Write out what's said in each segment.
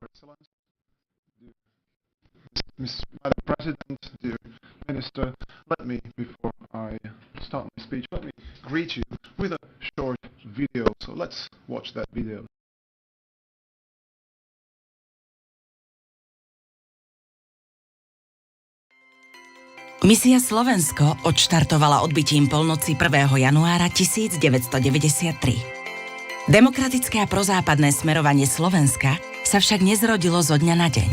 Your Excellency, dear Madam President, dear Minister, let me, before I start my speech, let me greet you with a short video. So let's watch that video. Misia Slovensko odštartovala odbytím polnoci 1. januára 1993. Demokratické a prozápadné smerovanie Slovenska sa však nezrodilo zo dňa na deň.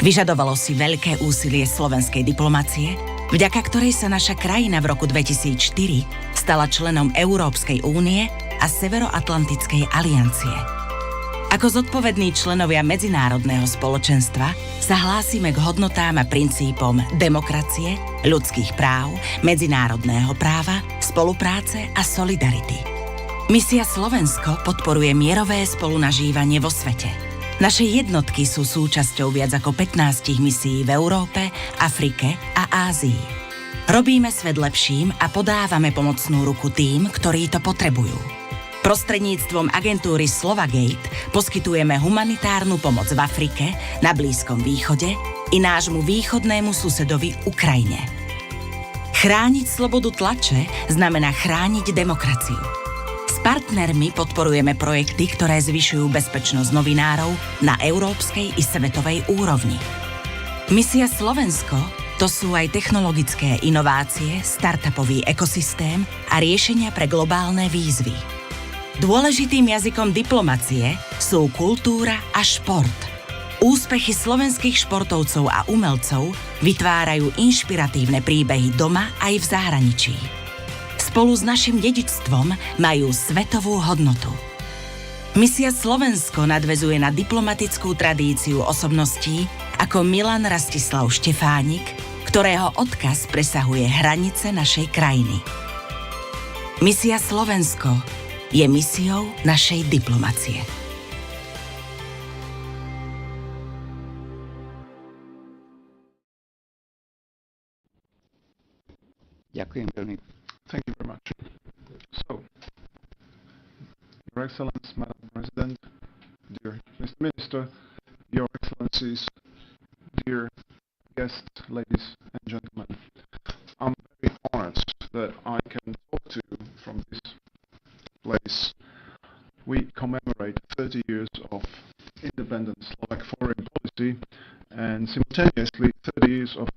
Vyžadovalo si veľké úsilie slovenskej diplomacie, vďaka ktorej sa naša krajina v roku 2004 stala členom Európskej únie a Severoatlantickej aliancie. Ako zodpovední členovia medzinárodného spoločenstva sa hlásime k hodnotám a princípom demokracie, ľudských práv, medzinárodného práva, spolupráce a solidarity. Misia Slovensko podporuje mierové spolunažívanie vo svete. Naše jednotky sú súčasťou viac ako 15 misií v Európe, Afrike a Ázii. Robíme svet lepším a podávame pomocnú ruku tým, ktorí to potrebujú. Prostredníctvom agentúry Slovagate poskytujeme humanitárnu pomoc v Afrike, na Blízkom východe i nášmu východnému susedovi Ukrajine. Chrániť slobodu tlače znamená chrániť demokraciu. S partnermi podporujeme projekty, ktoré zvyšujú bezpečnosť novinárov na európskej i svetovej úrovni. Misia Slovensko to sú aj technologické inovácie, startupový ekosystém a riešenia pre globálne výzvy. Dôležitým jazykom diplomacie sú kultúra a šport. Úspechy slovenských športovcov a umelcov vytvárajú inšpiratívne príbehy doma aj v zahraničí. Spolu s našim dedičstvom majú svetovú hodnotu. Misia Slovensko nadväzuje na diplomatickú tradíciu osobností ako Milan Rastislav Štefánik, ktorého odkaz presahuje hranice našej krajiny. Misia Slovensko je misiou našej diplomacie. Ďakujem veľmi. Thank you very much. So, Your Excellency, Madam President, dear Mr. Minister, Your Excellencies, dear guests, ladies and gentlemen, I'm very honored that I can talk to you from this place. We commemorate 30 years of independent Slovak foreign policy and simultaneously 30 years of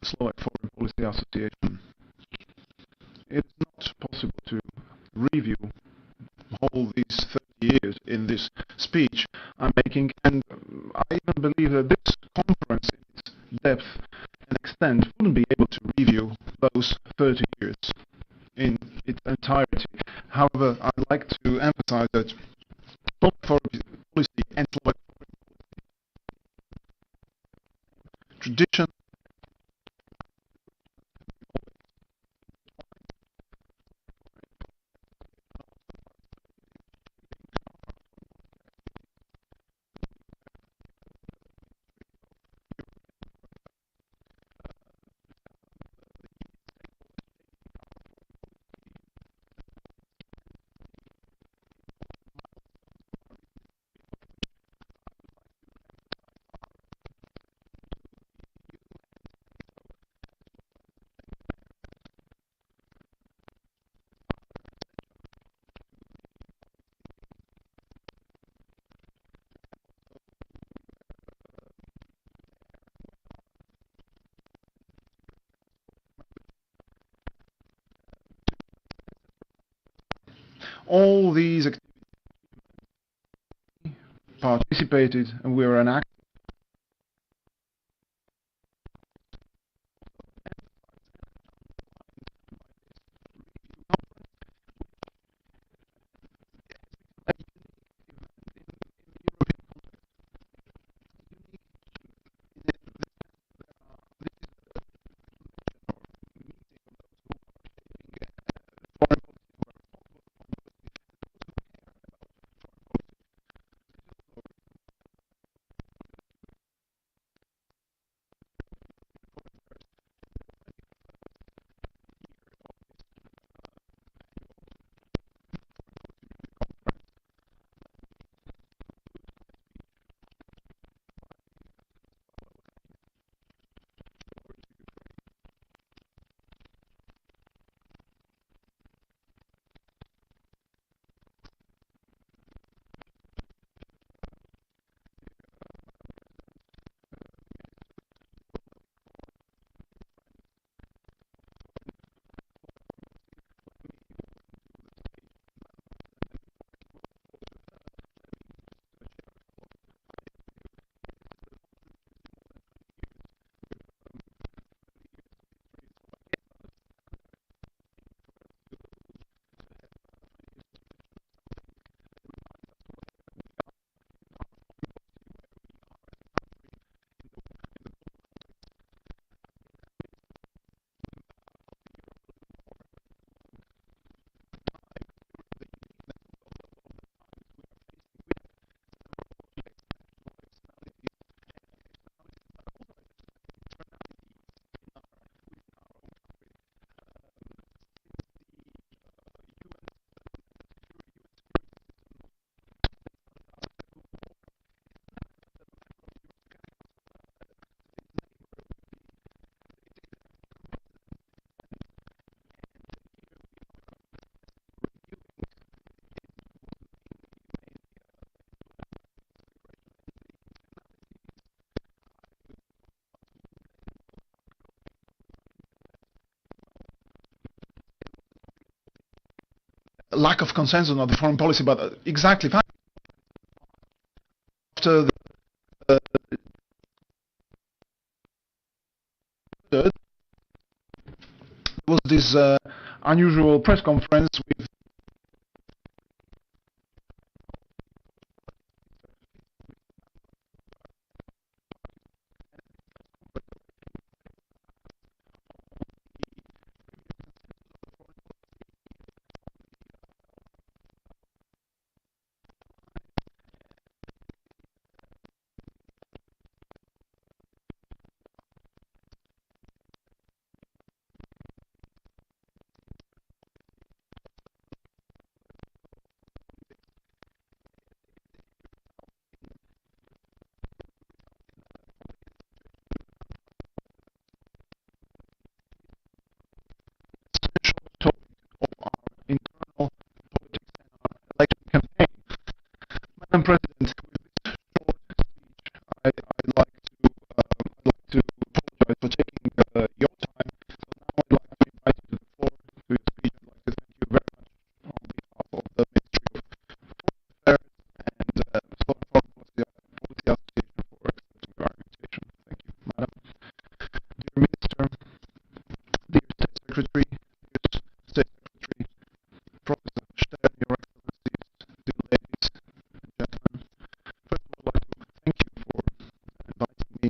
Slovak Foreign Policy Association. It's not possible to review all these 30 years in this speech I'm making, and I even believe that this conference in its depth and extent wouldn't be able to review those 30 years in its entirety. However, I'd like to emphasize that Slovak foreign policy and Slovak foreign policy tradition all these activities participated, and we are an active lack of consensus on the foreign policy, but exactly after the there was this unusual press conference with topic of our internal politics and our election campaign. Madam President, with this short speech, I'd like to apologize for taking your time. So now I'd like to invite you to the floor to your speech. I'd like to thank you very much on behalf of the Ministry of Foreign Affairs and Slovak Policy Association for accepting our invitation. Thank you, Madam. Dear Minister, dear State Secretary, State Secretary, Professor Stern, Your Excellencies, dear ladies and gentlemen. First of all, I'd like to thank you for inviting me.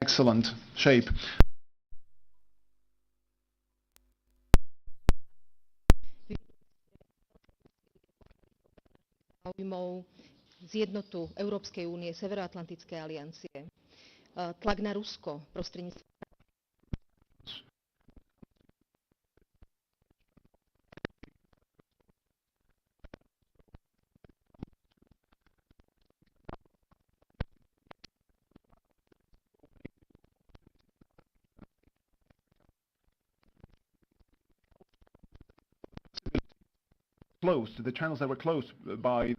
Excellent shape. záujmov zjednotu Európskej únie, Severoatlantickej aliancie, tlak na Rusko prostredníctvom closed, the channels that were closed by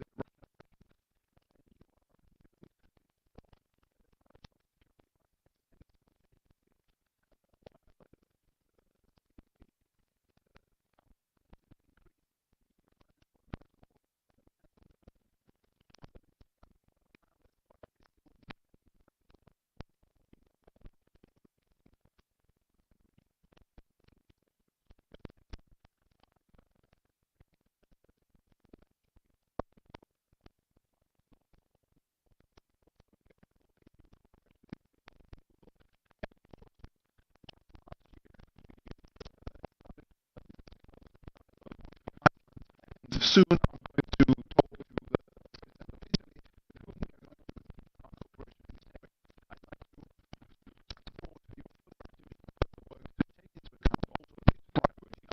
soon I'm going to talk to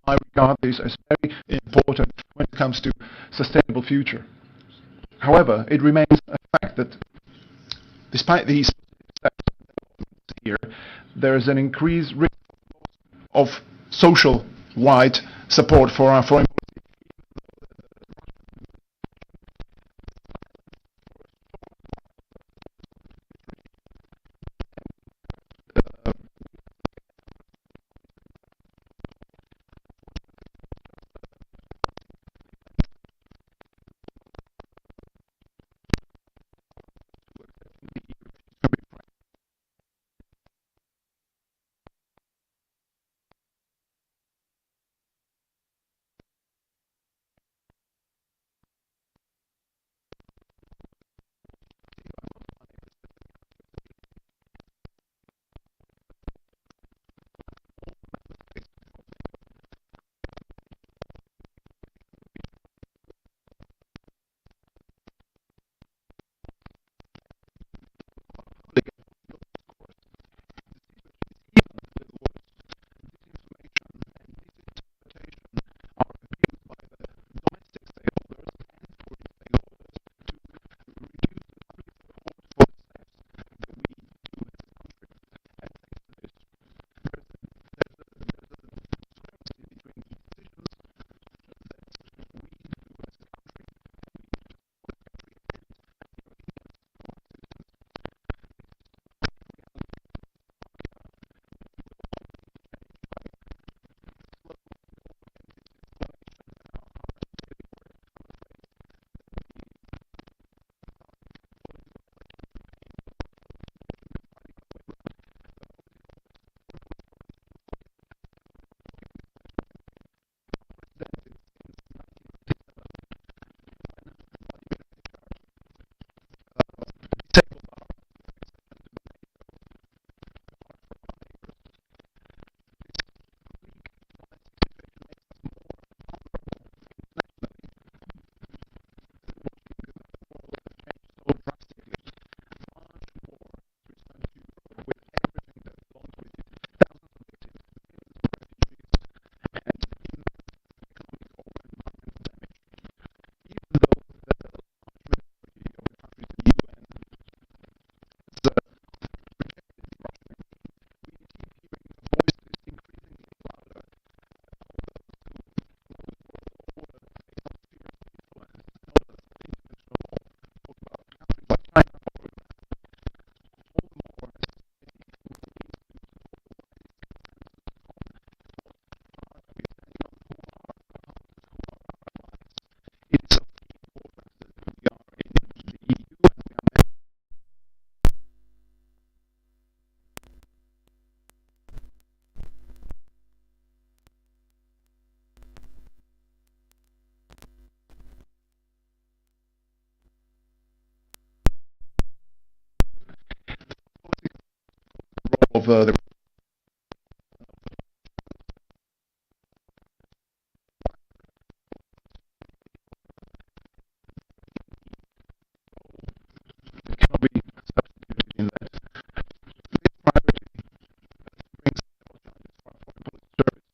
I regard this as very important when it comes to sustainable future. However, it remains a fact that despite these steps here, there is an increased risk of social-wide support for our foreign of the cannot be substituted in that. This priority brings service.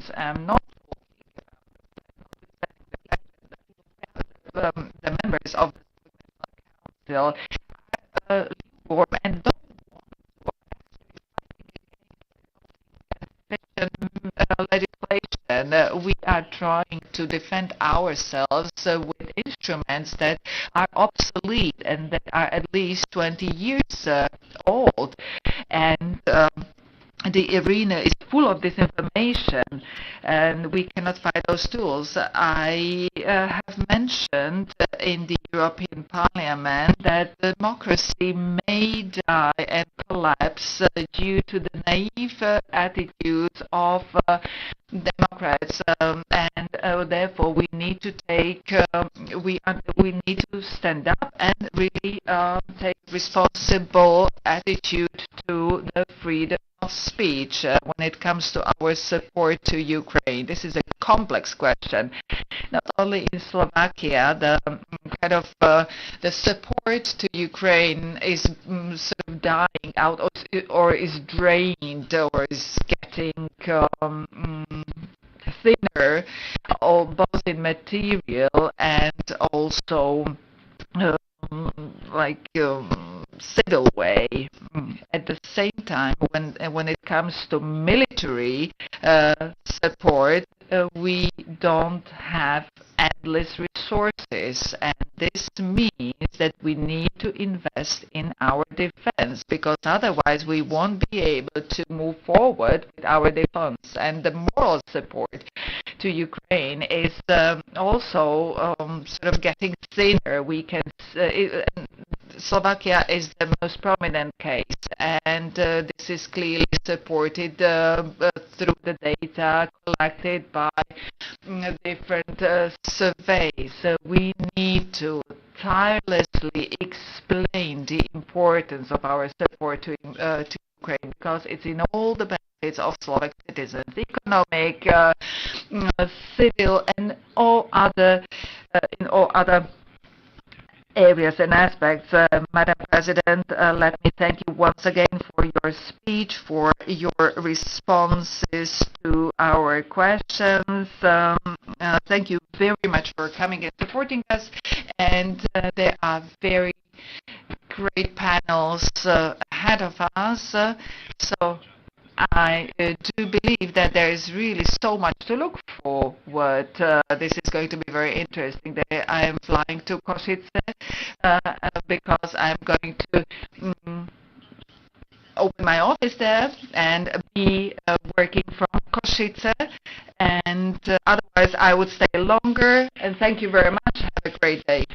Slovakians. I'm not the members of the Council lukewarm and don't legislation. We are trying to defend ourselves with instruments that are obsolete and that are at least 20 years old. And the arena is full of disinformation, and we cannot find those tools. I have mentioned in the European Parliament that democracy may die and collapse due to the naive attitudes of Democrats, and therefore we need to we need to stand up and really take responsible attitude to the freedom of speech when it comes to our support to Ukraine. This is a complex question. Not only in Slovakia, the kind of the support to Ukraine is sort of dying out or is drained or is getting thinner, or both in material and also civil way. At the same time, when it comes to military support, we don't have endless resources, and this means that we need to invest in our defense, because otherwise we won't be able to move forward with our defense. And the moral support to Ukraine is also sort of getting thinner. We can Slovakia is the most prominent case, and this is clearly supported through the data collected by different surveys. We need to tirelessly explain the importance of our support to Ukraine, because it's in all the benefits of Slovak citizens, economic, civil, and all other areas and aspects. Madam President, let me thank you once again for your speech, for your responses to our questions. Thank you very much for coming and supporting us. And there are very great panels ahead of us. So I do believe that there is really so much to look forward. This is going to be very interesting. I am flying to Košice because I'm going to open my office there and be working from Košice. And otherwise, I would stay longer. And thank you very much. Have a great day.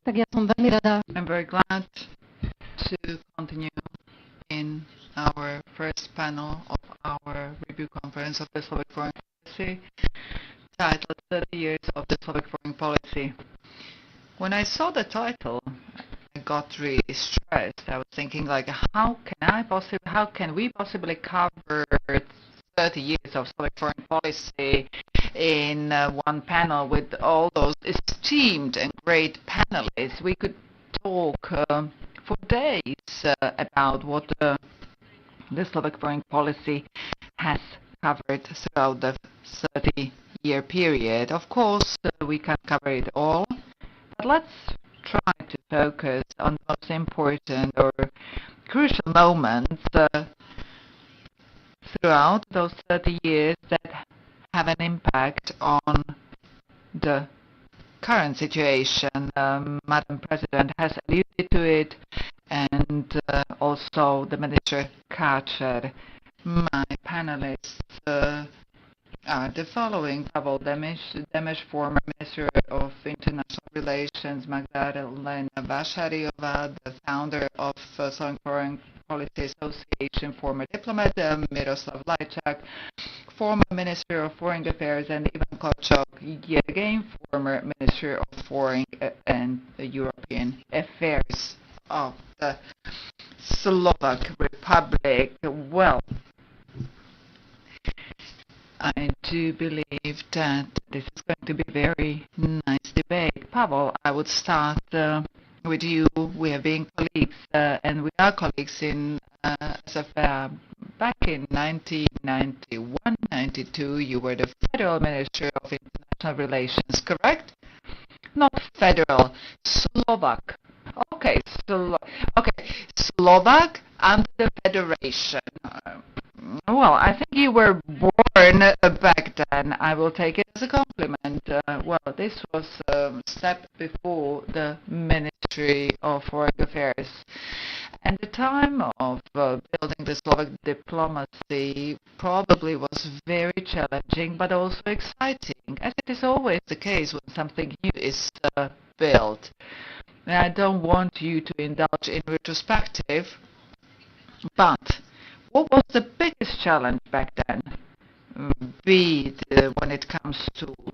Tak ja som veľmi rada. I'm very glad to continue in our first panel of our review conference of the Slovak foreign policy, titled 30 Years of the Slovak Foreign Policy. When I saw the title, I got really stressed. I was thinking, like, how can we possibly cover 30 years of Slovak foreign policy in one panel with all those esteemed and great panelists? We could talk for days about what the Slovak foreign policy has covered throughout the 30-year period. Of course, we can't cover it all, but let's try to focus on the most important or crucial moments throughout those 30 years that have an impact on the current situation. Madam President has alluded to it, and also the Minister Káčer. My panelists are the following: Pavel Demeš, former Minister of International Relations; Magdalena Vášariová, the founder of Slovak Foreign Policy Association, former diplomat; Miroslav Lajčák, former Minister of Foreign Affairs; and Ivan Kočok, yet again former Minister of Foreign and European Affairs of the Slovak Republic. Well, I do believe that this is going to be a very nice debate. Pavel, I would start with you. We have been colleagues, and we are colleagues in SFA. Back in 1991-92, you were the Federal Minister of International Relations, correct? Not federal, Slovak. Okay, Slovak under the Federation. Well, I think you were born back then. I will take it as a compliment. Well, this was a step before the Ministry of Foreign Affairs. And the time of building the Slovak diplomacy probably was very challenging, but also exciting, as it is always the case when something new is built. And I don't want you to indulge in retrospective, but what was the biggest challenge back then? Be it when it comes to resources,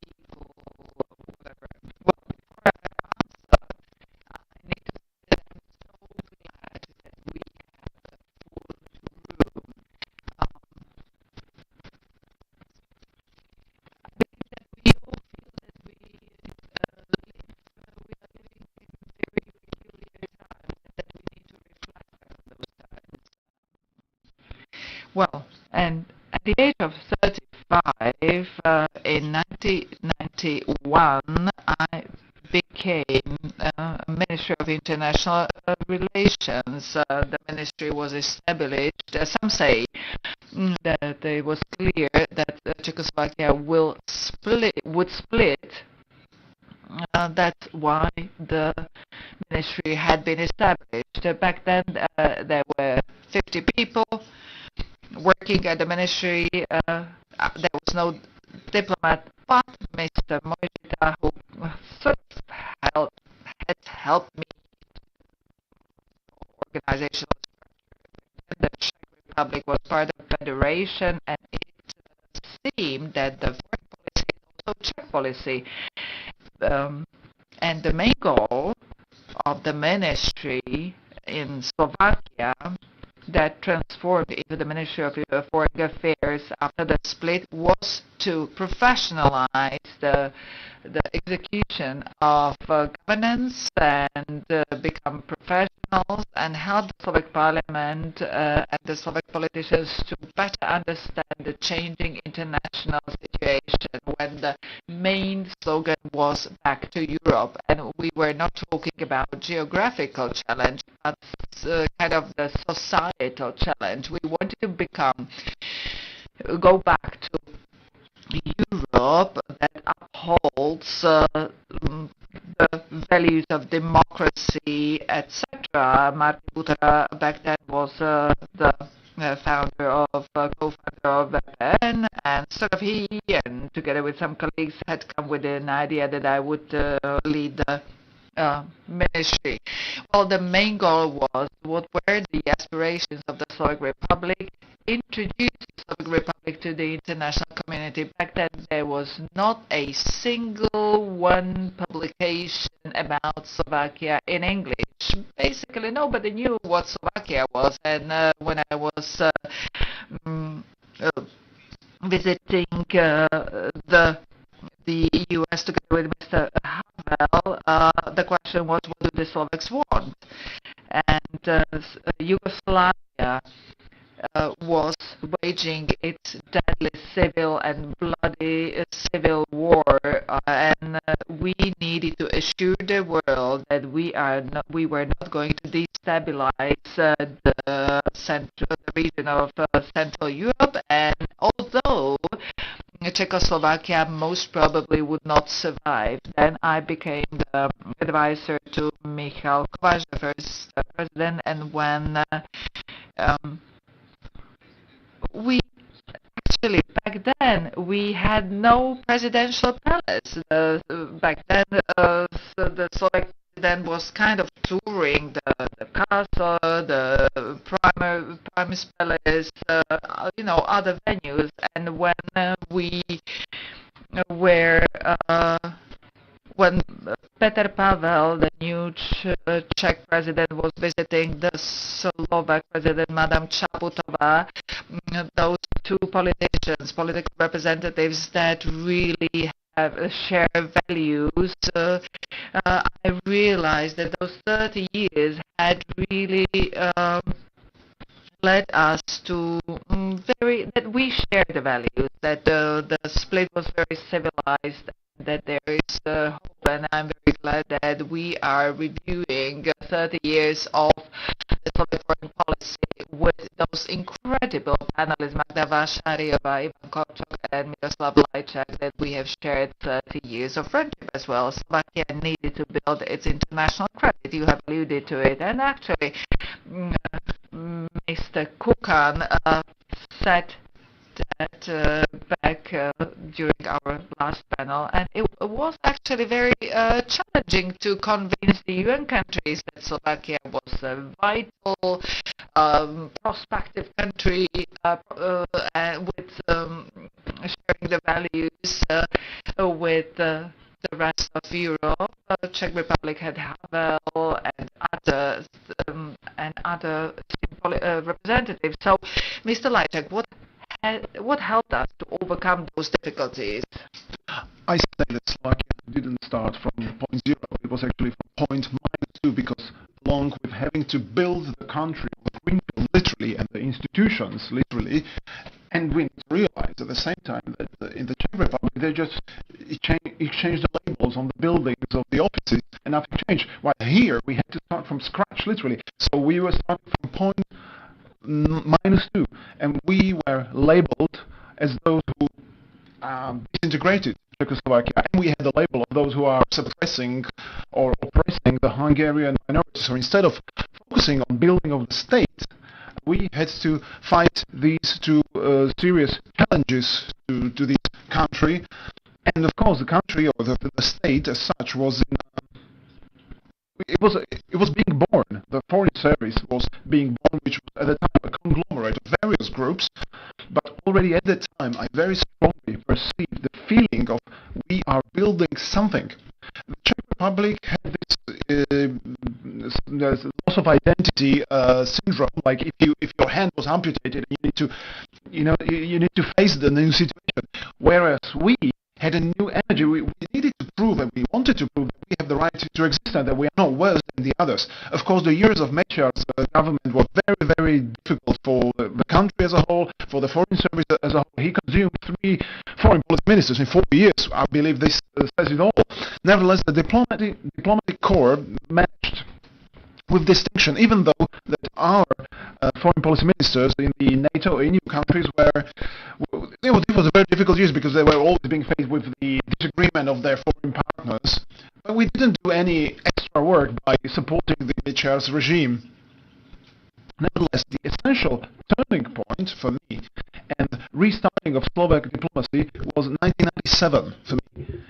people, whatever. Well, before I answer, I need to say that I'm so glad that we have a full room. I believe that we all feel that we are living in very peculiar times, and that we need to reflect on those times. Well, and at the age of 35, in 1991, I became Minister of International Relations. The ministry was established. Some say that it was clear that Czechoslovakia would split. That's why the ministry had been established. Back then, there were 50 people working at the ministry. There was no diplomat, but Mr. Mojita, who sort of had helped me organizational structure. The Czech Republic was part of the federation, and it seemed that the foreign policy is also Czech policy. And the main goal of the ministry in Slovakia that transformed into the Ministry of Foreign Affairs after the split was to professionalize the execution of governance and become professionals and help the Slovak Parliament and the Slovak politicians to better understand the changing international situation when the main slogan was back to Europe. And we were not talking about geographical challenge, but kind of the societal challenge. We wanted to go back to Europe that upholds the values of democracy, etc. Martin Butra back then was the co-founder of VPN, and sort of he and together with some colleagues, had come with an idea that I would lead the ministry. Well, the main goal was what were the aspirations of the Slovak Republic, introduce the Slovak Republic to the international community. Back then, there was not a single one publication about Slovakia in English. Basically, nobody knew what Slovakia was, and when I was visiting the U.S. together with Mr. Havel, the question was, what do the Slovaks want? And Yugoslavia was waging its deadly civil and bloody civil war, and we needed to assure the world that we were not going to destabilize the region of Central Europe, and although Czechoslovakia most probably would not survive, then I became the advisor to Michal Kovács, the first president, and when we actually back then we had no presidential palace. Back then the Slovak president was kind of touring the castle, the Primus Palace, other venues. And when we were when Petr Pavel, the new Czech president, was visiting the Slovak president, Madame Čaputová, those two political representatives that really share values, I realized that those 30 years had really led us to that we share the values, that the split was very civilized, that there is hope, and I'm very glad that we are reviewing 30 years of the Slovak foreign policy with those incredible panelists, Magda Vášáriová, Ivan Korčok, and Miroslav Lajčák, that we have shared 30 years of friendship as well. Slovakia needed to build its international credit. You have alluded to it, and actually, Mr. Kukan said that back during our last panel, and it was actually very challenging to convince the UN countries that Slovakia was a vital, prospective country with sharing the values with the rest of Europe. Czech Republic had Havel and other representatives. So, Mr. Lajčák, what helped us to overcome those difficulties? I say that Slovakia didn't start from point zero. It was actually from point -2, because along with having to build the country with greenfield, literally, and the institutions, literally, and we need to realize at the same time that in the Czech Republic they just exchanged the labels on the buildings of the offices and nothing changed. While here we had to start from scratch, literally. So we were starting from point -2, and we were labeled as those who disintegrated Czechoslovakia, and we had the label of those who are suppressing or oppressing the Hungarian minorities. So instead of focusing on building of the state, we had to fight these two serious challenges to this country. And of course, the country, or the state as such, was in it was being born. The foreign service was being born, which was at the time a conglomerate of various groups. But already at that time, I very strongly perceived the feeling of we are building something. The Czech Republic had this loss of identity syndrome. Like if your hand was amputated, you need to face the new situation. Whereas we had a new energy. We needed to prove, and we wanted to prove that we have the right to exist and that we are not worse than the others. Of course, the years of Mečiar's government were very, very difficult for the country as a whole, for the foreign service as a whole. He consumed 3 foreign policy ministers in 4 years. I believe this says it all. Nevertheless, the diplomatic corps managed with distinction, even though that our foreign policy ministers in the NATO EU countries it was a very difficult years because they were always being faced with the disagreement of their foreign partners. But we didn't do any extra work by supporting the Mečiar's regime. Nevertheless, the essential turning point for me And restarting of Slovak diplomacy was 1997 for me,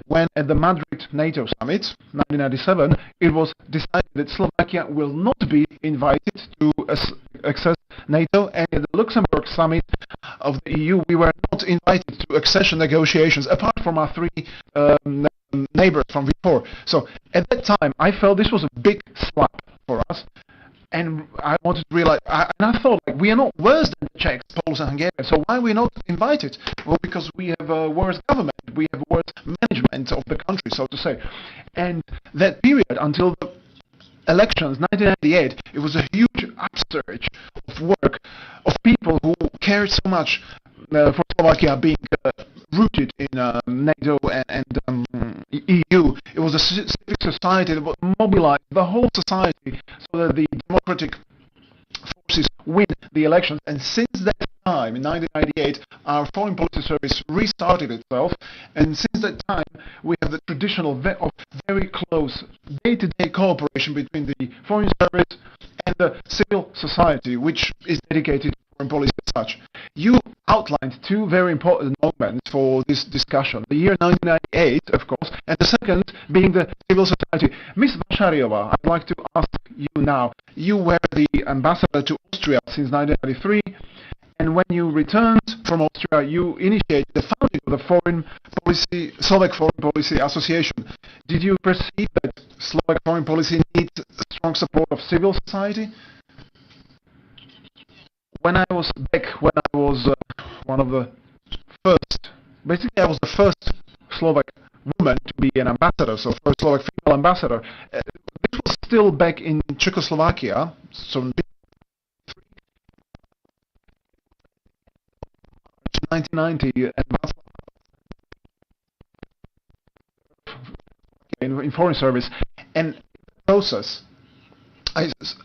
when at the Madrid NATO summit, 1997, it was decided that Slovakia will not be invited to access NATO, and at the Luxembourg summit of the EU, we were not invited to accession negotiations, apart from our three neighbors from before. So at that time, I felt this was a big slap for us. And I wanted to realize, and I thought, like, we are not worse than the Czechs, Poles, and Hungarians. So why are we not invited? Well, because we have a worse government, we have worse management of the country, so to say. And that period until the elections, 1998, it was a huge upsurge of work of people who cared so much for Slovakia being rooted in NATO and EU. It was a civic society that would mobilize the whole society so that the democratic forces win the elections. And since that time, in 1998, our foreign policy service restarted itself. And since that time, we have the traditional very close day-to-day cooperation between the foreign service and the civil society, which is dedicated to foreign policy as such. You outlined two very important moments for this discussion. The year 1998, of course, and the second being the civil society. Ms. Vašariová, I'd like to ask you now. You were the ambassador to Austria since 1993, and when you returned from Austria, you initiated the founding of the Slovak Foreign Policy Association. Did you perceive that Slovak foreign policy needs strong support of civil society? When I was one of the first, basically I was the first Slovak woman to be an ambassador, so first Slovak female ambassador. This was still back in Czechoslovakia, so 1990, in foreign service, and in the process,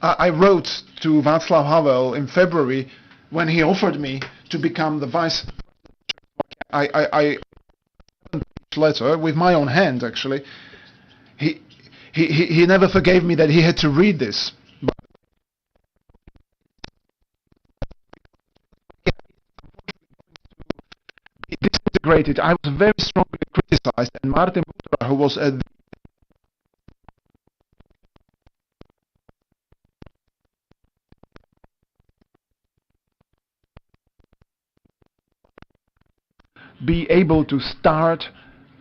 I wrote to Václav Havel in February when he offered me to become the vice. I letter with my own hand, actually. He never forgave me that he had to read this. But disintegrated. I was very strongly criticized, and Martin Butora, who was at the be able to start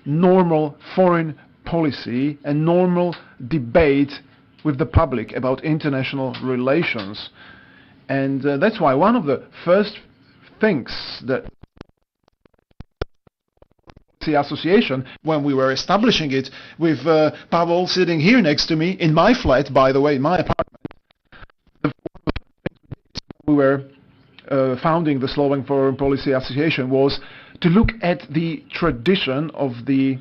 normal foreign policy and normal debate with the public about international relations. And that's why one of the first things that the association, when we were establishing it, with Pavel sitting here next to me, in my flat, by the way, in my apartment, we were founding the Slovak Foreign Policy Association was to look at the tradition of the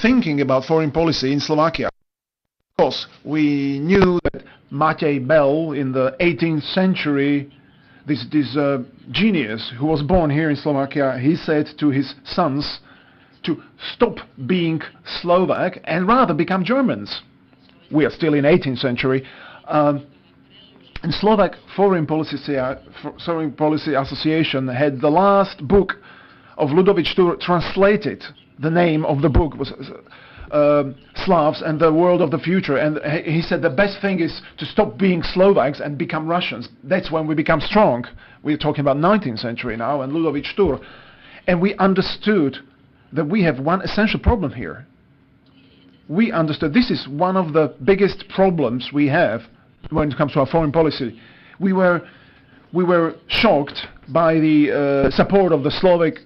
thinking about foreign policy in Slovakia. Of course, we knew that Matej Bell in the 18th century, this genius who was born here in Slovakia, he said to his sons to stop being Slovak and rather become Germans. We are still in 18th century. And Slovak Foreign Policy Association had the last book of Ludovic Štur translated. The name of the book was Slavs and the World of the Future. And he said the best thing is to stop being Slovaks and become Russians. That's when we become strong. We're talking about 19th century now and Ludovic Štur. And we understood that we have one essential problem here. We understood this is one of the biggest problems we have when it comes to our foreign policy. We were shocked by the support of the Slovak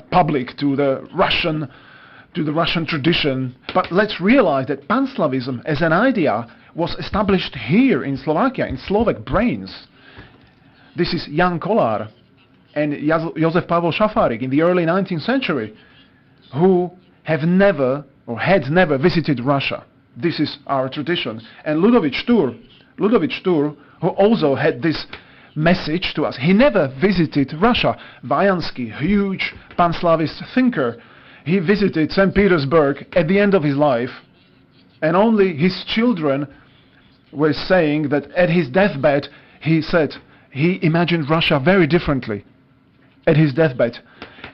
public to the Russian tradition. But let's realize that Panslavism as an idea was established here in Slovakia, in Slovak brains. This is Jan Kolar and Josef Pavel Šafárik in the early 19th century, who have never or had never visited Russia. This is our tradition. And Ludovic Štur, who also had this message to us. He never visited Russia. Vajansky, huge pan-Slavist thinker, he visited St. Petersburg at the end of his life, and only his children were saying that at his deathbed he said he imagined Russia very differently at his deathbed.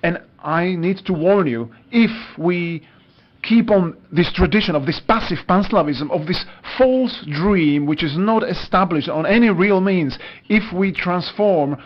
And I need to warn you, if we keep on this tradition of this passive pan-Slavism, of this false dream which is not established on any real means, if we transform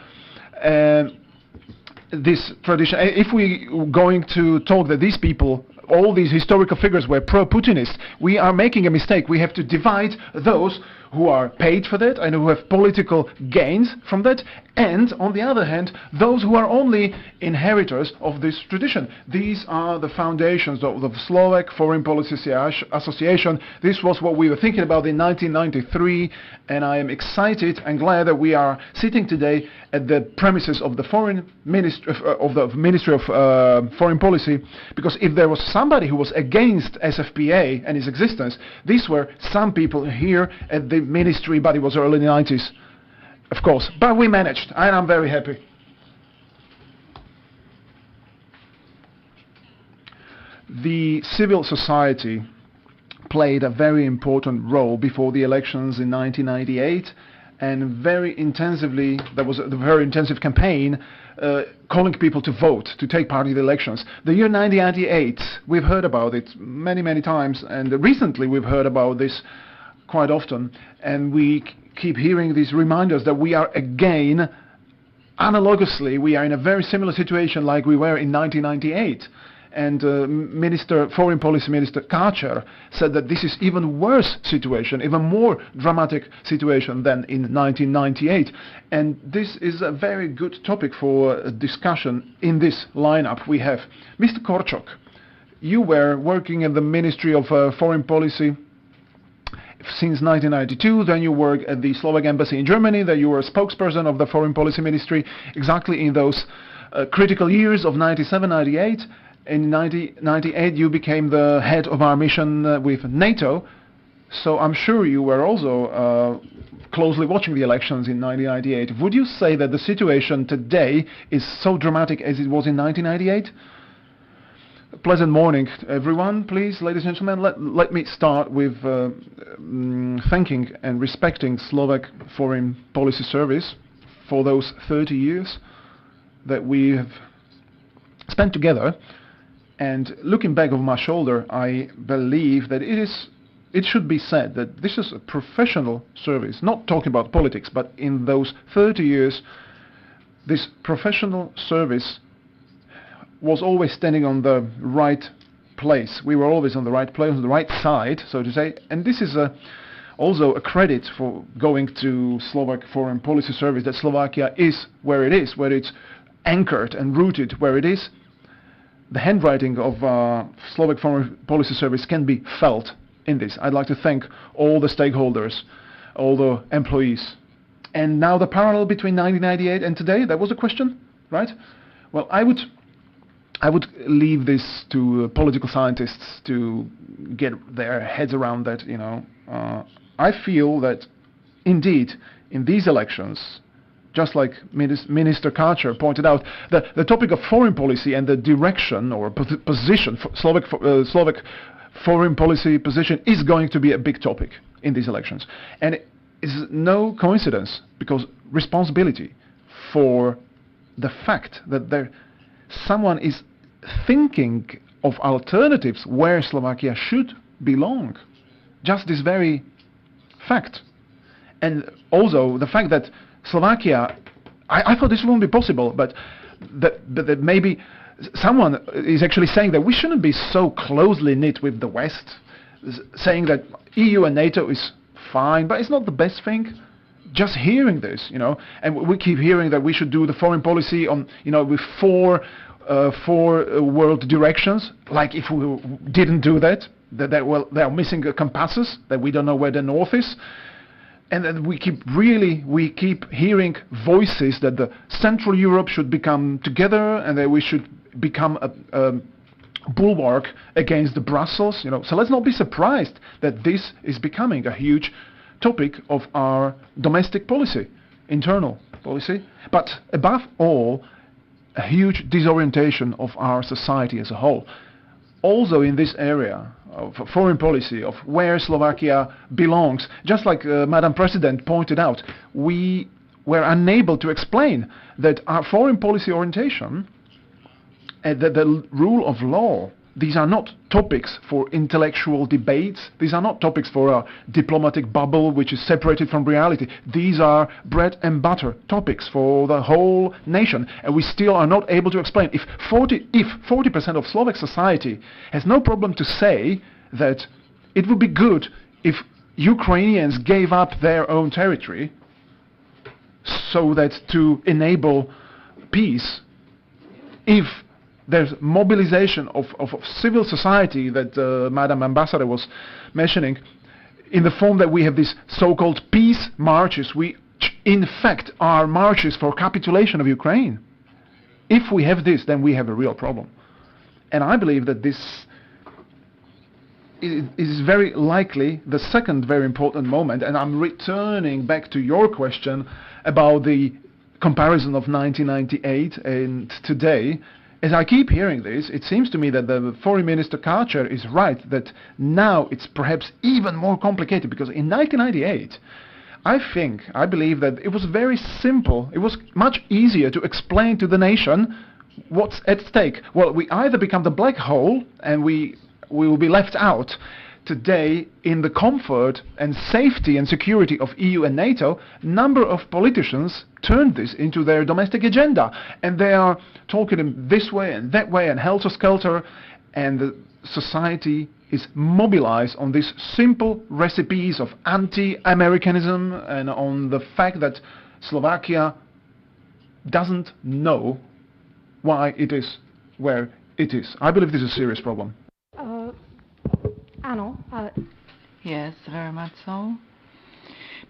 this tradition, if we going to talk that these people, all these historical figures were pro-Putinist, we are making a mistake. We have to divide those who are paid for that and who have political gains from that, and on the other hand, those who are only inheritors of this tradition. These are the foundations of the Slovak Foreign Policy Association. This was what we were thinking about in 1993, and I am excited and glad that we are sitting today at the premises of the Foreign Ministry of the Ministry of Foreign Policy, because if there was somebody who was against SFPA and its existence, these were some people here at the ministry, but it was early 90s, of course. But we managed, and I'm very happy. The civil society played a very important role before the elections in 1998, and very intensively, there was a very intensive campaign calling people to vote, to take part in the elections. The year 1998, we've heard about it many times, and recently we've heard about this quite often, and we keep hearing these reminders that we are again, analogously, we are in a very similar situation like we were in 1998. And Foreign Policy Minister Káčer said that this is even worse situation, even more dramatic situation than in 1998. And this is a very good topic for discussion in this lineup. We have Mr. Korčok. You were working in the Ministry of Foreign Policy since 1992, then you worked at the Slovak Embassy in Germany, then you were a spokesperson of the Foreign Policy Ministry exactly in those critical years of 97, 98. In 1998 you became the head of our mission with NATO, so I'm sure you were also closely watching the elections in 1998. Would you say that the situation today is so dramatic as it was in 1998? Pleasant morning, everyone. Please, ladies and gentlemen, let me start with thanking and respecting Slovak Foreign Policy Service for those 30 years that we have spent together. And looking back over my shoulder, I believe that it should be said that this is a professional service, not talking about politics, but in those 30 years, this professional service was always standing on the right place. We were always on the right place, on the right side, so to say. And this is also a credit for going to Slovak Foreign Policy Service, that Slovakia is where it's anchored and rooted where it is. The handwriting of Slovak Foreign Policy Service can be felt in this. I'd like to thank all the stakeholders, all the employees. And now the parallel between 1998 and today, that was a question, right? Well, I would leave this to political scientists to get their heads around that, you know. I feel that indeed in these elections, just like Minister Káčer pointed out, the topic of foreign policy and the direction or position, Slovak foreign policy position is going to be a big topic in these elections. And it is no coincidence, because responsibility for the fact that someone is thinking of alternatives where Slovakia should belong. Just this very fact. And also the fact that Slovakia, I thought this wouldn't be possible, but that maybe someone is actually saying that we shouldn't be so closely knit with the West, saying that EU and NATO is fine, but it's not the best thing. Just hearing this, you know, and we keep hearing that we should do the foreign policy on, you know, with four world directions. Like if we didn't do that, they are missing compasses, that we don't know where the north is. And then we keep hearing voices that the Central Europe should become together and that we should become a bulwark against the Brussels, you know. So let's not be surprised that this is becoming a huge topic of our domestic policy, internal policy, but above all, a huge disorientation of our society as a whole. Also in this area of foreign policy, of where Slovakia belongs, just like Madam President pointed out, we were unable to explain that our foreign policy orientation and the rule of law, these are not topics for intellectual debates. These are not topics for a diplomatic bubble which is separated from reality. These are bread and butter topics for the whole nation. And we still are not able to explain. If 40% of Slovak society has no problem to say that it would be good if Ukrainians gave up their own territory so that to enable peace, if there's mobilization of civil society that Madam Ambassador was mentioning, in the form that we have these so-called peace marches, which in fact are marches for capitulation of Ukraine. If we have this, then we have a real problem. And I believe that this is very likely the second very important moment, and I'm returning back to your question about the comparison of 1998 and today. As I keep hearing this, it seems to me that the Foreign Minister Kárčer is right, that now it's perhaps even more complicated, because in 1998, I believe that it was very simple. It was much easier to explain to the nation what's at stake. Well, we either become the black hole and we will be left out. Today, in the comfort and safety and security of EU and NATO, number of politicians turned this into their domestic agenda, and they are talking in this way and that way and helter-skelter, and the society is mobilized on these simple recipes of anti-Americanism and on the fact that Slovakia doesn't know why it is where it is. I believe this is a serious problem. Áno, ale... Yes, very much so.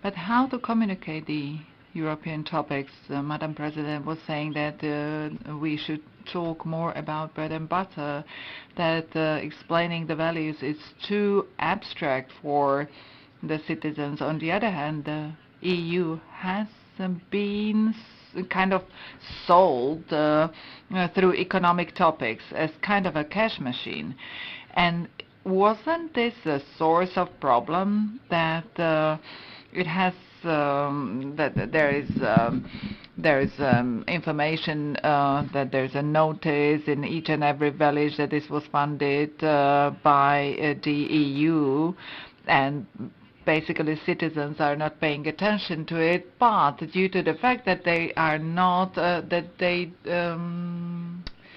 But how to communicate the European topics? Madam President was saying that we should talk more about bread and butter, that explaining the values is too abstract for the citizens. On the other hand, the EU has been kind of sold through economic topics as kind of a cash machine. And wasn't this a source of problem, that it has that there is information that there's a notice in each and every village that this was funded by the EU, and basically citizens are not paying attention to it, but due to the fact that they are not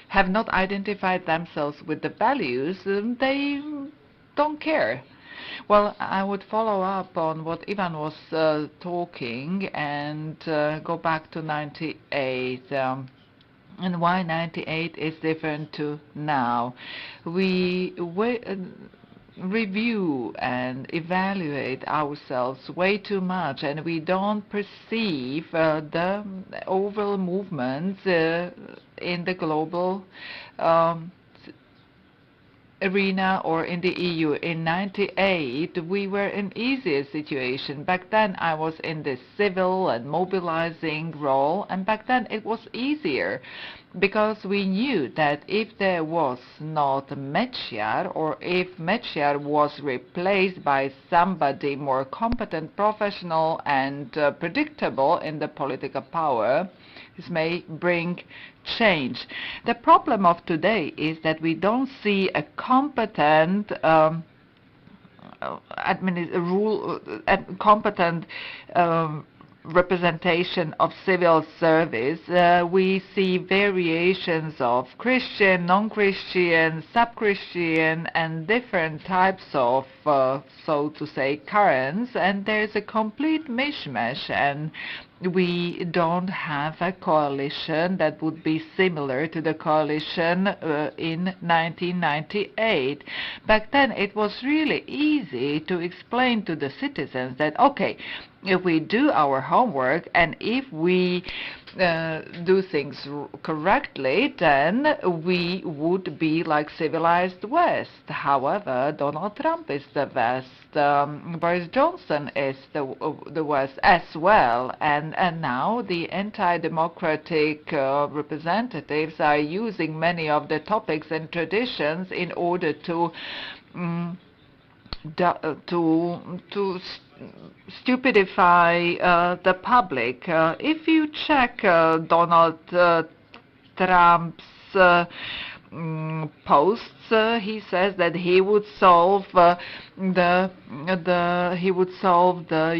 have not identified themselves with the values, they don't care. Well, I would follow up on what Ivan was talking and go back to 98. And why 98 is different to now. We review and evaluate ourselves way too much, and we don't perceive the overall movements in the global arena or in the EU. In 98 we were in easier situation. Back then I was in the civil and mobilizing role, and back then it was easier because we knew that if there was not Mečiar, or if Mečiar was replaced by somebody more competent, professional and predictable in the political power, this may bring change. The problem of today is that we don't see a competent representation of civil service. We see variations of Christian, non-Christian, sub-Christian and different types of, so to say, currents, and there's a complete mishmash, and we don't have a coalition that would be similar to the coalition in 1998. Back then it was really easy to explain to the citizens that, okay, if we do our homework and if we do things correctly, then we would be like civilized West. However, Donald Trump is the West, Boris Johnson is the West as well, and now the anti-democratic representatives are using many of the topics and traditions in order to stupidify the public. If you check Donald Trump's posts, he says that he would solve the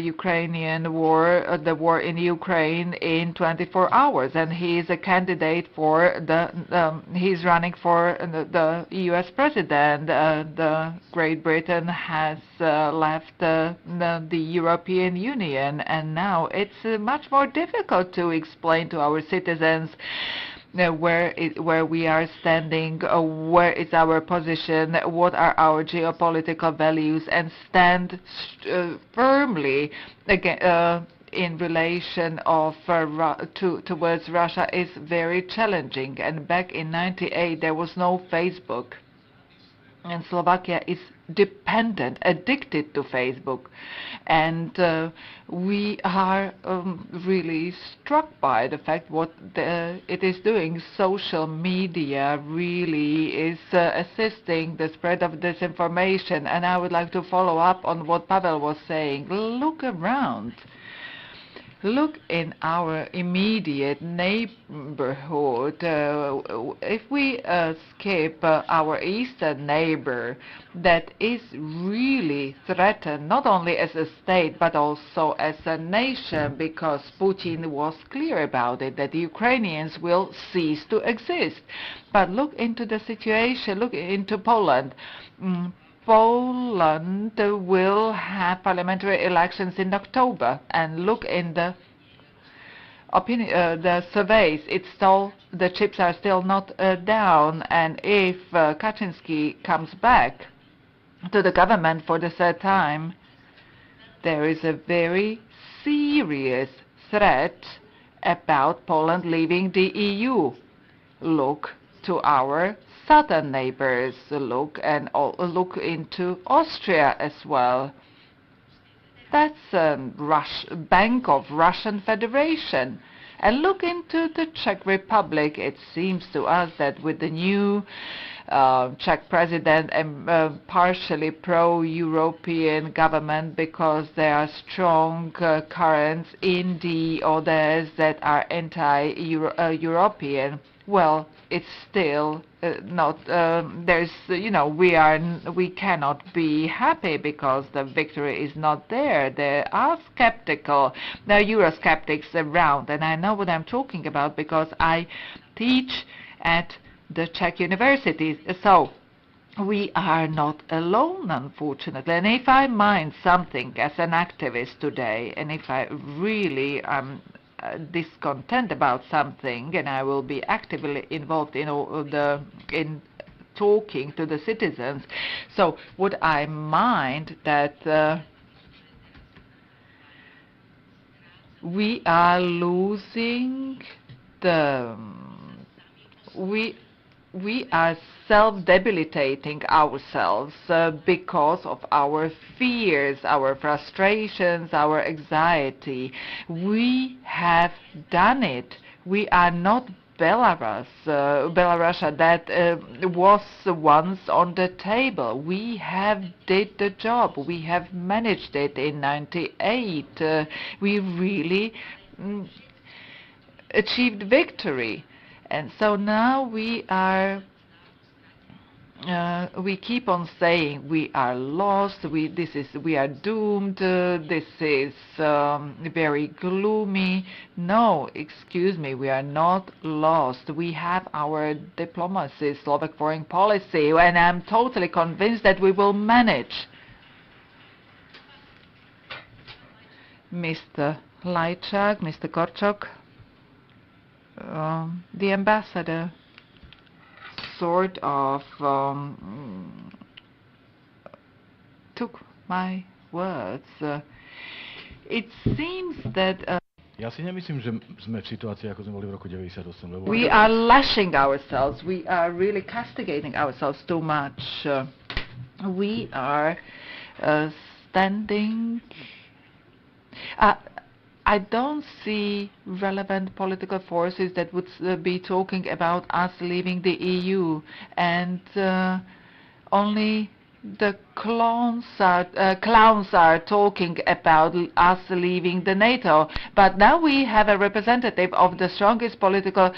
Ukrainian war, the war in Ukraine in 24 hours, and he is a candidate for he's running for the U.S. president. The Great Britain has left the European Union, and now it's much more difficult to explain to our citizens where we are standing, where is our position, what are our geopolitical values, and stand firmly in relation towards Russia is very challenging. And back in '98 there was no Facebook. And Slovakia is dependent, addicted to Facebook. And we are really struck by the fact what it is doing. Social media really is assisting the spread of disinformation. And I would like to follow up on what Pavel was saying. Look around. Look in our immediate neighborhood. If we skip our eastern neighbor that is really threatened not only as a state but also as a nation, because Putin was clear about it, that the Ukrainians will cease to exist. But look into the situation, look into Poland. Poland will have parliamentary elections in October, and look in the the surveys. The chips are still not down, and if Kaczynski comes back to the government for the third time, there is a very serious threat about Poland leaving the EU. Look to our southern neighbors, look into Austria as well. That's Bank of Russian Federation. And look into the Czech Republic. It seems to us that with the new Czech president and partially pro-European government, because there are strong currents in the others that are anti-European, well, it's still not, we cannot be happy because the victory is not there. There are skeptical, there are Eurosceptics around, and I know what I'm talking about because I teach at the Czech universities. So we are not alone, unfortunately. And if I mind something as an activist today, and if I really am discontent about something, and I will be actively involved in talking to the citizens. So would I mind that we are losing we are self-debilitating ourselves because of our fears, our frustrations, our anxiety. We have done it. We are not Belarus that was once on the table. We have did the job. We have managed it in '98. We really achieved victory. And so now we keep on saying we are lost, we are doomed, this is very gloomy. No, excuse me, we are not lost. We have our diplomacy, Slovak foreign policy, and I'm totally convinced that we will manage. Mr. Lajčák, Mr. Korčok. The ambassador sort of took my words. It seems that Ja si nemyslím, že sme v situácii, ako sme boli v roku 98. Lebo we are lashing ourselves. We are really castigating ourselves too much. We are standing. I don't see relevant political forces that would be talking about us leaving the EU, and only the clowns are talking about us leaving the NATO, but now we have a representative of the strongest political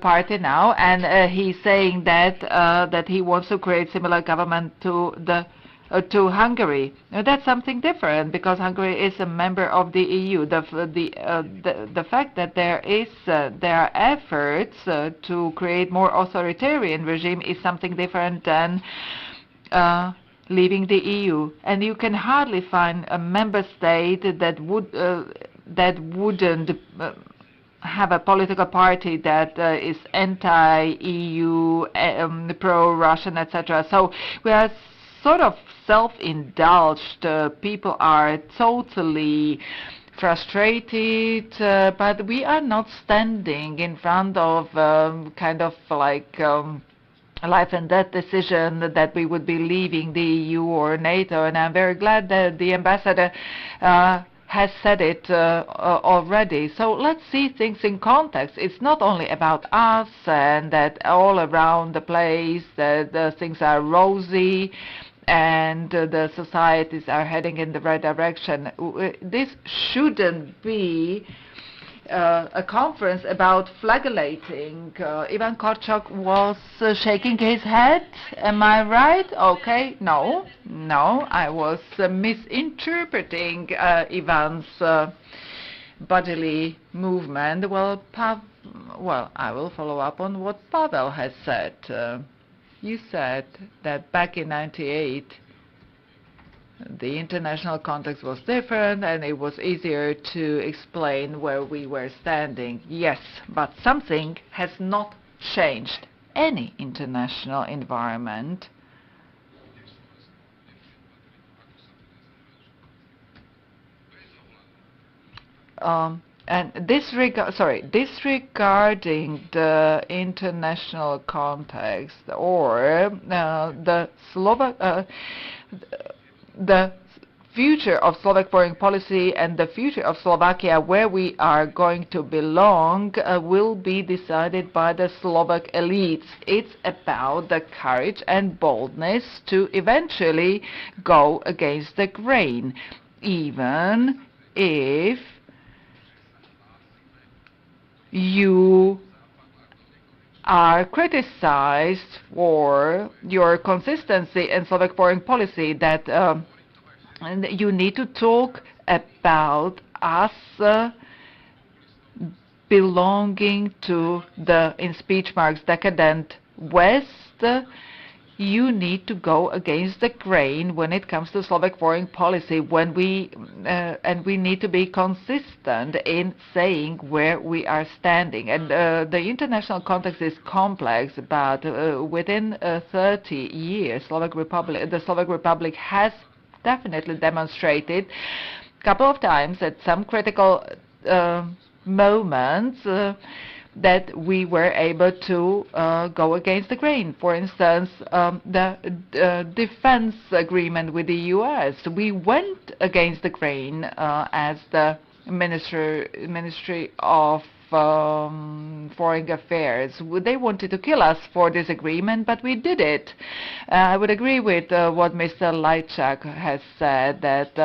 party now, and he's saying that he wants to create similar government to Hungary. Now, that's something different because Hungary is a member of the EU. The fact that there are efforts to create more authoritarian regime is something different than leaving the EU. And you can hardly find a member state that wouldn't have a political party that is anti-EU, pro-Russian, etc. So we are sort of self-indulged. People are totally frustrated, but we are not standing in front of kind of like life and death decision that we would be leaving the EU or NATO, and I'm very glad that the ambassador has said it already. So let's see things in context. It's not only about us and that all around the place that things are rosy and the societies are heading in the right direction. This shouldn't be a conference about flagellating. Ivan Korchok was shaking his head. Am I right? Okay. No, I was misinterpreting Ivan's bodily movement. Well, I will follow up on what Pavel has said. You said that back in '98, the international context was different and it was easier to explain where we were standing. Yes, but something has not changed. Any international environment and disregarding the international context or the future of Slovak foreign policy and the future of Slovakia, where we are going to belong, will be decided by the Slovak elites. It's about the courage and boldness to eventually go against the grain, even if you are criticized for your consistency in Slovak foreign policy, that you need to talk about us belonging to the, in speech marks, decadent West. You need to go against the grain when it comes to Slovak foreign policy, when and we need to be consistent in saying where we are standing. And the international context is complex, but within 30 years, the Slovak Republic has definitely demonstrated a couple of times at some critical moments that we were able to go against the grain. For instance, the defense agreement with the US. We went against the grain as the Ministry of Foreign Affairs. They wanted to kill us for this agreement, but we did it. I would agree with what Mr. Lajčák has said, that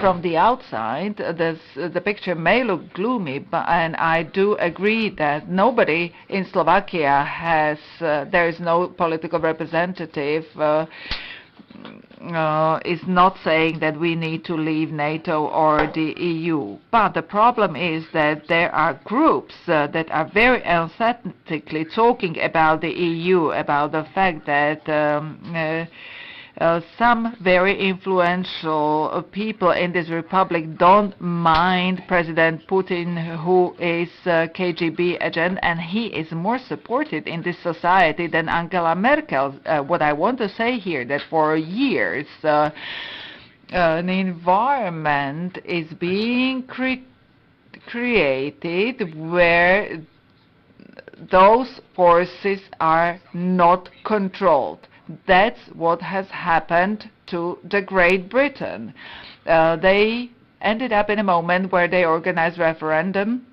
from the outside, the picture may look gloomy, and I do agree that nobody in Slovakia there is no political representative is not saying that we need to leave NATO or the EU. But the problem is that there are groups that are very enthusiastically talking about the EU, about the fact that some very influential people in this republic don't mind President Putin, who is KGB agent, and he is more supported in this society than Angela Merkel. What I want to say here, that for years an environment is being created where those forces are not controlled. That's what has happened to the Great Britain. They ended up in a moment where they organized referendum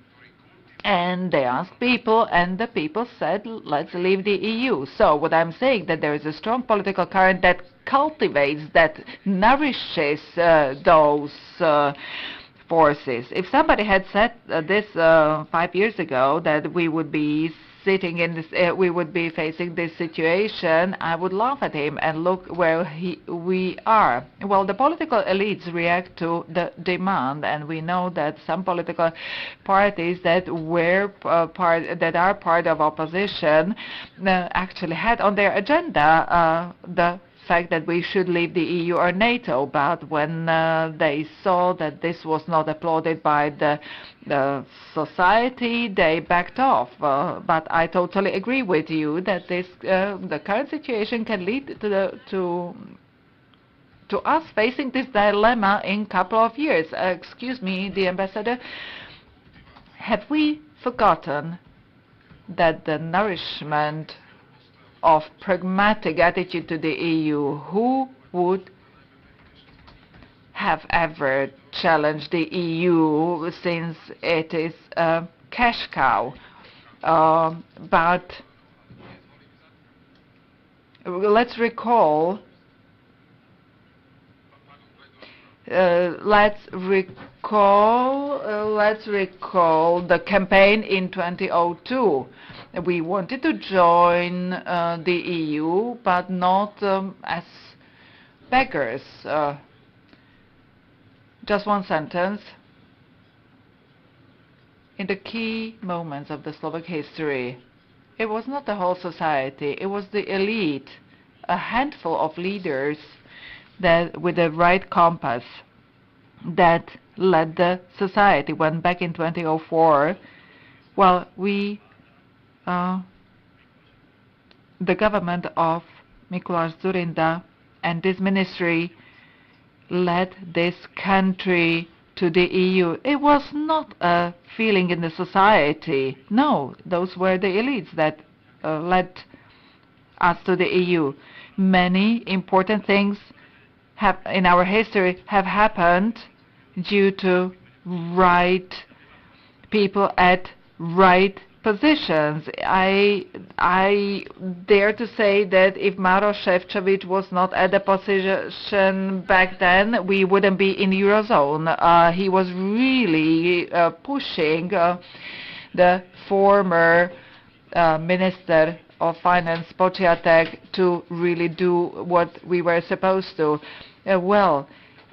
And they asked people, and the people said, let's leave the EU. So what I'm saying, that there is a strong political current that cultivates, that nourishes those forces. If somebody had said this 5 years ago, that we would be sitting in this, we would be facing this situation, I would laugh at him, and look where we are. Well, the political elites react to the demand, and we know that some political parties that are part of opposition actually had on their agenda the fact that we should leave the EU or NATO, but when they saw that this was not applauded by the society, they backed off. But I totally agree with you that this the current situation can lead to us facing this dilemma in a couple of years. Excuse me, the ambassador, have we forgotten that the nourishment of pragmatic attitude to the EU, who would have ever challenged the EU, since it is a cash cow? But let's recall the campaign in 2002. We wanted to join the EU, but not as beggars. Just one sentence. In the key moments of the Slovak history, it was not the whole society, it was the elite, a handful of leaders that, with the right compass, that led the society. When back in 2004, well, the government of Mikuláš Dzurinda and this ministry led this country to the EU. It was not a feeling in the society. No, those were the elites that led us to the EU. Many important things in our history have happened due to right people at right positions. I dare to say that if Maroš Šefčovič was not at the position back then, we wouldn't be in Eurozone. He was really pushing the former Minister of Finance, Počiatek, to really do what we were supposed to. Well,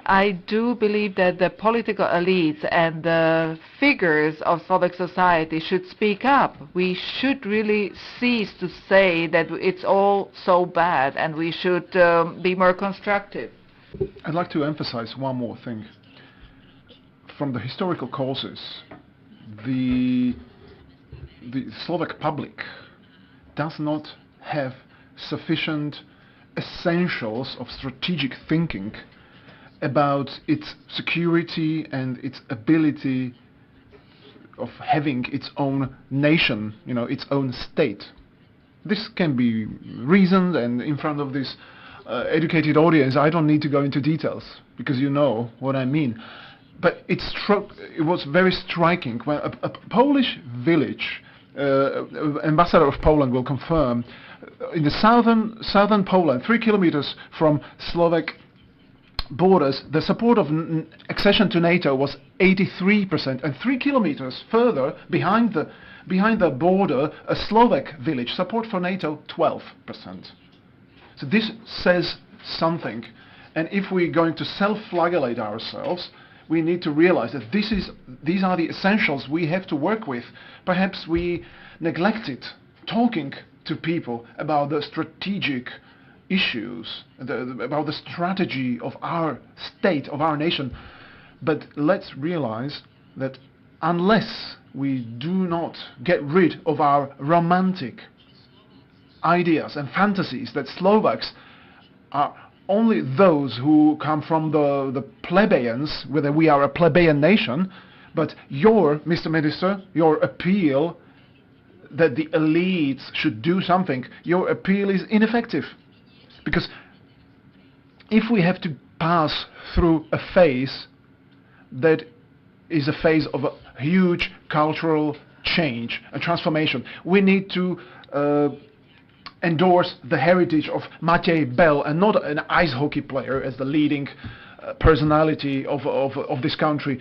I do believe that the political elites and the figures of Slovak society should speak up. We should really cease to say that it's all so bad, and we should be more constructive. I'd like to emphasize one more thing. From the historical causes, the Slovak Republic does not have sufficient essentials of strategic thinking about its security and its ability of having its own nation, its own state. This can be reasoned, and in front of this educated audience, I don't need to go into details, because you know what I mean. But it was very striking when a Polish village, ambassador of Poland will confirm, in the southern Poland, 3 kilometers from Slovak borders, the support of accession to NATO was 83%, and 3 kilometers further behind the border, a Slovak village, support for NATO 12%. So this says something, and if we're going to self-flagellate ourselves, we need to realize that these are the essentials we have to work with. Perhaps we neglected talking to people about the strategic issues, about the strategy of our state, of our nation. But let's realize that unless we do not get rid of our romantic ideas and fantasies that Slovaks are only those who come from the plebeians, whether we are a plebeian nation, but Mr. Minister, your appeal that the elites should do something, your appeal is ineffective. Because if we have to pass through a phase that is a phase of a huge cultural change, a transformation. We need to endorse the heritage of Matěj Bell, and not an ice hockey player as the leading personality of this country.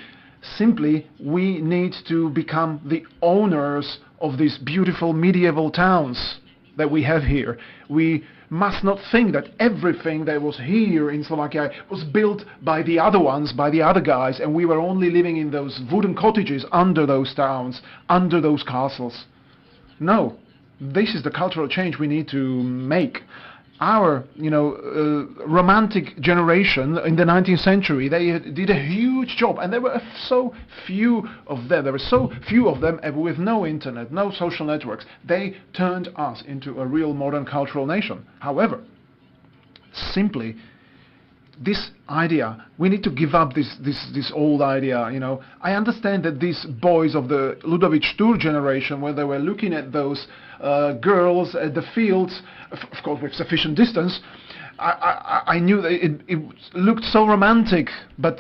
Simply, we need to become the owners of these beautiful medieval towns that we have here. We must not think that everything that was here in Slovakia was built by the other ones, by the other guys, and we were only living in those wooden cottages under those towns, under those castles. No, this is the cultural change we need to make. Our, romantic generation in the 19th century, they did a huge job, and there were so few of them. There were so few of them with no internet, no social networks. They turned us into a real modern cultural nation. However, simply, this idea, we need to give up this old idea, I understand that these boys of the Ludovic Stur generation, when they were looking at those girls at the fields, of course with sufficient distance, I knew that it looked so romantic, but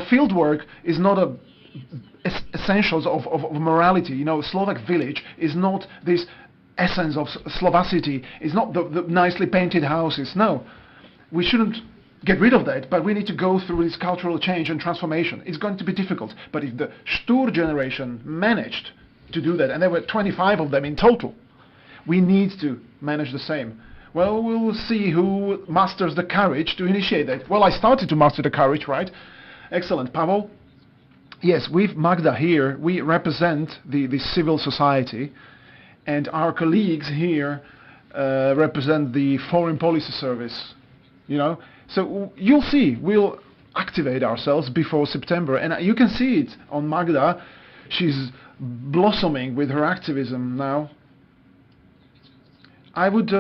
field work is not a essentials of morality. Slovak village is not this essence of Slovacity, is not the nicely painted houses. No, we shouldn't get rid of that, but we need to go through this cultural change and transformation. It's going to be difficult, but if the Stur generation managed to do that, and there were 25 of them in total, we need to manage the same. Well, we'll see who masters the courage to initiate that. Well, I started to master the courage, right? Excellent. Pavel? Yes, with Magda here, we represent the civil society, and our colleagues here represent the foreign policy service, So you'll see, we'll activate ourselves before September, and you can see it on Magda. She's blossoming with her activism now. I would,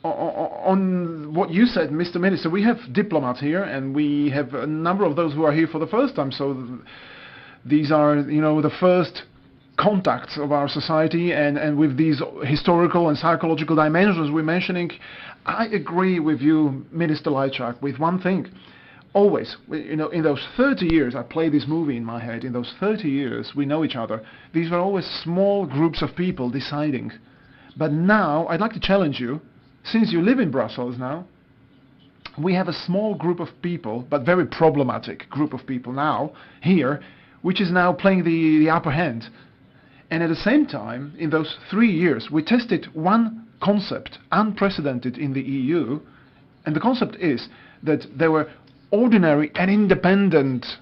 on what you said, Mr. Minister, we have diplomats here, and we have a number of those who are here for the first time, so these are, the first contacts of our society, and with these historical and psychological dimensions we're mentioning, I agree with you, Minister Lajčák, with one thing. Always, in those 30 years, I play this movie in my head, in those 30 years we know each other, these were always small groups of people deciding. But now, I'd like to challenge you, since you live in Brussels now, we have a small group of people, but very problematic group of people now, here, which is now playing the upper hand. And at the same time, in those 3 years, we tested one concept, unprecedented in the EU, and the concept is that there were ordinary and independent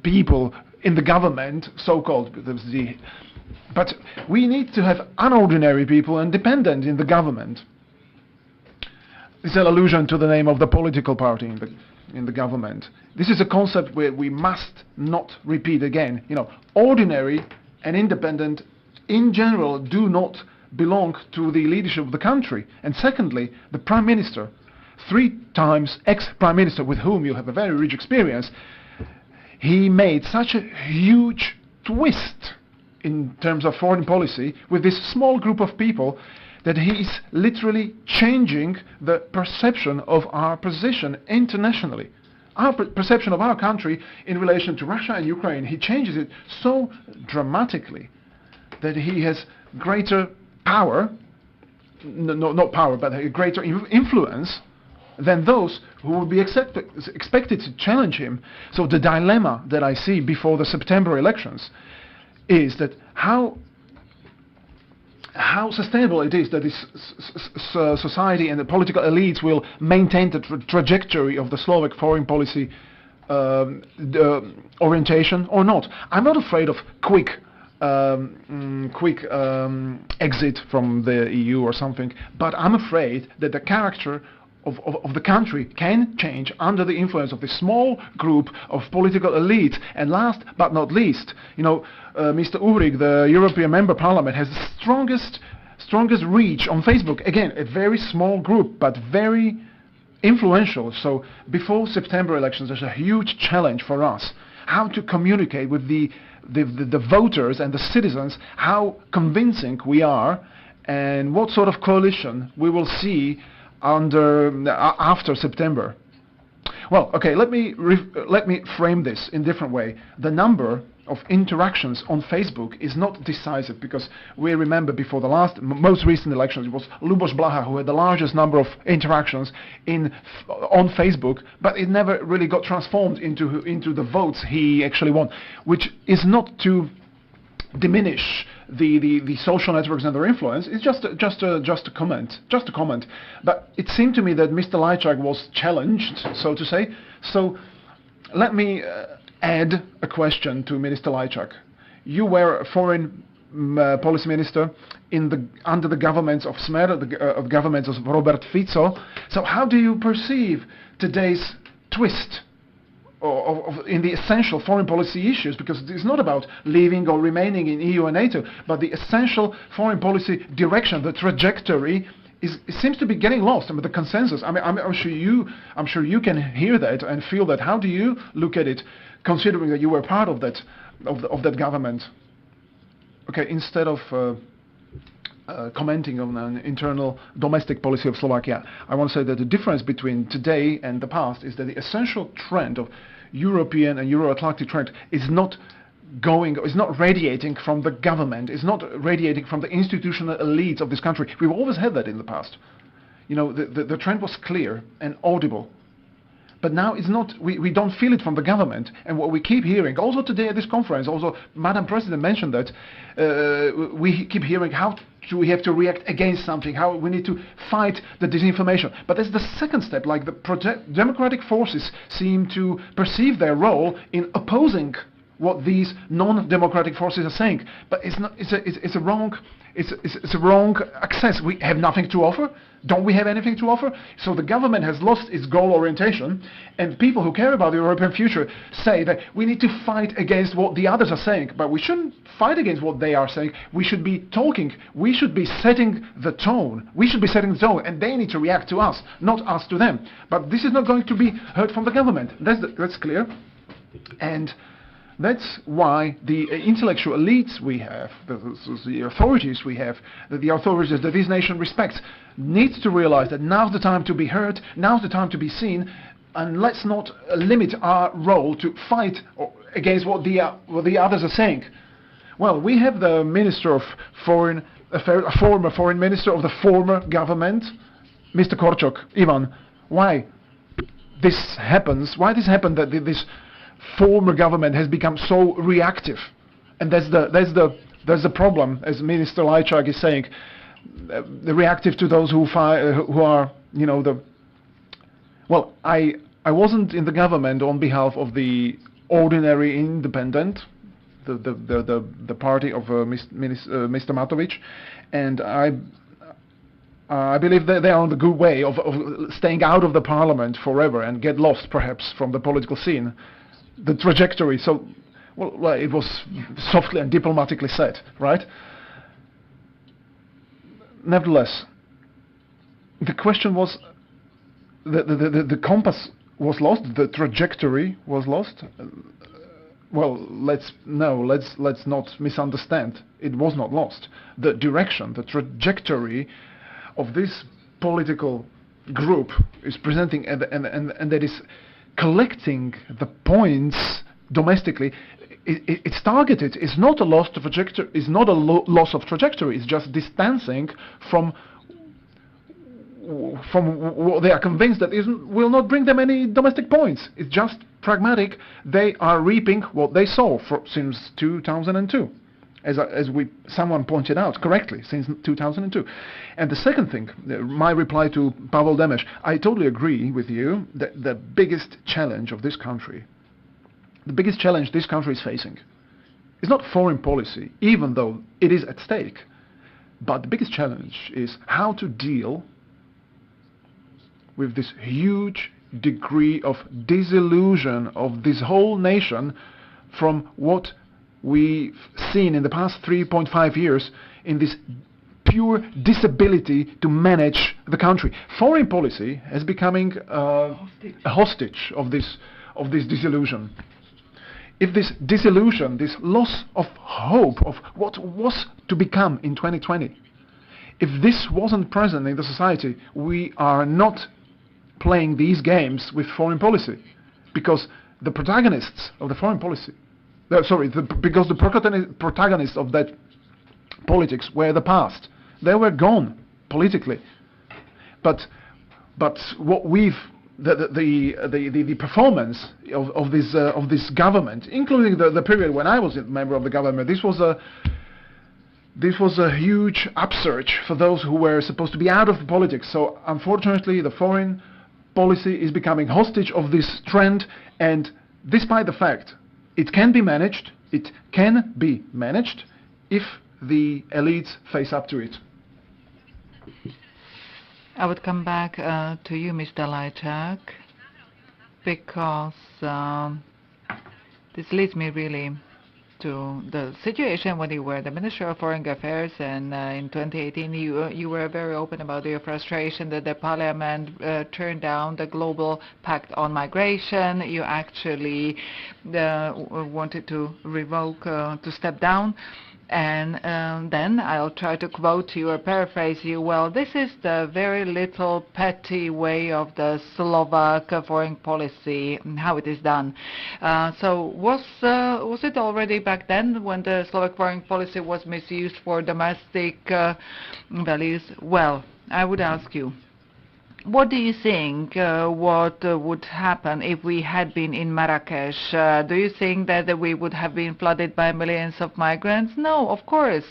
people in the government, so-called, but we need to have unordinary people and dependent in the government. It's an allusion to the name of the political party in the government. This is a concept where we must not repeat again. Ordinary and independent in general do not belong to the leadership of the country. And secondly, the Prime Minister, 3 times ex-Prime Minister with whom you have a very rich experience, he made such a huge twist in terms of foreign policy with this small group of people that he is literally changing the perception of our position internationally. Our perception of our country in relation to Russia and Ukraine, he changes it so dramatically that he has greater power, not power, but a greater influence than those who would be expected to challenge him. So the dilemma that I see before the September elections is that how sustainable it is that this society and the political elites will maintain the trajectory of the Slovak foreign policy orientation or not. I'm not afraid of quick exit from the EU or something, but I'm afraid that the character of the country can change under the influence of this small group of political elite. And last but not least, Mr. Uhrig, the European Member Parliament, has the strongest reach on Facebook. Again, a very small group, but very influential. So before September elections, there's a huge challenge for us. How to communicate with the voters and the citizens, how convincing we are, and what sort of coalition we will see after September. Well, okay, let me frame this in a different way. The number of interactions on Facebook is not decisive, because we remember before the most recent elections, it was Luboš Blaha who had the largest number of interactions on Facebook, but it never really got transformed into the votes he actually won, which is not to diminish the social networks and their influence. It's just a comment. But it seemed to me that Mr. Lajčák was challenged, so to say. So let me add a question to Minister Lajčák. You were a foreign policy minister under the governments of Smer, of governments of Robert Fico. So how do you perceive today's twist in the essential foreign policy issues? Because it's not about leaving or remaining in EU and NATO, but the essential foreign policy direction, the trajectory, it seems to be getting lost. I mean, the consensus. I mean, I'm sure you can hear that and feel that. How do you look at it, considering that you were part of that government? Okay, instead of commenting on an internal domestic policy of Slovakia, I want to say that the difference between today and the past is that the essential trend of European and Euro-Atlantic trend is not radiating from the government, is not radiating from the institutional elites of this country. We've always had that in the past. You know, the trend was clear and audible. But now it's not, we don't feel it from the government. And what we keep hearing, also today at this conference, also Madam President mentioned that, we keep hearing how do we have to react against something, how we need to fight the disinformation. But that's the second step, like the democratic forces seem to perceive their role in opposing what these non-democratic forces are saying. But it's a wrong access. We have nothing to offer. Don't we have anything to offer? So the government has lost its goal orientation, and people who care about the European future say that we need to fight against what the others are saying. But we shouldn't fight against what they are saying. We should be talking. We should be setting the tone. And they need to react to us, not us to them. But this is not going to be heard from the government. That's clear. And that's why the intellectual elites we have, the authorities we have, the authorities that this nation respects, needs to realize that now's the time to be heard, now's the time to be seen, and let's not limit our role to fight against what the others are saying. Well, we have the Minister of Foreign Affairs, a former foreign minister of the former government, Mr. Korčok. Ivan, why this happens? Why this happened that this former government has become so reactive? And that's the problem, as Minister Lajčák is saying, the reactive to those who are, you know, the. Well, I wasn't in the government on behalf of the ordinary independent, the party of Mr. Matovic, and I believe that they are on the good way of staying out of the parliament forever and get lost perhaps from the political scene. The trajectory, so, well, it was softly and diplomatically said, right? Nevertheless, the question was, the compass was lost, the trajectory was lost. Well, let's not misunderstand. It was not lost. The direction, the trajectory of this political group is presenting, and that is collecting the points domestically. It's targeted. It's not a loss of trajectory. It's not a loss of trajectory. It's just distancing from what they are convinced that will not bring them any domestic points. It's just pragmatic. They are reaping what they sow since 2002, as someone pointed out correctly, since 2002. And the second thing, my reply to Pavel Demes, I totally agree with you that the biggest challenge of this country, the biggest challenge this country is facing, is not foreign policy, even though it is at stake, but the biggest challenge is how to deal with this huge degree of disillusion of this whole nation from what we've seen in the past 3.5 years in this pure disability to manage the country. Foreign policy is becoming a hostage of this disillusion. If this disillusion, this loss of hope of what was to become in 2020, if this wasn't present in the society, we are not playing these games with foreign policy, because the protagonists of the foreign policy, because the protagonists of that politics were the past. They were gone politically, but what we've the performance of this government, including the period when I was a member of the government, this was a huge upsurge for those who were supposed to be out of politics. So unfortunately, the foreign policy is becoming hostage of this trend, and despite the fact it can be managed if the elites face up to it. I would come back to you, Mr. Lajčák, because this leads me really to the situation when you were the Minister of Foreign Affairs, and in 2018 you were very open about your frustration that the Parliament turned down the Global Pact on Migration. You actually wanted to revoke, to step down. And then I'll try to quote you or paraphrase you. Well, this is the very little petty way of the Slovak foreign policy, how it is done. So was it already back then when the Slovak foreign policy was misused for domestic values? Well, I would ask you, what do you think what would happen if we had been in Marrakesh? Do you think that we would have been flooded by millions of migrants? No, of course.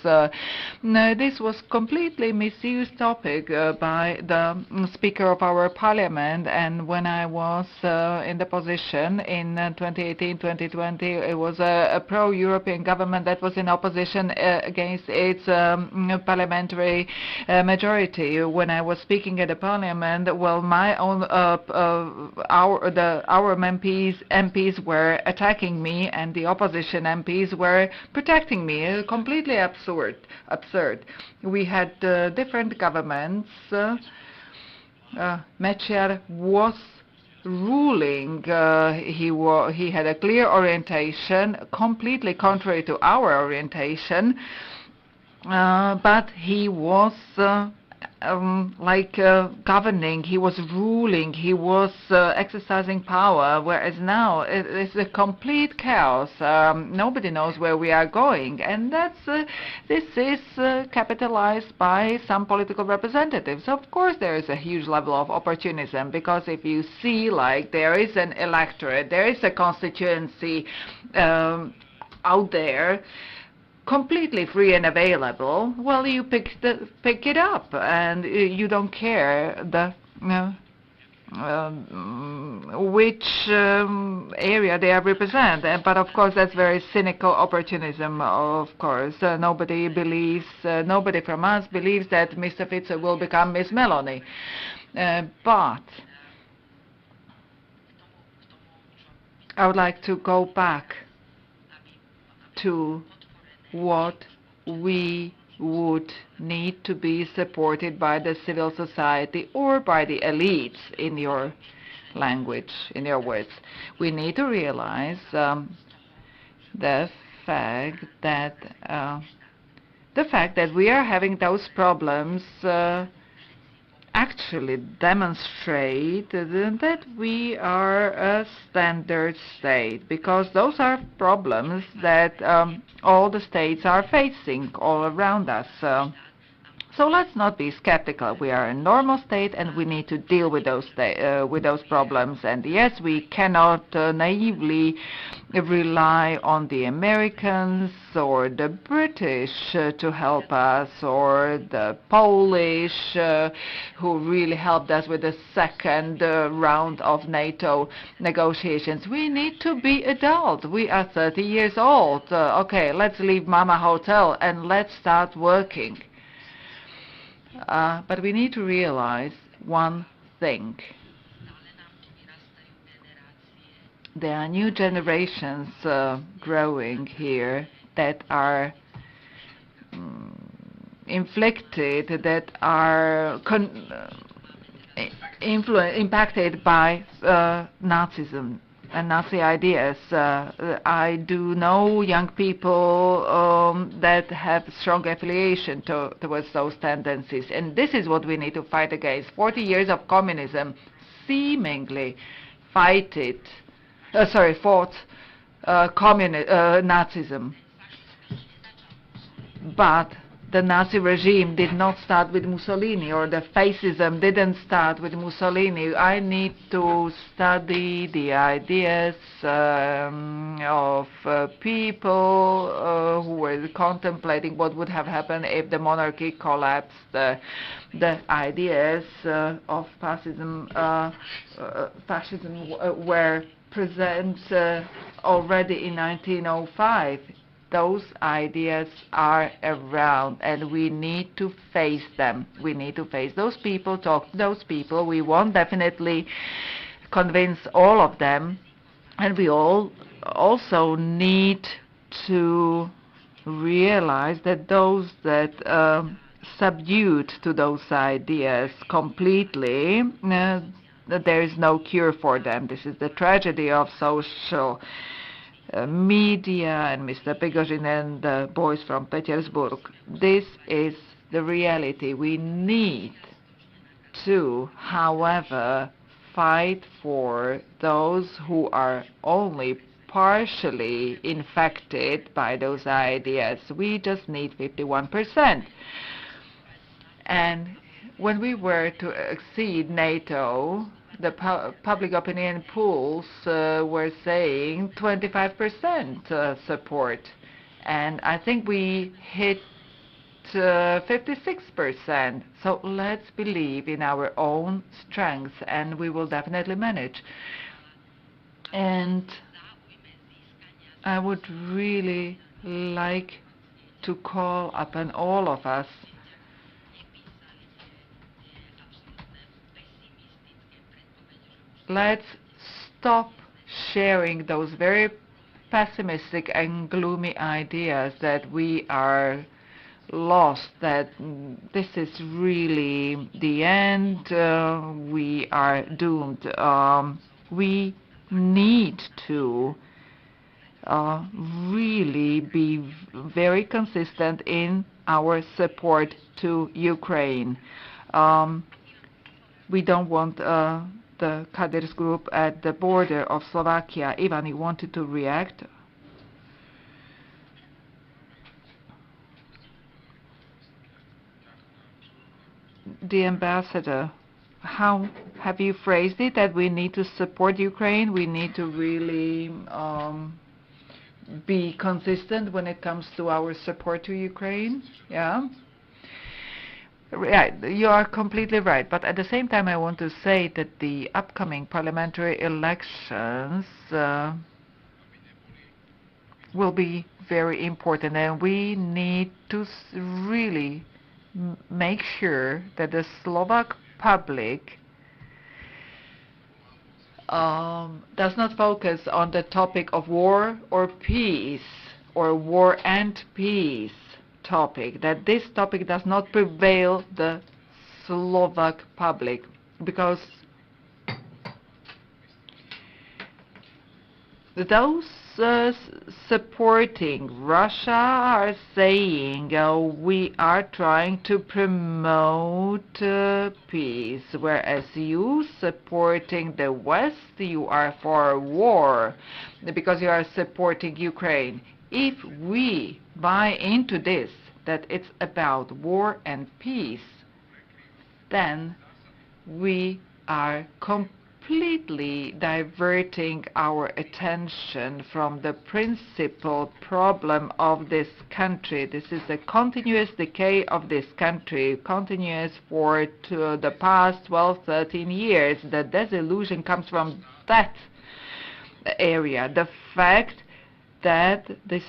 No, this was completely misused topic by the Speaker of our Parliament, and when I was in the position in 2018-2020, it was a pro-European government that was in opposition against its parliamentary majority. When I was speaking at the Parliament, well, my own our MPs were attacking me, and the opposition MPs were protecting me. Completely absurd. We had different governments. Mečiar was ruling. He had a clear orientation, completely contrary to our orientation, but he was governing, he was ruling, he was exercising power, whereas now it's a complete chaos. Nobody knows where we are going, and this is capitalized by some political representatives. Of course there is a huge level of opportunism, because if you see, like, there is an electorate, there is a constituency out there, completely free and available, well, you pick it up, and you don't care which area they represent. But of course that's very cynical opportunism. Of course nobody from us believes that Mr. Fico will become Miss Meloni, but I would like to go back to what we would need to be supported by the civil society or by the elites, in your language, in your words. We need to realize the fact that we are having those problems actually demonstrate that we are a standard state, because those are problems that all the states are facing all around us. So let's not be skeptical. We are a normal state, and we need to deal with those problems. And yes, we cannot naively rely on the Americans or the British to help us, or the Polish who really helped us with the second round of NATO negotiations. We need to be adult. We are 30 years old. Okay, let's leave Mama Hotel and let's start working. But we need to realize one thing. There are new generations growing here that are inflicted, that are impacted by Nazism and Nazi ideas. I do know young people that have strong affiliation towards those tendencies, and this is what we need to fight against. 40 years of communism seemingly fought Nazism. But the Nazi regime did not start with Mussolini, or the fascism didn't start with Mussolini. I need to study the ideas of people who were contemplating what would have happened if the monarchy collapsed. The ideas of fascism were present already in 1905. Those ideas are around, and we need to face them. We need to face those people, talk to those people. We won't definitely convince all of them, and we all also need to realize that those that subdued to those ideas completely, that there is no cure for them. This is the tragedy of social media and Mr. Prigozhin and the boys from Petersburg. This is the reality. We need to, however, fight for those who are only partially infected by those ideas. We just need 51%. And when we were to exceed NATO, the public opinion polls were saying 25% support. And I think we hit 56%. So let's believe in our own strength, and we will definitely manage. And I would really like to call upon all of us let's stop sharing those very pessimistic and gloomy ideas that we are lost, that this is really the end, we are doomed. We need to really be very consistent in our support to Ukraine. We don't want the Kadyr's group at the border of Slovakia. Ivan, you wanted to react? The ambassador, how have you phrased it, that we need to support Ukraine? We need to really be consistent when it comes to our support to Ukraine? Yeah? Right, you are completely right. But at the same time, I want to say that the upcoming parliamentary elections will be very important, and we need to really make sure that the Slovak public does not focus on the topic of war or peace, or war and peace topic, that this topic does not prevail the Slovak public, because those supporting Russia are saying we are trying to promote peace, whereas you supporting the West, you are for war because you are supporting Ukraine. If we buy into this, that it's about war and peace, then we are completely diverting our attention from the principal problem of this country. This is a continuous decay of this country, continuous for the past 12, 13 years. The disillusion comes from that area. The fact that the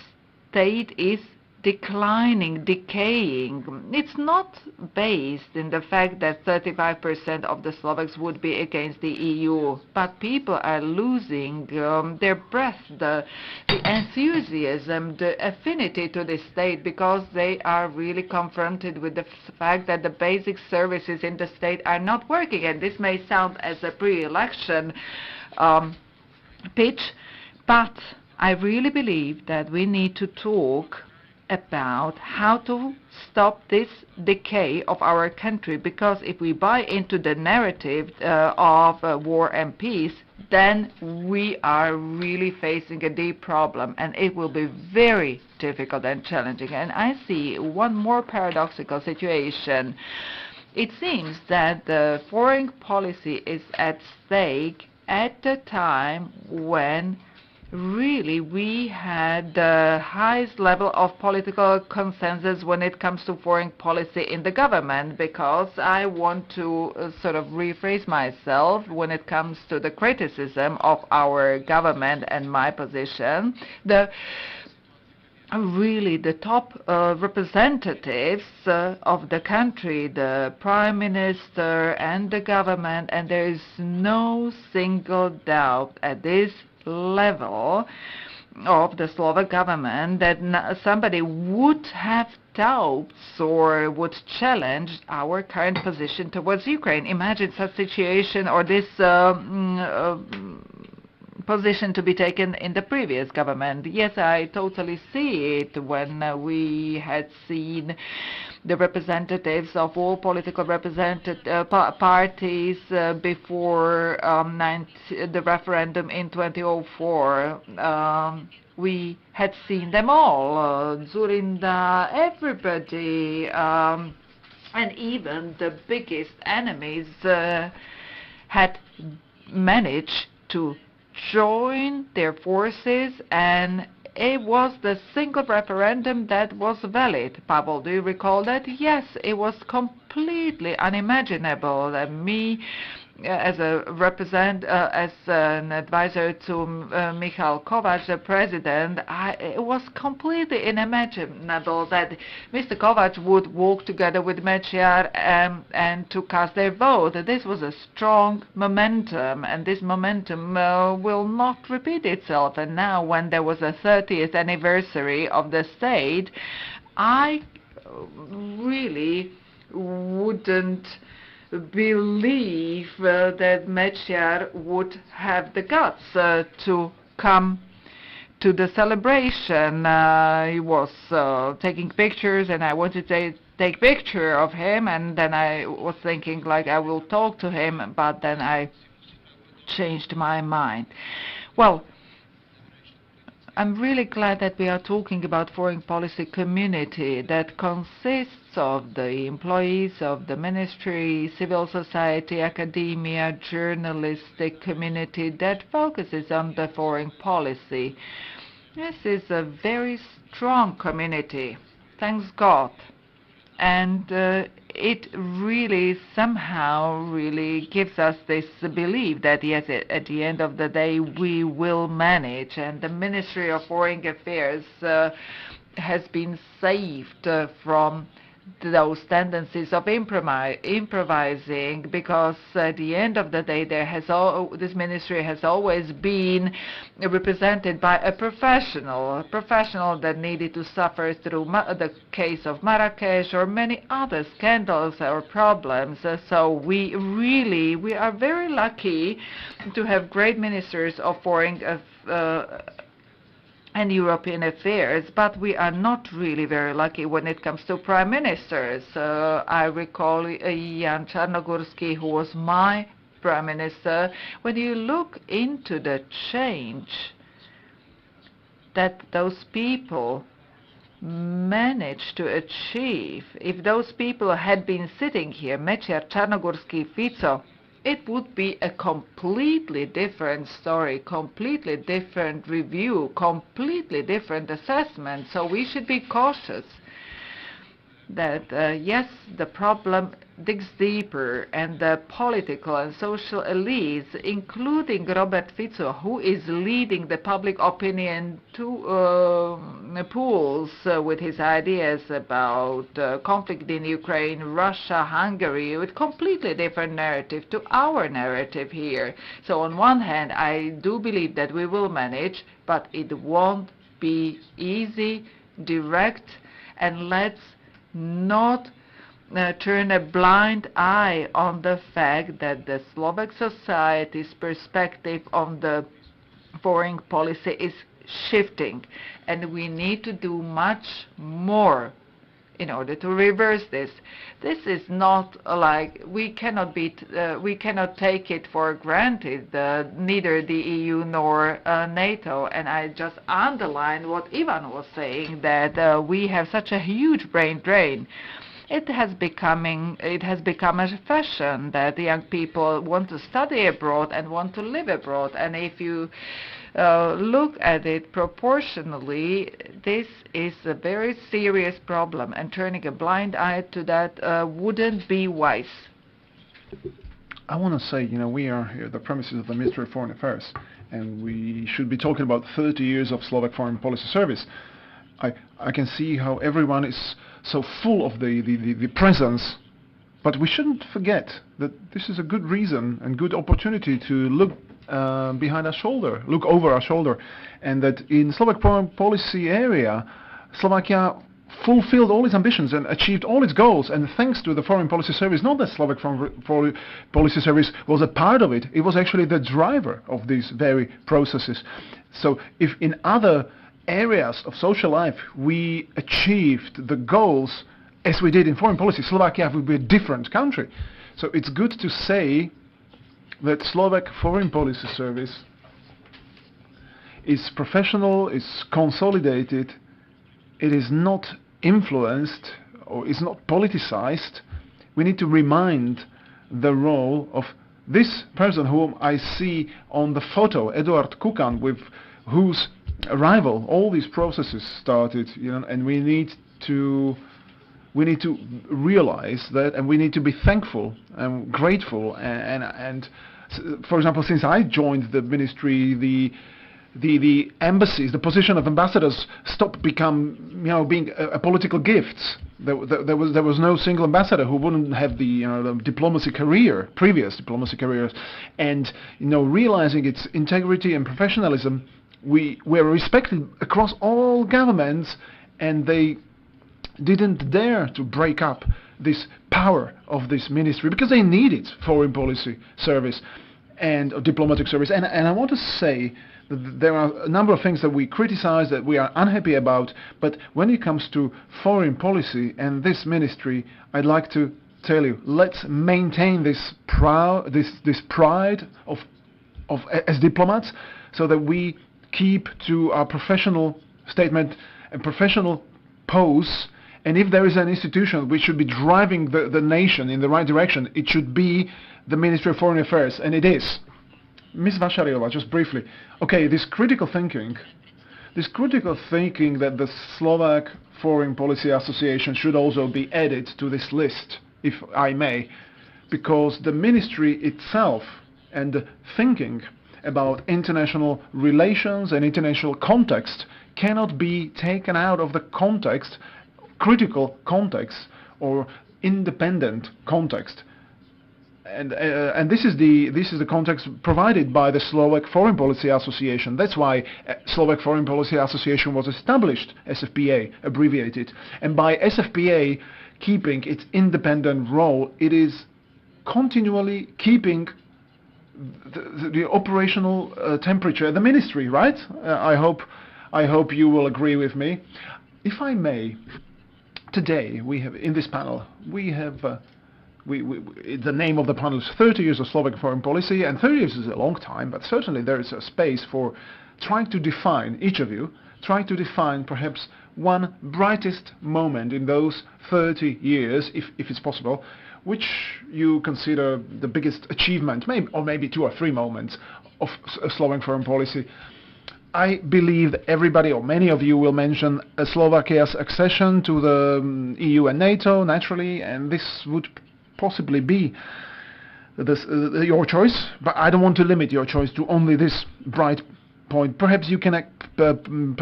state is declining, decaying. It's not based in the fact that 35% of the Slovaks would be against the EU, but people are losing their breath, the enthusiasm, the affinity to the state, because they are really confronted with the fact that the basic services in the state are not working. And this may sound as a pre-election pitch, but I really believe that we need to talk about how to stop this decay of our country, because if we buy into the narrative of war and peace, then we are really facing a deep problem, and it will be very difficult and challenging. And I see one more paradoxical situation. It seems that the foreign policy is at stake at the time when really we had the highest level of political consensus when it comes to foreign policy in the government, because I want to sort of rephrase myself when it comes to the criticism of our government and my position. Really the top representatives of the country, the Prime Minister and the government, and there is no single doubt at this level of the Slovak government that somebody would have doubts or would challenge our current position towards Ukraine. Imagine such situation or this position to be taken in the previous government. Yes, I totally see it when we had seen the representatives of all political parties before the referendum in 2004. We had seen them all, Zurinda, everybody, and even the biggest enemies had managed to join their forces, and it was the single referendum that was valid. Pavel, do you recall that? Yes, it was completely unimaginable that me, as as an advisor to Michal Kovac, the president, it was completely unimaginable that Mr. Kovac would walk together with Mečiar and to cast their vote. This was a strong momentum, and this momentum will not repeat itself. And now, when there was a 30th anniversary of the state, I really wouldn't believe that Mečiar would have the guts to come to the celebration. He was taking pictures, and I wanted to take picture of him, and then I was thinking like I will talk to him, but then I changed my mind. Well, I'm really glad that we are talking about foreign policy community that consists of the employees of the ministry, civil society, academia, journalistic community that focuses on the foreign policy. This is a very strong community, thanks God. And it really somehow really gives us this belief that yes, at the end of the day we will manage, and the Ministry of Foreign Affairs has been saved from those tendencies of improvising, because at the end of the day this ministry has always been represented by a professional that needed to suffer through the case of Marrakesh or many other scandals or problems. So we are very lucky to have great ministers of foreign and European affairs, but we are not really very lucky when it comes to prime ministers. I recall Jan Czarnogórsky, who was my prime minister. When you look into the change that those people managed to achieve, if those people had been sitting here, Mečiar, Czarnogórsky, Fico, it would be a completely different story, completely different review, completely different assessment. So we should be cautious that, yes, the problem digs deeper, and the political and social elites, including Robert Fico, who is leading the public opinion pools with his ideas about conflict in Ukraine, Russia, Hungary, with completely different narrative to our narrative here. So on one hand, I do believe that we will manage, but it won't be easy, direct, and let's not turn a blind eye on the fact that the Slovak society's perspective on the foreign policy is shifting, and we need to do much more in order to reverse this. This is not like we cannot take it for granted, neither the EU nor NATO. And I just underline what Ivan was saying, that we have such a huge brain drain. It has become a fashion that the young people want to study abroad and want to live abroad. And if you look at it proportionally, this is a very serious problem, and turning a blind eye to that wouldn't be wise. I want to say, we are here, the premises of the Ministry of Foreign Affairs, and we should be talking about 30 years of Slovak Foreign Policy Service. I can see how everyone is so full of the presence, but we shouldn't forget that this is a good reason and good opportunity to look behind our shoulder, look over our shoulder, and that in Slovak foreign policy area, Slovakia fulfilled all its ambitions and achieved all its goals, and thanks to the Foreign Policy Service. Not that Slovak Foreign Policy Service was a part of it, it was actually the driver of these very processes. So if in other areas of social life we achieved the goals as we did in foreign policy, Slovakia would be a different country. So it's good to say that Slovak Foreign Policy Service is professional, is consolidated, it is not influenced or is not politicized. We need to remind the role of this person whom I see on the photo, Eduard Kukan, with whose arrival all these processes started, and we need to realize that, and we need to be thankful and grateful. And for example, since I joined the ministry, the embassies, the position of ambassadors stopped being a political gift. There was no single ambassador who wouldn't have the diplomacy career, previous diplomacy careers, and realizing its integrity and professionalism, we were respected across all governments, and they didn't dare to break up this power of this ministry because they needed foreign policy service and diplomatic service. And I want to say that there are a number of things that we criticize, that we are unhappy about, but when it comes to foreign policy and this ministry, I'd like to tell you, let's maintain this pride of as diplomats, so that we keep to our professional statement and professional pose. And if there is an institution which should be driving the nation in the right direction, it should be the Ministry of Foreign Affairs, and it is. Ms. Vašariová, just briefly. Okay, this critical thinking that the Slovak Foreign Policy Association should also be added to this list, if I may, because the ministry itself and the thinking about international relations and international context cannot be taken out of the context, critical context or independent context, and this is the context provided by the Slovak Foreign Policy Association. That's why Slovak Foreign Policy Association was established, SFPA abbreviated, and by SFPA keeping its independent role, it is continually keeping the operational temperature at the ministry, right? I hope you will agree with me. If I may, today we have in this panel the name of the panel is 30 years of Slovak foreign policy, and 30 years is a long time, but certainly there is a space for trying to define, each of you trying to define perhaps one brightest moment in those 30 years, if it's possible, which you consider the biggest achievement, maybe 2 or 3 moments of Slovak foreign policy. I believe that everybody, or many of you, will mention Slovakia's accession to the EU and NATO, naturally, and this would possibly be your choice, but I don't want to limit your choice to only this bright point. Perhaps you can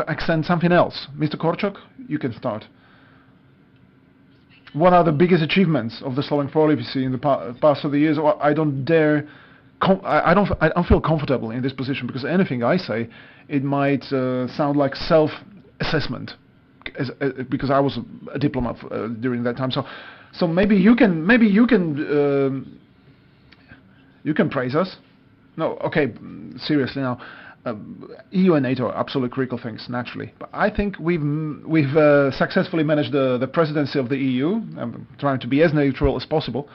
accent something else. Mr. Korczok, you can start. What are the biggest achievements of the Slovak policy in the past of the years? I don't dare. I don't feel comfortable in this position, because anything I say, it might sound like self-assessment, because I was a diplomat during that time. So maybe you can praise us. No, okay, seriously now. EU and NATO are absolutely critical things, naturally. But I think we've successfully managed the presidency of the EU. I'm trying to be as neutral as possible.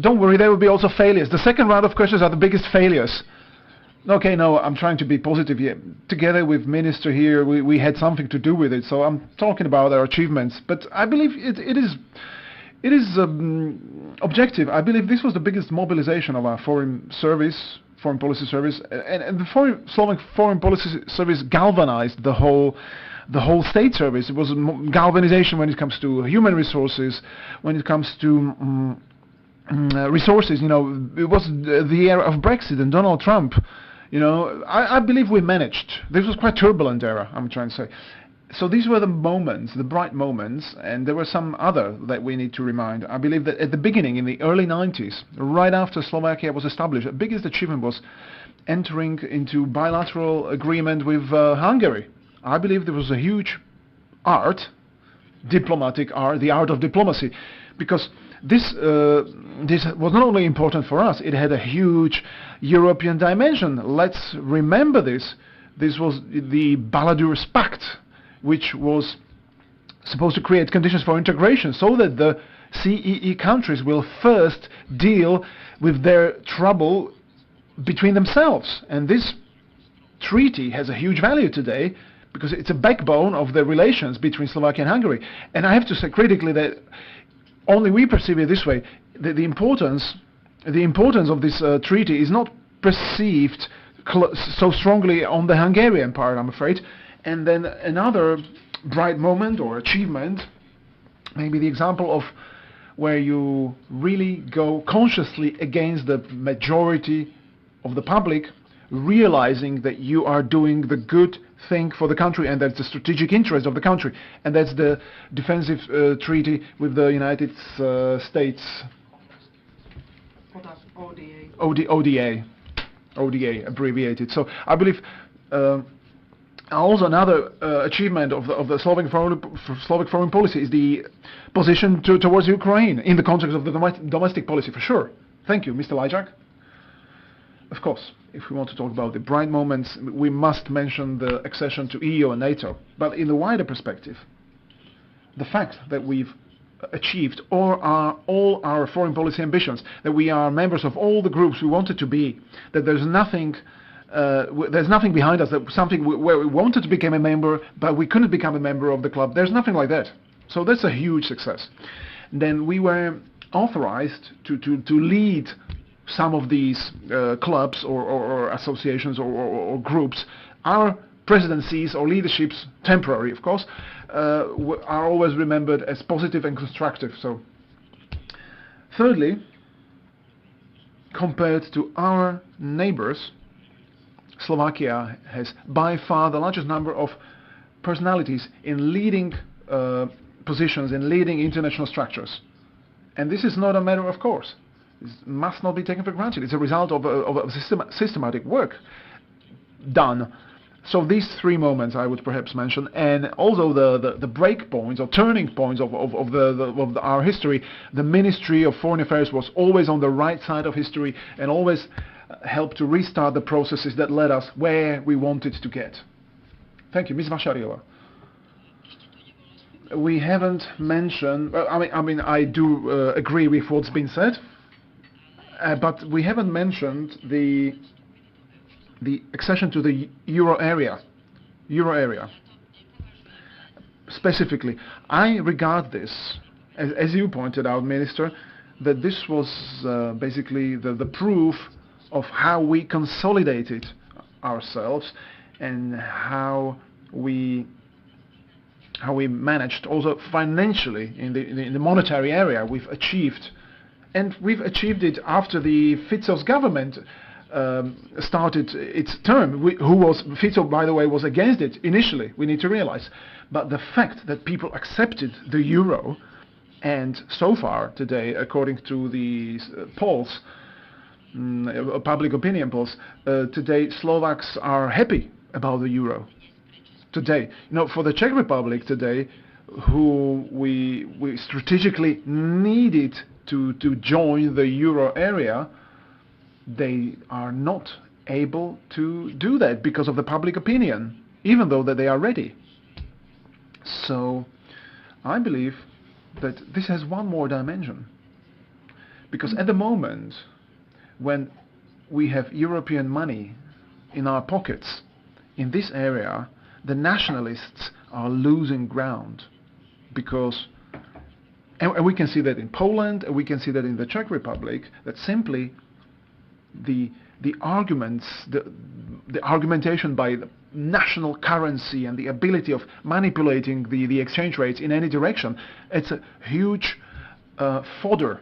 Don't worry, there will be also failures. The second round of questions are the biggest failures. Okay, no, I'm trying to be positive here. Together with Minister here, we had something to do with it, so I'm talking about our achievements. But I believe it is objective. I believe this was the biggest mobilization of our foreign policy service, and the Slovak foreign policy service galvanized the whole state service. It was galvanization when it comes to human resources, when it comes to resources. You know, it was the era of Brexit and Donald Trump. You know, I believe we managed. This was quite turbulent era, I'm trying to say. So these were the moments, the bright moments, and there were some other that we need to remind. I believe that at the beginning, in the early 90s, right after Slovakia was established, the biggest achievement was entering into bilateral agreement with Hungary. I believe there was a huge art, diplomatic art, the art of diplomacy, because this was not only important for us, it had a huge European dimension. Let's remember this. This was the Balladur Pact, which was supposed to create conditions for integration so that the CEE countries will first deal with their trouble between themselves. And this treaty has a huge value today because it's a backbone of the relations between Slovakia and Hungary. And I have to say critically that only we perceive it this way. The importance of this treaty is not perceived so strongly on the Hungarian part, I'm afraid. And then another bright moment or achievement, maybe the example of where you really go consciously against the majority of the public, realizing that you are doing the good thing for the country and that's the strategic interest of the country. And that's the defensive treaty with the United States. ODA abbreviated. So I believe also another achievement of the Slovak foreign policy is the position towards Ukraine in the context of the domestic policy, for sure. Thank you, Mr. Lajak. Of course, if we want to talk about the bright moments, we must mention the accession to EU and NATO. But in the wider perspective, the fact that we've achieved all our foreign policy ambitions, that we are members of all the groups we wanted to be, that there's nothing behind us, that something where we wanted to become a member, but we couldn't become a member of the club. There's nothing like that. So that's a huge success. Then we were authorized to lead some of these clubs or associations or groups. Our presidencies or leaderships, temporary of course, are always remembered as positive and constructive. So, thirdly, compared to our neighbors, Slovakia has by far the largest number of personalities in leading positions, in leading international structures. And this is not a matter of course. This must not be taken for granted. It's a result of a systematic work done. So these three moments I would perhaps mention, and also the break points or turning points of our history. The Ministry of Foreign Affairs was always on the right side of history and always helped to restart the processes that led us where we wanted to get. Thank you, Ms. Vašariová. We haven't mentioned. I do agree with what's been said, but we haven't mentioned the accession to the euro area. Specifically, I regard this, as you pointed out, Minister, that this was basically the proof of how we consolidated ourselves and how we managed also financially in the monetary area. We've achieved it after the Fico's government started its term. Fico, by the way, was against it initially, we need to realize. But the fact that people accepted the euro, and so far today, according to the polls, public opinion polls, today Slovaks are happy about the euro. Today, for the Czech Republic today, who we strategically needed to join the euro area, they are not able to do that because of the public opinion, even though that they are ready. So I believe that this has one more dimension, because at the moment when we have European money in our pockets in this area, the nationalists are losing ground, because and we can see that in Poland, and we can see that in the Czech Republic, that simply the arguments, the argumentation by the national currency and the ability of manipulating the exchange rates in any direction, it's a huge fodder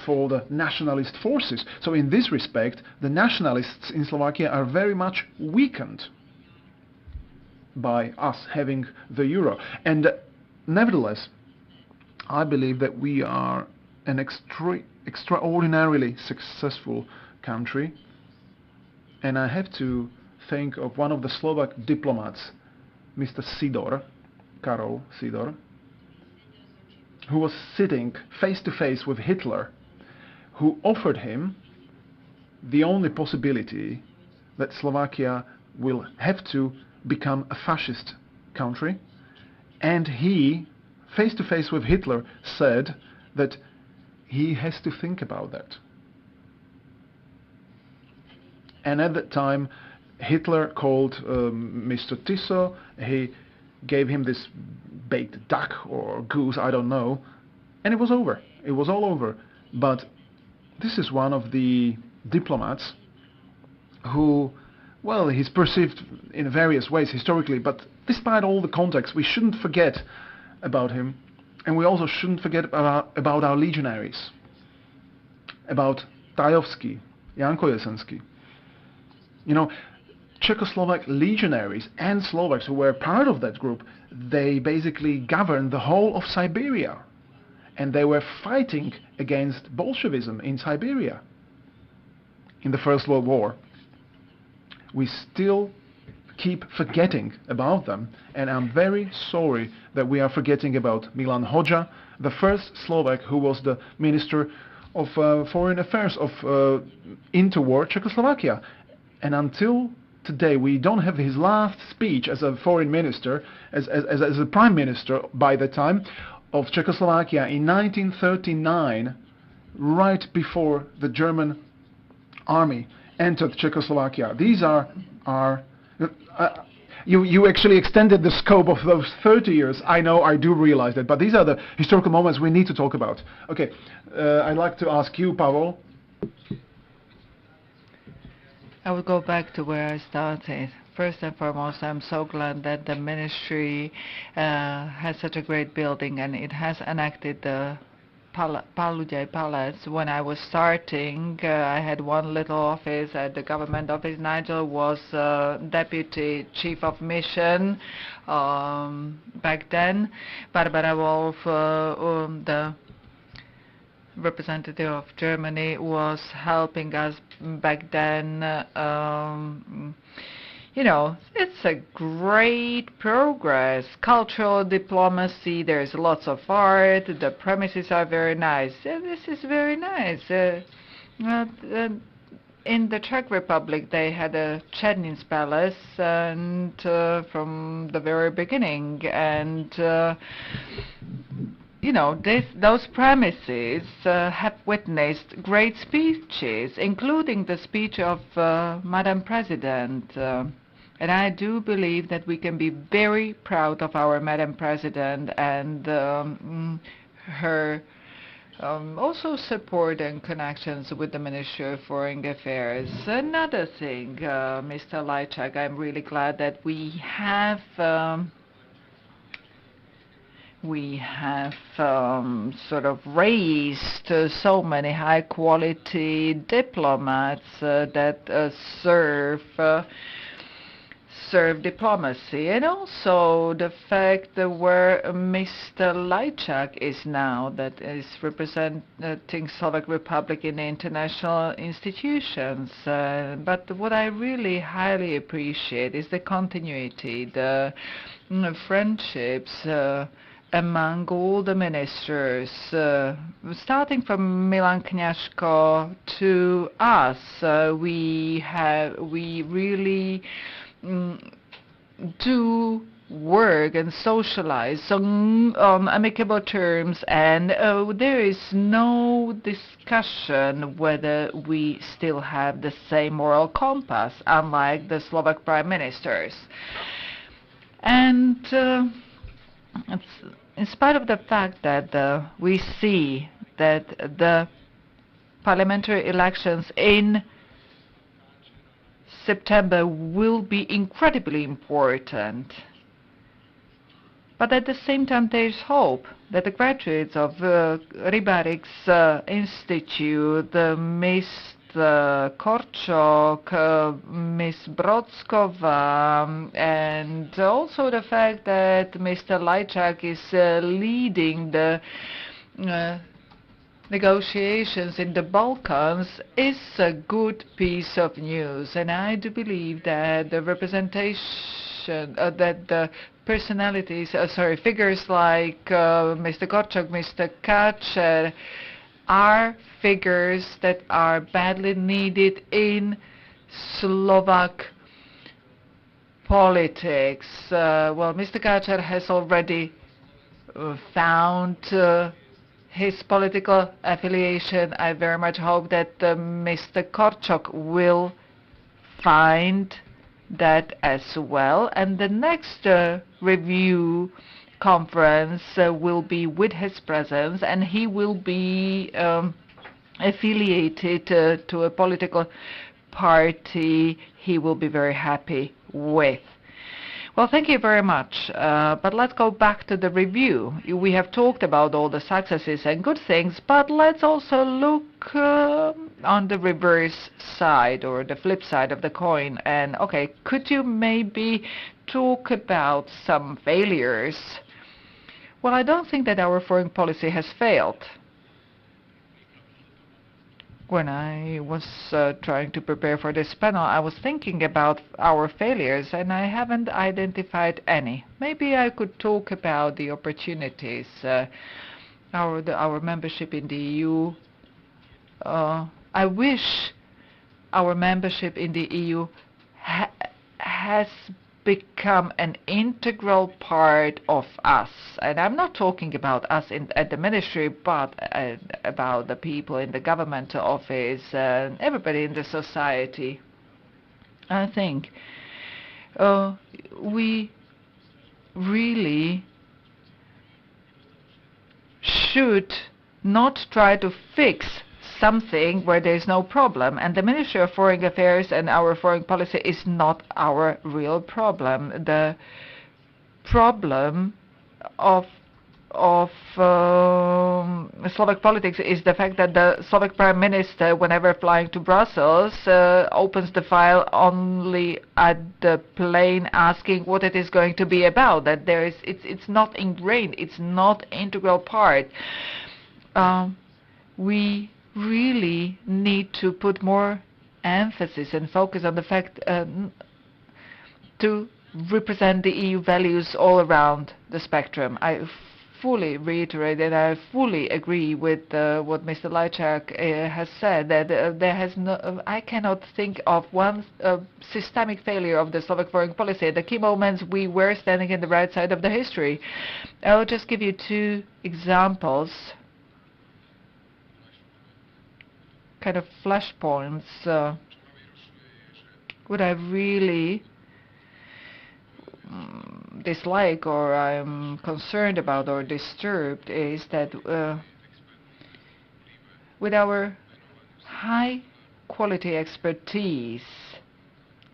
for the nationalist forces. So in this respect, the nationalists in Slovakia are very much weakened by us having the euro. And nevertheless, I believe that we are an extraordinarily successful country, and I have to think of one of the Slovak diplomats, Mr. Sidor, Karol Sidor, who was sitting face to face with Hitler, who offered him the only possibility that Slovakia will have to become a fascist country, and he, face to face with Hitler, said that he has to think about that. And at that time, Hitler called Mr. Tiso. He gave him this baked duck or goose, I don't know, and it was over. It was all over. But this is one of the diplomats who, well, he's perceived in various ways historically, but despite all the context, we shouldn't forget about him, and we also shouldn't forget about our legionaries, about Tajovsky, Janko Jesensky. You know, Czechoslovak legionaries and Slovaks who were part of that group, they basically governed the whole of Siberia, and they were fighting against Bolshevism in Siberia in the First World War. We still keep forgetting about them, and I'm very sorry that we are forgetting about Milan Hoxha, the first Slovak who was the Minister of Foreign Affairs of interwar Czechoslovakia. And until today, we don't have his last speech as a foreign minister, as a prime minister by the time of Czechoslovakia in 1939, right before the German army entered Czechoslovakia. These are you actually extended the scope of those 30 years. I know, I do realize that, but these are the historical moments we need to talk about. Okay, I'd like to ask you, Pavel. I would go back to where I started. First and foremost, I'm so glad that the ministry has such a great building, and it has enacted the Paludjay Palace. When I was starting, I had one little office at the government office. Nigel was deputy chief of mission back then. Barbara Wolf, the representative of Germany, was helping us back then. You know, it's a great progress. Cultural diplomacy, there's lots of art, the premises are very nice. This is very nice. In the Czech Republic, they had a Černin's Palace, and from the very beginning, and you know, those premises have witnessed great speeches, including the speech of Madam President. And I do believe that we can be very proud of our Madam President and her also support and connections with the Ministry of Foreign Affairs. Another thing, Mr. Lajčák, I'm really glad that we have sort of raised so many high-quality diplomats that serve diplomacy, and also the fact that where Mr. Lajčák is now, that is representing Slovak Republic in the international institutions. But what I really highly appreciate is the continuity, the friendships among all the ministers, starting from Milan Kняžko to us, we really do work and socialize on amicable terms, and there is no discussion whether we still have the same moral compass, unlike the Slovak prime ministers. And in spite of the fact that we see that the parliamentary elections in September will be incredibly important, but at the same time there is hope that the graduates of Rybarik's Institute, Mr. Korczok, Ms. Brodskova, and also the fact that Mr. Lajčák is leading the negotiations in the Balkans is a good piece of news, and I do believe that the representation, that the personalities, figures like Mr. Korczok, Mr. Káčer, are figures that are badly needed in Slovak politics. Well, Mr. Káčer has already found his political affiliation. I very much hope that Mr. Korczok will find that as well. And the next review conference will be with his presence, and he will be affiliated to a political party he will be very happy with. Well, thank you very much. But let's go back to the review. We have talked about all the successes and good things, but let's also look on the reverse side, or the flip side of the coin. And okay, could you maybe talk about some failures? Well, I don't think that our foreign policy has failed. When I was trying to prepare for this panel, I was thinking about our failures, and I haven't identified any. Maybe I could talk about the opportunities. Our membership in the EU. I wish our membership in the EU has become an integral part of us. And I'm not talking about us at the ministry, but about the people in the government office and everybody in the society. I think we really should not try to fix something where there is no problem, and the Ministry of Foreign Affairs and our foreign policy is not our real problem. The problem of Slovak politics is the fact that the Slovak Prime Minister, whenever flying to Brussels, opens the file only at the plane, asking what it is going to be about. That it's not ingrained, it's not integral part. We really need to put more emphasis and focus on the fact to represent the EU values all around the spectrum. I fully reiterate and I fully agree with what Mr. Lajčák has said, that I cannot think of one systemic failure of the Slovak foreign policy. At the key moments we were standing in the right side of the history. I'll just give you two examples, kind of flashpoints. What I really dislike, or I'm concerned about, or disturbed, is that with our high quality expertise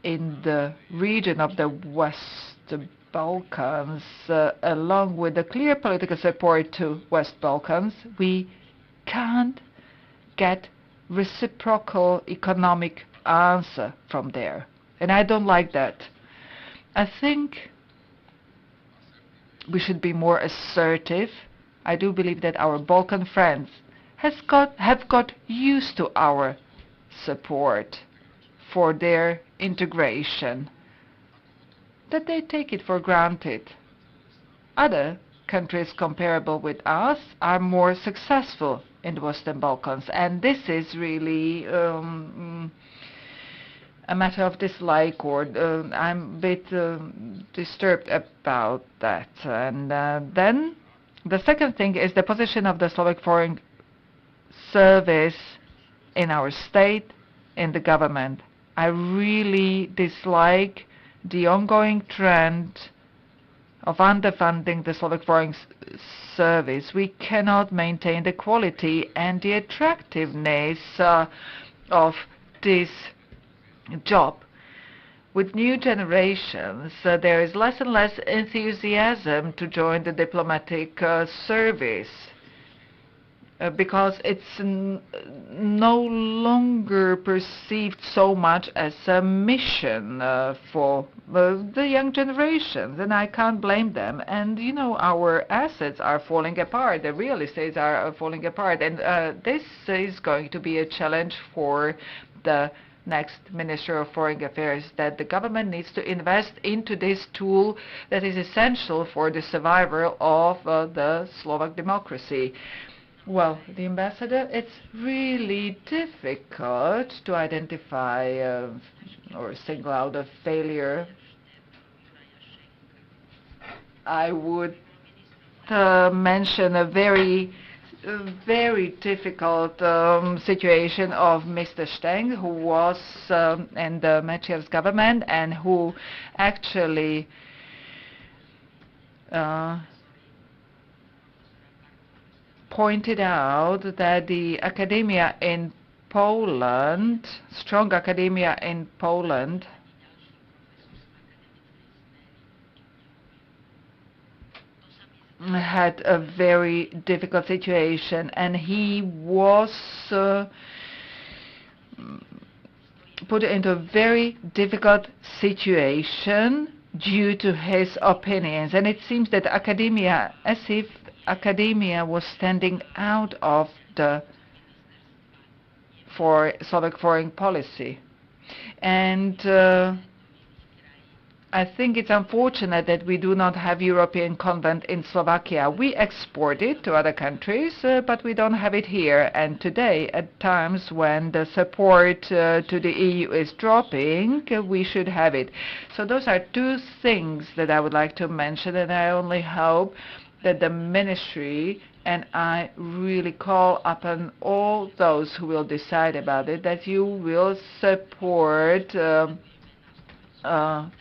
in the region of the West Balkans, along with the clear political support to West Balkans, we can't get reciprocal economic answer from there. And I don't like that. I think we should be more assertive. I do believe that our Balkan friends have got used to our support for their integration, that they take it for granted. Other countries comparable with us are more successful in the Western Balkans. And this is really a matter of dislike, or I'm a bit disturbed about that. And then the second thing is the position of the Slovak Foreign Service in our state, in the government. I really dislike the ongoing trend of underfunding the Slovak Foreign Service. We cannot maintain the quality and the attractiveness of this job. With new generations, there is less and less enthusiasm to join the diplomatic service because it's no longer perceived so much as a mission for the young generations, and I can't blame them. And you know, our assets are falling apart, the real estates are falling apart, and this is going to be a challenge for the next Minister of Foreign Affairs, that the government needs to invest into this tool that is essential for the survival of the Slovak democracy. Well, the ambassador, it's really difficult to identify or single out a failure. I would mention a very difficult situation of Mr. Steng, who was in the Mečiar's government and who actually pointed out that the academia in Poland, strong academia in Poland, had a very difficult situation, and he was put into a very difficult situation due to his opinions. And it seems that academia, as if academia was standing out of the Slovak foreign policy. And I think it's unfortunate that we do not have European convent in Slovakia. We export it to other countries, but we don't have it here. And today, at times when the support to the EU is dropping, we should have it. So those are two things that I would like to mention, and I only hope that the ministry, and I really call upon all those who will decide about it, that you will support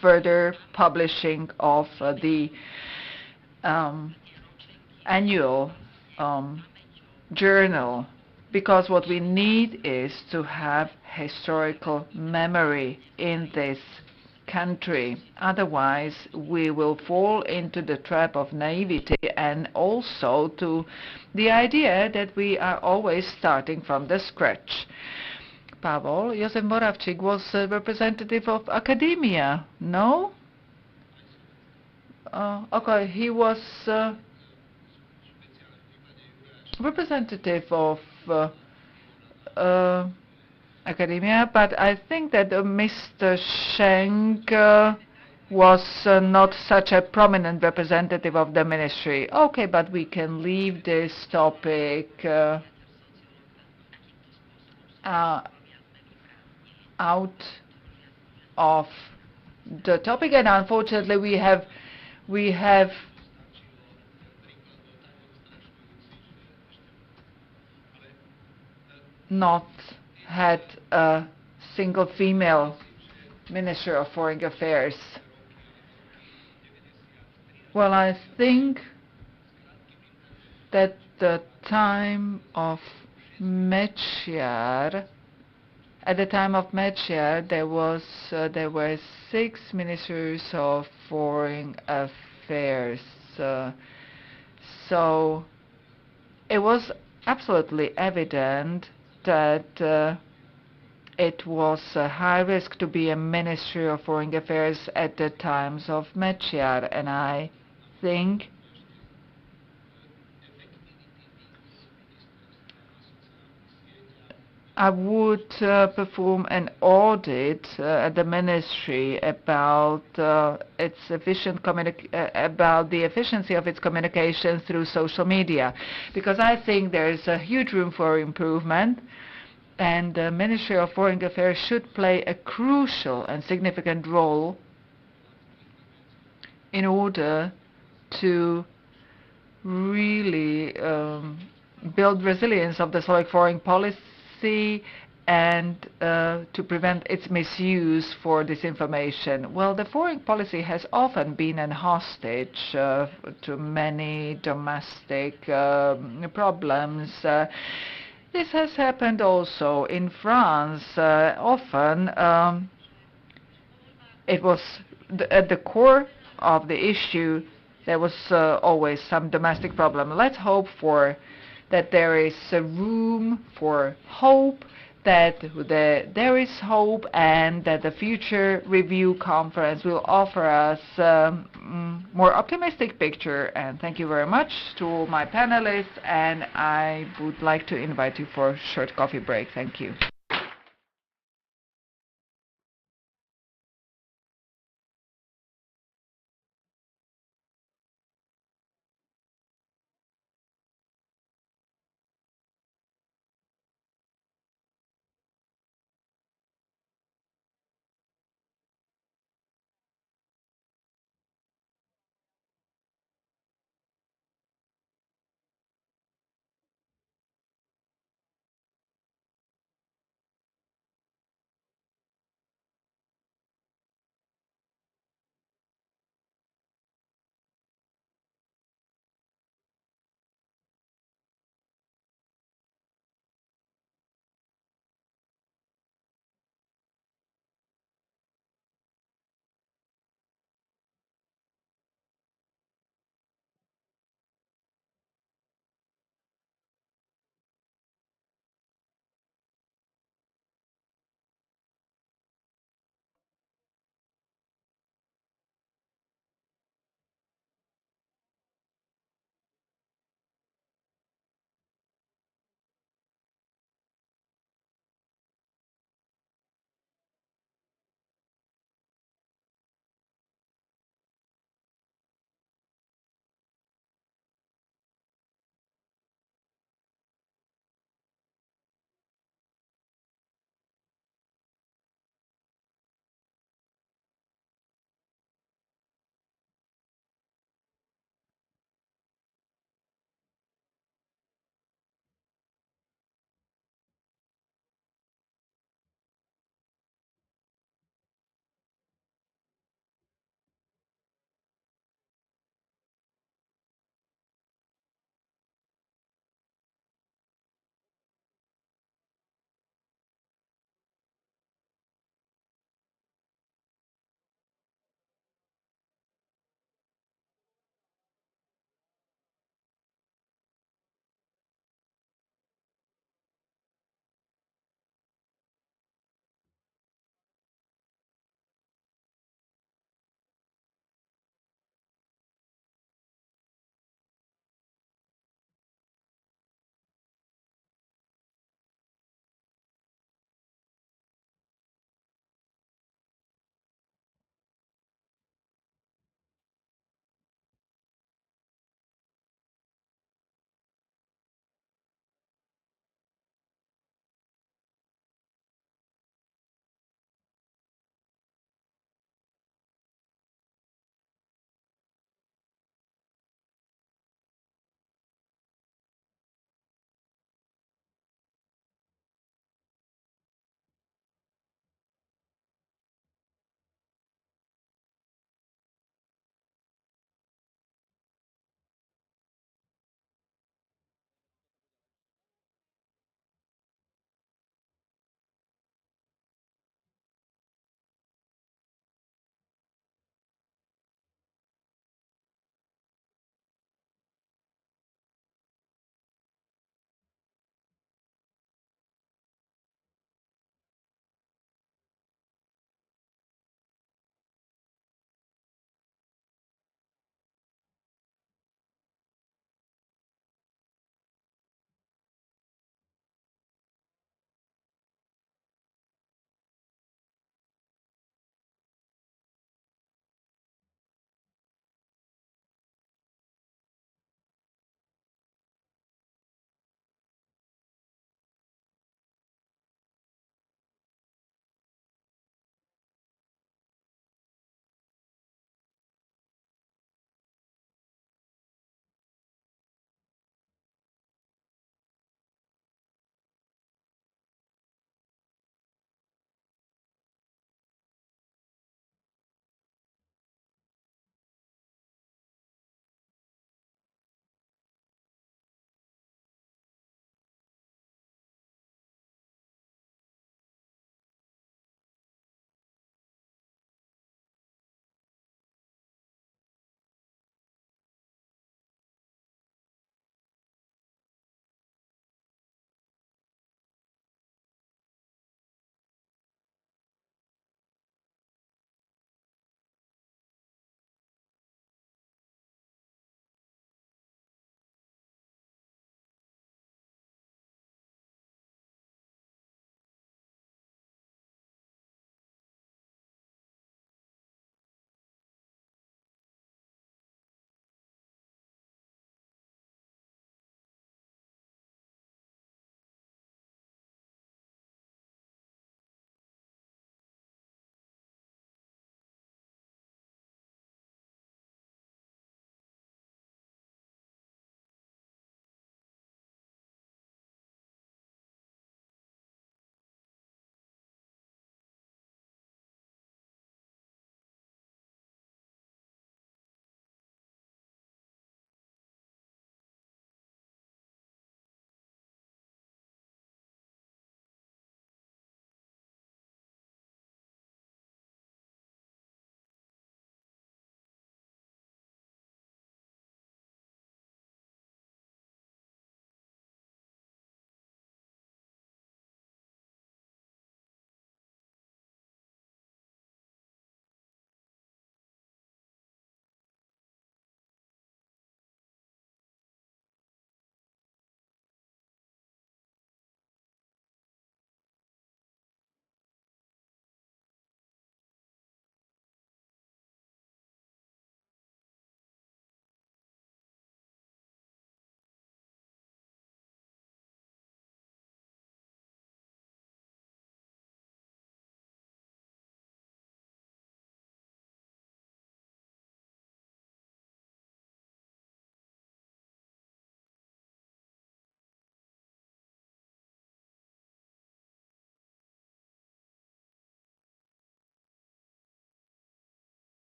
further publishing of the annual journal, because what we need is to have historical memory in this country. Otherwise, we will fall into the trap of naivety and also to the idea that we are always starting from the scratch. Pavel, Josef Moravčík was a representative of academia, no? Okay, he was representative of academia, but I think that Mr. Schenk was not such a prominent representative of the ministry. Okay, but we can leave this topic out of the topic, and unfortunately we have not had a single female Minister of Foreign Affairs. Well, I think that the time of Mečiar, at the time of Mečiar, there were 6 ministers of foreign affairs. So it was absolutely evident that it was a high risk to be a minister of foreign affairs at the times of Mečiar, and I think I would perform an audit at the ministry about about the efficiency of its communication through social media, because I think there is a huge room for improvement, and the Ministry of Foreign Affairs should play a crucial and significant role in order to really build resilience of the Slovak foreign policy and to prevent its misuse for disinformation. Well, the foreign policy has often been a hostage to many domestic problems. This has happened also in France. Often it was at the core of the issue there was always some domestic problem. Let's hope for that there is room for hope, that there is hope, and that the future review conference will offer us more optimistic picture. And thank you very much to all my panelists, and I would like to invite you for a short coffee break. Thank you.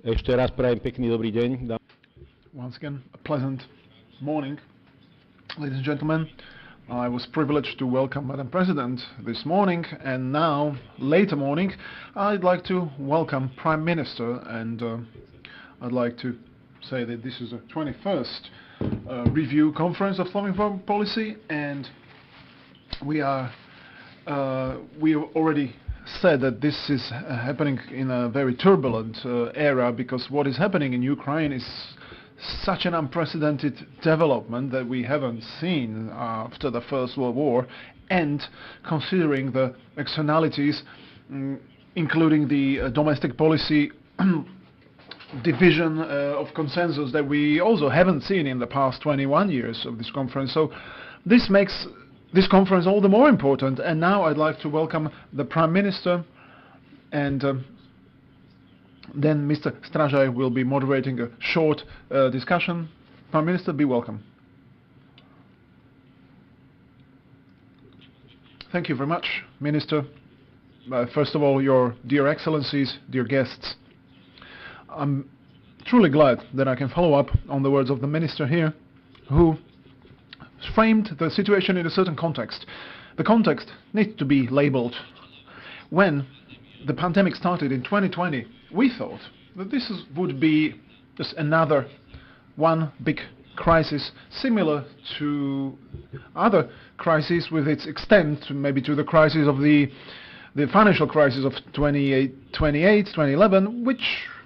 Ešte raz prajem pekný dobrý deň. Once again, a pleasant morning, ladies and gentlemen. I was privileged to welcome Madam President this morning, and now, later morning, I'd like to welcome Prime Minister, and I'd like to say that this is the 21st review conference of Slovak foreign policy, and we have already said that this is happening in a very turbulent era, because what is happening in Ukraine is such an unprecedented development that we haven't seen after the First World War, and considering the externalities, including the domestic policy division of consensus that we also haven't seen in the past 21 years of this conference. So this makes this conference all the more important, and now I'd like to welcome the Prime Minister, and then Mr. Stražaj will be moderating a short discussion. Prime Minister, be welcome. Thank you very much, Minister. First of all, your dear Excellencies, dear guests, I'm truly glad that I can follow up on the words of the Minister here, who framed the situation in a certain context. The context needs to be labeled. When the pandemic started in 2020, we thought that this would be just another one big crisis, similar to other crises with its extent, maybe to the crisis of the financial crisis of 2011, which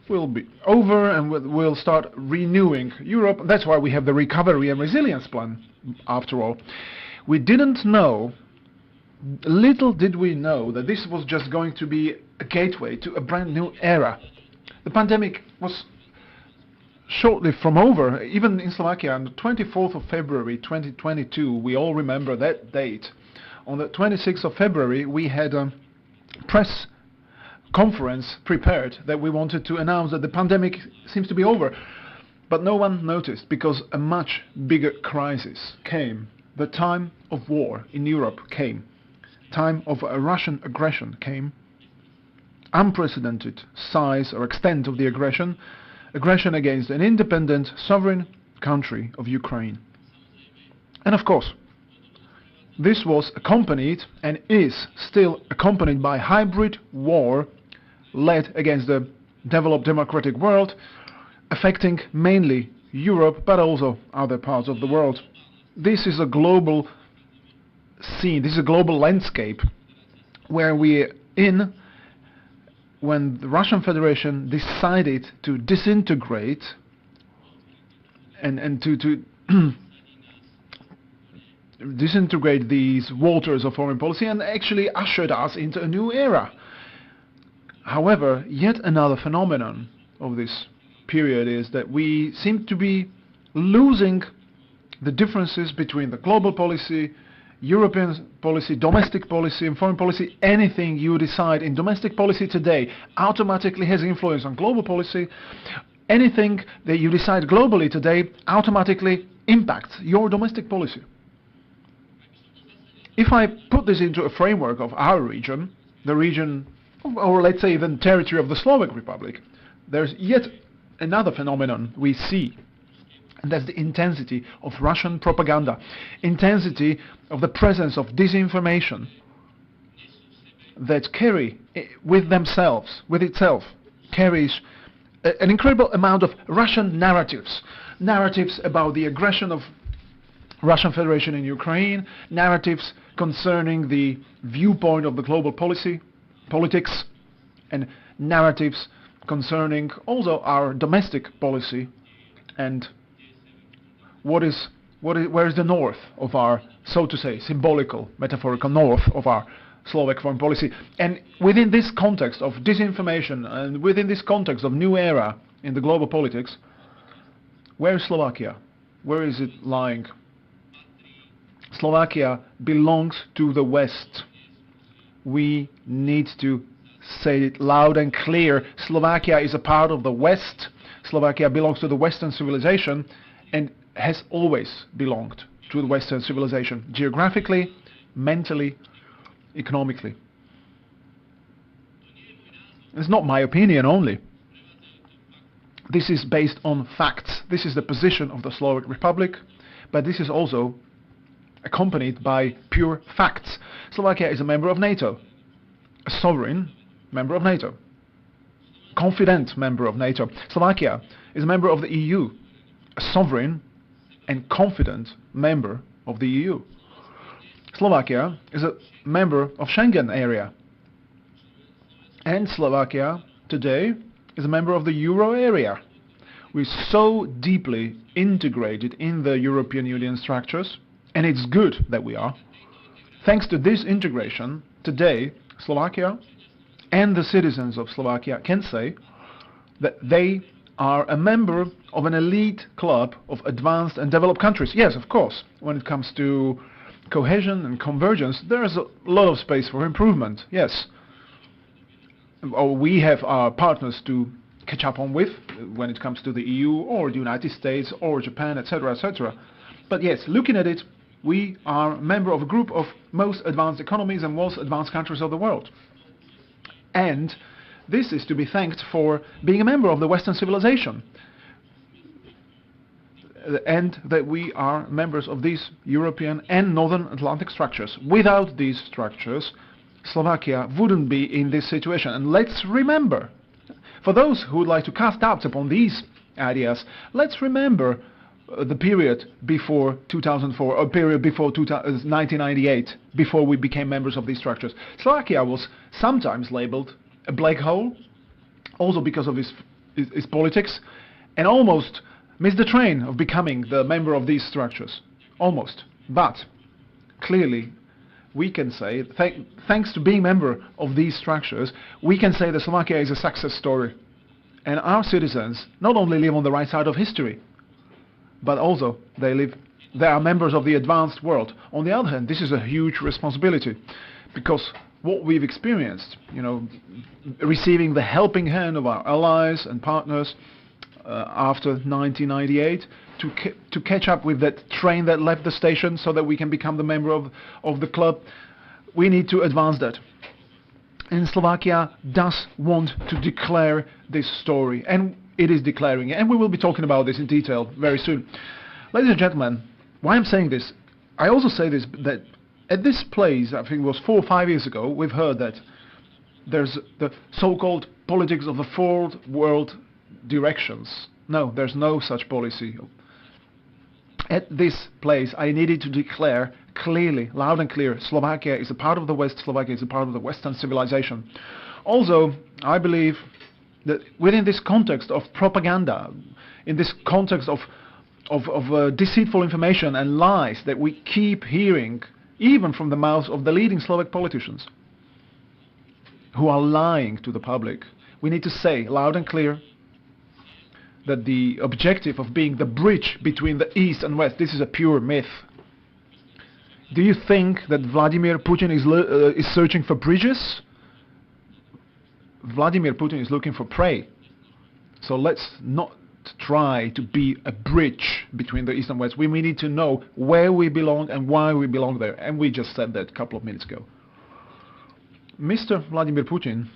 will be over and we'll start renewing Europe. That's why we have the Recovery and Resilience Plan, after all. We didn't know, little did we know, that this was just going to be a gateway to a brand new era. The pandemic was shortly from over. Even in Slovakia, on the 24th of February 2022, we all remember that date. On the 26th of February, we had a press conference prepared that we wanted to announce that the pandemic seems to be over. But no one noticed, because a much bigger crisis came. The time of war in Europe came. Time of a Russian aggression came. Unprecedented size or extent of the aggression against an independent, sovereign country of Ukraine. And of course, this was accompanied and is still accompanied by hybrid war led against the developed democratic world, affecting mainly Europe, but also other parts of the world. This is a global scene, this is a global landscape where we're in when the Russian Federation decided to disintegrate and to disintegrate these waters of foreign policy, and actually ushered us into a new era. However, yet another phenomenon of this period is that we seem to be losing the differences between the global policy, European policy, domestic policy and foreign policy. Anything you decide in domestic policy today automatically has influence on global policy. Anything that you decide globally today automatically impacts your domestic policy. If I put this into a framework of our region, the region, or let's say even territory of the Slovak Republic, there's yet another phenomenon we see, and that's the intensity of Russian propaganda, intensity of the presence of disinformation that carry with itself, carries an incredible amount of Russian narratives about the aggression of Russian Federation in Ukraine, narratives concerning the viewpoint of the global politics, and narratives concerning also our domestic policy, and where is the north of our, so to say, symbolical, metaphorical north of our Slovak foreign policy. And within this context of disinformation, and within this context of new era in the global politics, where is Slovakia? Where is it lying? Slovakia belongs to the West. We need to say it loud and clear. Slovakia is a part of the West. Slovakia belongs to the Western civilization and has always belonged to the Western civilization, geographically, mentally, economically. It's not my opinion only. This is based on facts. This is the position of the Slovak Republic, but this is also accompanied by pure facts. Slovakia is a member of NATO, a sovereign member of NATO, confident member of NATO. Slovakia is a member of the EU, a sovereign and confident member of the EU. Slovakia is a member of Schengen area, and Slovakia today is a member of the Euro area. We're so deeply integrated in the European Union structures, and it's good that we are. Thanks to this integration, today Slovakia and the citizens of Slovakia can say that they are a member of an elite club of advanced and developed countries. Yes, of course, when it comes to cohesion and convergence, there's a lot of space for improvement, yes. We have our partners to catch up on with when it comes to the EU or the United States or Japan, etc., etc. But yes, looking at it, we are a member of a group of most advanced economies and most advanced countries of the world. And this is to be thanked for being a member of the Western civilization, and that we are members of these European and Northern Atlantic structures. Without these structures, Slovakia wouldn't be in this situation. And let's remember, for those who would like to cast doubts upon these ideas, let's remember the period before 2004, or period before 1998, before we became members of these structures. Slovakia was sometimes labeled a black hole, also because of its politics, and almost missed the train of becoming the member of these structures. Almost. But clearly, we can say, thanks to being member of these structures, we can say that Slovakia is a success story. And our citizens not only live on the right side of history, but also they are members of the advanced world. On the other hand, this is a huge responsibility, because what we've experienced, receiving the helping hand of our allies and partners after 1998, to catch up with that train that left the station so that we can become the member of the club, we need to advance that. And Slovakia does want to declare this story, and it is declaring it, and we will be talking about this in detail very soon. Ladies and gentlemen, why I'm saying this, I also say this, that at this place, I think it was 4 or 5 years ago, we've heard that there's the so-called politics of the fourth world directions. No, there's no such policy. At this place, I needed to declare clearly, loud and clear, Slovakia is a part of the West, Slovakia is a part of the Western civilization. Also, I believe that within this context of propaganda, in this context of deceitful information and lies that we keep hearing, even from the mouths of the leading Slovak politicians, who are lying to the public, we need to say loud and clear that the objective of being the bridge between the East and West, this is a pure myth. Do you think that Vladimir Putin is searching for bridges? Vladimir Putin is looking for prey. So let's not try to be a bridge between the East and West. We need to know where we belong and why we belong there. And we just said that a couple of minutes ago. Mr. Vladimir Putin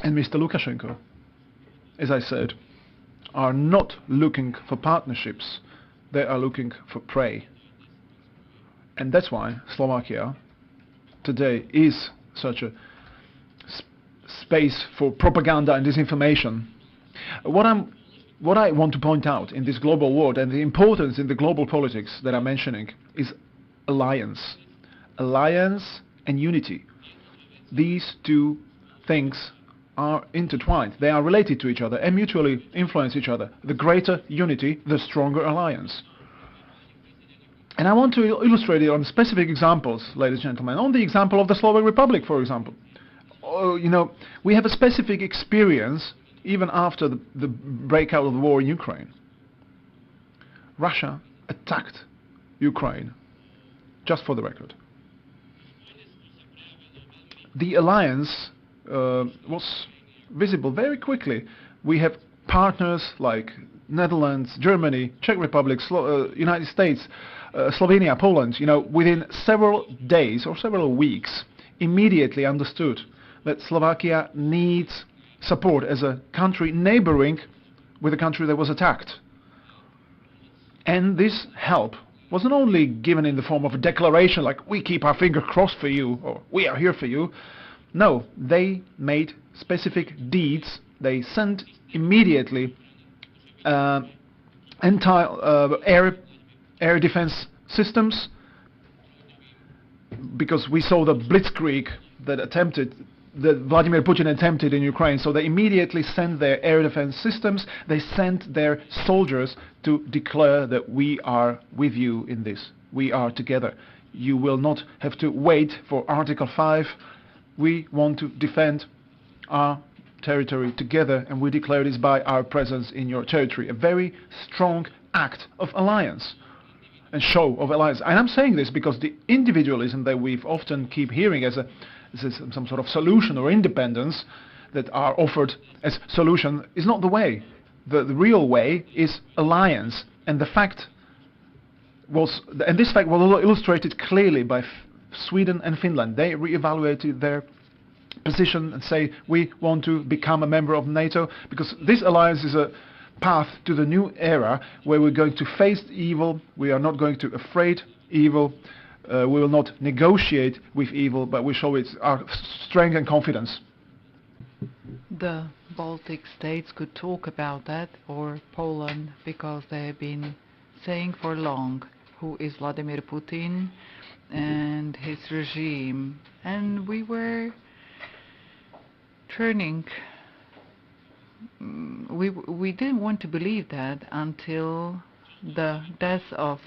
and Mr. Lukashenko, as I said, are not looking for partnerships. They are looking for prey. And that's why Slovakia today is such a space for propaganda and disinformation. What I want to point out in this global world, and the importance in the global politics that I'm mentioning, is alliance. Alliance and unity. These two things are intertwined. They are related to each other and mutually influence each other. The greater unity, the stronger alliance. And I want to illustrate it on specific examples, ladies and gentlemen. On the example of the Slovak Republic, for example. We have a specific experience even after the breakout of the war in Ukraine. Russia attacked Ukraine, just for the record. The alliance was visible very quickly. We have partners like Netherlands, Germany, Czech Republic, United States, Slovenia, Poland, within several days or several weeks, immediately understood that Slovakia needs support as a country neighboring with a country that was attacked. And this help was not only given in the form of a declaration like we keep our finger crossed for you or we are here for you. No, they made specific deeds. They sent immediately air defense systems, because we saw the blitzkrieg that Vladimir Putin attempted in Ukraine. So they immediately sent their air defense systems. They sent their soldiers to declare that we are with you in this. We are together. You will not have to wait for Article 5. We want to defend our territory together, and we declare this by our presence in your territory. A very strong act of alliance and show of alliance. And I'm saying this because the individualism that we've often keep hearing as some sort of solution or independence that are offered as solution is not the way. The real way is alliance, and this fact was illustrated clearly by Sweden and Finland. They reevaluated their position and say we want to become a member of NATO, because this alliance is a path to the new era where we're going to face evil. We are not going to afraid evil. We will not negotiate with evil, but we show its our strength and confidence. The Baltic states could talk about that, or Poland, because they have been saying for long who is Vladimir Putin and his regime. And we were turning. We didn't want to believe that until the death of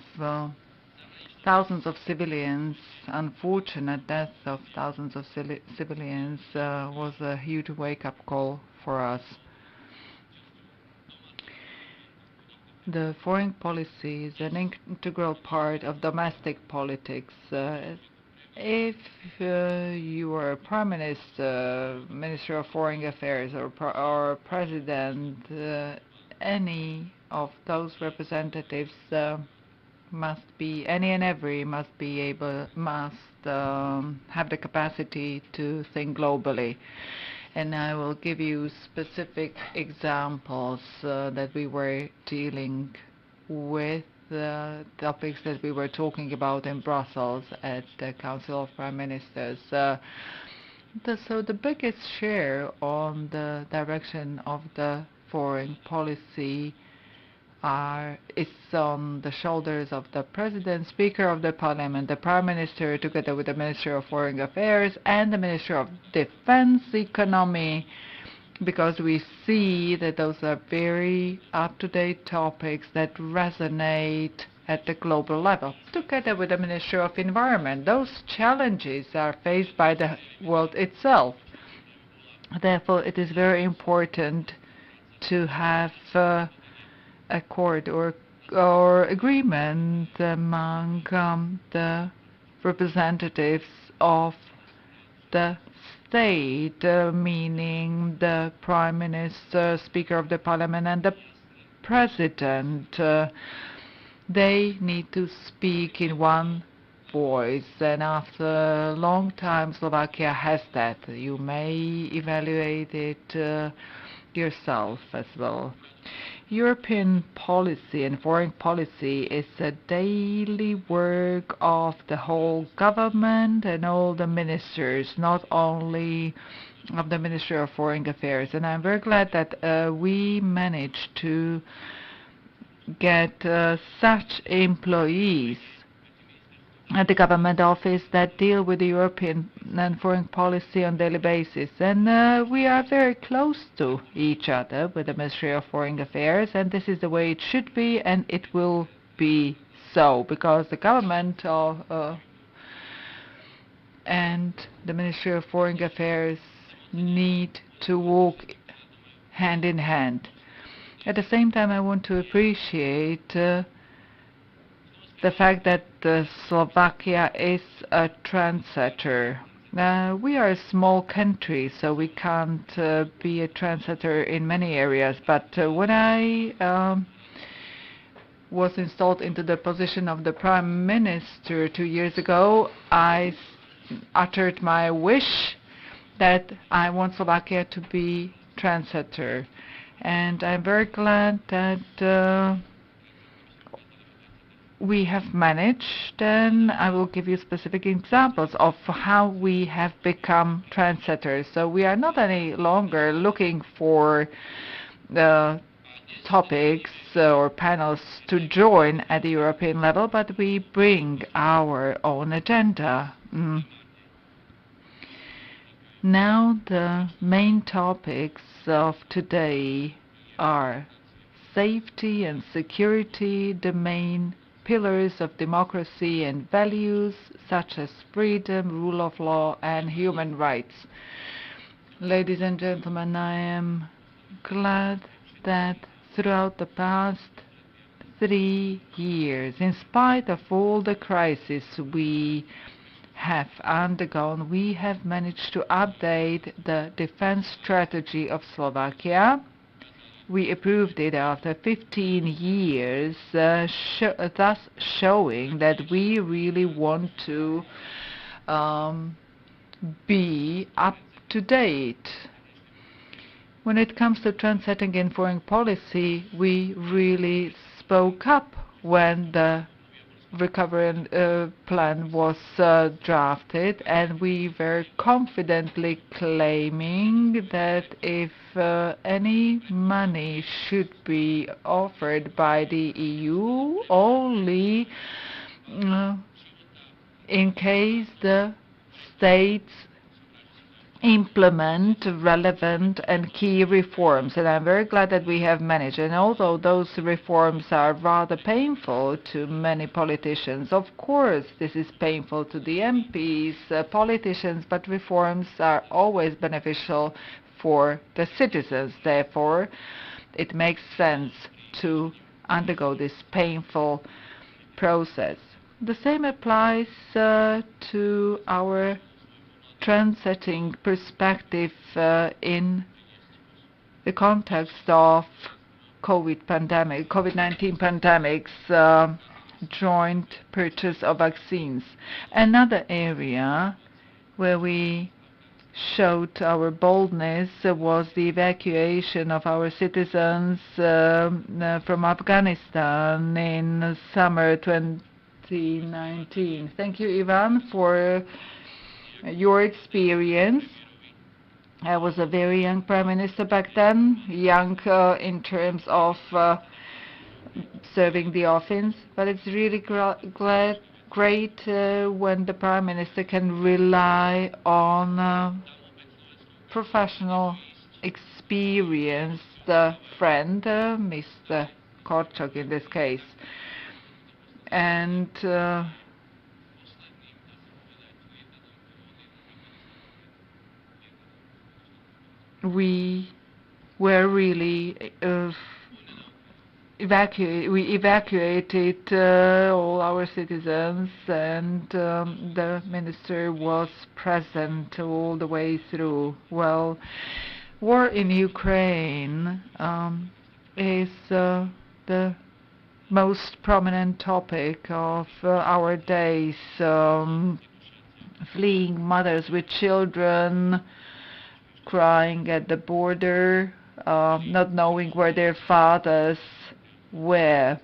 thousands of civilians, unfortunate death of thousands of civilians, was a huge wake-up call for us. The foreign policy is an integral part of domestic politics. If you are a prime minister, minister of foreign affairs, or president, any of those representatives any and every must have the capacity to think globally. And I will give you specific examples that we were dealing with, topics that we were talking about in Brussels at the Council of Prime Ministers. So the biggest share on the direction of the foreign policy is on the shoulders of the President, Speaker of the Parliament, the Prime Minister, together with the Minister of Foreign Affairs and the Minister of Defense, Economy, because we see that those are very up-to-date topics that resonate at the global level, together with the Minister of Environment. Those challenges are faced by the world itself. Therefore, it is very important to have accord or agreement among the representatives of the state, meaning the Prime Minister, Speaker of the Parliament and the President. They need to speak in one voice, and after a long time Slovakia has that. You may evaluate it yourself as well. European policy and foreign policy is a daily work of the whole government and all the ministers, not only of the Ministry of Foreign Affairs. And I'm very glad that we managed to get such employees at the government office that deal with the European and foreign policy on a daily basis. And we are very close to each other with the Ministry of Foreign Affairs, and this is the way it should be, and it will be so, because the government and the Ministry of Foreign Affairs need to walk hand in hand. At the same time, I want to appreciate the fact that Slovakia is a trendsetter. We are a small country, so we can't be a trendsetter in many areas. But when I was installed into the position of the Prime Minister 2 years ago, I uttered my wish that I want Slovakia to be trendsetter. And I'm very glad that we have managed, and I will give you specific examples of how we have become trendsetters. So we are not any longer looking for the topics or panels to join at the European level, but we bring our own agenda. Now the main topics of today are safety and security, the main pillars of democracy and values such as freedom, rule of law and human rights. Ladies and gentlemen, I am glad that throughout the past 3 years, in spite of all the crises we have undergone, we have managed to update the defense strategy of Slovakia. We approved it after 15 years, thus showing that we really want to be up to date. When it comes to trendsetting in foreign policy, we really spoke up when the recovery plan was drafted, and we were confidently claiming that if any money should be offered by the EU, only in case the states implement relevant and key reforms. And I'm very glad that we have managed. And although those reforms are rather painful to many politicians, of course this is painful to the MPs, politicians, but reforms are always beneficial for the citizens. Therefore, it makes sense to undergo this painful process. The same applies to our trend-setting perspective in the context of COVID-19 pandemic's joint purchase of vaccines. Another area where we showed our boldness was the evacuation of our citizens from Afghanistan in summer 2019. Thank you, Ivan, for your experience. I was a very young prime minister back then, young in terms of serving the office, but it's really great when the prime minister can rely on professional, experienced friend, Mr. Korczak in this case. And we were really we evacuated all our citizens, and the minister was present all the way through. Well, war in Ukraine is the most prominent topic of our days. Fleeing mothers with children, crying at the border, not knowing where their fathers were.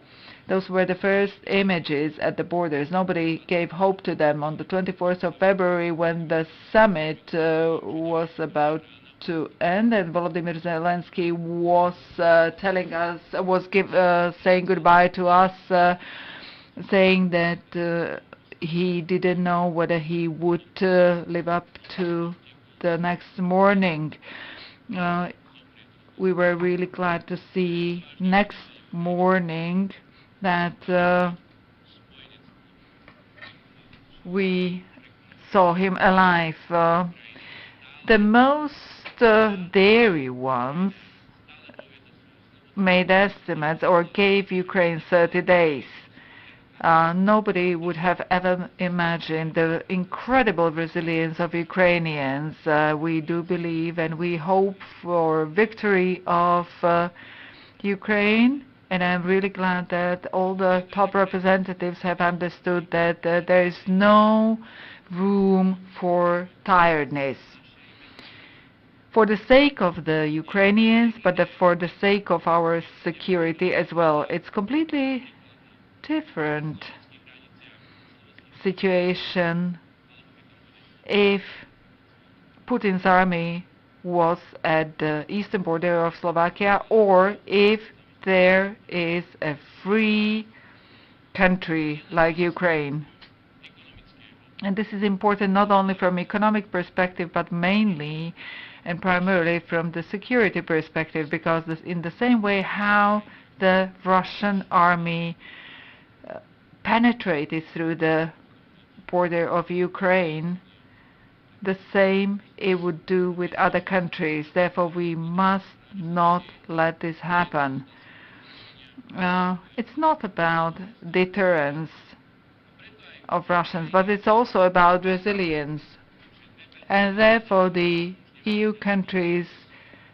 Those were the first images at the borders. Nobody gave hope to them. On the 24th of February, when the summit was about to end, and Volodymyr Zelensky was telling us, saying goodbye to us, saying that he didn't know whether he would live up to the next morning. We were really glad to see next morning that we saw him alive. The most daring ones made estimates or gave Ukraine 30 days. Nobody would have ever imagined the incredible resilience of Ukrainians. We do believe and we hope for victory of Ukraine, and I'm really glad that all the top representatives have understood that there is no room for tiredness. for the sake of the Ukrainians, but for the sake of our security as well. It's completely different situation if Putin's army was at the eastern border of Slovakia, or if there is a free country like Ukraine. And this is important not only from economic perspective, but mainly and primarily from the security perspective, because in the same way how the Russian army penetrated through the border of Ukraine, the same it would do with other countries. Therefore, we must not let this happen. It's not about deterrence of Russians, but it's also about resilience. And therefore, the EU countries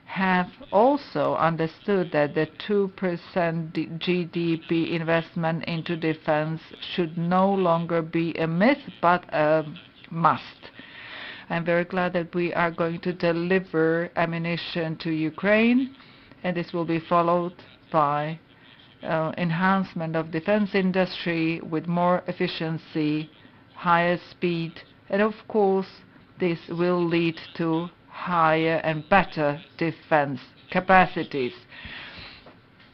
have also understood that the 2% GDP investment into defense should no longer be a myth, but a must. I'm very glad that we are going to deliver ammunition to Ukraine, and this will be followed by enhancement of defense industry with more efficiency, higher speed, and of course this will lead to higher and better defense capacities.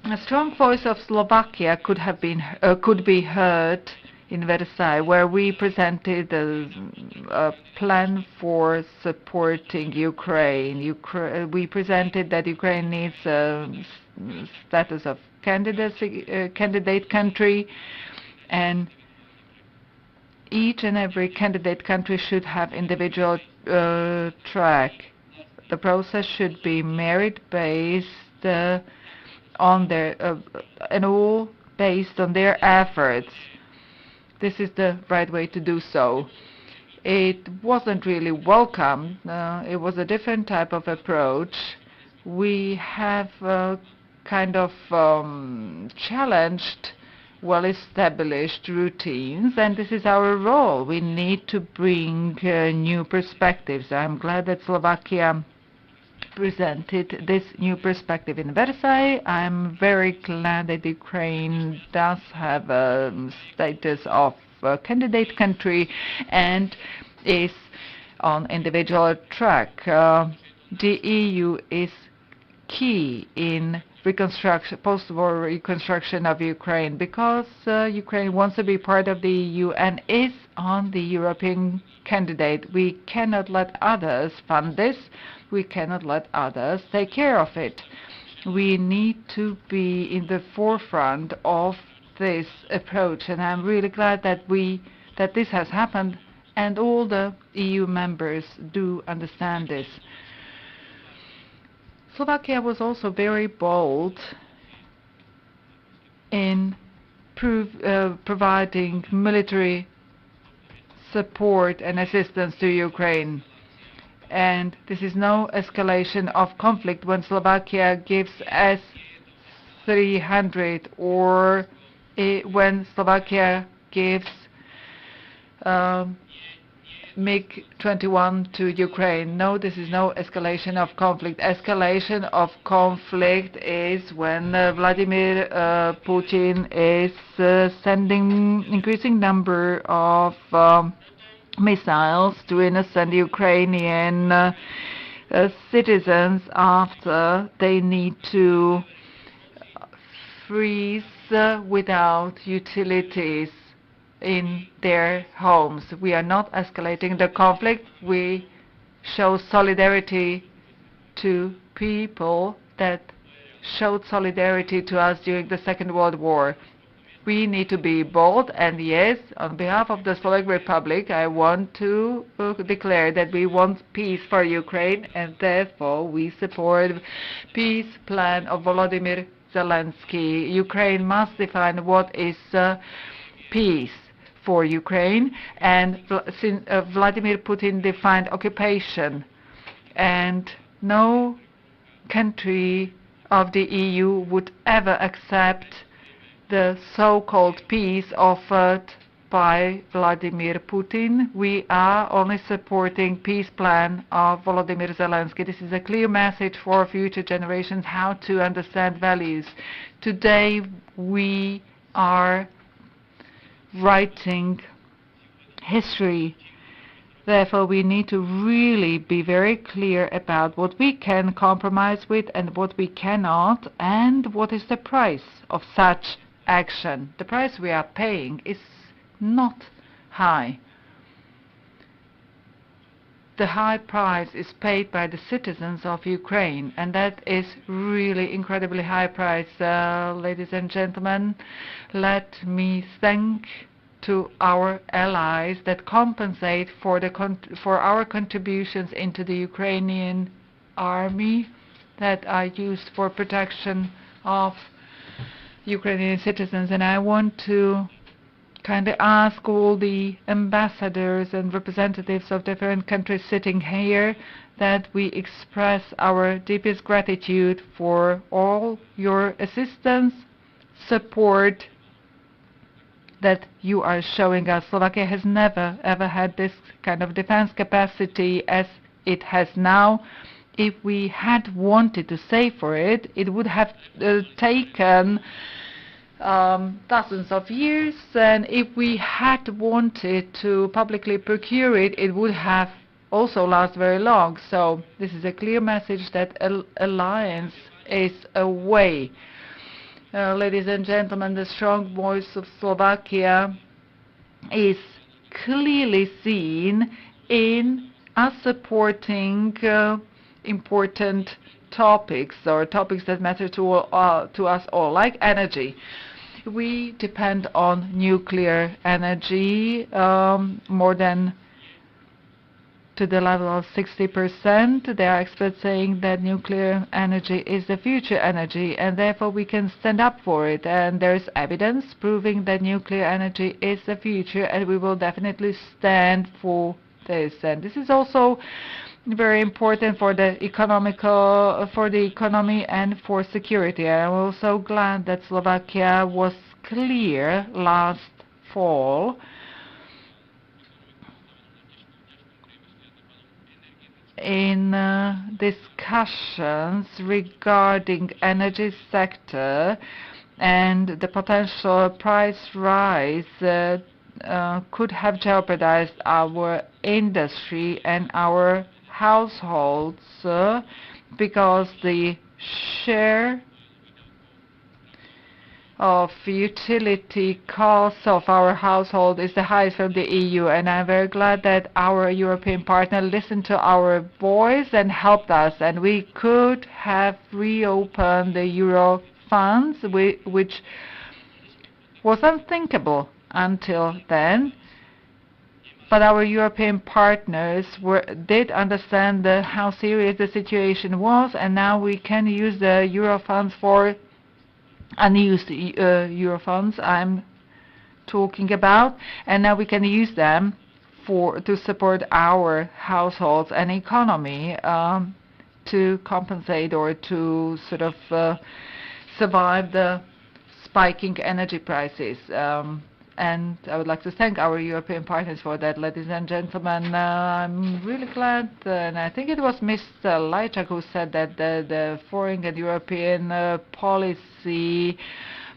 A strong voice of Slovakia could be heard in Versailles, where we presented a plan for supporting Ukraine. We presented that Ukraine needs a status of candidate country, and each and every candidate country should have individual track. The process should be merit-based on their and all based on their efforts. This is the right way to do so. It wasn't really welcome. It was a different type of approach. We have kind of challenged well-established routines, and this is our role. We need to bring new perspectives. I'm glad that Slovakia presented this new perspective in Versailles. I'm very glad that Ukraine does have a status of a candidate country and is on individual track. The EU is key in post-war reconstruction of Ukraine, because Ukraine wants to be part of the EU and is on the European candidate. We cannot let others fund this. We cannot let others take care of it. We need to be in the forefront of this approach, and I'm really glad that this has happened, and all the EU members do understand this. Slovakia was also very bold in providing military support and assistance to Ukraine. And this is no escalation of conflict when Slovakia gives S-300 or when Slovakia gives MiG-21 to Ukraine. No, this is no escalation of conflict. Escalation of conflict is when Vladimir Putin is sending increasing number of missiles to innocent Ukrainian citizens after they need to freeze without utilities in their homes. We are not escalating the conflict. We show solidarity to people that showed solidarity to us during the Second World War. We need to be bold, and yes, on behalf of the Slovak Republic, I want to declare that we want peace for Ukraine, and therefore we support peace plan of Volodymyr Zelensky. Ukraine must define what is peace for Ukraine, and since Vladimir Putin defined occupation, and no country of the EU would ever accept the so-called peace offered by Vladimir Putin. We are only supporting peace plan of Volodymyr Zelensky. This is a clear message for future generations how to understand values. Today we are writing history. Therefore, we need to really be very clear about what we can compromise with and what we cannot, and what is the price of such action. The price we are paying is not high. The high price is paid by the citizens of Ukraine, and that is really incredibly high price. Ladies and gentlemen, let me thank to our allies that compensate for our contributions into the Ukrainian army that are used for protection of Ukrainian citizens. And I want to kind of ask all the ambassadors and representatives of different countries sitting here that we express our deepest gratitude for all your assistance, support that you are showing us. Slovakia has never ever had this kind of defense capacity as it has now. If we had wanted to save for it, it would have taken dozens of years, and if we had wanted to publicly procure it, it would have also lasted very long. So this is a clear message that alliance is a way. Ladies and gentlemen, the strong voice of Slovakia is clearly seen in us supporting important topics, or topics that matter to us all, like energy. We depend on nuclear energy more than to the level of 60%. There are experts saying that nuclear energy is the future energy, and therefore we can stand up for it. And there is evidence proving that nuclear energy is the future, and we will definitely stand for this. And this is also very important for the economy and for security. I'm also glad that Slovakia was clear last fall in discussions regarding energy sector, and the potential price rise could have jeopardized our industry and our households because the share of utility costs of our household is the highest from the EU, and I'm very glad that our European partner listened to our voice and helped us, and we could have reopened the Euro funds, which was unthinkable until then. But our European partners did understand how serious the situation was, and now we can use the Euro funds for unused Euro funds I'm talking about, and now we can use them to support our households and economy to compensate or to sort of survive the spiking energy prices. And I would like to thank our European partners for that, ladies and gentlemen. I'm really glad, and I think it was Mr. Lajczak who said that the foreign and European policy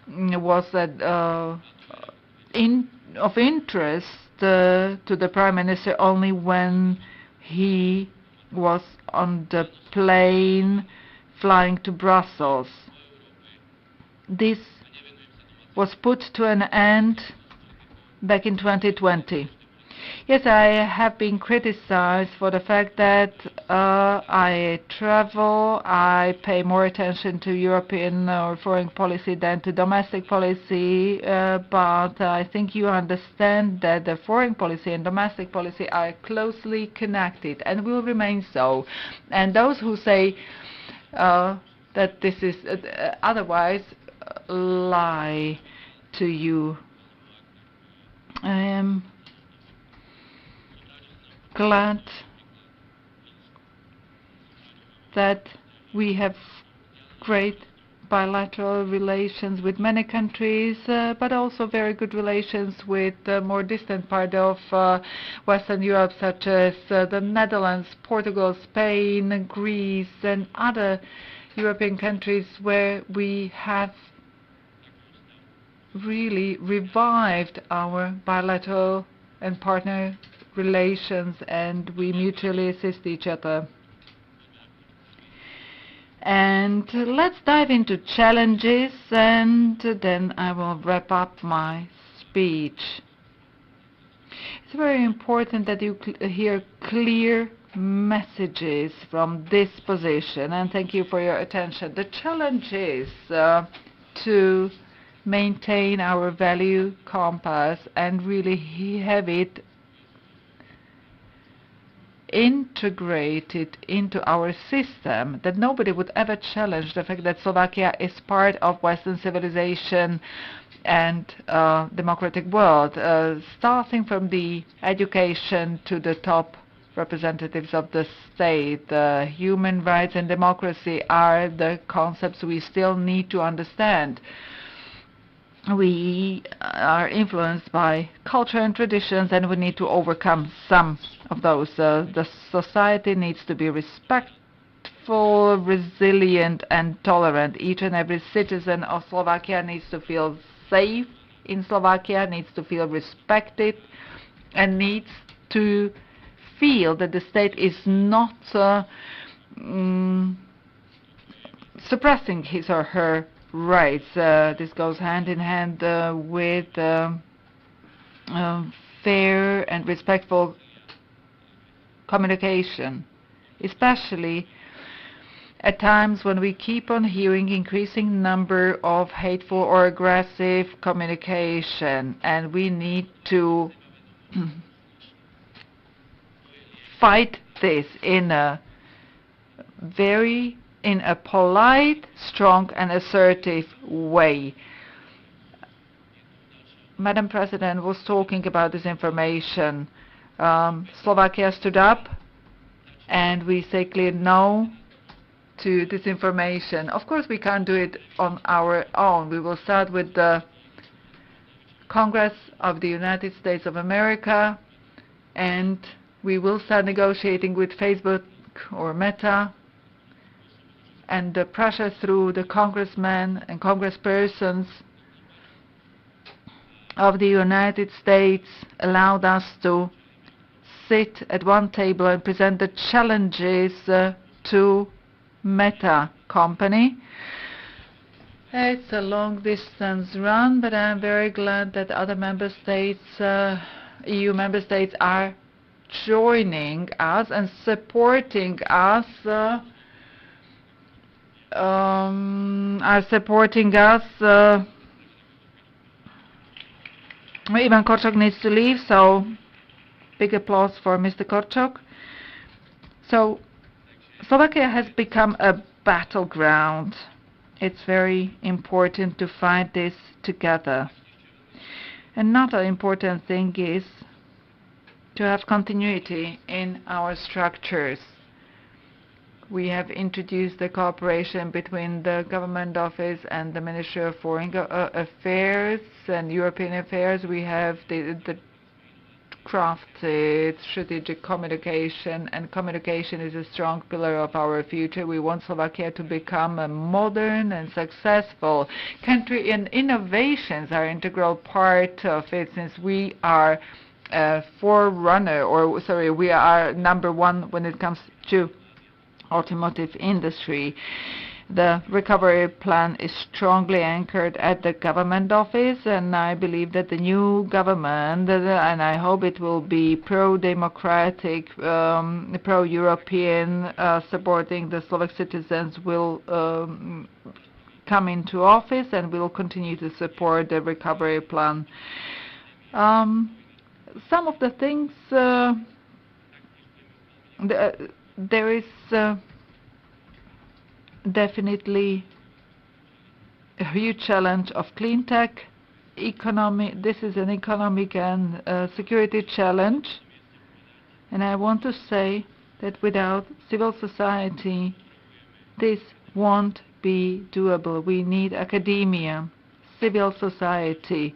was of interest to the Prime Minister only when he was on the plane flying to Brussels. This was put to an end back in 2020. Yes, I have been criticized for the fact that I travel, I pay more attention to European or foreign policy than to domestic policy, but I think you understand that the foreign policy and domestic policy are closely connected and will remain so. And those who say that this is otherwise lie to you. I am glad that we have great bilateral relations with many countries, but also very good relations with the more distant part of Western Europe, such as the Netherlands, Portugal, Spain, Greece, and other European countries where we have really revived our bilateral and partner relations, and we mutually assist each other. And let's dive into challenges, and then I will wrap up my speech. It's very important that you hear clear messages from this position, and thank you for your attention. The challenge is to maintain our value compass and really have it integrated into our system, that nobody would ever challenge the fact that Slovakia is part of Western civilization and democratic world, starting from the education to the top representatives of the state. Human rights and democracy are the concepts we still need to understand. We are influenced by culture and traditions, and we need to overcome some of those. The society needs to be respectful, resilient, and tolerant. Each and every citizen of Slovakia needs to feel safe in Slovakia, needs to feel respected, and needs to feel that the state is not suppressing his or her rights. This goes hand in hand with fair and respectful communication, especially at times when we keep on hearing increasing number of hateful or aggressive communication, and we need to fight this in a polite, strong, and assertive way. Madam President was talking about this information. Slovakia stood up, and we say clear no to disinformation. Of course, we can't do it on our own. We will start with the Congress of the United States of America, and we will start negotiating with Facebook or Meta, and the pressure through the congressmen and congresspersons of the United States allowed us to sit at one table and present the challenges to Meta company. It's a long distance run, but I'm very glad that other member states, EU member states, are joining us and supporting us. Ivan Korczok needs to leave, so big applause for Mr. Korczok. So Slovakia has become a battleground. It's very important to fight this together. Another important thing is to have continuity in our structures. We have introduced the cooperation between the government office and the Ministry of Foreign Affairs and European Affairs. We have the crafted strategic communication, and communication is a strong pillar of our future. We want Slovakia to become a modern and successful country, and innovations are an integral part of it, since we are a forerunner, we are number one when it comes to automotive industry. The recovery plan is strongly anchored at the government office, and I believe that the new government, and I hope it will be pro-democratic, pro-European, supporting the Slovak citizens, will come into office, and will continue to support the recovery plan. Some of the things, there is definitely a huge challenge of clean tech economy. This is an economic and security challenge, and I want to say that without civil society this won't be doable. We need academia, civil society,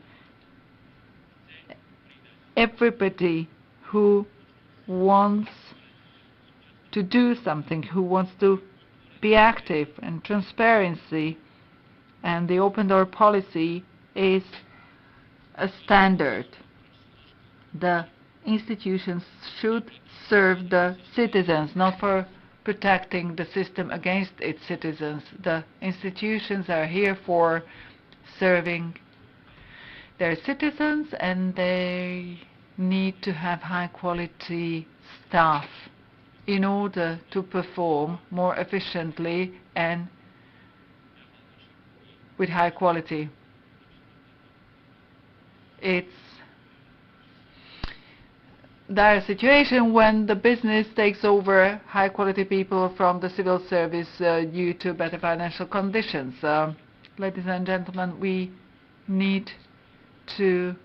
everybody who wants to do something, who wants to be active, and transparency and the open door policy is a standard. The institutions should serve the citizens, not for protecting the system against its citizens. The institutions are here for serving their citizens, and they need to have high quality staff in order to perform more efficiently and with high quality. It's dire situation when the business takes over high quality people from the civil service due to better financial conditions. Ladies and gentlemen, we need to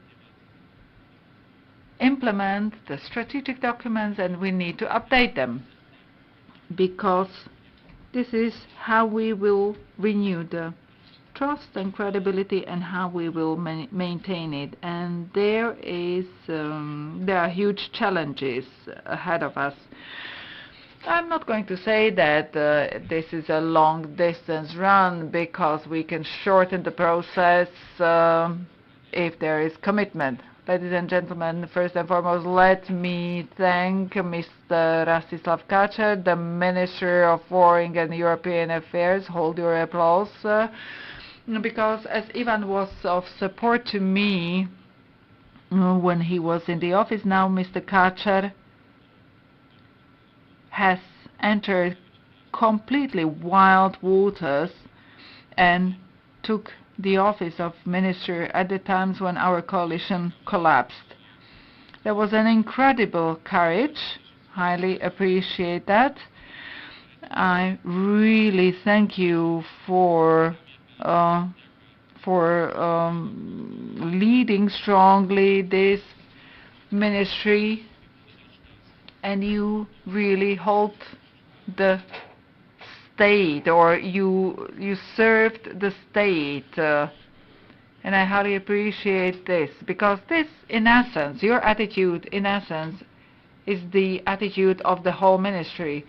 implement the strategic documents, and we need to update them, because this is how we will renew the trust and credibility, and how we will maintain it. And there are huge challenges ahead of us. I'm not going to say that this is a long distance run, because we can shorten the process if there is commitment. Ladies and gentlemen, first and foremost, let me thank Mr. Rastislav Kačer, the Minister of Foreign and European Affairs. Hold your applause. Because as Ivan was of support to me when he was in the office, now Mr. Kačer has entered completely wild waters and took the office of minister at the times when our coalition collapsed. There was an incredible courage. Highly appreciate that. I really thank you for leading strongly this ministry, and you really hold the state, or you served the state, and I highly appreciate this, because this, in essence, your attitude, in essence, is the attitude of the whole ministry.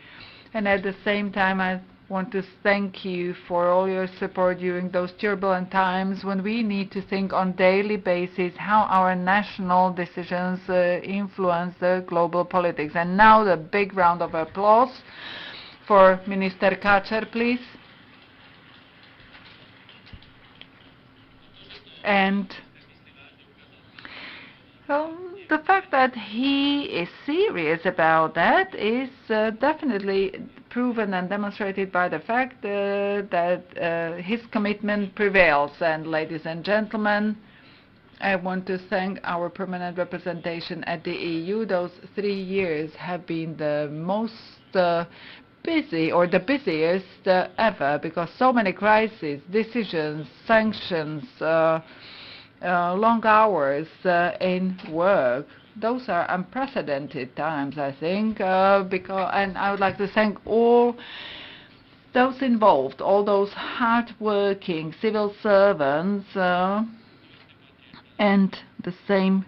And at the same time, I want to thank you for all your support during those turbulent times when we need to think on daily basis how our national decisions influence the global politics. And now the big round of applause for Minister Kačer, please. And the fact that he is serious about that is definitely proven and demonstrated by the fact that his commitment prevails. And ladies and gentlemen, I want to thank our permanent representation at the EU. Those 3 years have been the most busy, or the busiest ever, because so many crises, decisions, sanctions, long hours in work. Those are unprecedented times, I think, and I would like to thank all those involved, all those hard-working civil servants, and the same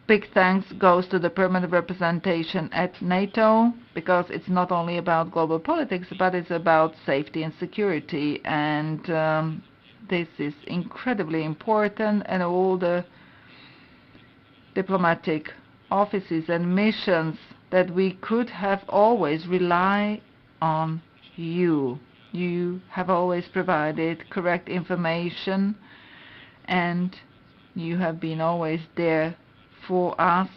big thanks goes to the permanent representation at NATO, because it's not only about global politics, but it's about safety and security, and this is incredibly important. And all the diplomatic offices and missions that we could have always rely on you. You have always provided correct information, and you have been always there for us,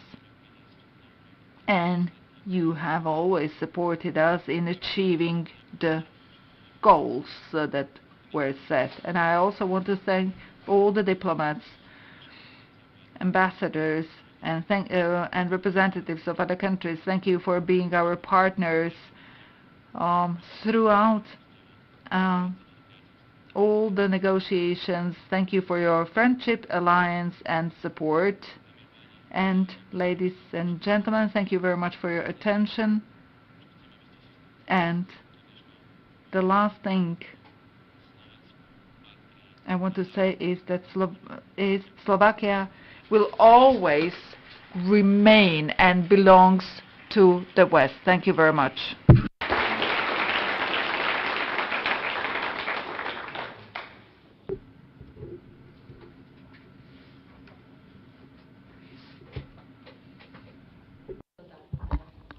and you have always supported us in achieving the goals that were set. And I also want to thank all the diplomats, ambassadors, and representatives of other countries. Thank you for being our partners throughout all the negotiations. Thank you for your friendship, alliance, and support. And ladies and gentlemen, thank you very much for your attention. And the last thing I want to say is that Slovakia will always remain and belongs to the West. Thank you very much.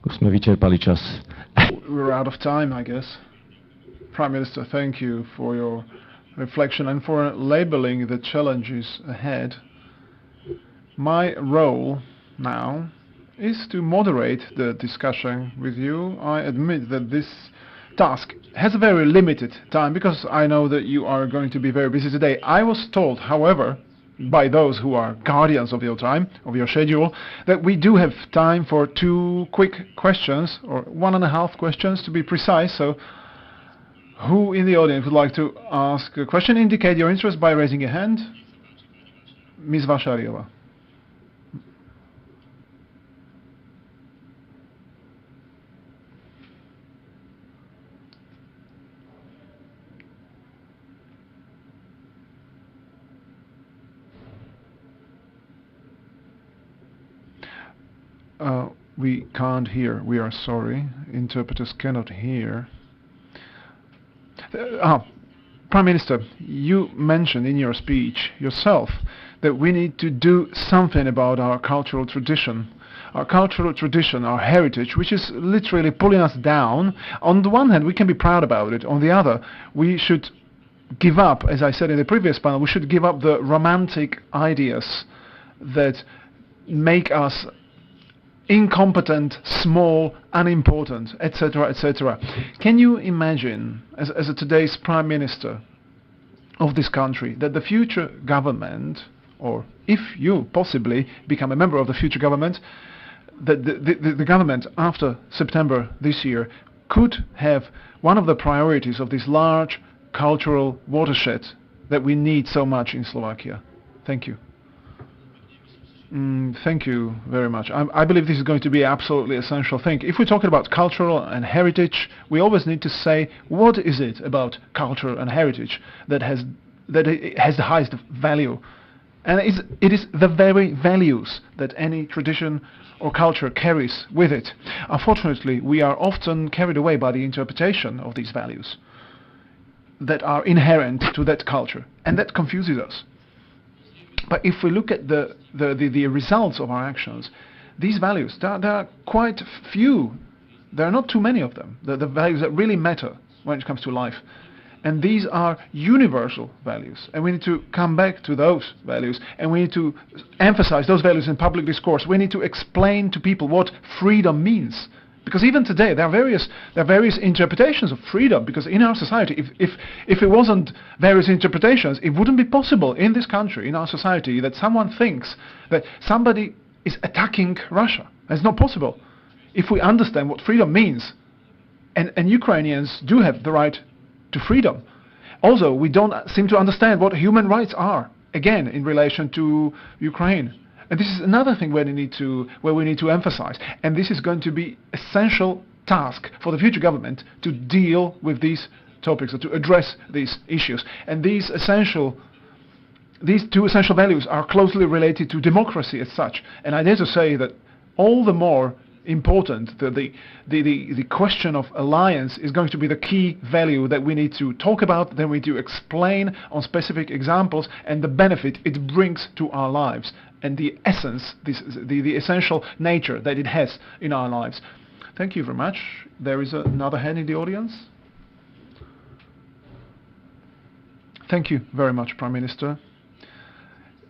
Už sme vyčerpali čas. We're out of time, I guess. Prime Minister, thank you for your reflection and for labeling the challenges ahead. My role now is to moderate the discussion with you. I admit that this task has a very limited time because I know that you are going to be very busy today. I was told, however, by those who are guardians of your time, of your schedule, that we do have time for 2 quick questions, or 1.5 questions to be precise. So who in the audience would like to ask a question? Indicate your interest by raising your hand. Ms. Vašariova. We can't hear. We are sorry. Interpreters cannot hear. Prime Minister, you mentioned in your speech yourself that we need to do something about our cultural tradition. Our heritage, which is literally pulling us down. On the one hand, we can be proud about it. On the other, we should give up, as I said in the previous panel, we should give up the romantic ideas that make us incompetent, small, unimportant, etc., etc. Can you imagine, as today's Prime Minister of this country, that the future government, or if you possibly become a member of the future government, that the government after September this year could have one of the priorities of this large cultural watershed that we need so much in Slovakia? Thank you. Thank you very much. I believe this is going to be an absolutely essential thing. If we're talking about cultural and heritage, we always need to say, what is it about culture and heritage that has the highest value? And it is the very values that any tradition or culture carries with it. Unfortunately, we are often carried away by the interpretation of these values that are inherent to that culture, and that confuses us. But if we look at the results of our actions, these values, there are quite few. There are not too many of them. The values that really matter when it comes to life. And these are universal values. And we need to come back to those values. And we need to emphasize those values in public discourse. We need to explain to people what freedom means. Because even today, there are various interpretations of freedom. Because in our society, if it wasn't various interpretations, it wouldn't be possible in this country, in our society, that someone thinks that somebody is attacking Russia. It's not possible. If we understand what freedom means, and Ukrainians do have the right to freedom. Also, we don't seem to understand what human rights are, again, in relation to Ukraine. And this is another thing where we need to emphasize. And this is going to be essential task for the future government to deal with these topics, or to address these issues. And these two essential values are closely related to democracy as such. And I dare to say that all the more important, the question of alliance is going to be the key value that we need to talk about, then we need to explain on specific examples and the benefit it brings to our lives and the essence, the essential nature that it has in our lives. Thank you very much. There is another hand in the audience. Thank you very much, Prime Minister.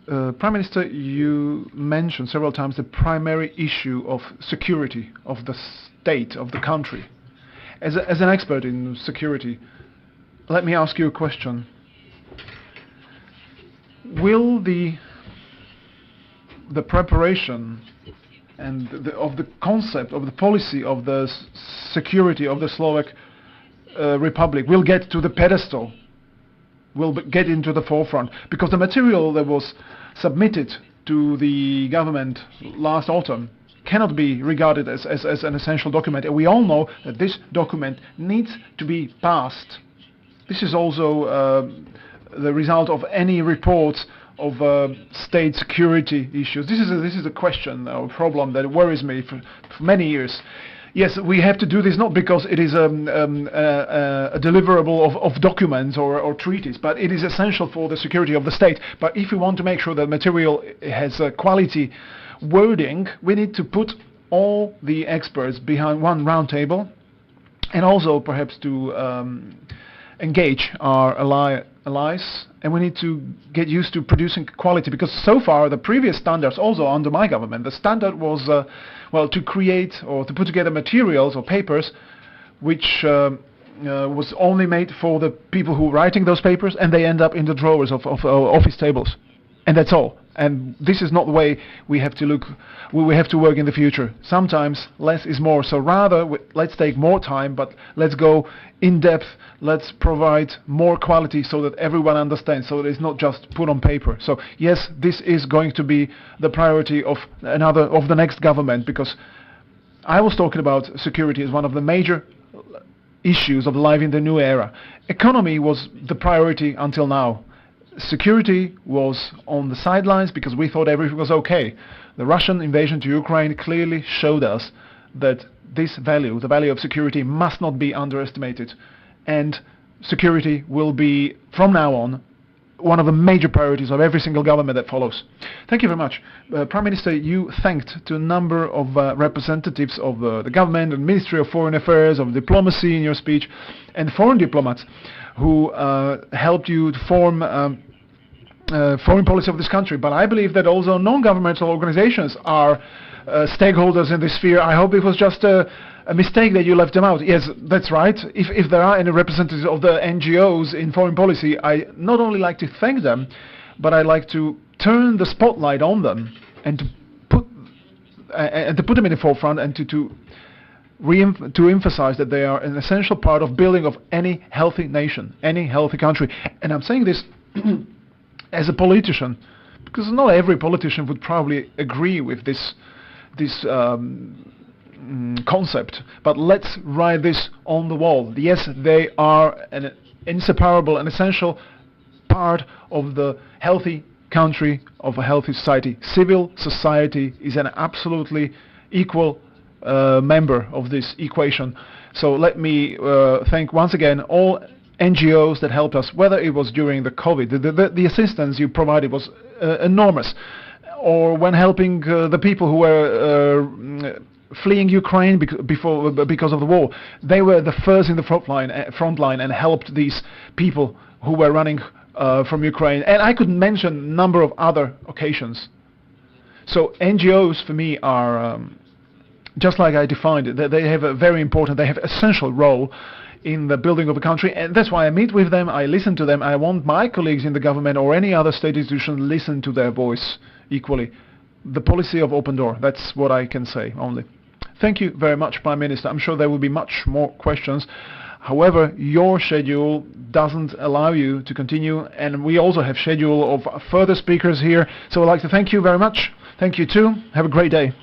Prime Minister, you mentioned several times the primary issue of security of the state, of the country. As an expert in security, let me ask you a question. Will the preparation and of the concept of the policy of the security of the Slovak Republic will get to the pedestal, will get into the forefront? Because the material that was submitted to the government last autumn cannot be regarded as an essential document. And we all know that this document needs to be passed. This is also the result of any reports of state security issues. This is a question or problem that worries me for many years. Yes, we have to do this not because it is a deliverable of documents or treaties, but it is essential for the security of the state. But if we want to make sure that material has a quality wording, we need to put all the experts behind one round table, and also perhaps to engage our allies, and we need to get used to producing quality, because so far the previous standards, also under my government, the standard was to create or to put together materials or papers which was only made for the people who are writing those papers, and they end up in the drawers of office tables, and that's all. And this is not the way we have to look. We have to work in the future. Sometimes less is more. So rather, let's take more time, but let's go in depth. Let's provide more quality so that everyone understands. So that it's not just put on paper. So yes, this is going to be the priority of the next government, because I was talking about security as one of the major issues of life in the new era. Economy was the priority until now. Security was on the sidelines because we thought everything was okay. The Russian invasion to Ukraine clearly showed us that this value, the value of security, must not be underestimated. And security will be, from now on, one of the major priorities of every single government that follows. Thank you very much. Prime Minister, you thanked to a number of representatives of the government and Ministry of Foreign Affairs, of diplomacy in your speech, and foreign diplomats who helped you to form foreign policy of this country. But I believe that also non-governmental organizations are stakeholders in this sphere. I hope it was just a mistake that you left them out. Yes, that's right. If there are any representatives of the NGOs in foreign policy, I not only like to thank them, but I like to turn the spotlight on them and to put them in the forefront, and to emphasize that they are an essential part of building of any healthy nation, any healthy country. And I'm saying this as a politician, because not every politician would probably agree with this concept, but let's write this on the wall. Yes, they are an inseparable and essential part of the healthy country, of a healthy society. Civil society is an absolutely equal member of this equation. So let me thank once again all NGOs that helped us, whether it was during the COVID, the assistance you provided was enormous, or when helping the people who were fleeing Ukraine because of the war. They were the first in the front line and helped these people who were running from Ukraine. And I could mention a number of other occasions. So NGOs for me are, just like I defined it, they have a very important, they have essential role in the building of a country, and that's why I meet with them, I listen to them. I want my colleagues in the government or any other state institution listen to their voice equally. The policy of open door, that's what I can say only. Thank you very much, Prime Minister. I'm sure there will be much more questions. However, your schedule doesn't allow you to continue, and we also have schedule of further speakers here, so I'd like to thank you very much. Thank you too. Have a great day.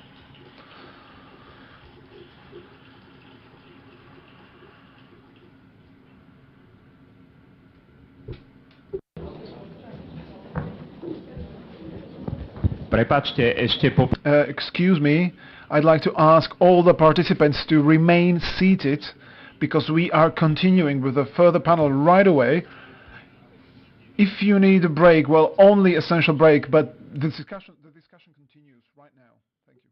Excuse me, I'd like to ask all the participants to remain seated, because we are continuing with a further panel right away. If you need a break, well, only essential break, but the discussion continues right now. Thank you.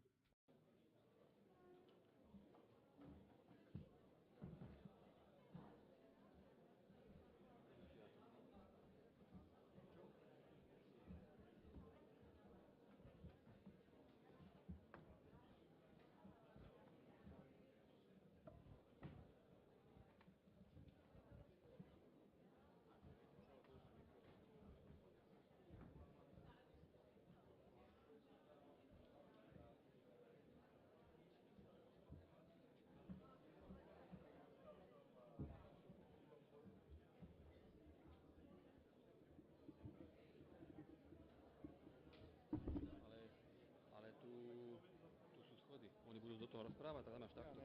budú do toho rozprávať, tak dáme štafku.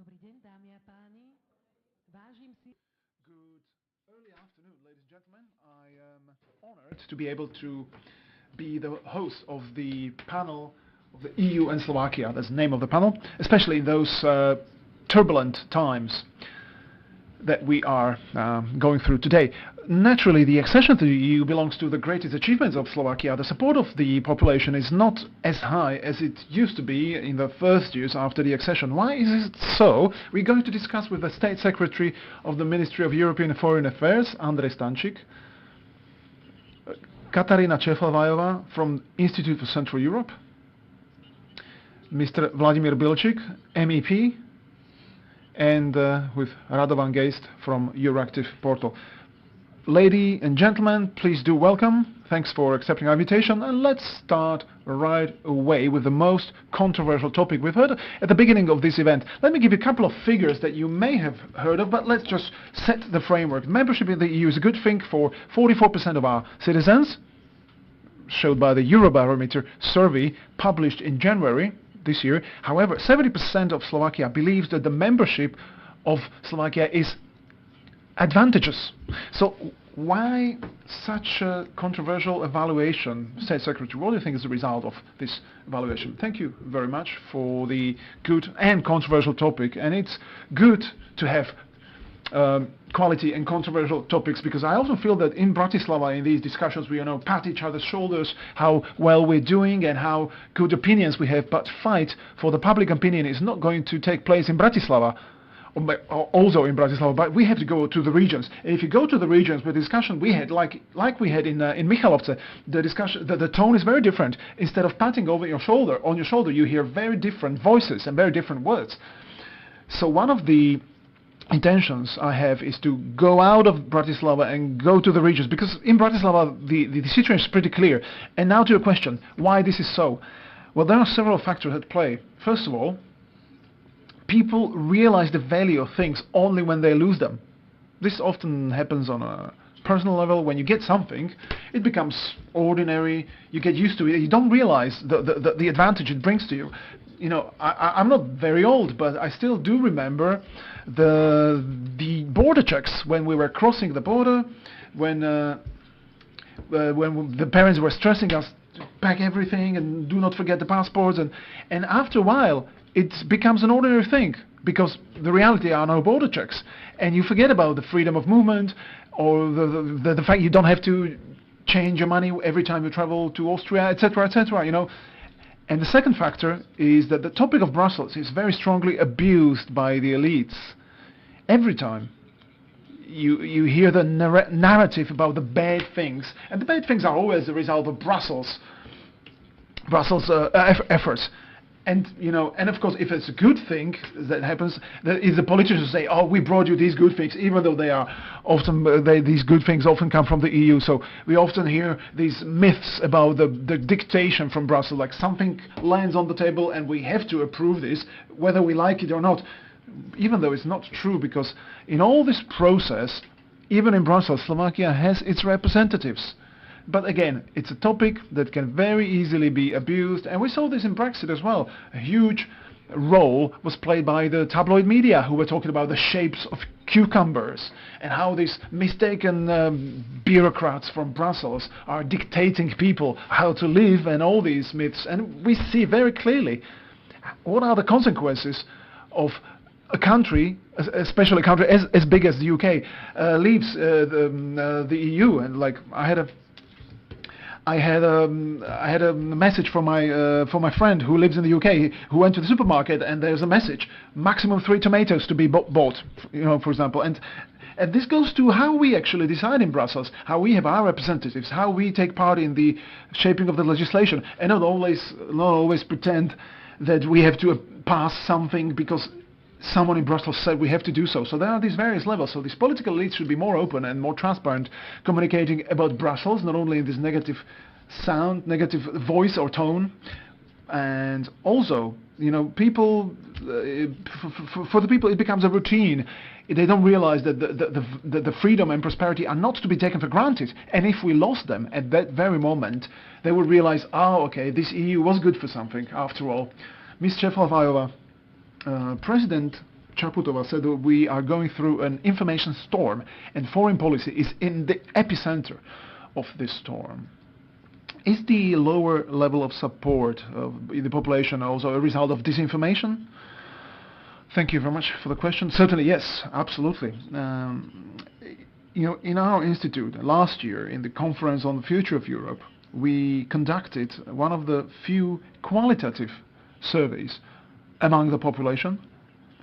Dobrý deň, dámy a páni. Vážim si... Good early afternoon, ladies and gentlemen. I am honored to be able to be the host of the panel of the EU and Slovakia. That's the name of the panel, especially in those turbulent times that we are going through today. Naturally, the accession to the EU belongs to the greatest achievements of Slovakia. The support of the population is not as high as it used to be in the first years after the accession. Why is it so? We're going to discuss with the State Secretary of the Ministry of European and Foreign Affairs, Andrej Stančík, Katarina Čeflavajová from Institute for Central Europe, Mr. Vladimír Bilčík, MEP, and with Radovan Geist from Euractiv portal. ladies and gentlemen, please do welcome. Thanks for accepting our invitation, and let's start right away with the most controversial topic we've heard at the beginning of this event. Let me give you a couple of figures that you may have heard of, but let's just set the framework. Membership in the EU is a good thing for 44% of our citizens, showed by the Eurobarometer survey published in January this year. However, 70% of Slovakia believes that the membership of Slovakia is advantageous. So why such a controversial evaluation, State Secretary? What do you think is the result of this evaluation? Thank you very much for the good and controversial topic, and it's good to have quality and controversial topics, because I often feel that in Bratislava, in these discussions, we pat each other's shoulders, how well we're doing and how good opinions we have, but fight for the public opinion is not going to take place in Bratislava. Also in Bratislava, but we have to go to the regions. And if you go to the regions, the discussion we had, like we had in Michalovce, the tone is very different. Instead of patting on your shoulder, you hear very different voices and very different words. So one of the intentions I have is to go out of Bratislava and go to the regions, because in Bratislava the situation is pretty clear. And now to your question, why this is so? Well, there are several factors at play. First of all, people realize the value of things only when they lose them. This often happens on a personal level. When you get something, it becomes ordinary, you get used to it, you don't realize the advantage it brings to you. I'm not very old, but I still do remember the border checks when we were crossing the border, when the parents were stressing us to pack everything and do not forget the passports, and after a while it becomes an ordinary thing, because the reality are no border checks, and you forget about the freedom of movement, or the fact you don't have to change your money every time you travel to Austria, etc., etc. And the second factor is that the topic of Brussels is very strongly abused by the elites. Every time you hear the narrative about the bad things, and the bad things are always the result of Brussels efforts. And and of course, if it's a good thing that happens, that is the politicians say, "Oh, we brought you these good things," even though they are often these good things often come from the EU. So we often hear these myths about the dictation from Brussels, like something lands on the table and we have to approve this, whether we like it or not. Even though it's not true, because in all this process, even in Brussels, Slovakia has its representatives. But again, it's a topic that can very easily be abused, and we saw this in Brexit as well. A huge role was played by the tabloid media, who were talking about the shapes of cucumbers and how these mistaken bureaucrats from Brussels are dictating people how to live, and all these myths. And we see very clearly what are the consequences of a country, especially a country as big as the UK, leaves the EU. And like I had a message from my friend who lives in the UK, who went to the supermarket, and there's a message: maximum 3 tomatoes to be bought, for example. And this goes to how we actually decide in Brussels, how we have our representatives, how we take part in the shaping of the legislation, and not always pretend that we have to pass something because someone in Brussels said we have to do so. So there are these various levels. So these political elites should be more open and more transparent, communicating about Brussels, not only in this negative sound, negative voice or tone. And also, people, for the people, it becomes a routine. They don't realize that the freedom and prosperity are not to be taken for granted. And if we lost them at that very moment, they would realize, okay, this EU was good for something after all. Ms. Šefčovičová, President Čaputová said that we are going through an information storm, and foreign policy is in the epicenter of this storm. Is the lower level of support of the population also a result of disinformation? Thank you very much for the question. Certainly, yes, absolutely. In our institute last year, in the conference on the future of Europe, we conducted one of the few qualitative surveys among the population,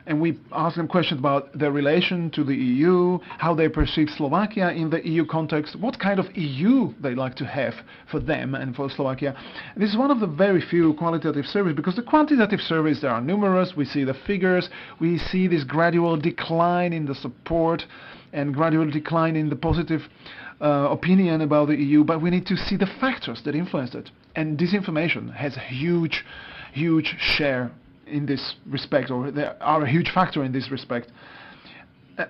and we ask them questions about their relation to the EU, how they perceive Slovakia in the EU context, what kind of EU they like to have for them and for Slovakia. This is one of the very few qualitative surveys, because the quantitative surveys, there are numerous, we see the figures, we see this gradual decline in the support and gradual decline in the positive opinion about the EU, but we need to see the factors that influence it. And disinformation has a huge share in this respect, or they are a huge factor in this respect.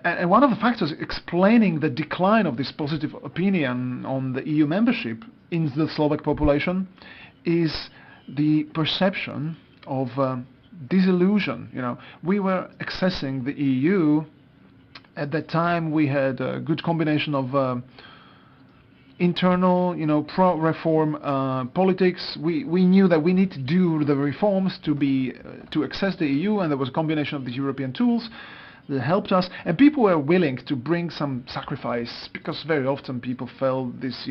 And one of the factors explaining the decline of this positive opinion on the EU membership in the Slovak population is the perception of disillusion. We were accessing the EU. At that time, we had a good combination of internal, pro-reform politics. We knew that we need to do the reforms to access the EU, and there was a combination of these European tools that helped us, and people were willing to bring some sacrifice, because very often people felt this,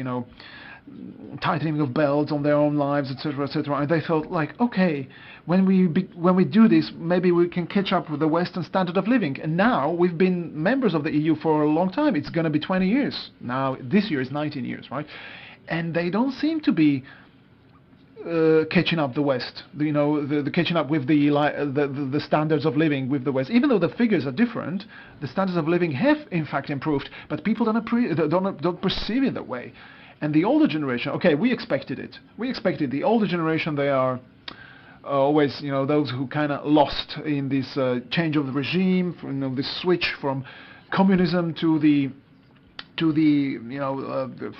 tightening of belts on their own lives, etc., and they felt like, okay, when we do this, maybe we can catch up with the Western standard of living. And now we've been members of the EU for a long time. It's going to be 20 years now. This year is 19 years, right? And they don't seem to be catching up the West. The catching up with the standards of living with the West. Even though the figures are different, the standards of living have in fact improved, but people don't perceive it that way. And the older generation, okay, we expected it. The older generation, they are always, those who kind of lost in this change of the regime, this switch from communism to the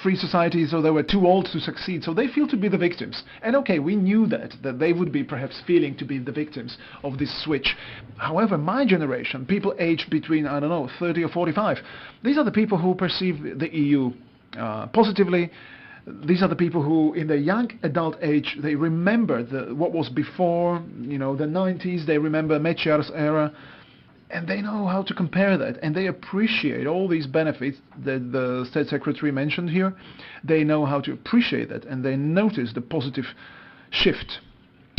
free society, so they were too old to succeed, so they feel to be the victims. And okay, we knew that they would be perhaps feeling to be the victims of this switch. However, my generation, people aged between, 30 or 45, these are the people who perceive the EU positively. These are the people who, in their young adult age, they remember what was before, the 90s, they remember Mečiar's era, and they know how to compare that, and they appreciate all these benefits that the State Secretary mentioned here. They know how to appreciate that, and they notice the positive shift.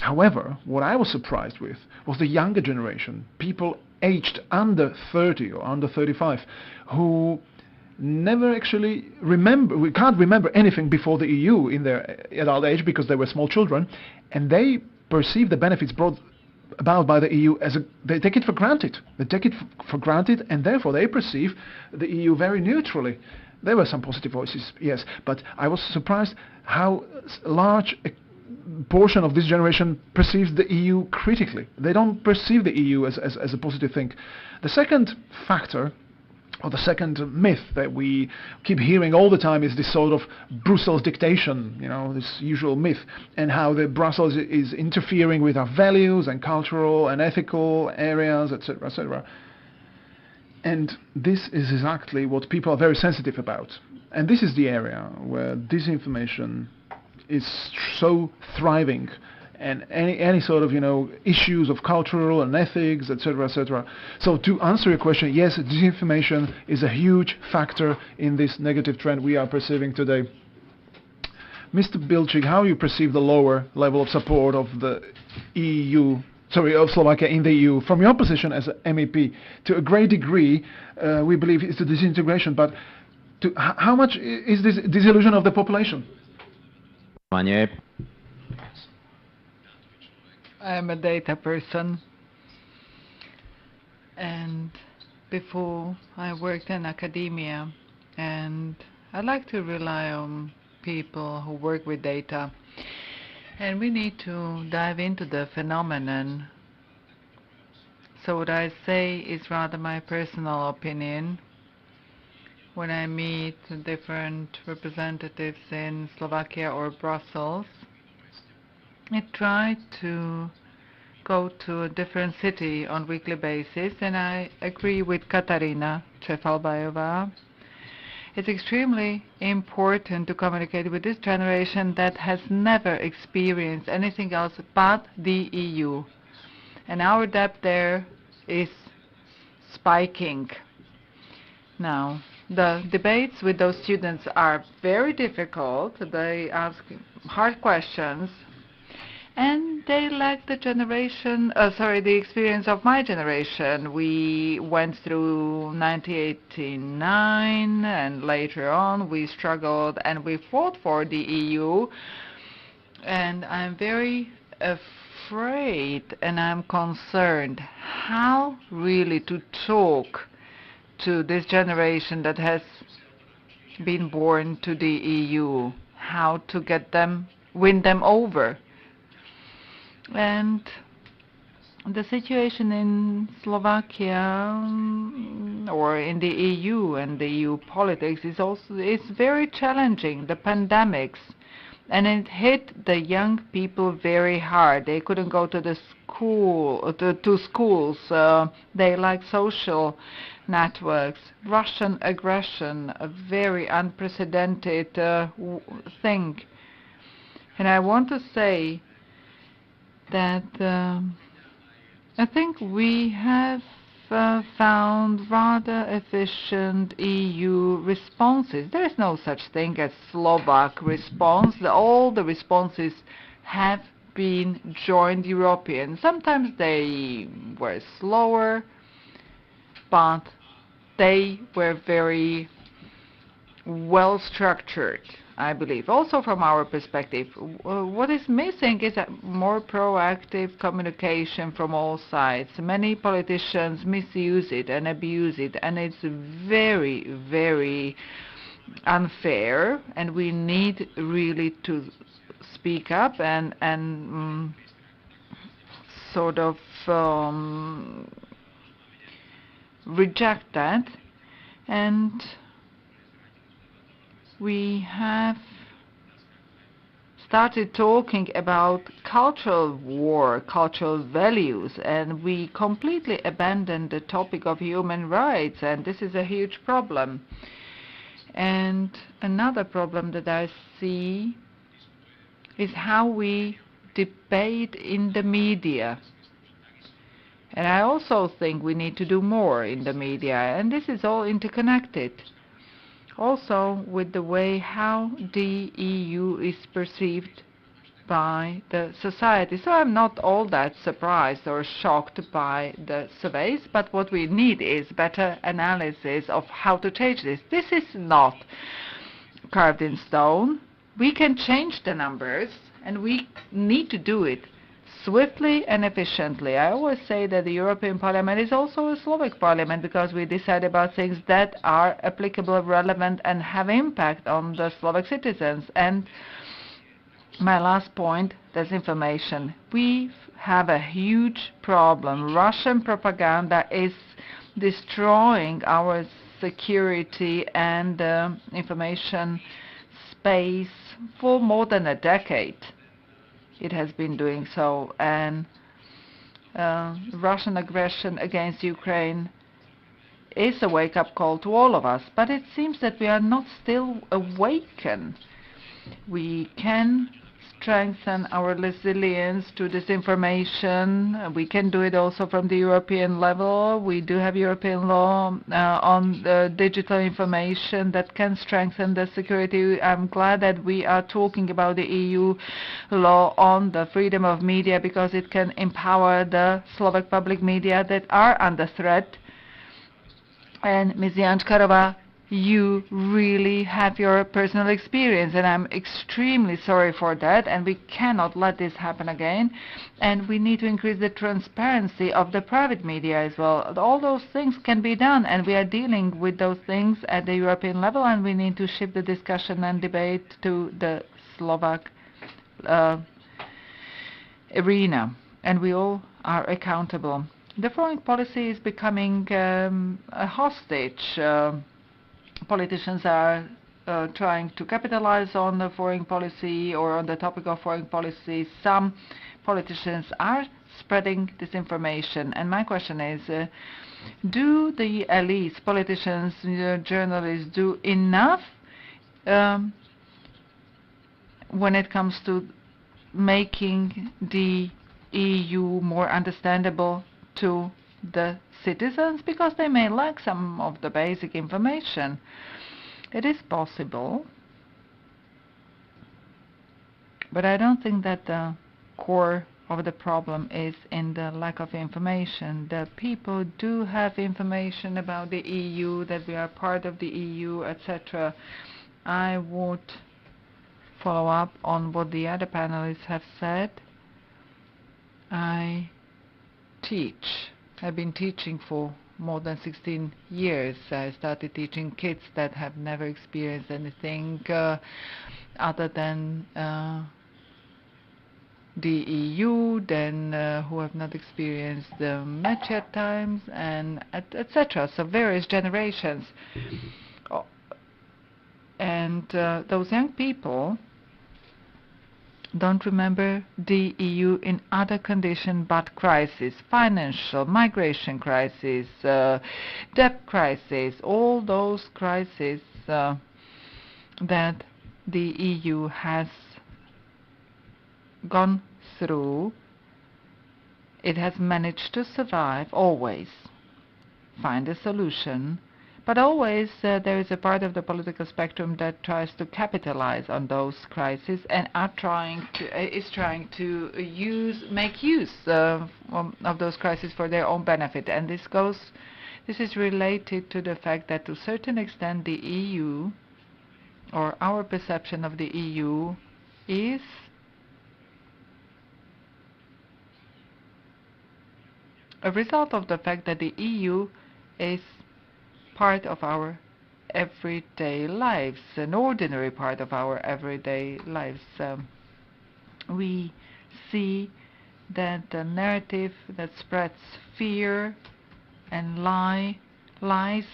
However, what I was surprised with was the younger generation, people aged under 30 or under 35, who never actually we can't remember anything before the EU in their adult age, because they were small children, and they perceive the benefits brought about by the EU they take it for granted. And therefore they perceive the EU very neutrally. There were some positive voices, yes, but I was surprised how large a portion of this generation perceives the EU critically. They don't perceive the EU as a positive thing. The second factor, or the second myth that we keep hearing all the time, is this sort of Brussels dictation, this usual myth, and how the Brussels is interfering with our values and cultural and ethical areas, etc., etc. And this is exactly what people are very sensitive about. And this is the area where disinformation is so thriving, and any sort of issues of cultural and ethics, etc., etc. So to answer your question, yes, disinformation is a huge factor in this negative trend we are perceiving today. Mr. Bilčík, how you perceive the lower level of support of the of Slovakia in the EU from your position as an MEP? To a great degree, we believe it's the disintegration, but how much is this disillusion of the population? I'm a data person, and before I worked in academia, and I like to rely on people who work with data, and we need to dive into the phenomenon. So what I say is rather my personal opinion. When I meet different representatives in Slovakia or Brussels, I try to go to a different city on a weekly basis, and I agree with Katarina Čefalbajová. It's extremely important to communicate with this generation that has never experienced anything else but the EU. And our debt there is spiking. Now, the debates with those students are very difficult. They ask hard questions. And they lack the experience of my generation. We went through 1989 and later on we struggled and we fought for the EU. And I'm very afraid and I'm concerned how really to talk to this generation that has been born to the EU, how to win them over. And the situation in Slovakia or in the EU and the EU politics is very challenging. The pandemics, and it hit the young people very hard. They couldn't go to the schools. They lack social networks. Russian aggression, a very unprecedented thing. And I want to say that I think we have found rather efficient EU responses. There is no such thing as Slovak response. All the responses have been joint European. Sometimes they were slower, but they were very well structured, I believe. Also from our perspective, what is missing is a more proactive communication from all sides. Many politicians misuse it and abuse it, and it's very, very unfair, and we need really to speak up and sort of reject that. And we have started talking about cultural war, cultural values, and we completely abandoned the topic of human rights, and this is a huge problem. And another problem that I see is how we debate in the media. And I also think we need to do more in the media, and this is all interconnected. Also with the way how the EU is perceived by the society. So I'm not all that surprised or shocked by the surveys, but what we need is better analysis of how to change this. This is not carved in stone. We can change the numbers, and we need to do it swiftly and efficiently. I always say that the European Parliament is also a Slovak Parliament because we decide about things that are applicable, relevant, and have impact on the Slovak citizens. And my last point, disinformation. We have a huge problem. Russian propaganda is destroying our security and information space for more than a decade. It has been doing so, and Russian aggression against Ukraine is a wake-up call to all of us, but it seems that we are not still awakened. We can strengthen our resilience to disinformation. We can do it also from the European level. We do have European law on the digital information that can strengthen the security. I'm glad that we are talking about the EU law on the freedom of media because it can empower the Slovak public media that are under threat. And Ms. Jančarová, you really have your personal experience, and I'm extremely sorry for that, and we cannot let this happen again. And we need to increase the transparency of the private media as well. All those things can be done, and we are dealing with those things at the European level, and we need to shift the discussion and debate to the Slovak arena, and we all are accountable. The foreign policy is becoming a hostage. Politicians are trying to capitalize on the foreign policy or on the topic of foreign policy. Some politicians are spreading disinformation. And my question is, do the elites, politicians, journalists do enough when it comes to making the EU more understandable to the citizens, because they may lack some of the basic information? It is possible, but I don't think that the core of the problem is in the lack of information. The people do have information about the EU, that we are part of the EU, etc. I would follow up on what the other panelists have said. I teach. I've been teaching for more than 16 years. I started teaching kids that have never experienced anything other than the EU, then who have not experienced the mature times, and etc. So various generations. And those young people don't remember the EU in other conditions but crisis, financial, migration crisis, debt crisis, all those crises that the EU has gone through. It has managed to survive, always find a solution, but always there is a part of the political spectrum that tries to capitalize on those crises and is trying to make use of those crises for their own benefit. And this is related to the fact that to a certain extent the EU, or our perception of the EU, is a result of the fact that the EU is part of our everyday lives, an ordinary part of our everyday lives. We see that the narrative that spreads fear and lies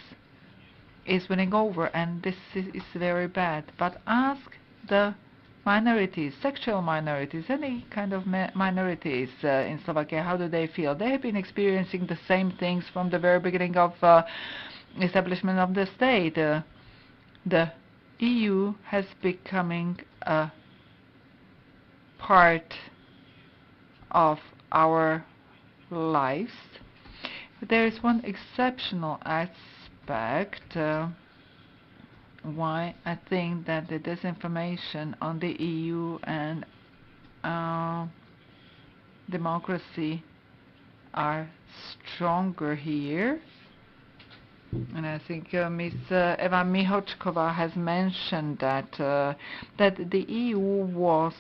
is winning over, and this is very bad. But ask the minorities, sexual minorities, any kind of minorities in Slovakia, how do they feel? They have been experiencing the same things from the very beginning of establishment of the state. The EU has becoming a part of our lives. There is one exceptional aspect why I think that the disinformation on the EU and democracy are stronger here. And I think Ms. Eva Mihočková has mentioned that the EU was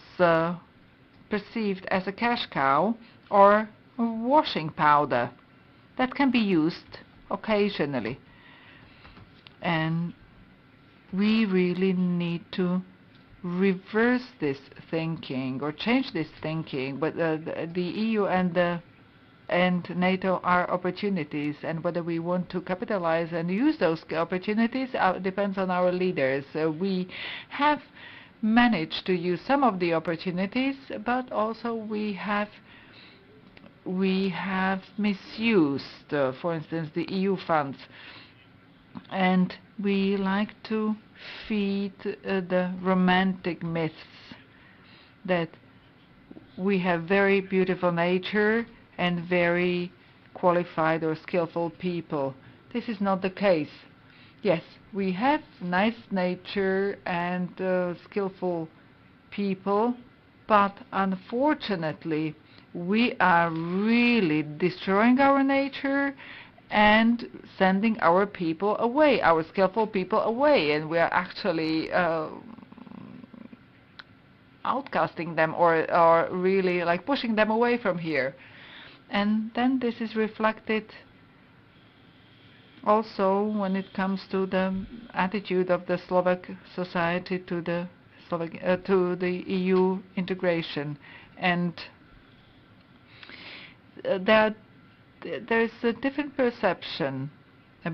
perceived as a cash cow or a washing powder that can be used occasionally. And we really need to reverse this thinking or change this thinking. But the EU and NATO are opportunities, and whether we want to capitalize and use those opportunities depends on our leaders. We have managed to use some of the opportunities, but also we have misused, for instance, the EU funds. And we like to feed the romantic myths that we have very beautiful nature and very qualified or skillful people. This is not the case. Yes, we have nice nature and skillful people, but unfortunately we are really destroying our nature and sending our people away, our skillful people away, and we are actually outcasting them or really like pushing them away from here. And then this is reflected also when it comes to the attitude of the Slovak society to the EU integration. And there is a different perception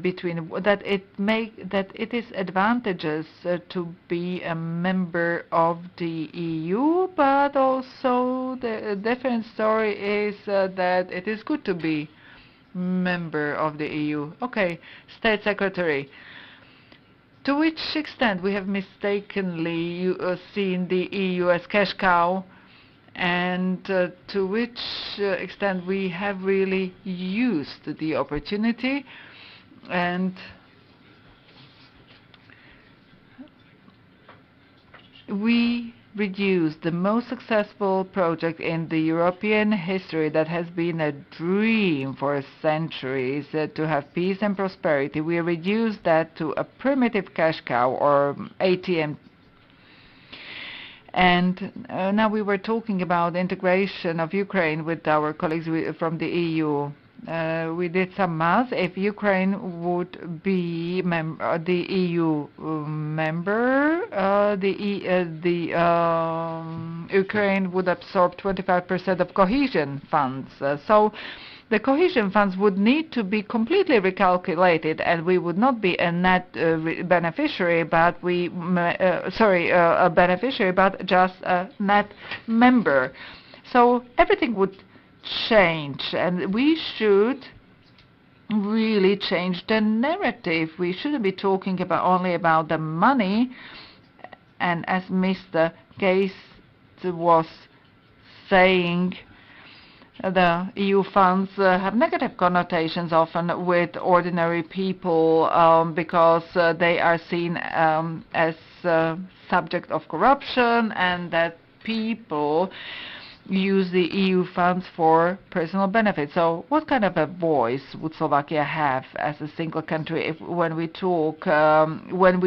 between that it is advantageous to be a member of the EU, but also the different story is that it is good to be member of the EU. Okay, State Secretary, to which extent we have mistakenly seen the EU as cash cow, and to which extent we have really used the opportunity, and we reduced the most successful project in the European history that has been a dream for centuries to have peace and prosperity. We reduced that to a primitive cash cow or ATM. And now we were talking about integration of Ukraine with our colleagues from the EU. We did some math. If Ukraine would be the EU member, Ukraine would absorb 25% of cohesion funds. So the cohesion funds would need to be completely recalculated, and we would not be a net beneficiary, but a beneficiary, but just a net member. So everything would change, and we should really change the narrative. We shouldn't be talking only about the money, and as Mr. Case was saying, the EU funds have negative connotations often with ordinary people because they are seen as subject of corruption, and that people use the EU funds for personal benefit. So what kind of a voice would Slovakia have as a single country when we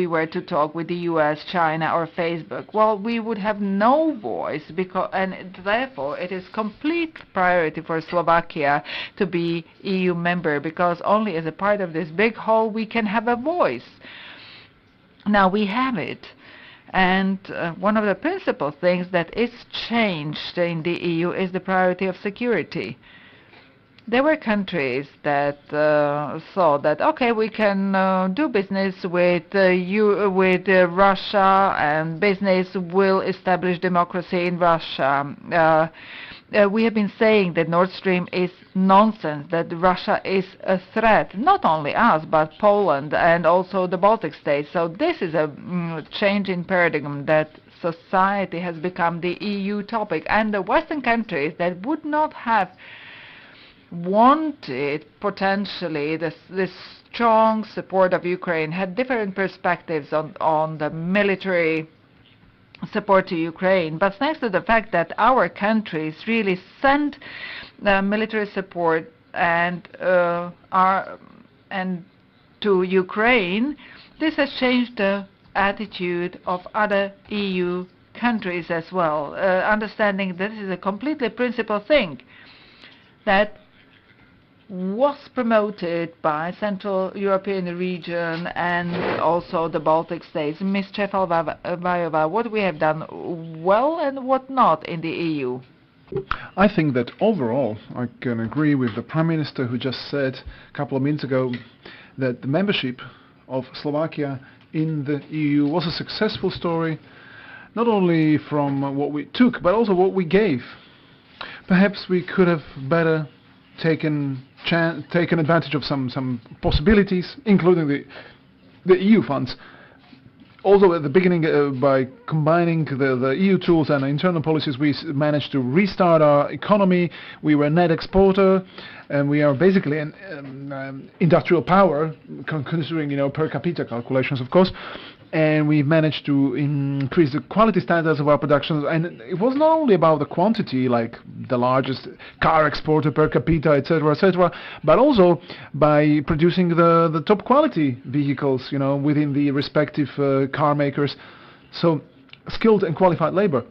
were to talk with the US, China or Facebook? Well, we would have no voice, and therefore it is complete priority for Slovakia to be EU member, because only as a part of this big whole we can have a voice. Now we have it. And one of the principal things that is changed in the EU is the priority of security. There were countries that thought that, okay, we can do business with Russia, and business will establish democracy in Russia. We have been saying that Nord Stream is nonsense, that Russia is a threat, not only us, but Poland and also the Baltic states. So this is a change in paradigm, that society has become the EU topic, and the Western countries that would not have wanted potentially this strong support of Ukraine had different perspectives on the military support to Ukraine. But thanks to the fact that our countries really sent military support and to Ukraine, this has changed the attitude of other EU countries as well, understanding this is a completely principal thing that was promoted by Central European region and also the Baltic states. Ms. Cefalvajová, what we have done well and what not in the EU? I think that overall I can agree with the Prime Minister who just said a couple of minutes ago that the membership of Slovakia in the EU was a successful story, not only from what we took but also what we gave. Perhaps we could have better taken advantage of some possibilities, including the EU funds. Also at the beginning, by combining the EU tools and internal policies, we managed to restart our economy. We were a net exporter, and we are basically an industrial power, considering per capita calculations, of course. And we managed to increase the quality standards of our production. And it was not only about the quantity, like the largest car exporter per capita, etc., but also by producing the top quality vehicles, within the respective car makers. So skilled and qualified labor.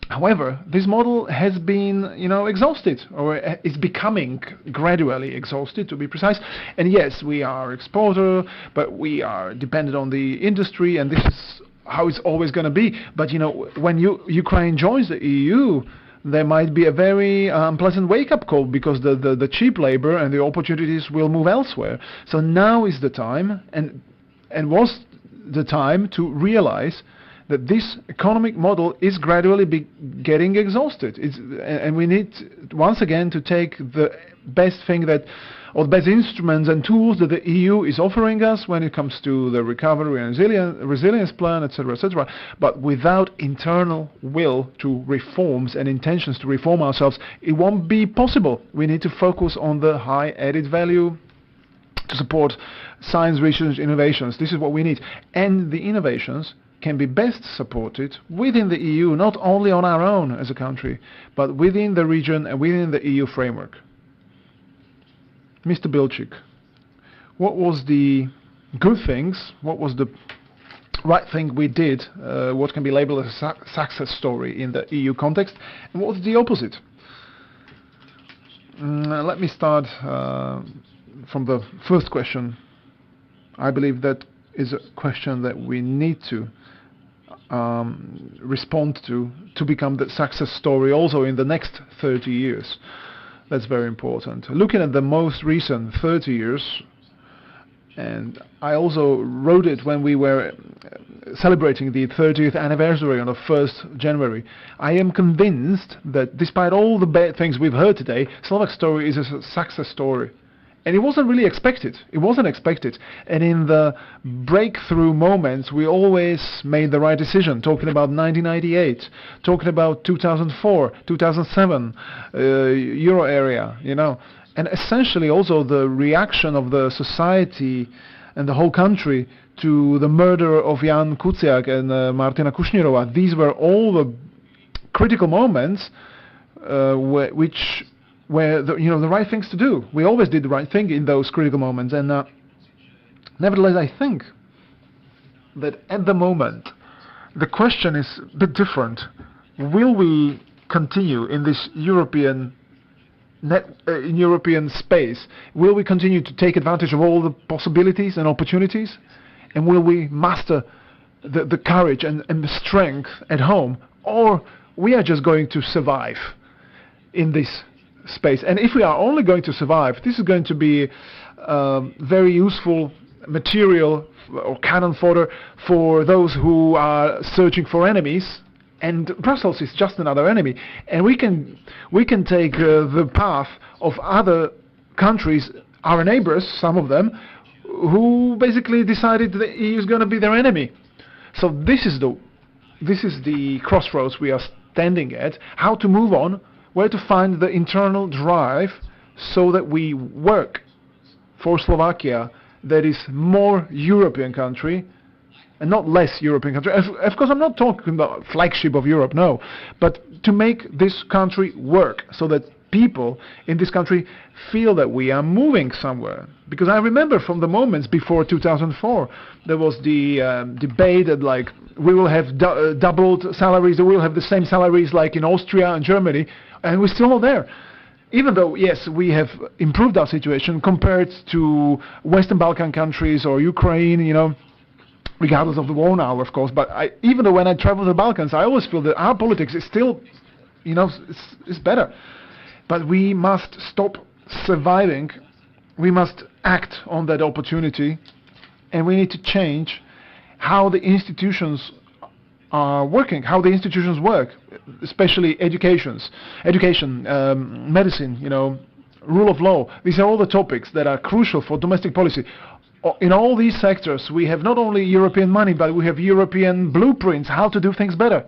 However, this model has been, exhausted, or is becoming gradually exhausted, to be precise. And yes, we are exporter, but we are dependent on the industry, and this is how it's always going to be. But when Ukraine joins the EU, there might be a very unpleasant wake-up call, because the cheap labor and the opportunities will move elsewhere. So now is the time, and was the time, to realize that this economic model is gradually getting exhausted. And we need once again to take the best thing or the best instruments and tools that the EU is offering us when it comes to the recovery and resilience plan, etc., but without internal will to reforms and intentions to reform ourselves, it won't be possible. We need to focus on the high added value to support science, research, innovations. This is what we need. And the innovations can be best supported within the EU, not only on our own as a country, but within the region and within the EU framework. Mr. Bilčík, what was the good things, what was the right thing we did, what can be labeled as a success story in the EU context, and what was the opposite? Let me start from the first question. I believe that is a question that we need to respond to become the success story also in the next 30 years. That's very important. Looking at the most recent 30 years, and I also wrote it when we were celebrating the 30th anniversary on the 1st January. I am convinced that despite all the bad things we've heard today, Slovak story is a success story. And it wasn't really expected. It wasn't expected. And in the breakthrough moments, we always made the right decision. Talking about 1998, talking about 2004, 2007, Euro area, you know. And essentially also the reaction of the society and the whole country to the murder of Jan Kuciak and Martina Kušnírova. These were all the critical moments which were the right things to do. We always did the right thing in those critical moments, and nevertheless I think that at the moment the question is a bit different. Will we continue in this European space? Will we continue to take advantage of all the possibilities and opportunities? And will we master the courage and the strength at home? Or we are just going to survive in this space? And if we are only going to survive, this is going to be very useful material or cannon fodder for those who are searching for enemies. And Brussels is just another enemy. And we can take the path of other countries, our neighbors, some of them, who basically decided the EU is going to be their enemy. So this is the crossroads we are standing at. How to move on, where to find the internal drive so that we work for Slovakia that is more European country and not less European country. Of course, I'm not talking about flagship of Europe, no, but to make this country work so that people in this country feel that we are moving somewhere. Because I remember from the moments before 2004, there was the debate that like we will have doubled salaries, or we will have the same salaries like in Austria and Germany, and we're still not there. Even though, yes, we have improved our situation compared to Western Balkan countries or Ukraine, you know, regardless of the war now, of course, but even though when I travel to the Balkans, I always feel that our politics is still, you know, it's better. But we must stop surviving. We must act on that opportunity, and we need to change how the institutions are working, how the institutions work, especially education, medicine, you know, rule of law. These are all the topics that are crucial for domestic policy. In all these sectors, we have not only European money, but we have European blueprints how to do things better.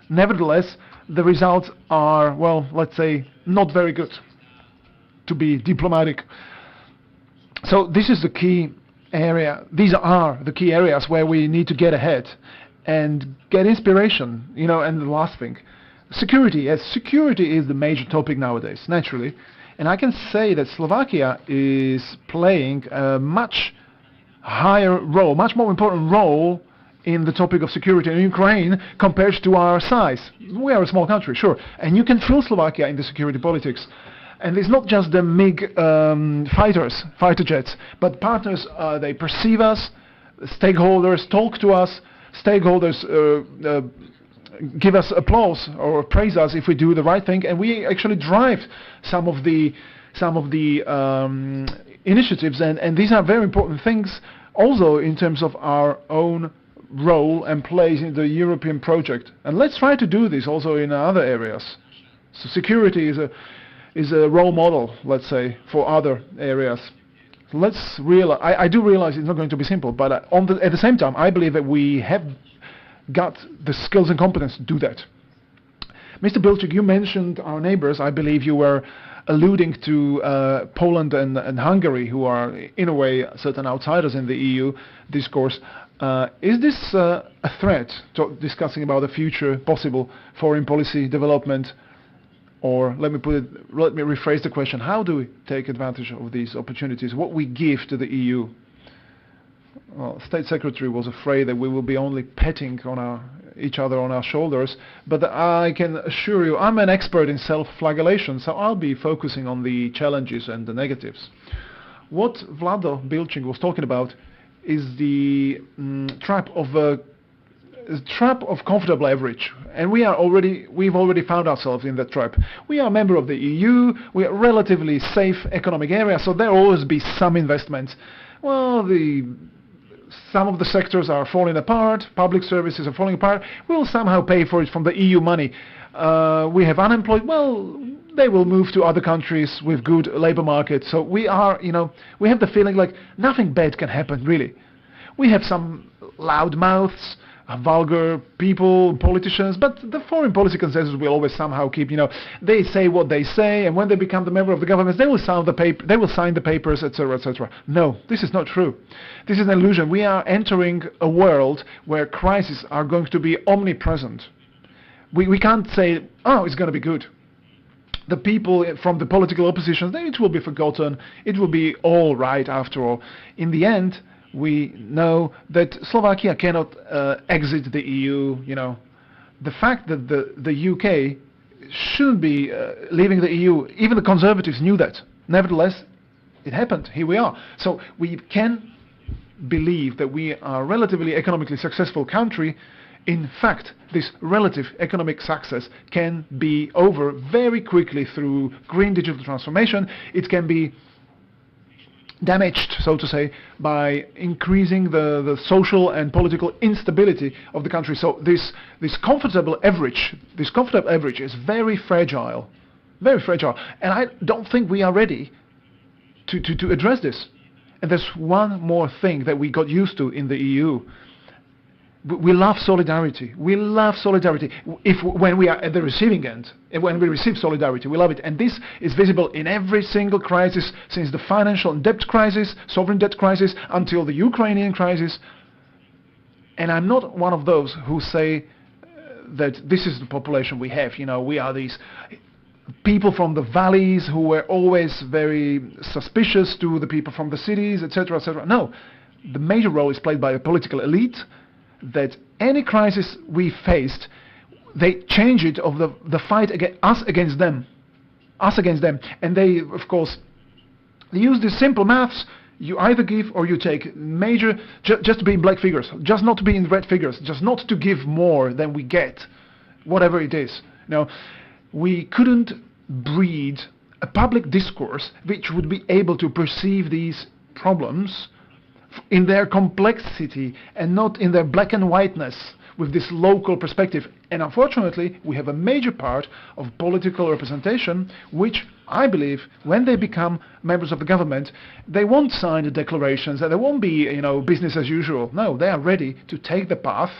Nevertheless, the results are, well, let's say, not very good, to be diplomatic. So this is the key area. These are the key areas where we need to get ahead and get inspiration, you know. And the last thing, security. Yes, security is the major topic nowadays, naturally. And I can say that Slovakia is playing a much higher role, much more important role in the topic of security in Ukraine compared to our size. We are a small country, sure, and you can feel Slovakia in the security politics. And it's not just the MiG fighter jets, but partners, they perceive us, stakeholders talk to us, stakeholders give us applause or praise us if we do the right thing, and we actually drive some of the initiatives, and these are very important things also in terms of our own role and place in the European project. And let's try to do this also in other areas. So security is a role model, let's say, for other areas. Let's realize. I do realize it's not going to be simple, but at the same time, I believe that we have got the skills and competence to do that. Mr. Bilčík, you mentioned our neighbors. I believe you were alluding to Poland and Hungary, who are in a way certain outsiders in the EU discourse. Is this a threat to discussing about the future possible foreign policy development? Or let me rephrase the question: how do we take advantage of these opportunities? What we give to the EU? Well, State Secretary was afraid that we will be only petting on each other on our shoulders, but I can assure you I'm an expert in self-flagellation, so I'll be focusing on the challenges and the negatives. What Vlado Bilčík was talking about is the trap of comfortable leverage, and we've already found ourselves in that trap. We are a member of the EU, we are a relatively safe economic area, so there will always be some investments. Well, some of the sectors are falling apart, public services are falling apart, we'll somehow pay for it from the EU money. We have unemployed, well, they will move to other countries with good labor markets. So we have the feeling like nothing bad can happen, really. We have some loud mouths, vulgar people, politicians, but the foreign policy consensus will always somehow keep, they say what they say, and when they become the member of the government, they will sign the papers, etc., etc. No, this is not true. This is an illusion. We are entering a world where crises are going to be omnipresent. We can't say, oh, it's going to be good. The people from the political opposition, it will be forgotten. It will be all right after all. In the end, we know that Slovakia cannot exit the EU. The fact that the UK shouldn't be leaving the EU, even the Conservatives knew that. Nevertheless, it happened. Here we are. So we can believe that we are a relatively economically successful country. In fact, this relative economic success can be over very quickly through green digital transformation. It can be damaged, so to say, by increasing the social and political instability of the country. So this comfortable average is very fragile, and I don't think we are ready to address this. And there's one more thing that we got used to in the EU. We love solidarity. When we are at the receiving end, and when we receive solidarity, we love it. And this is visible in every single crisis, since the financial and debt crisis, sovereign debt crisis, until the Ukrainian crisis. And I'm not one of those who say that this is the population we have. We are these people from the valleys who were always very suspicious to the people from the cities, etc., etc. No, the major role is played by the political elite. That any crisis we faced, they change it of the fight against them, and they, of course, they use this simple maths. You either give or you take. Major, just to be in black figures, just not to be in red figures, just not to give more than we get, whatever it is. We couldn't breed a public discourse which would be able to perceive these problems in their complexity and not in their black and whiteness with this local perspective. And unfortunately, we have a major part of political representation which I believe when they become members of the government, they won't sign the declarations, and there won't be business as usual. No, they are ready to take the path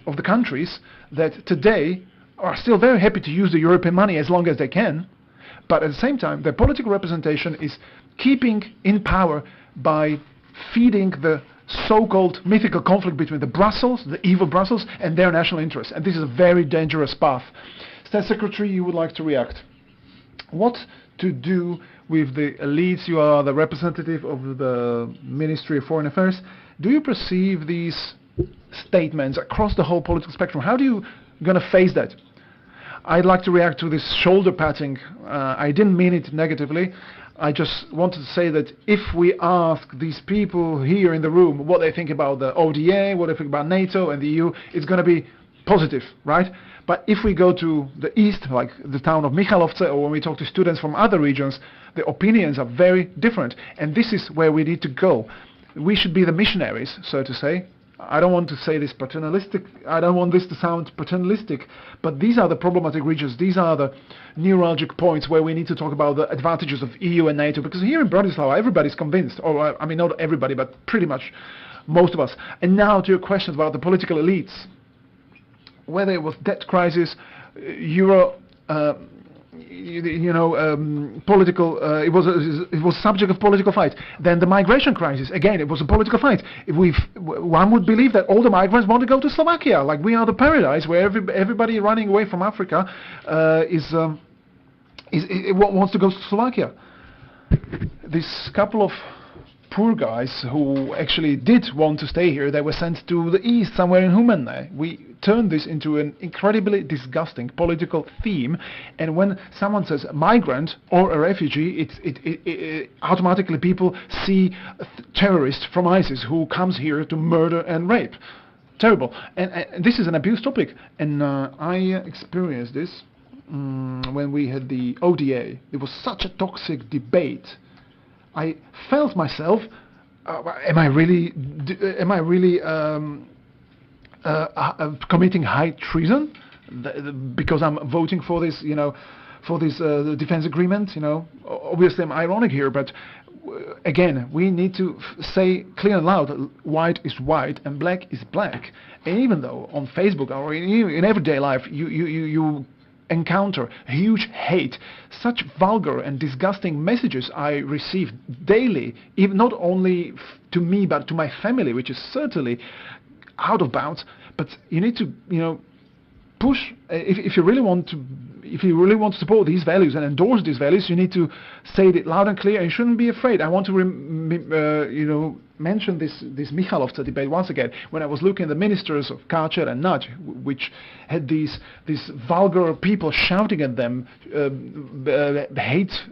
of the countries that today are still very happy to use the European money as long as they can, but at the same time their political representation is keeping in power by feeding the so-called mythical conflict between the evil Brussels, and their national interests. And this is a very dangerous path. State Secretary, you would like to react. What to do with the elites? You are the representative of the Ministry of Foreign Affairs. Do you perceive these statements across the whole political spectrum? How do you going to face that? I'd like to react to this shoulder patting. I didn't mean it negatively. I just wanted to say that if we ask these people here in the room what they think about the ODA, what they think about NATO and the EU, it's going to be positive, right? But if we go to the east, like the town of Michalovce, or when we talk to students from other regions, the opinions are very different. And this is where we need to go. We should be the missionaries, so to say. I don't want to say this paternalistic, I don't want this to sound paternalistic, but these are the problematic regions, these are the neuralgic points where we need to talk about the advantages of EU and NATO, because here in Bratislava everybody's convinced, or I mean not everybody, but pretty much most of us. And now to your questions about the political elites, whether it was debt crisis, euro political. It was subject of political fight. Then the migration crisis. Again, it was a political fight. One would believe that all the migrants want to go to Slovakia, like we are the paradise where everybody running away from Africa wants to go to Slovakia. This couple of poor guys who actually did want to stay here, they were sent to the east, somewhere in Humenne. We turned this into an incredibly disgusting political theme, and when someone says migrant or a refugee, it automatically people see a terrorist from ISIS who comes here to murder and rape. Terrible. And this is an abuse topic, and I experienced this when we had the ODA. It was such a toxic debate. I felt myself, am I really committing high treason because I'm voting for this, for this defense agreement? Obviously I'm ironic here, but again, we need to say clear and loud, white is white and black is black. And even though on Facebook or in everyday life you encounter huge hate, such vulgar and disgusting messages I receive daily, even not only to me but to my family, which is certainly out of bounds. But you need to push, if you really want to support these values and endorse these values, you need to say it loud and clear, and you shouldn't be afraid. I want to mention this Michalovce debate once again. When I was looking at the ministers of Káčer and Nať, which had these vulgar people shouting at them,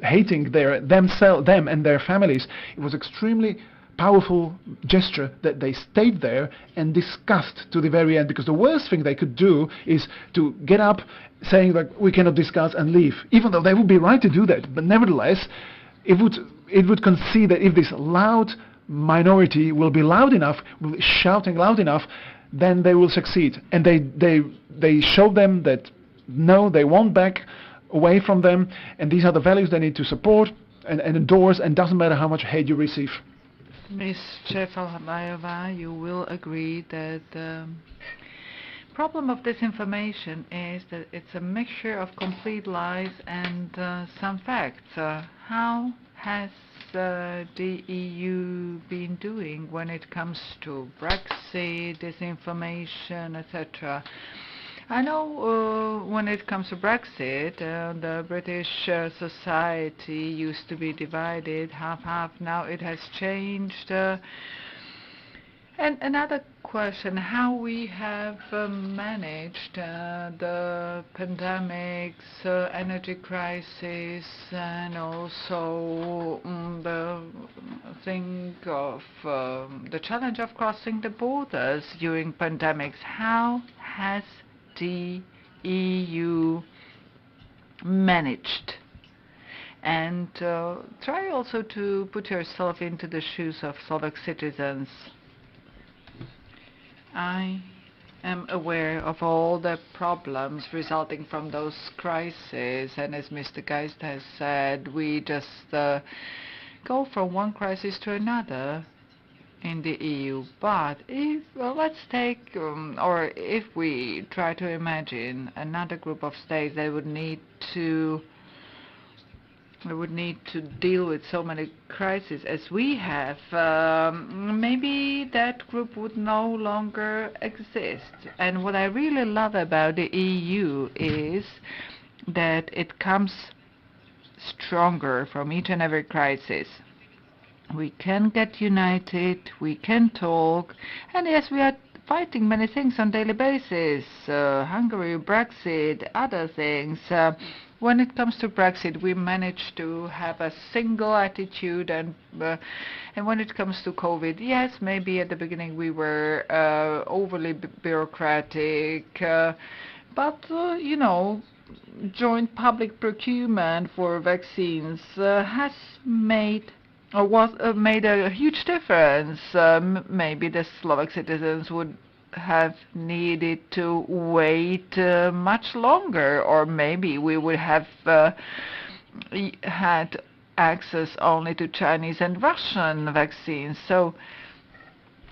hating them and their families, it was extremely powerful gesture that they stayed there and discussed to the very end, because the worst thing they could do is to get up saying that we cannot discuss and leave, even though they would be right to do that. But nevertheless, it would concede that if this loud minority will be loud enough, will be shouting loud enough, then they will succeed. And they showed them that no, they won't back away from them, and these are the values they need to support and endorse, and doesn't matter how much hate you receive. Ms. Čefalbayová, you will agree that the problem of disinformation is that it's a mixture of complete lies and some facts. How has the EU been doing when it comes to Brexit, disinformation, etc.? I know when it comes to Brexit, the British society used to be divided, half-half. Now it has changed. And another question, how we have managed the pandemics, energy crisis, and also the thing of the challenge of crossing the borders during pandemics. How has the EU managed? And try also to put yourself into the shoes of Slovak citizens. I am aware of all the problems resulting from those crises, and as Mr. Geist has said, we just go from one crisis to another in the EU. But if let's take or if we try to imagine another group of states that would need to deal with so many crises as we have, maybe that group would no longer exist. And what I really love about the EU is that it comes stronger from each and every crisis. We can get united, we can talk, and yes, we are fighting many things on a daily basis. Hungary, Brexit, other things. When it comes to Brexit, we managed to have a single attitude, and when it comes to COVID, yes, maybe at the beginning we were overly bureaucratic, but joint public procurement for vaccines has made a huge difference. Maybe the Slovak citizens would have needed to wait much longer, or maybe we would have had access only to Chinese and Russian vaccines. So,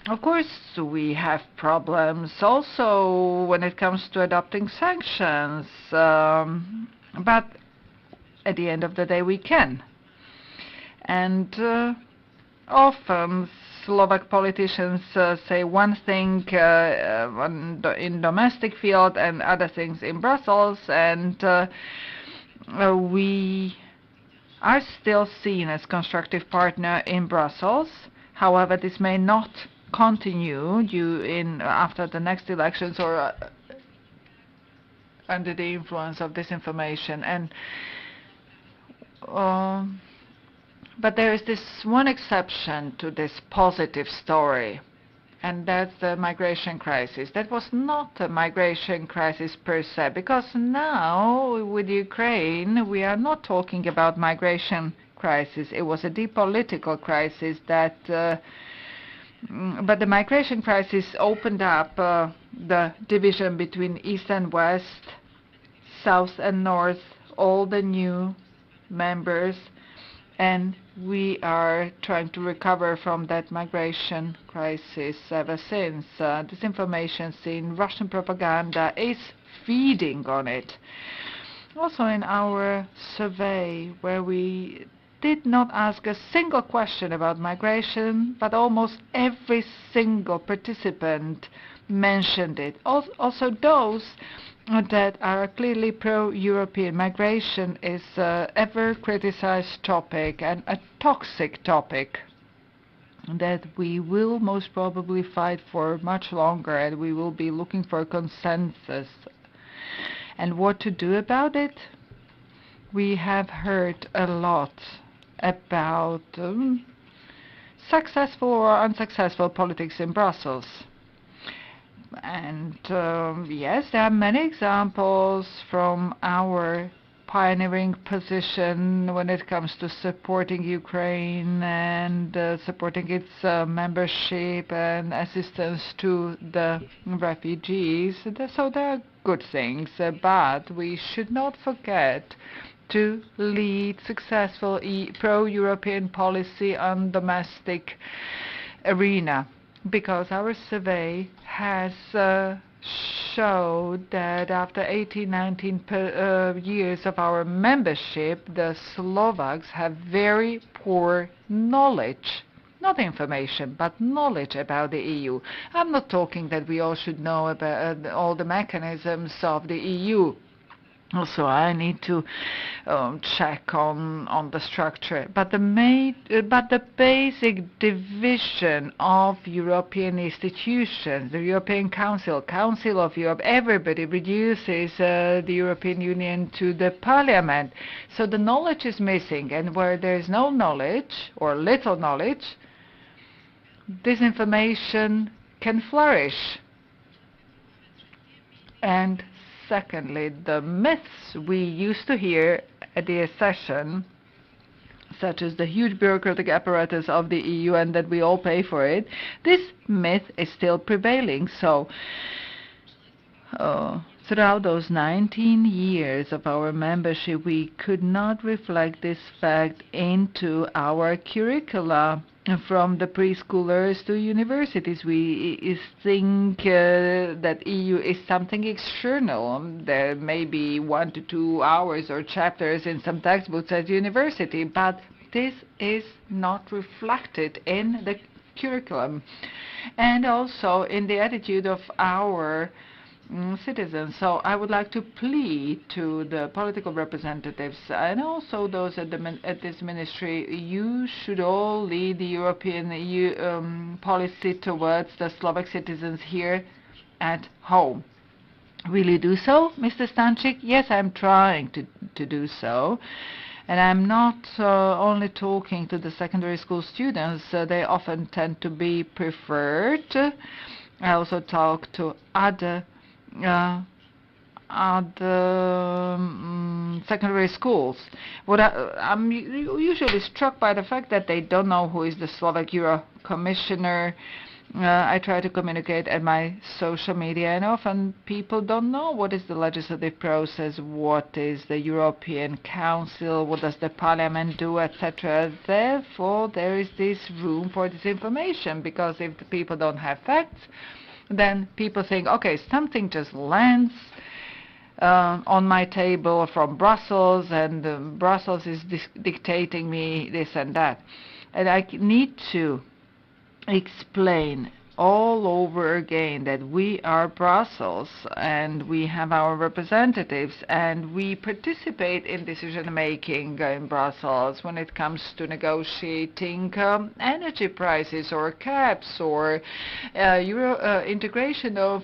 of course, we have problems also when it comes to adopting sanctions, but at the end of the day we can. And often Slovak politicians say one thing in domestic field and other things in Brussels, and we are still seen as constructive partner in Brussels. However, this may not continue after the next elections or under the influence of disinformation. And but there is this one exception to this positive story, and that's the migration crisis. That was not a migration crisis per se, because now with Ukraine we are not talking about migration crisis. It was a deep political crisis that but the migration crisis opened up the division between east and west, south and north, all the new members, and we are trying to recover from that migration crisis ever since. Disinformation seen, Russian propaganda is feeding on it. Also in our survey, where we did not ask a single question about migration, but almost every single participant mentioned it. Also those that are clearly pro-European. Migration is an ever-criticized topic and a toxic topic that we will most probably fight for much longer, and we will be looking for consensus. And what to do about it? We have heard a lot about successful or unsuccessful politics in Brussels. And yes, there are many examples from our pioneering position when it comes to supporting Ukraine and supporting its membership and assistance to the refugees. So there are good things, but we should not forget to lead successful pro-European policy on domestic arena, because our survey has showed that after 19 years of our membership, the Slovaks have very poor knowledge, not information, but knowledge about the EU. I'm not talking that we all should know about all the mechanisms of the EU. Also, I need to check on the structure, but the basic division of European institutions, the European Council, Council of Europe, everybody reduces the European Union to the Parliament. So the knowledge is missing, and where there is no knowledge or little knowledge, disinformation can flourish. And secondly, the myths we used to hear at the accession, such as the huge bureaucratic apparatus of the EU and that we all pay for it, this myth is still prevailing. So throughout those 19 years of our membership, we could not reflect this fact into our curricula. From the preschoolers to universities, we think that EU is something external. There may be 1 to 2 hours or chapters in some textbooks at university, but this is not reflected in the curriculum and also in the attitude of our citizens. So I would like to plead to the political representatives and also those at this ministry, you should all lead the European policy towards the Slovak citizens here at home. Will you do so, Mr. Stanchik? Yes, I'm trying to do so. And I'm not only talking to the secondary school students, they often tend to be preferred. I also talk to other secondary schools. I'm usually struck by the fact that they don't know who is the Slovak Euro Commissioner. I try to communicate at my social media, and often people don't know what is the legislative process, what is the European Council, what does the Parliament do, etc. Therefore, there is this room for disinformation, because if the people don't have facts, then people think, okay, something just lands on my table from Brussels, and Brussels is dictating me this and that. And I need to explain all over again that we are Brussels and we have our representatives and we participate in decision making in Brussels when it comes to negotiating energy prices or caps or integration of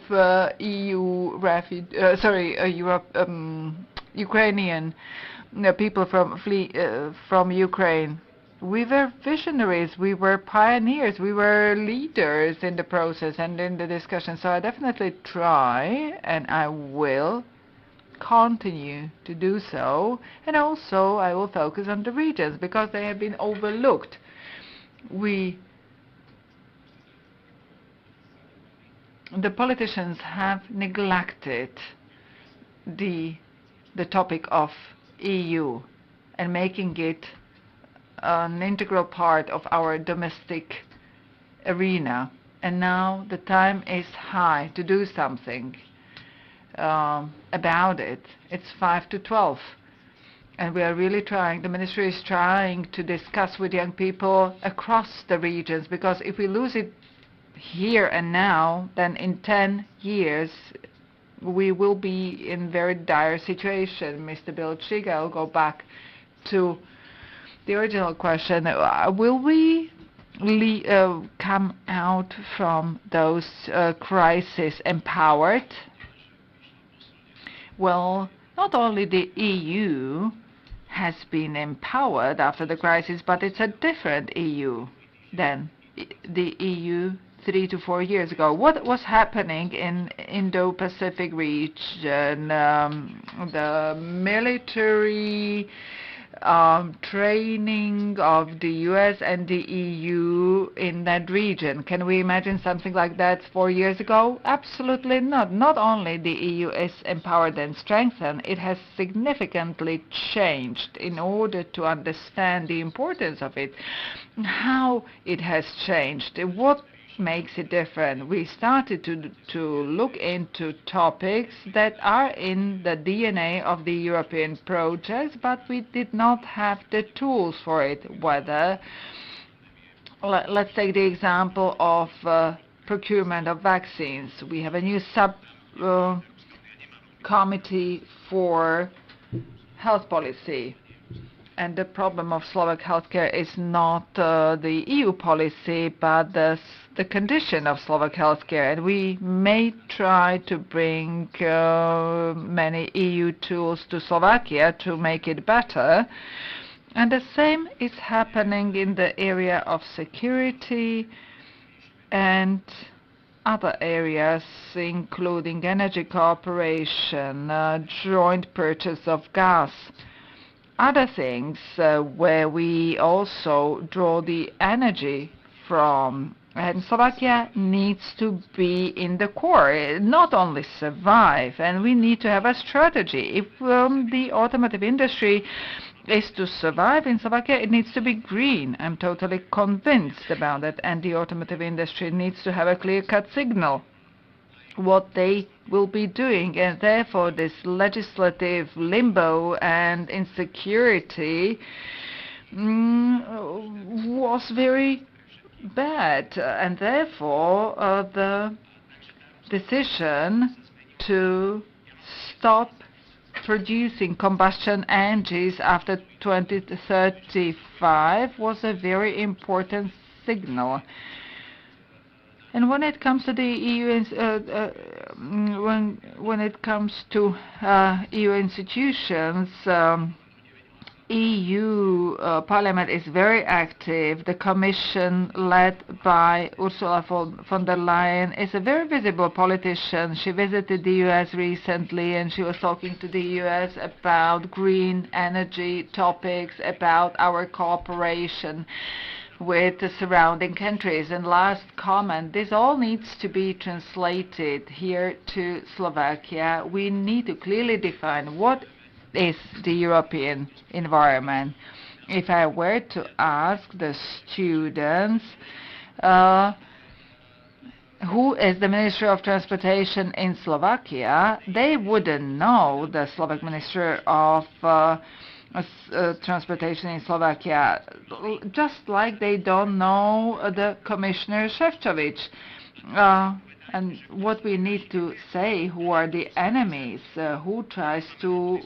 Ukrainian people from Ukraine. We were visionaries, we were pioneers, we were leaders in the process and in the discussion. So I definitely try, and I will continue to do so. And also I will focus on the regions because they have been overlooked. The politicians have neglected the topic of EU and making it an integral part of our domestic arena. And now the time is high to do something about it. It's 5 to 12. And we are really trying, the ministry is trying to discuss with young people across the regions, because if we lose it here and now, then in 10 years we will be in very dire situation. Mr. Bilčík, I'll go back to the original question. Will we come out from those crises empowered? Well, not only the EU has been empowered after the crisis, but it's a different EU than the EU 3 to 4 years ago. What was happening in Indo-Pacific region? The military training of the US and the EU in that region. Can we imagine something like that 4 years ago? Absolutely not. Not only the EU is empowered and strengthened, it has significantly changed in order to understand the importance of it, how it has changed, what makes it different. We started to look into topics that are in the DNA of the European projects, but we did not have the tools for it. Whether, let's take the example of procurement of vaccines. We have a new committee for health policy. And the problem of Slovak healthcare is not the EU policy, but the condition of Slovak healthcare. And we may try to bring many EU tools to Slovakia to make it better. And the same is happening in the area of security and other areas, including energy cooperation, joint purchase of gas. Other things where we also draw the energy from. And Slovakia needs to be in the core, not only survive, and we need to have a strategy. If the automotive industry is to survive in Slovakia, it needs to be green. I'm totally convinced about that, and the automotive industry needs to have a clear-cut signal what they will be doing, and therefore this legislative limbo and insecurity was very bad, and therefore the decision to stop producing combustion engines after 2035 was a very important signal. And when it comes to the EU, when it comes to EU institutions, EU Parliament is very active. The Commission, led by Ursula von der Leyen, is a very visible politician. She visited the US recently, and she was talking to the US about green energy topics, about our cooperation with the surrounding countries. And last comment, this all needs to be translated here to Slovakia. We need to clearly define what is the European environment. If I were to ask the students who is the Minister of Transportation in Slovakia, they wouldn't know the Slovak Minister of Transportation in Slovakia, just like they don't know the Commissioner Šefčovič. And what we need to say, who are the enemies, who tries to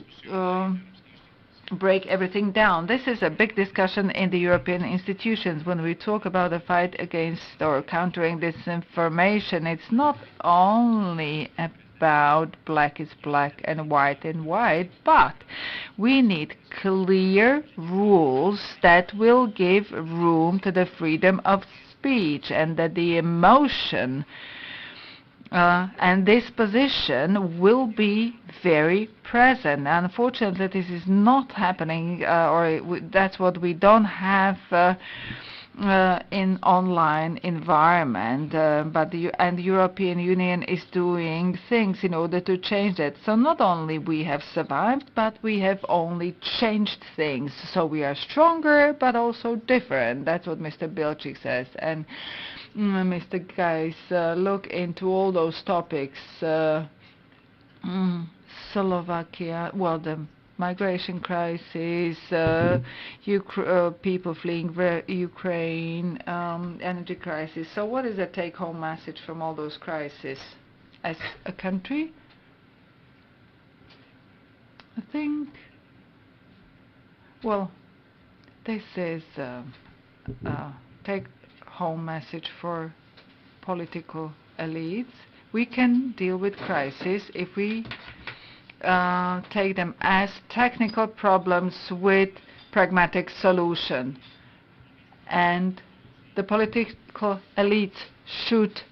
break everything down. This is a big discussion in the European institutions. When we talk about the fight against or countering disinformation, it's not only about black is black and white, but we need clear rules that will give room to the freedom of speech, and that the emotion and this position will be very present. Unfortunately, this is not happening, that's what we don't have in online environment. But the European Union is doing things in order to change that. So not only we have survived, but we have only changed things. So we are stronger, but also different. That's what Mr. Bilčík says. And Mr. Geis, look into all those topics. Slovakia, well, the migration crisis, people fleeing Ukraine, energy crisis. So what is the take-home message from all those crises? As a country, I think, well, this is a take-home message for political elites. We can deal with crisis if we take them as technical problems with pragmatic solution. And the political elites should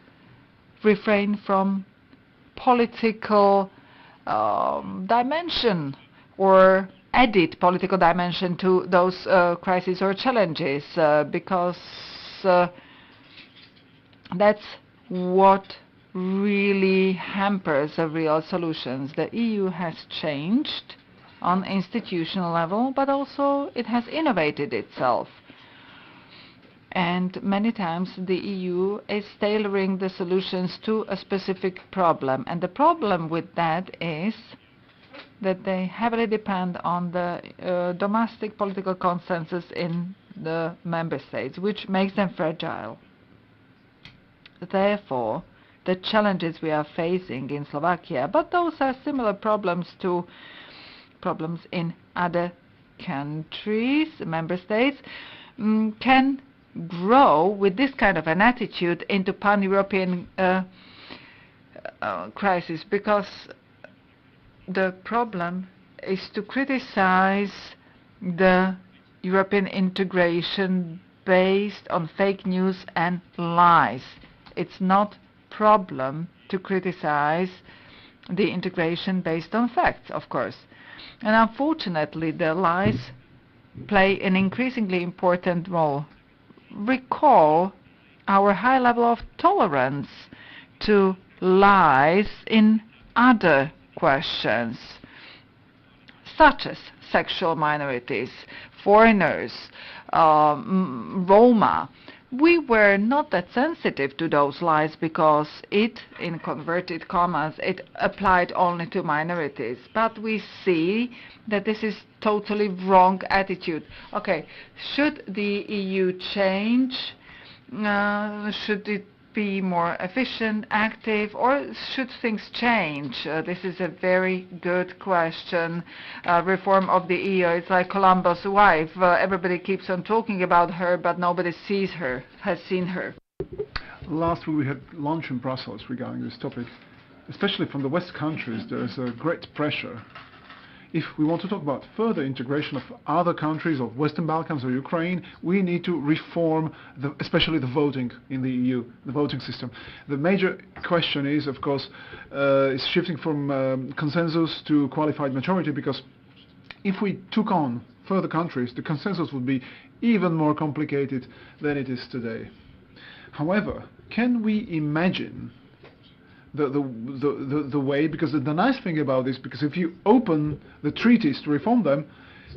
refrain from political dimension or added political dimension to those crises or challenges, because that's what really hampers the real solutions. The EU has changed on institutional level, but also it has innovated itself. And many times the EU is tailoring the solutions to a specific problem. And the problem with that is that they heavily depend on the domestic political consensus in the member states, which makes them fragile. Therefore, the challenges we are facing in Slovakia, but those are similar problems to problems in other countries, member states, can grow with this kind of an attitude into pan-European crisis, because the problem is to criticize the European integration based on fake news and lies. It's not problem to criticize the integration based on facts, of course. And unfortunately, the lies play an increasingly important role. Recall our high level of tolerance to lies in other questions, such as sexual minorities, foreigners, Roma. We were not that sensitive to those lies because it, in converted commas, it applied only to minorities. But we see that this is totally wrong attitude. Okay, should the EU change? Should it be more efficient, active, or should things change? This is a very good question. Reform of the EU, it's like Columbo's wife. Everybody keeps on talking about her, but nobody sees her, has seen her. Last week we had lunch in Brussels regarding this topic. Especially from the West countries, there is a great pressure. If we want to talk about further integration of other countries of Western Balkans or Ukraine, we need to reform, especially the voting in the EU, the voting system. The major question is, of course, is shifting from consensus to qualified majority, because if we took on further countries, the consensus would be even more complicated than it is today. However, can we imagine the way, because the nice thing about this, because if you open the treaties to reform them,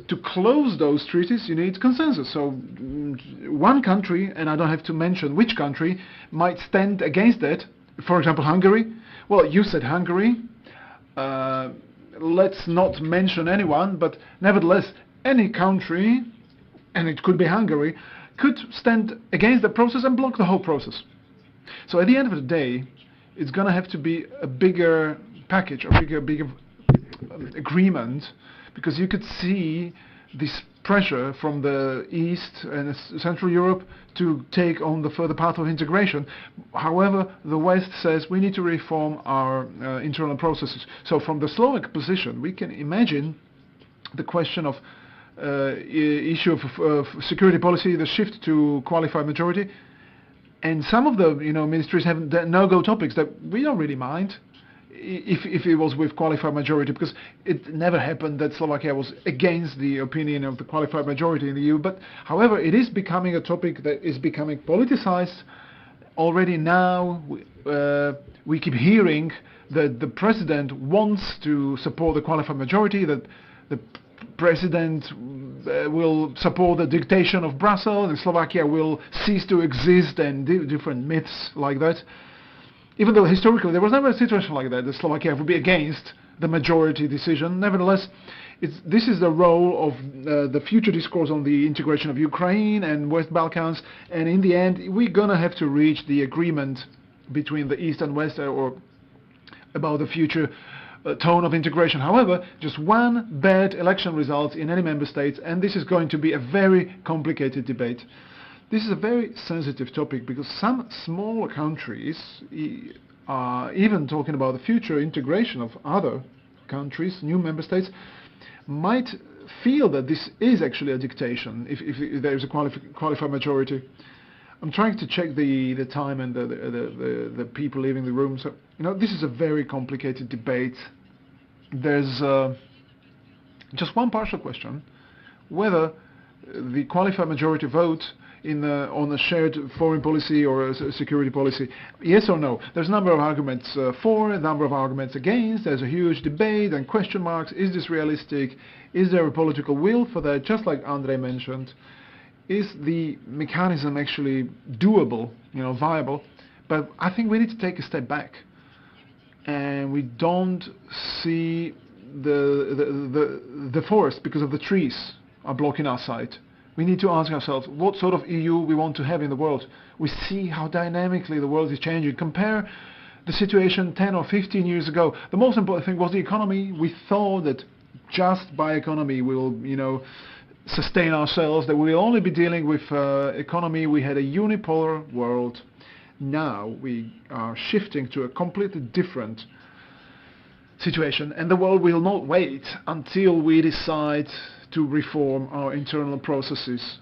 to close those treaties you need consensus. So one country, and I don't have to mention which country, might stand against that, For example, Hungary. Well, you said Hungary. Let's not mention anyone, but nevertheless, any country, and it could be Hungary, could stand against the process and block the whole process. So at the end of the day, it's going to have to be a bigger package, a bigger agreement, because you could see this pressure from the East and Central Europe to take on the further path of integration. However, the West says we need to reform our internal processes. So from the Slovak position, we can imagine the question of issue of security policy, the shift to qualified majority, and some of the ministries have no-go topics that we don't really mind if it was with qualified majority, because it never happened that Slovakia was against the opinion of the qualified majority in the EU. But however, it is becoming a topic that is becoming politicized already now. We keep hearing that the president wants to support the qualified majority, that the president will support the dictation of Brussels, and Slovakia will cease to exist, and different myths like that. Even though historically there was never a situation like that Slovakia would be against the majority decision, nevertheless, this is the role of the future discourse on the integration of Ukraine and West Balkans, and in the end we're gonna have to reach the agreement between the East and West or about the future tone of integration. However, just one bad election result in any member states, and this is going to be a very complicated debate. This is a very sensitive topic because some small countries are even talking about the future integration of other countries, new member states, might feel that this is actually a dictation if there is a qualified majority. I'm trying to check the time and the people leaving the room. So this is a very complicated debate. There's just one partial question: whether the qualified majority vote on a shared foreign policy or a security policy, yes or no. There's a number of arguments for, a number of arguments against. There's a huge debate and question marks. Is this realistic? Is there a political will for that? Just like Andrei mentioned, is the mechanism actually doable, viable? But I think we need to take a step back, and we don't see the forest because of the trees are blocking our sight. We need to ask ourselves what sort of EU we want to have in the world. We see how dynamically the world is changing. Compare the situation 10 or 15 years ago. The most important thing was the economy. We thought that just by economy we will, sustain ourselves, that we will only be dealing with economy. We had a unipolar world. Now we are shifting to a completely different situation, and the world will not wait until we decide to reform our internal processes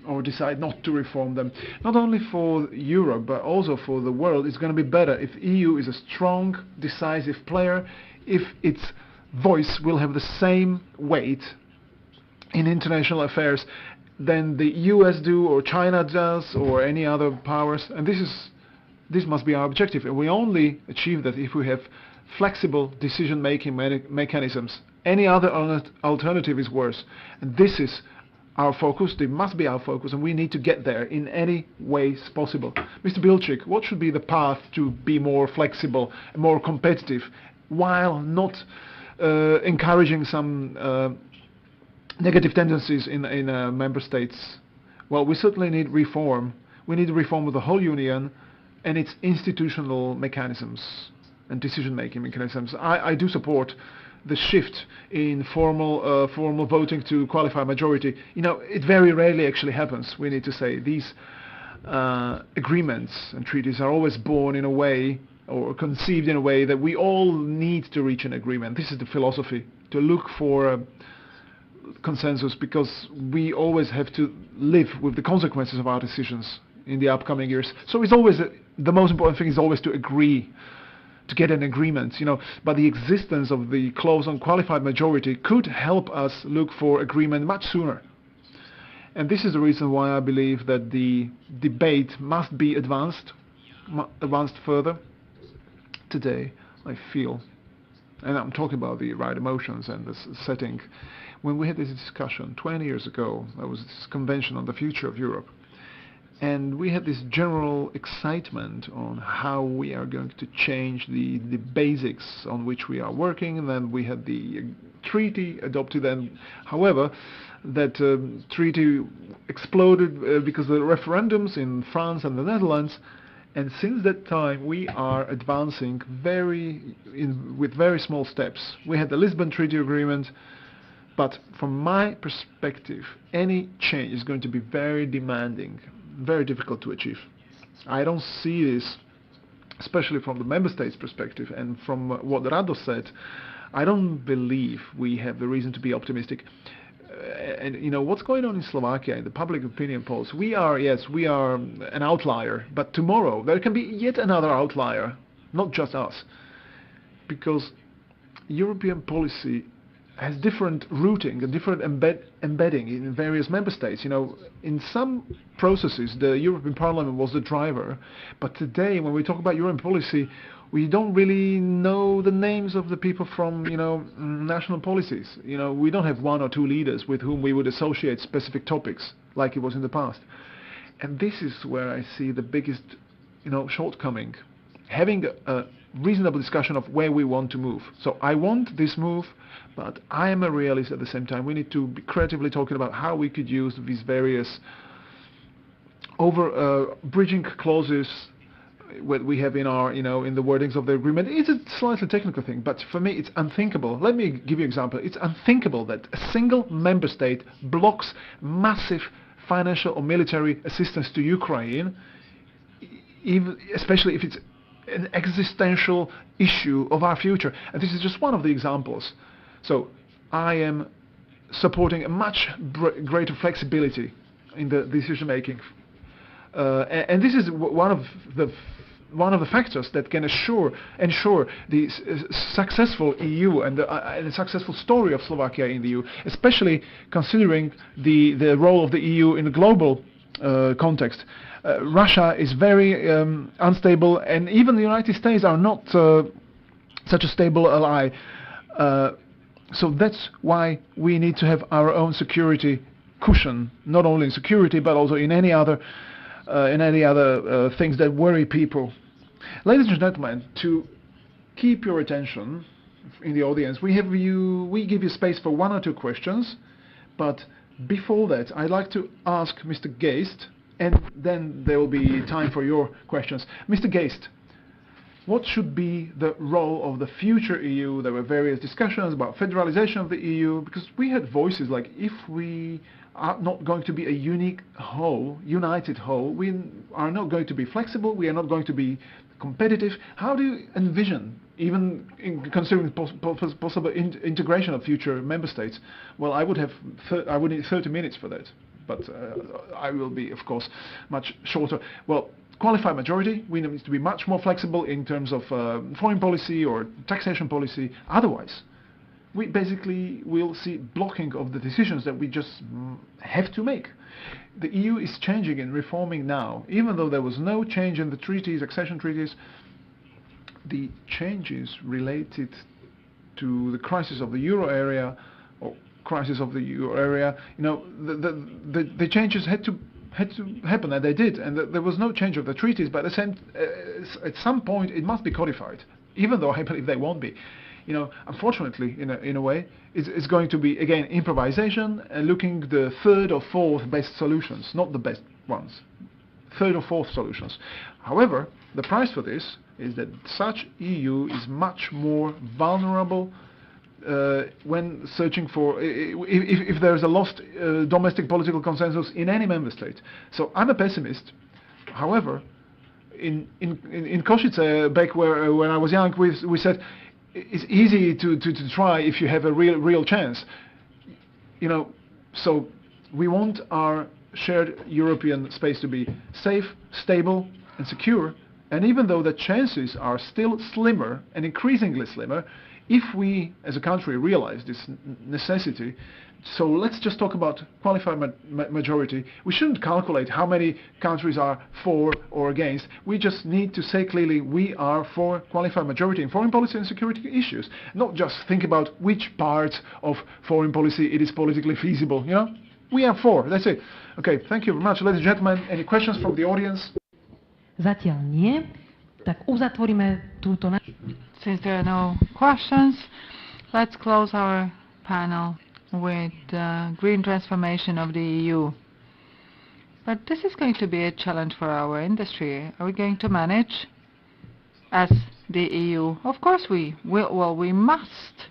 or decide not to reform them. Not only for Europe but also for the world, it's going to be better if EU is a strong, decisive player, if its voice will have the same weight in international affairs than the US do or China does or any other powers. And this must be our objective, and we only achieve that if we have flexible decision-making mechanisms. Any other alternative is worse, and this is our focus. It must be our focus, and we need to get there in any ways possible. Mr. Bilčík, what should be the path to be more flexible and more competitive while not encouraging some negative tendencies in member states? Well, we certainly need reform. We need reform of the whole Union and its institutional mechanisms and decision-making mechanisms. I do support the shift in formal voting to qualified majority. It very rarely actually happens. We need to say these agreements and treaties are always born in a way or conceived in a way that we all need to reach an agreement. This is the philosophy, to look for consensus, because we always have to live with the consequences of our decisions in the upcoming years. So it's always the most important thing is always to agree, to get an agreement, but the existence of the clause on qualified majority could help us look for agreement much sooner. And this is the reason why I believe that the debate must be advanced further. Today, I feel, and I'm talking about the right emotions and the setting, when we had this discussion 20 years ago, there was this convention on the future of Europe, And we had this general excitement on how we are going to change the basics on which we are working, and then we had the treaty adopted, and however, that treaty exploded because of the referendums in France and the Netherlands, and since that time we are advancing with very small steps. We had the Lisbon Treaty Agreement, but from my perspective, any change is going to be very demanding, very difficult to achieve. I don't see this, especially from the member states' perspective, and from what Rado said, I don't believe we have the reason to be optimistic. And you know what's going on in Slovakia in the public opinion polls. We are an outlier, but tomorrow there can be yet another outlier, not just us, because European policy has different routing and different embedding in various member states. You know, in some processes the European Parliament was the driver, but today when we talk about European policy, we don't really know the names of the people from, national policies. You know, we don't have one or two leaders with whom we would associate specific topics like it was in the past. And this is where I see the biggest, shortcoming. Having a reasonable discussion of where we want to move. So I want this move, but I am a realist at the same time. We need to be creatively talking about how we could use these various bridging clauses we have in our, in the wordings of the agreement. It's a slightly technical thing, but for me it's unthinkable. Let me give you an example. It's unthinkable that a single member state blocks massive financial or military assistance to Ukraine, especially if it's an existential issue of our future. And this is just one of the examples. So I am supporting a much greater flexibility in the decision making. And this is one of the factors that can ensure the successful EU and the successful story of Slovakia in the EU, especially considering the role of the EU in a global context. Russia is very unstable, and even the United States are not such a stable ally. So that's why we need to have our own security cushion, not only in security but also in any other things that worry people. Ladies and gentlemen, to keep your attention in the audience, we give you space for one or two questions, but before that I'd like to ask Mr. Geist, and then there will be time for your questions. Mr. Geist, what should be the role of the future EU? There were various discussions about federalization of the EU, because we had voices like, if we are not going to be a united whole, we are not going to be flexible, we are not going to be competitive. How do you envision, even considering possible integration of future member states? Well, I would need 30 minutes for that, but I will be, of course, much shorter. Well, qualified majority, we need to be much more flexible in terms of foreign policy or taxation policy. Otherwise, we basically will see blocking of the decisions that we just have to make. The EU is changing and reforming now. Even though there was no change in the treaties, accession treaties, the changes related to the crisis of the euro area, the changes had to happen, and they did, and there was no change of the treaties, but at some point it must be codified, even though I believe they won't be. Unfortunately, in a way, it's going to be, again, improvisation and looking the third or fourth best solutions, not the best ones. Third or fourth solutions. However, the price for this is that such EU is much more vulnerable when searching for, if there's a lost domestic political consensus in any member state. So I'm a pessimist. However, in Košice, back when I was young, we said, it's easy to try if you have a real chance. So we want our shared European space to be safe, stable and secure, and even though the chances are still slimmer and increasingly slimmer, if we as a country realize this necessity, so let's just talk about qualified majority. We shouldn't calculate how many countries are for or against. We just need to say clearly we are for qualified majority in foreign policy and security issues. Not just think about which parts of foreign policy it is politically feasible, We have 4. That's it. Okay, thank you very much, ladies and gentlemen. Any questions from the audience? Zatiaľ nie, tak uzatvoríme túto našu... Since there are no questions, let's close our panel with green transformation of the EU. But this is going to be a challenge for our industry. Are we going to manage as the EU? Of course we will. Well, we must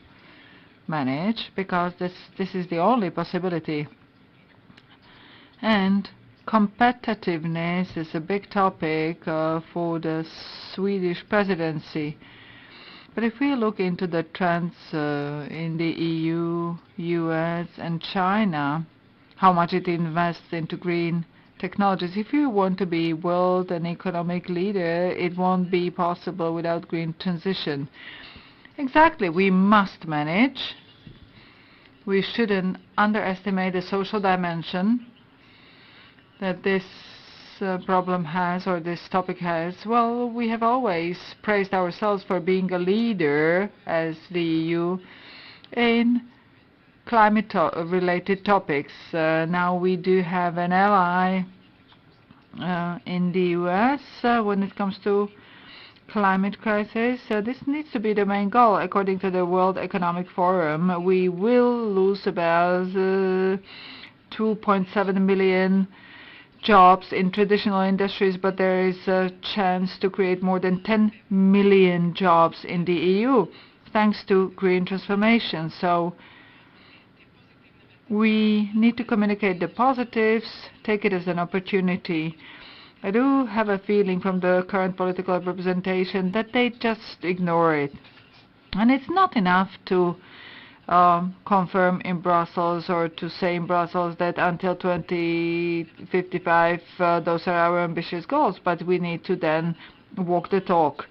manage because this is the only possibility. And competitiveness is a big topic for the Swedish presidency. But if we look into the trends in the EU, US and China, how much it invests into green technologies, if you want to be world and economic leader, it won't be possible without green transition. Exactly, we must manage. We shouldn't underestimate the social dimension that this problem has, or this topic has. Well, we have always praised ourselves for being a leader as the EU in climate-related topics. Now we do have an ally in the US when it comes to climate crisis. This needs to be the main goal. According to the World Economic Forum, we will lose about 2.7 million jobs in traditional industries, but there is a chance to create more than 10 million jobs in the EU thanks to green transformation. So we need to communicate the positives, take it as an opportunity. I do have a feeling from the current political representation that they just ignore it. And it's not enough to confirm in Brussels or to say in Brussels that until 2055 those are our ambitious goals, but we need to then walk the talk.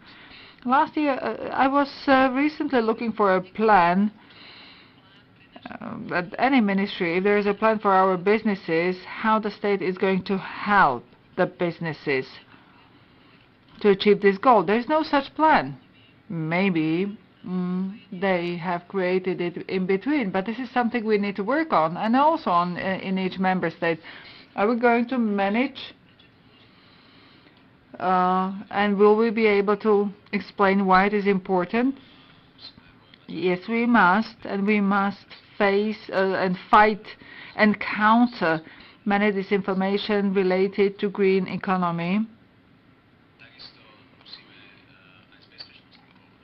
Last year I was recently looking for a plan at any ministry, if there is a plan for our businesses, how the state is going to help the businesses to achieve this goal. There is no such plan. Maybe they have created it in between, but this is something we need to work on, and also on in each member state. Are we going to manage and will we be able to explain why it is important? Yes, we must, and we must face and fight and counter many disinformation related to green economy.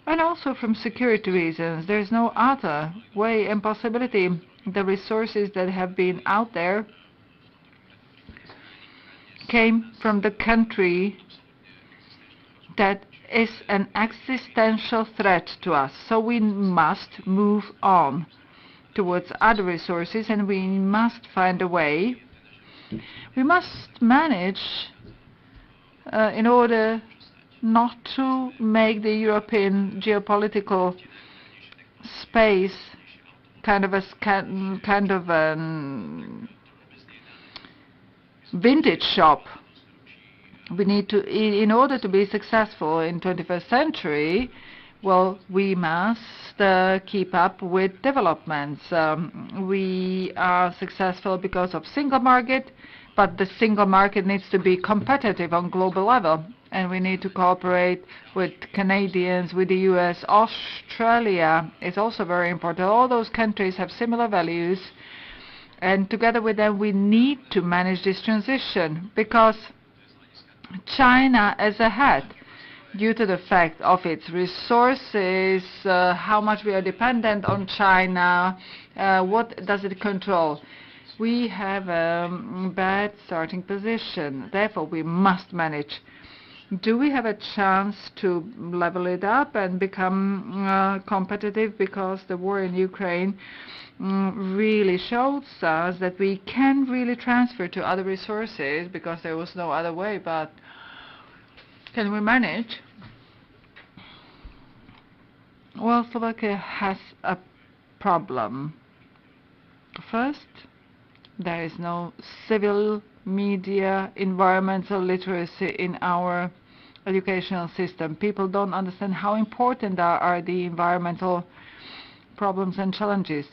And also from security reasons, there is no other way and possibility. The resources that have been out there came from the country that is an existential threat to us. So we must move on towards other resources, and we must find a way. We must manage in order not to make the European geopolitical space kind of a vintage shop. We need to, in order to be successful in 21st century, well, we must keep up with developments. We are successful because of single market, but the single market needs to be competitive on global level. And we need to cooperate with Canadians, with the US. Australia is also very important. All those countries have similar values, and together with them we need to manage this transition, because China is ahead due to the fact of its resources, how much we are dependent on China, what does it control. We have a bad starting position, therefore we must manage. Do we have a chance to level it up and become competitive? Because the war in Ukraine really shows us that we can really transfer to other resources, because there was no other way. But can we manage? Well, Slovakia has a problem. First, there is no civil media, environmental literacy in our educational system. People don't understand how important are the environmental problems and challenges.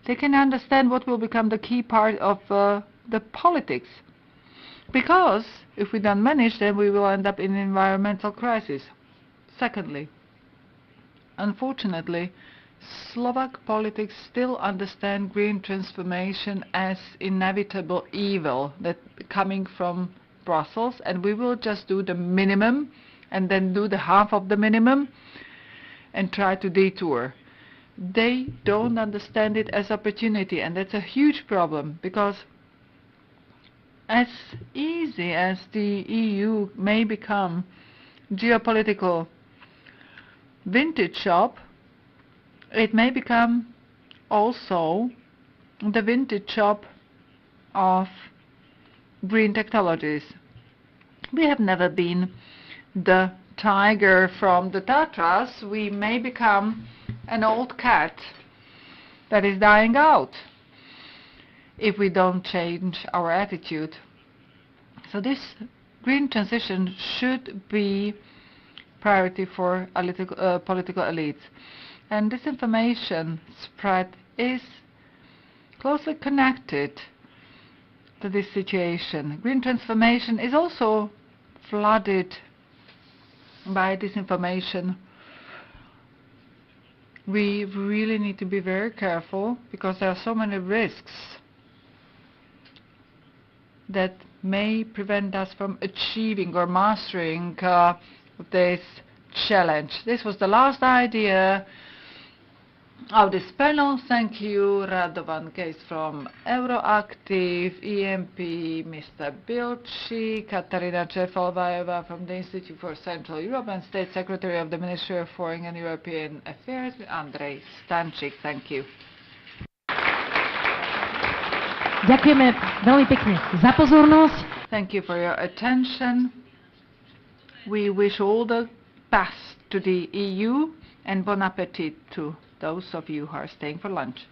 they can understand what will become the key part of the politics. Because if we don't manage, then we will end up in environmental crisis. Secondly, unfortunately, Slovak politics still understand green transformation as inevitable evil that coming from Brussels, and we will just do the minimum and then do the half of the minimum and try to detour. They don't understand it as opportunity, and that's a huge problem, because as easy as the EU may become geopolitical vintage shop, it may become also the vintage shop of green technologies. We have never been the tiger from the Tatras. We may become an old cat that is dying out if we don't change our attitude. So this green transition should be priority for political elites. And disinformation spread is closely connected to this situation. Green transformation is also flooded by disinformation. We really need to be very careful, because there are so many risks that may prevent us from achieving or mastering this challenge. This was the last idea of this panel. Thank you, Radovan Case from Euroactive, EMP, Mr. Bilci, Katarina Čefalvajeva from the Institute for Central Europe, and State Secretary of the Ministry of Foreign and European Affairs, Andrej Stančík. Thank you. Ďakujeme veľmi pekne za pozornosť. Thank you for your attention. We wish all the best to the EU and bon appetit to those of you who are staying for lunch.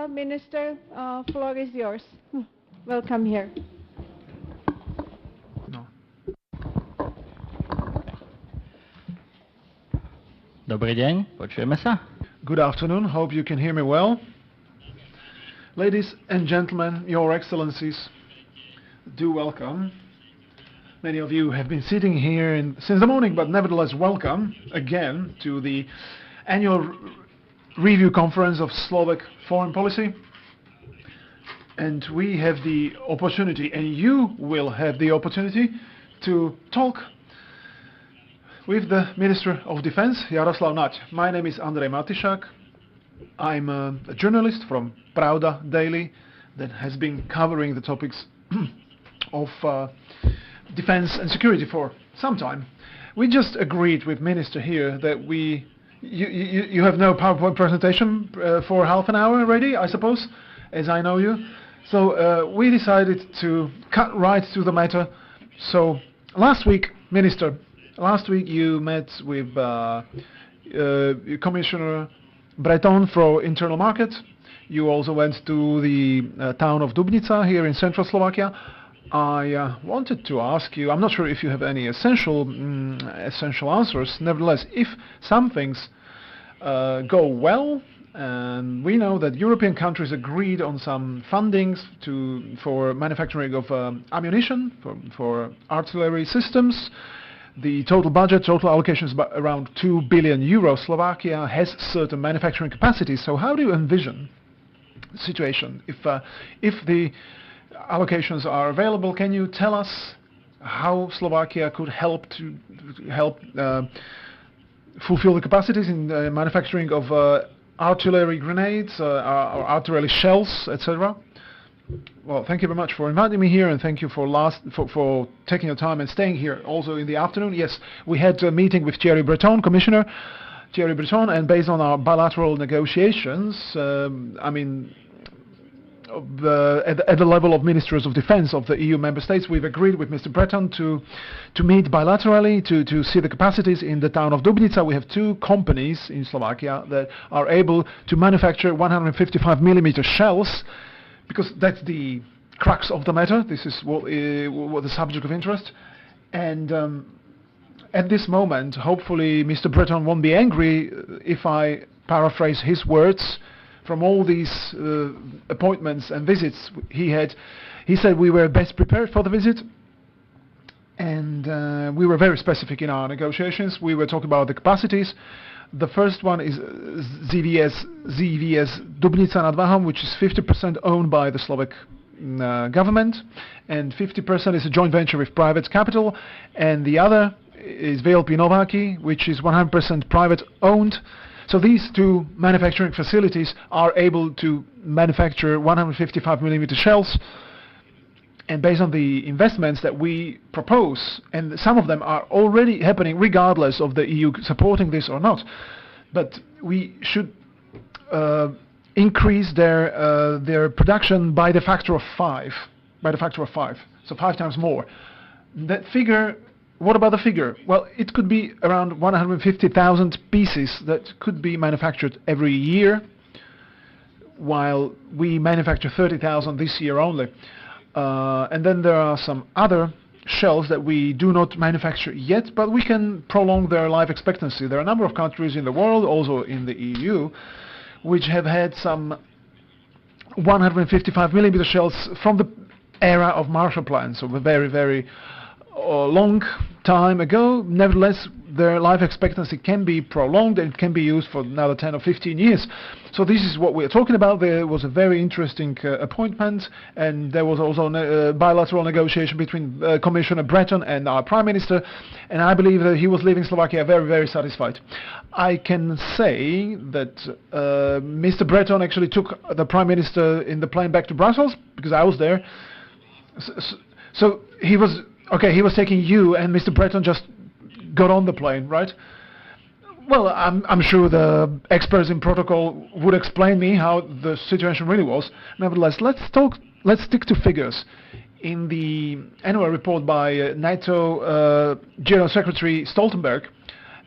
Minister, floor is yours. Welcome here. No. Dobrý deň, počujeme sa? Good afternoon, hope you can hear me well. Ladies and gentlemen, your excellencies, do welcome. Many of you have been sitting here since the morning, but nevertheless welcome again to the annual review conference of Slovak foreign policy. And we have the opportunity, and you will have the opportunity, to talk with the Minister of Defense, Jaroslav Nať. My name is Andrej Matišák. I'm a journalist from Pravda Daily that has been covering the topics of defense and security for some time. We just agreed with Minister here that you have no PowerPoint presentation for half an hour already, I suppose, as I know you. So we decided to cut right to the matter. So last week, Minister, you met with Commissioner Breton for Internal Market. You also went to the town of Dubnica here in central Slovakia. I wanted to ask you, I'm not sure if you have any essential answers. Nevertheless, if some things go well, and we know that European countries agreed on some fundings for manufacturing of ammunition, for artillery systems. The total allocation is around 2 billion euros. Slovakia has certain manufacturing capacities. So how do you envision the situation? If the allocations are available, can you tell us how Slovakia could help fulfill the capacities in manufacturing of artillery grenades, or artillery shells, etc.? Well, thank you very much for inviting me here, and thank you for taking your time and staying here also in the afternoon. Yes, we had a meeting with Commissioner Thierry Breton, and based on our bilateral negotiations, at the level of ministers of defense of the EU member states, we've agreed with Mr. Breton to meet bilaterally to see the capacities in the town of Dubnica. We have two companies in Slovakia that are able to manufacture 155mm shells, because that's the crux of the matter. This is what the subject of interest. And at this moment, hopefully Mr. Breton won't be angry if I paraphrase his words. From all these appointments and visits he had, he said we were best prepared for the visit, and we were very specific in our negotiations. We were talking about the capacities. The first one is ZVS Dubnica nad Váhom, which is 50% owned by the Slovak government, and 50% is a joint venture with private capital, and the other is VLP Nováky, which is 100% private owned. So these two manufacturing facilities are able to manufacture 155mm shells, and based on the investments that we propose, and some of them are already happening regardless of the EU supporting this or not, but we should increase their production by the factor of 5, so 5 times more. That figure. What about the figure? Well, it could be around 150,000 pieces that could be manufactured every year, while we manufacture 30,000 this year only. And then there are some other shells that we do not manufacture yet, but we can prolong their life expectancy. There are a number of countries in the world, also in the EU, which have had some 155mm shells from the era of Marshall Plan, so a very, very long time ago. Nevertheless, their life expectancy can be prolonged and can be used for another 10 or 15 years. So this is what we're talking about. There was a very interesting appointment, and there was also a bilateral negotiation between Commissioner Breton and our Prime Minister, and I believe that he was leaving Slovakia very, very satisfied. I can say that Mr. Breton actually took the Prime Minister in the plane back to Brussels, because I was there. So he was taking you, and Mr. Breton just got on the plane, right? Well, I'm sure the experts in protocol would explain me how the situation really was. Nevertheless, let's stick to figures. In the annual report by NATO General Secretary Stoltenberg,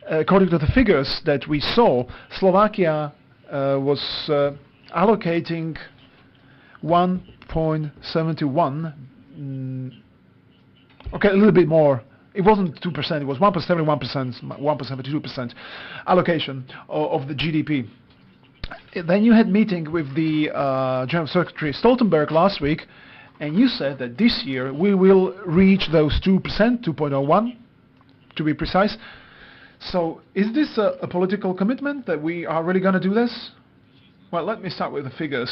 according to the figures that we saw, Slovakia was allocating 1.71, okay, a little bit more. It wasn't 2%, it was 1.71%, 1.72% allocation of the GDP. Then you had meeting with the General Secretary Stoltenberg last week, and you said that this year we will reach those 2%, 2.01 to be precise. So is this a political commitment that we are really going to do this? Well, let me start with the figures.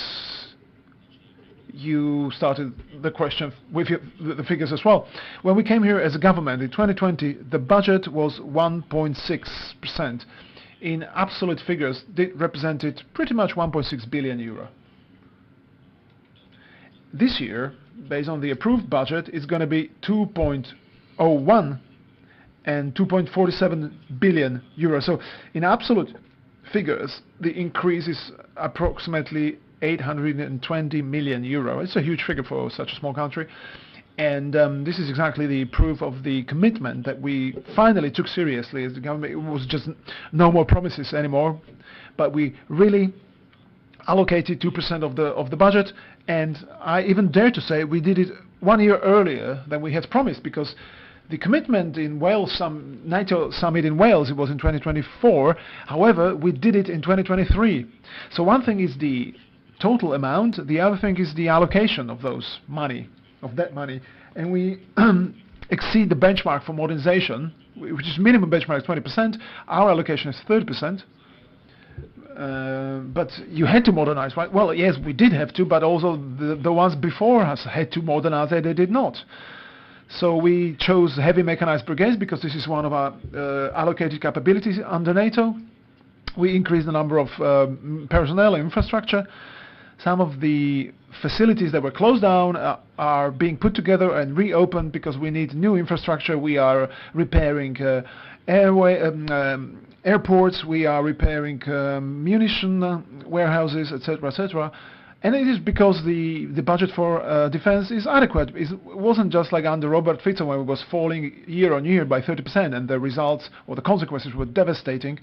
You started the question with the figures as well. When we came here as a government in 2020, the budget was 1.6%. In absolute figures, it represented pretty much 1.6 billion euro. This year, based on the approved budget, it's going to be 2.01 and 2.47 billion euro. So in absolute figures, the increase is approximately 820 million euro. It's a huge figure for such a small country. And this is exactly the proof of the commitment that we finally took seriously as the government. It was just no more promises anymore, but we really allocated 2% of the budget, and I even dare to say we did it 1 year earlier than we had promised, because the commitment in Wales, NATO summit in Wales, it was in 2024. However, we did it in 2023. So one thing is the total amount, the other thing is the allocation of those money, of that money, and we exceed the benchmark for modernization, which is minimum benchmark is 20%. Our allocation is 30%. But you had to modernize, right? Well, yes, we did have to, but also the ones before us had to modernize, and they did not. So we chose heavy mechanized brigades because this is one of our allocated capabilities under NATO. We increased the number of personnel and infrastructure. Some of the facilities that were closed down are being put together and reopened because we need new infrastructure. We are repairing airports, we are repairing munition warehouses, etc., etc. And it is because the budget for defense is adequate. It wasn't just like under Robert Fico when it was falling year on year by 30%, and the results or the consequences were devastating.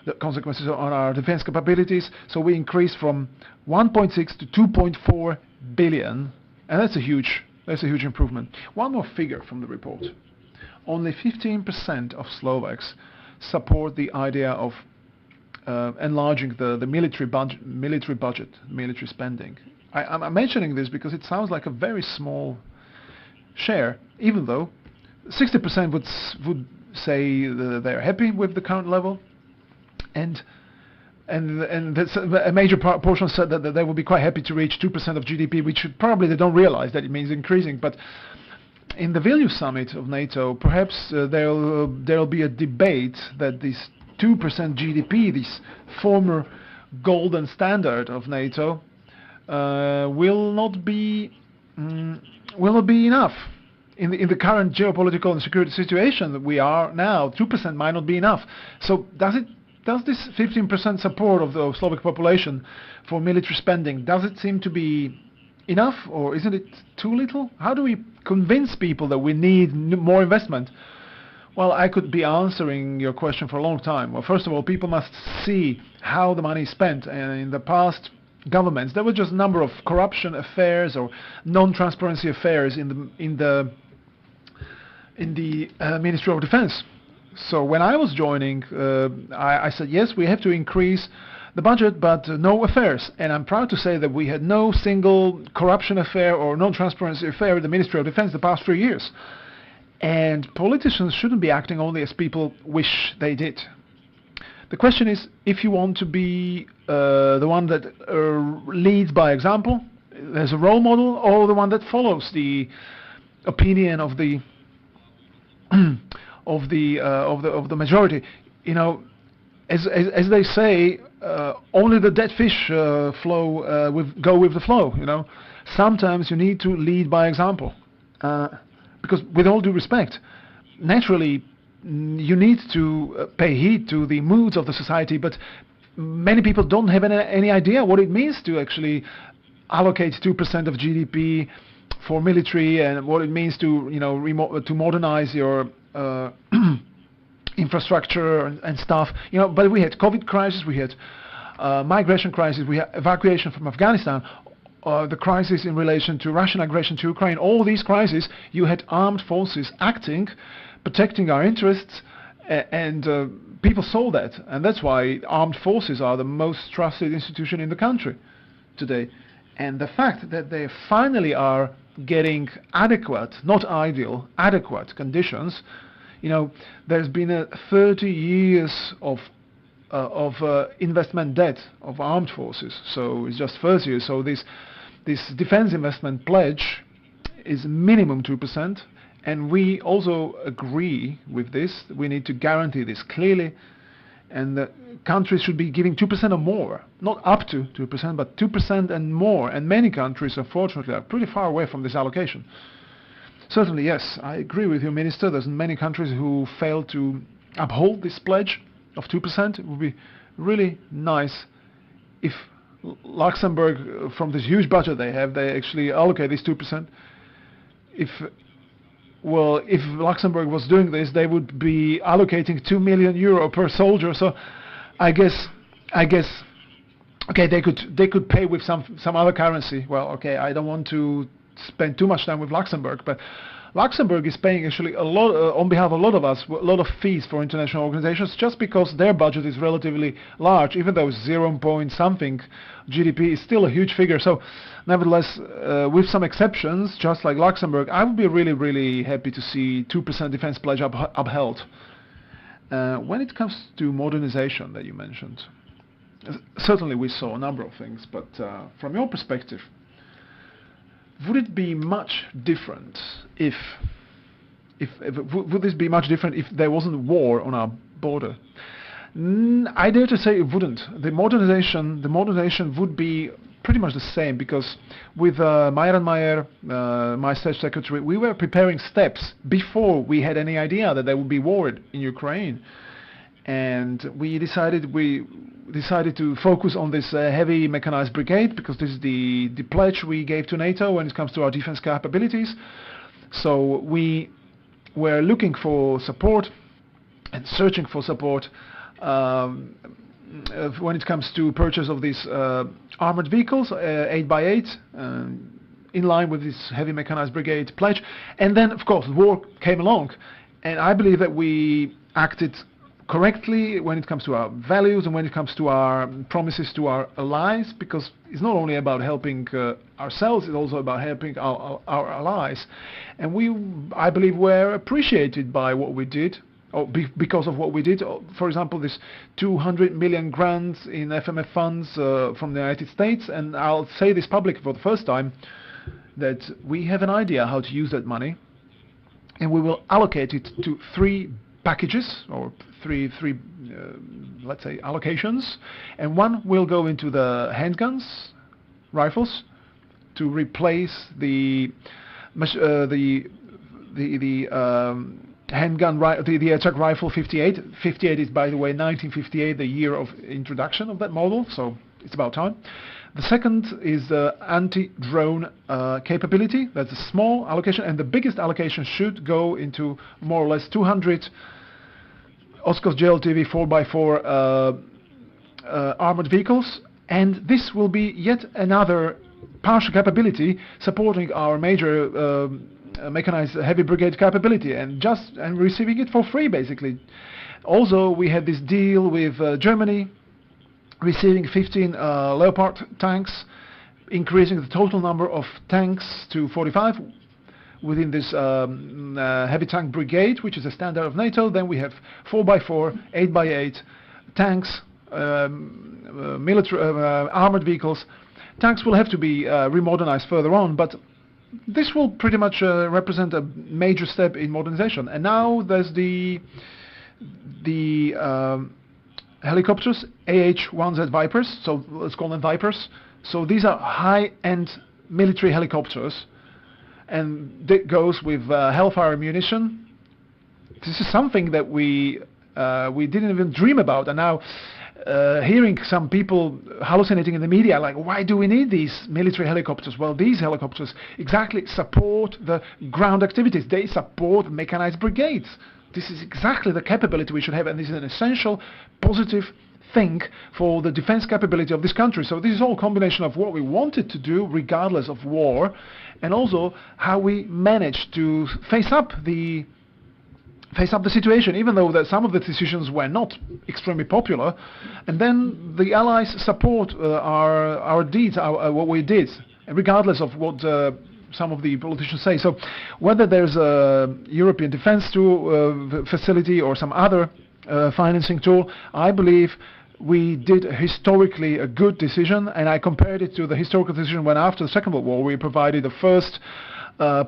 The consequences on our defense capabilities. So we increased from 1.6 to 2.4 billion, and that's a huge improvement. One more figure from the report: only 15% of Slovaks support the idea of enlarging the military budget, military spending. I'm mentioning this because it sounds like a very small share, even though 60% would say they're happy with the current level, and that's a major portion said that they would be quite happy to reach 2% of GDP, which probably they don't realize that it means increasing. But in the Vilnius summit of NATO, perhaps there'll be a debate that this 2% GDP, this former golden standard of NATO, will not be enough. In the current geopolitical and security situation that we are now, 2% might not be enough. So does this 15% support of the Slovak population for military spending, does it seem to be enough, or isn't it too little? How do we convince people that we need more investment? Well, I could be answering your question for a long time. Well, first of all, people must see how the money is spent. And in the past governments, there were just a number of corruption affairs or non-transparency affairs in the Ministry of Defense. So when I was joining, I said, yes, we have to increase the budget, but no affairs. And I'm proud to say that we had no single corruption affair or non-transparency affair in the Ministry of Defense the past 3 years. And politicians shouldn't be acting only as people wish they did. The question is, if you want to be the one that leads by example, as a role model, or the one that follows the opinion of the majority. You know, as they say, only the dead fish go with the flow. You know, sometimes you need to lead by example, because with all due respect, naturally you need to pay heed to the moods of the society, but many people don't have any idea what it means to actually allocate 2% of GDP for military, and what it means to to modernize your infrastructure and stuff. You know, but we had COVID crisis, we had migration crisis, we have evacuation from Afghanistan, the crisis in relation to Russian aggression to Ukraine, all these crises, you had armed forces acting, protecting our interests, and people saw that, and that's why armed forces are the most trusted institution in the country today. And the fact that they finally are getting adequate, not ideal, adequate conditions, there's been 30 years of investment debt of armed forces, so it's just first year. So this defense investment pledge is minimum 2%, and we also agree with this. We need to guarantee this clearly, and the countries should be giving 2% or more, not up to 2%, but 2% and more. And many countries, unfortunately, are pretty far away from this allocation. Certainly, yes, I agree with you, Minister. There's many countries who fail to uphold this pledge of 2%. It would be really nice if Luxembourg, from this huge budget they have, they actually allocate this 2%. If Luxembourg was doing this, they would be allocating 2 million euro per soldier. So I guess, okay, they could pay with some other currency. Well, okay, I don't want to spend too much time with Luxembourg, but Luxembourg is paying actually a lot on behalf of a lot of us, a lot of fees for international organizations, just because their budget is relatively large, even though 0 point something GDP is still a huge figure. So nevertheless, with some exceptions, just like Luxembourg, I would be really, really happy to see 2% defense pledge upheld. When it comes to modernization that you mentioned, certainly we saw a number of things, but from your perspective, would it be much different would this be much different if there wasn't war on our border? I dare to say it wouldn't. The modernization would be pretty much the same, because with Myron Mayer, my state secretary, we were preparing steps before we had any idea that there would be war in Ukraine, and we decided to focus on this heavy mechanized brigade, because this is the pledge we gave to NATO when it comes to our defense capabilities. So we were looking for support and searching for support when it comes to purchase of these armored vehicles, 8x8, in line with this heavy mechanized brigade pledge. And then, of course, war came along, and I believe that we acted correctly when it comes to our values and when it comes to our promises to our allies, because it's not only about helping ourselves, it's also about helping our allies. And I believe, were appreciated by what we did, or because of what we did. For example, this 200 million grants in FMF funds from the United States, and I'll say this publicly for the first time, that we have an idea how to use that money, and we will allocate it to 3 packages, or three let's say allocations, and one will go into the handguns, rifles, to replace the handgun, the attack rifle 58. 58 is, by the way, 1958, the year of introduction of that model, so it's about time. The second is the anti-drone capability. That's a small allocation, and the biggest allocation should go into more or less 200 Oskos JLTV 4x4 armored vehicles, and this will be yet another partial capability supporting our major mechanized heavy brigade capability, and receiving it for free, basically. Also, we had this deal with Germany, receiving 15 Leopard tanks, increasing the total number of tanks to 45 within this heavy tank brigade, which is a standard of NATO. Then we have 4x4, 8x8 tanks, military armored vehicles. Tanks will have to be remodernized further on, but this will pretty much represent a major step in modernization. And now there's the helicopters, AH-1Z Vipers, so let's call them Vipers. So these are high-end military helicopters, and that goes with Hellfire ammunition. This is something that we didn't even dream about, and now hearing some people hallucinating in the media, like, why do we need these military helicopters? Well, these helicopters exactly support the ground activities. They support mechanized brigades. This is exactly the capability we should have, and this is an essential, positive think for the defense capability of this country. So this is all a combination of what we wanted to do regardless of war, and also how we managed to face up the situation, even though that some of the decisions were not extremely popular. And then the Allies support our deeds, what we did, regardless of what some of the politicians say. So whether there's a European defense facility or some other financing tool, I believe we did historically a good decision, and I compared it to the historical decision when after the Second World War we provided the first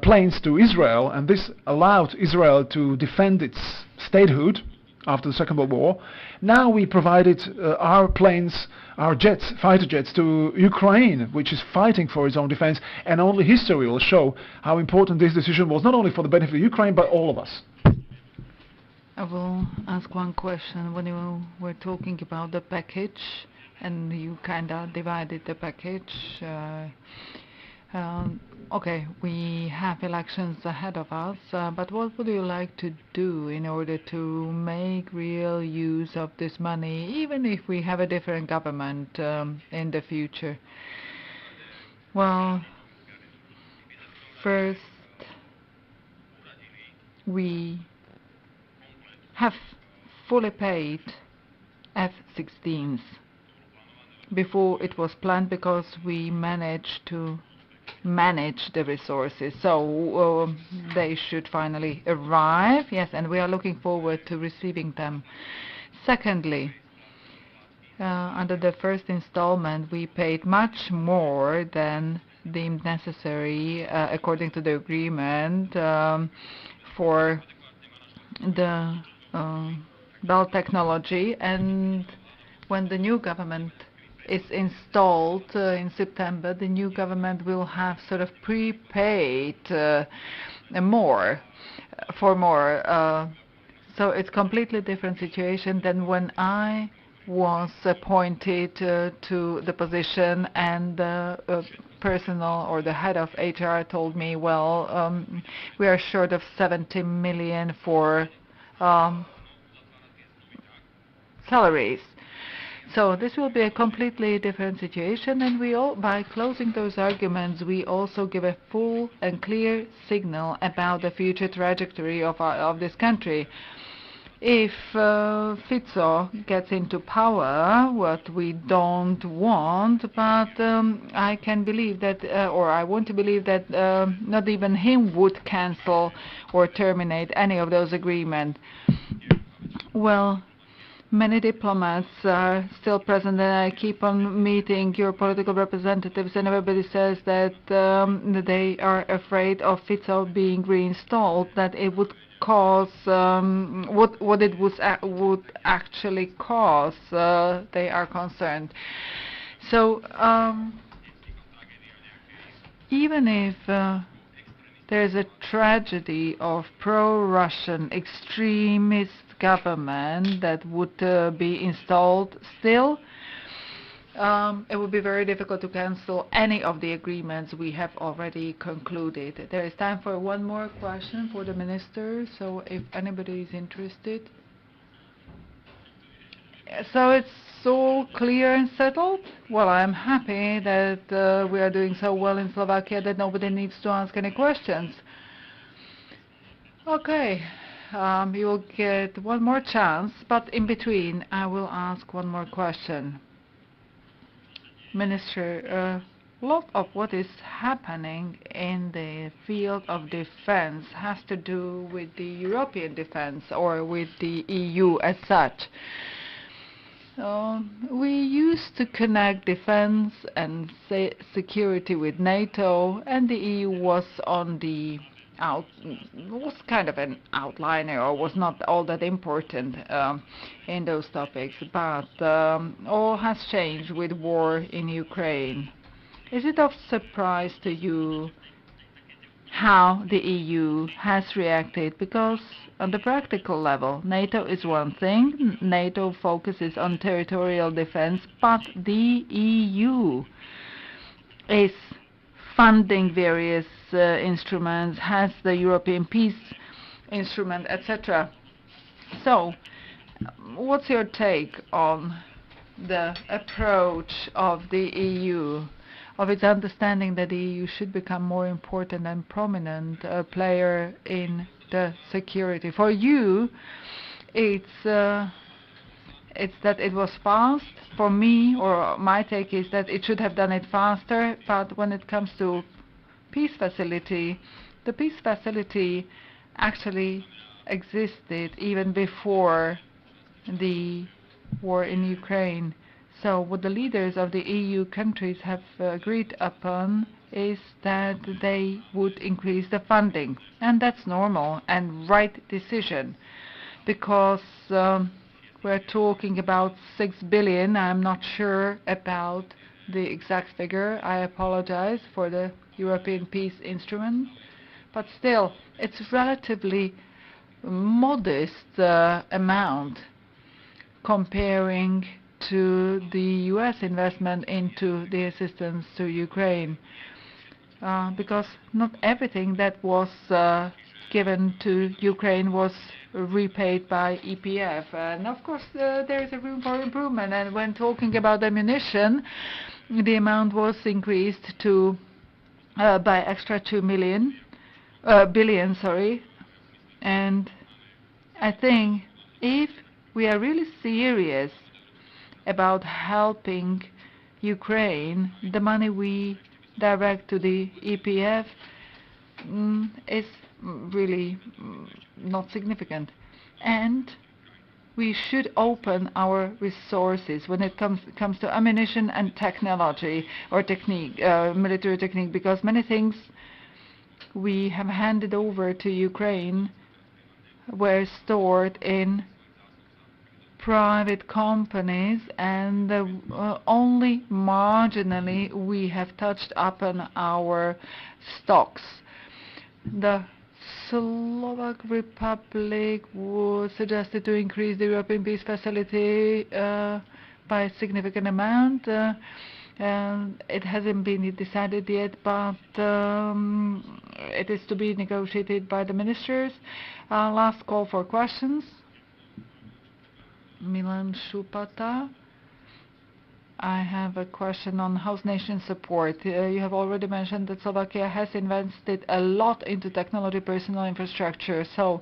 planes to Israel, and this allowed Israel to defend its statehood after the Second World War. Now we provided our planes, our jets, fighter jets, to Ukraine, which is fighting for its own defense, and only history will show how important this decision was, not only for the benefit of Ukraine, but all of us. I will ask one question. When you were talking about the package, and you kind of divided the package, okay, we have elections ahead of us, but what would you like to do in order to make real use of this money, even if we have a different government in the future? Well, first, we have fully paid F-16s before it was planned, because we managed to manage the resources. So they should finally arrive, yes, and we are looking forward to receiving them. Secondly, under the first installment, we paid much more than deemed necessary according to the agreement for the Bell technology, and when the new government is installed in September, the new government will have sort of prepaid more. So it's completely different situation than when I was appointed to the position, and the personnel or the head of HR told me, well, we are short of 70 million for salaries. So this will be a completely different situation, and by closing those arguments, we also give a full and clear signal about the future trajectory of this country. If Fico gets into power, what we don't want, but I can believe that, or I want to believe that not even him would cancel or terminate any of those agreements. Well, many diplomats are still present, and I keep on meeting your political representatives, and everybody says that they are afraid of Fico being reinstalled, that it would cause what it would actually cause. They are concerned. So even if there is a tragedy of pro-Russian extremist government that would be installed, still it would be very difficult to cancel any of the agreements we have already concluded. There is time for one more question for the minister, so if anybody is interested. So it's so clear and settled? Well, I'm happy that we are doing so well in Slovakia that nobody needs to ask any questions. Okay. You will get one more chance, but in between I will ask one more question. Minister, a lot of what is happening in the field of defense has to do with the European defense, or with the EU as such. We used to connect defense and security with NATO, and the EU was on the was kind of an outliner, or was not all that important in those topics, but all has changed with war in Ukraine. Is it of surprise to you how the EU has reacted? Because on the practical level, NATO is one thing, NATO focuses on territorial defense, but the EU is funding various instruments, has the European peace instrument, etc. So, what's your take on the approach of the EU, of its understanding that the EU should become more important and prominent player in the security. For you, it's that it was fast. For me, or my take is that it should have done it faster. But when it comes to peace facility, the peace facility actually existed even before the war in Ukraine. So what the leaders of the EU countries have agreed upon is that they would increase the funding. And that's normal and right decision, because we're talking about 6 billion. I'm not sure about the exact figure. I apologize for the European Peace Instrument. But still, it's relatively modest amount comparing to the US investment into the assistance to Ukraine. Because not everything that was given to Ukraine was repaid by EPF. And of course, there is a room for improvement. And when talking about ammunition, the amount was increased to by extra 2 billion, sorry. And I think if we are really serious about helping Ukraine, the money we direct to the EPF is really not significant. And we should open our resources when it comes to ammunition and technology or technique, military technique, because many things we have handed over to Ukraine were stored in private companies, and only marginally we have touched upon our stocks. The Slovak Republic was suggested to increase the European Peace Facility by a significant amount. It hasn't been decided yet, but it is to be negotiated by the ministers. Last call for questions. Milan Šupata. I have a question on host nation support. You have already mentioned that Slovakia has invested a lot into technology, personal infrastructure. So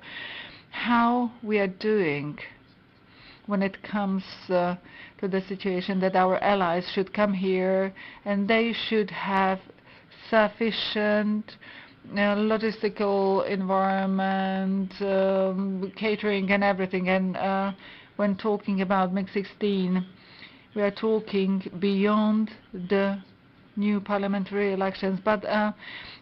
how we are doing when it comes to the situation that our allies should come here and they should have sufficient logistical environment, catering and everything. And when talking about MiG-16, we are talking beyond the new parliamentary elections. But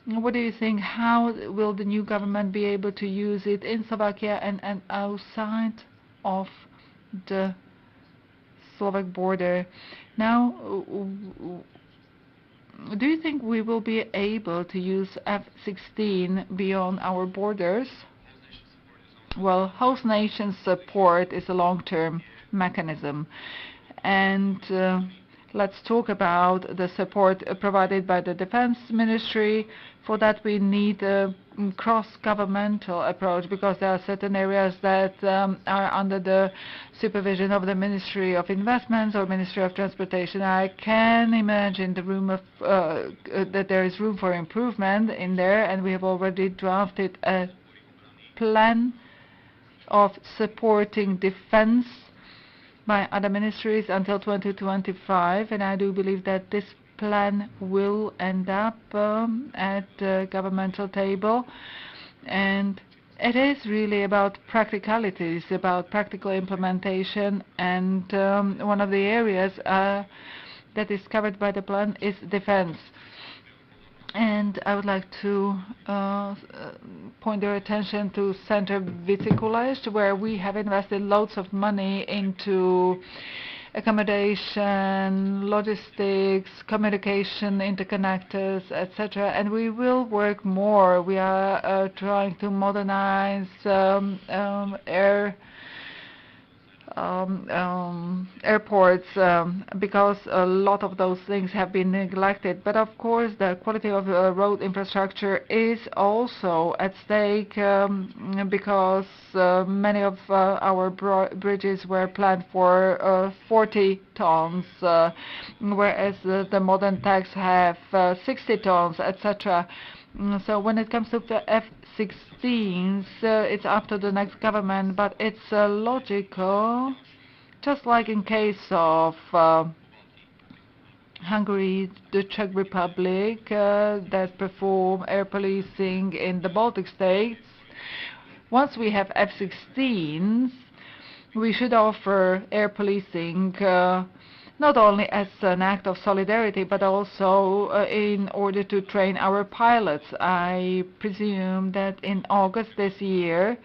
what do you think? How will the new government be able to use it in Slovakia and outside of the Slovak border? Now, do you think we will be able to use F-16 beyond our borders? Well, host nation support is a long-term mechanism. And let's talk about the support provided by the Defense Ministry. For that we need a cross-governmental approach, because there are certain areas that are under the supervision of the Ministry of Investments or Ministry of Transportation. I can imagine the room of that there is room for improvement in there, and we have already drafted a plan of supporting defense by other ministries until 2025, and I do believe that this plan will end up at the governmental table. And it is really about practicalities, about practical implementation, and one of the areas that is covered by the plan is defense. And I would like to point your attention to Center Viticulest, where we have invested loads of money into accommodation, logistics, communication, interconnectors, etc. And we will work more. We are trying to modernize air airports because a lot of those things have been neglected. But of course, the quality of road infrastructure is also at stake because many of our bridges were planned for 40 tons, whereas the modern tanks have 60 tons, etc. So when it comes to the F-16s, it's up to the next government, but it's logical, just like in case of Hungary, the Czech Republic, that perform air policing in the Baltic states. Once we have F-16s, we should offer air policing not only as an act of solidarity, but also in order to train our pilots. I presume that in August this year,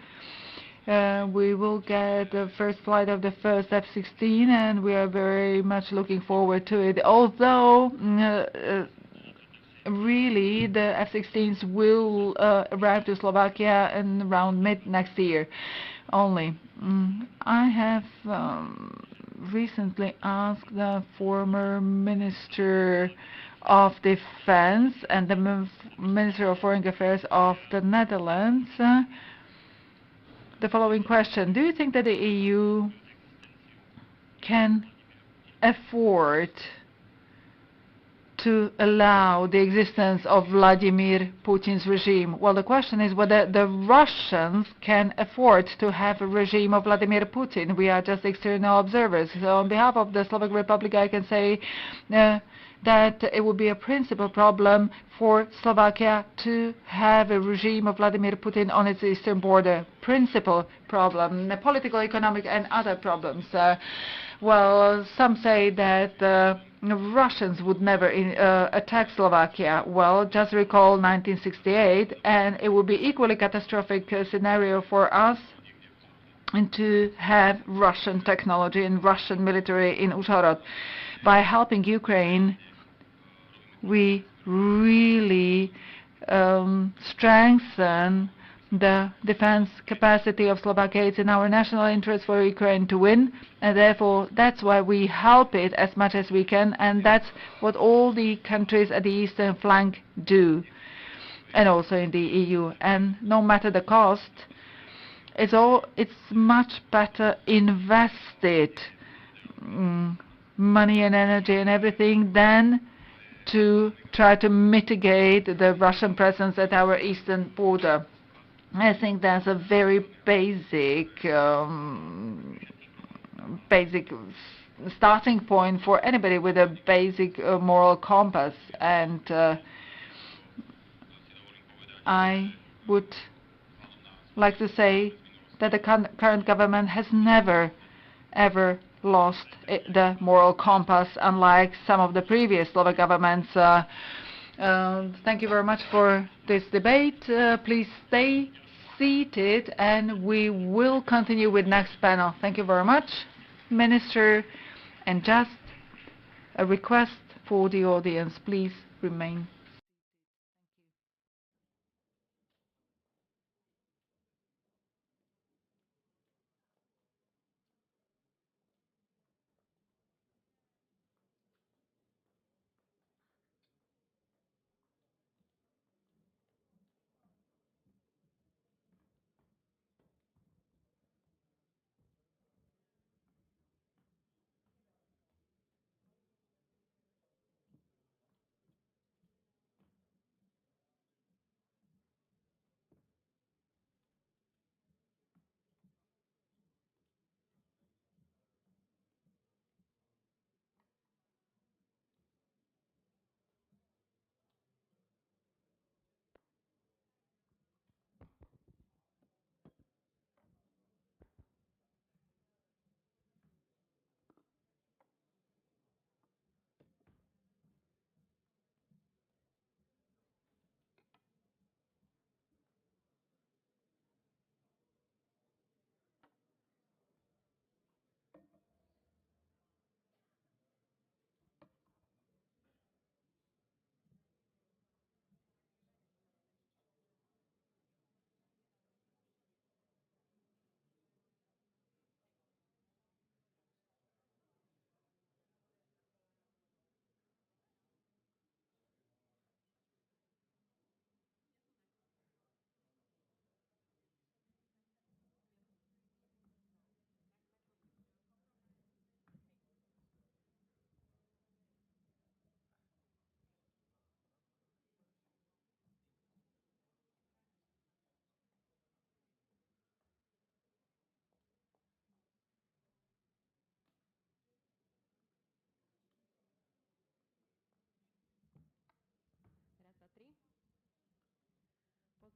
we will get the first flight of the first F-16, and we are very much looking forward to it. Although, really, the F-16s will arrive to Slovakia in around mid next year only. I have recently asked the former Minister of Defense and the Minister of Foreign Affairs of the Netherlands the following question. Do you think that the EU can afford to allow the existence of Vladimir Putin's regime? Well, the question is whether the Russians can afford to have a regime of Vladimir Putin. We are just external observers. So on behalf of the Slovak Republic, I can say that it would be a principal problem for Slovakia to have a regime of Vladimir Putin on its eastern border. Principal problem, the political, economic and other problems. Well, some say that Russians would never attack Slovakia. Well, just recall 1968, and it would be equally catastrophic scenario for us to have Russian technology and Russian military in Uzhhorod. By helping Ukraine, we really strengthen the defense capacity of Slovakia. It's in our national interest for Ukraine to win, and therefore that's why we help it as much as we can, and that's what all the countries at the eastern flank do, and also in the EU. And no matter the cost, it's much better invested money and energy and everything than to try to mitigate the Russian presence at our eastern border. I think that's a very basic starting point for anybody with a basic moral compass, and I would like to say that the current government has never ever lost the moral compass, unlike some of the previous Slovak governments. Thank you very much for this debate. Please stay seated, and we will continue with next panel. Thank you very much, Minister. And just a request for the audience, please remain.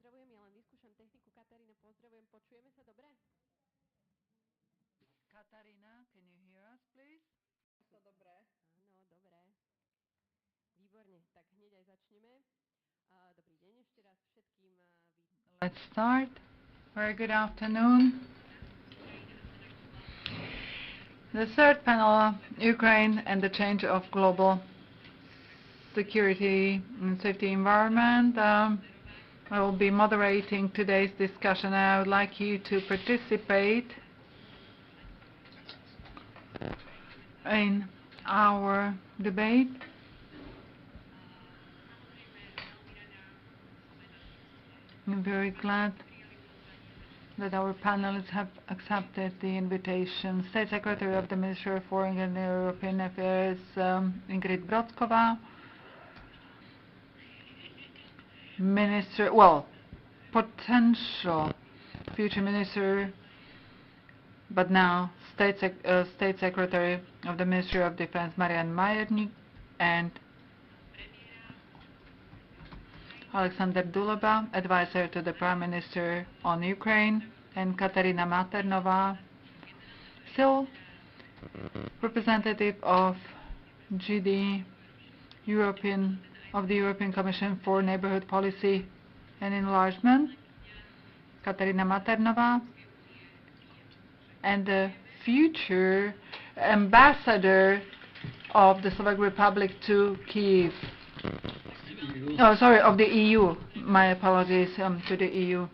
Pozdravujem, ja len vyskúšam techniku. Katarína, pozdravujem. Počujeme sa dobre? Katarina, can you hear us, please? Dobre. Áno, dobre. Výborne, tak hneď aj začneme. Dobrý deň ešte raz všetkým. Let's start. Very good afternoon. The third panel, Ukraine and the change of global security and safety environment. I will be moderating today's discussion, and I would like you to participate in our debate. I'm very glad that our panelists have accepted the invitation. State Secretary of the Ministry of Foreign and European Affairs, Ingrid Brodkova, potential future minister, but now State Secretary of the Ministry of Defense, Marian Majernik, and Alexander Duleba, advisor to the Prime Minister on Ukraine, and Katarina Maternova, still representative of GD, of the European Commission for Neighbourhood Policy and Enlargement, Katarina Maternova, and the future ambassador of the Slovak Republic to Kyiv. Oh, sorry, of the EU. My apologies to the EU.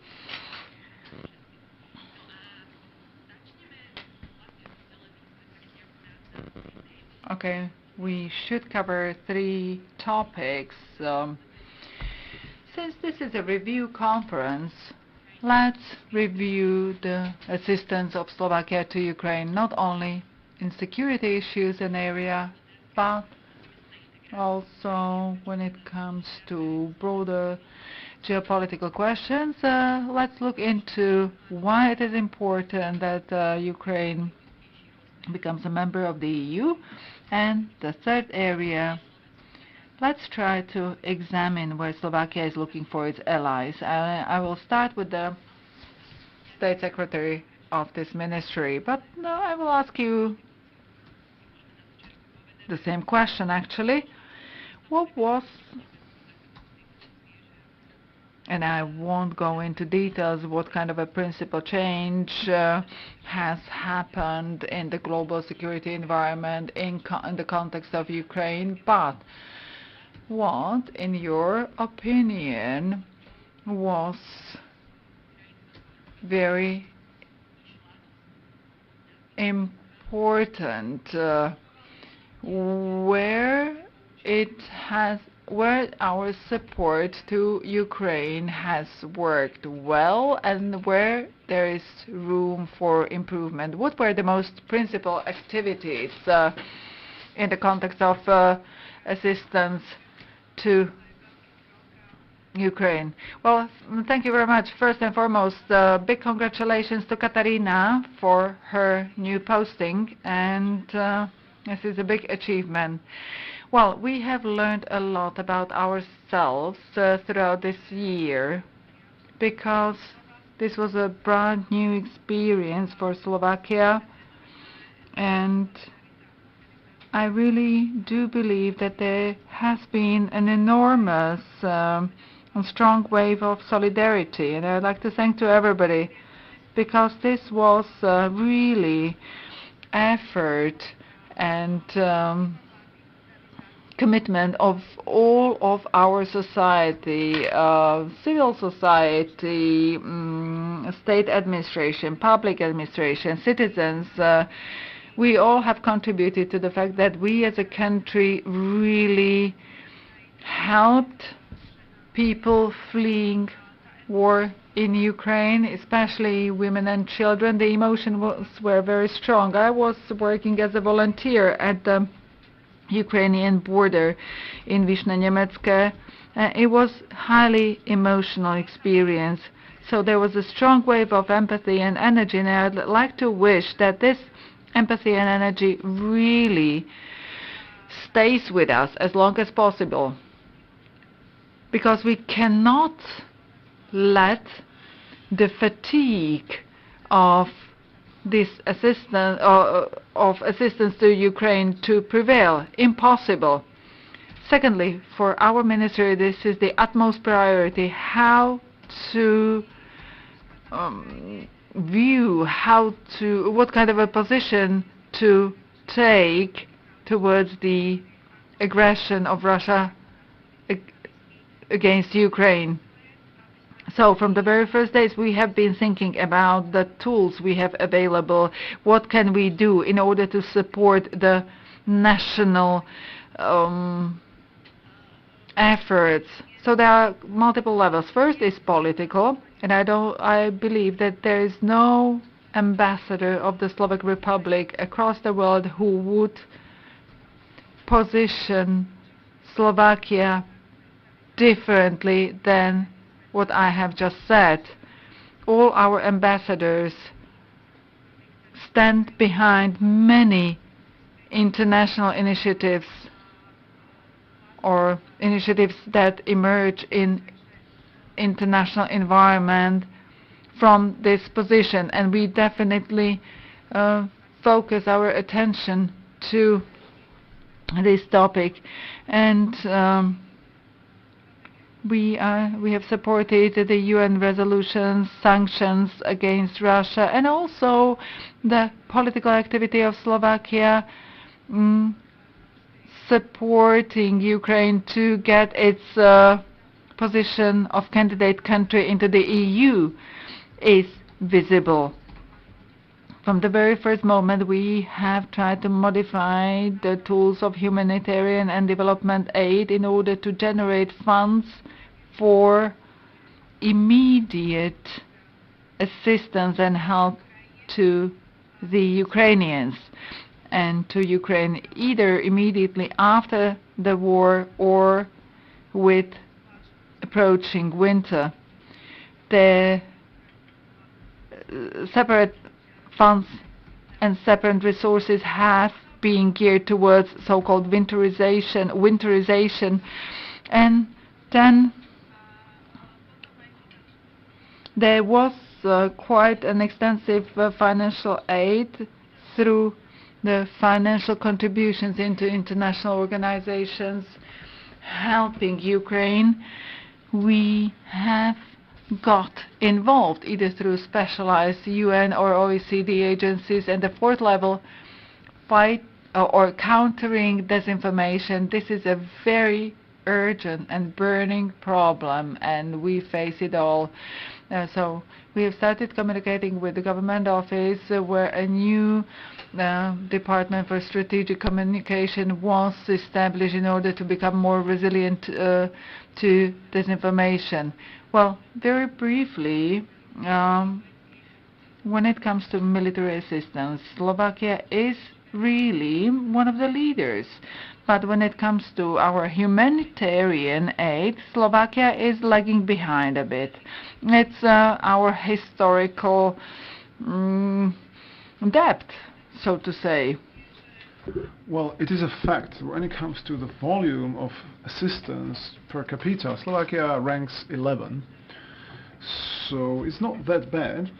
Okay, we should cover 3 topics. Since this is a review conference, let's review the assistance of Slovakia to Ukraine, not only in security issues and area, but also when it comes to broader geopolitical questions. Let's look into why it is important that Ukraine becomes a member of the EU. And the third area, let's try to examine where Slovakia is looking for its allies. I will start with the State Secretary of this ministry, but I will ask you the same question actually. What was, and I won't go into details, what kind of a principal change has happened in the global security environment in the context of Ukraine, but what, in your opinion, was very important, where our support to Ukraine has worked well and where there is room for improvement? What were the most principal activities in the context of assistance to Ukraine? Well, thank you very much. First and foremost, big congratulations to Katarina for her new posting, and this is a big achievement. Well, we have learned a lot about ourselves throughout this year, because this was a brand new experience for Slovakia, and I really do believe that there has been an enormous and strong wave of solidarity, and I'd like to thank to everybody, because this was really effort and commitment of all of our society, civil society, state administration, public administration, citizens. We all have contributed to the fact that we as a country really helped people fleeing war in Ukraine, especially women and children. The emotions were very strong. I was working as a volunteer at the Ukrainian border in Vyšné Nemecké. It was highly emotional experience. So there was a strong wave of empathy and energy, and I'd like to wish that this empathy and energy really stays with us as long as possible, because we cannot let the fatigue of this assistance of assistance to Ukraine to prevail. Impossible. Secondly, for our ministry, this is the utmost priority: how to what kind of a position to take towards the aggression of Russia against Ukraine. So from the very first days we have been thinking about the tools we have available. What can we do in order to support the national efforts? So there are multiple levels. First is political, and I believe that there is no ambassador of the Slovak Republic across the world who would position Slovakia differently than what I have just said. All our ambassadors stand behind many international initiatives or initiatives that emerge in international environment from this position, and we definitely focus our attention to this topic, and we have supported the UN resolutions, sanctions against Russia, and also the political activity of Slovakia supporting Ukraine to get its position of candidate country into the EU is visible. From the very first moment, we have tried to modify the tools of humanitarian and development aid in order to generate funds for immediate assistance and help to the Ukrainians and to Ukraine, either immediately after the war or with approaching winter. The separate funds and separate resources have been geared towards so-called winterization, and then there was quite an extensive financial aid through the financial contributions into international organizations helping Ukraine. We have got involved either through specialized UN or OECD agencies, and the fourth level, fight or countering disinformation. This is a very urgent and burning problem, and we face it all. So we have started communicating with the government office where a new Department for Strategic Communication was established in order to become more resilient to disinformation. Well, very briefly, when it comes to military assistance, Slovakia is really one of the leaders. But when it comes to our humanitarian aid, Slovakia is lagging behind a bit. It's our historical debt, so to say. Well, it is a fact. When it comes to the volume of assistance per capita, Slovakia ranks 11. So it's not that bad.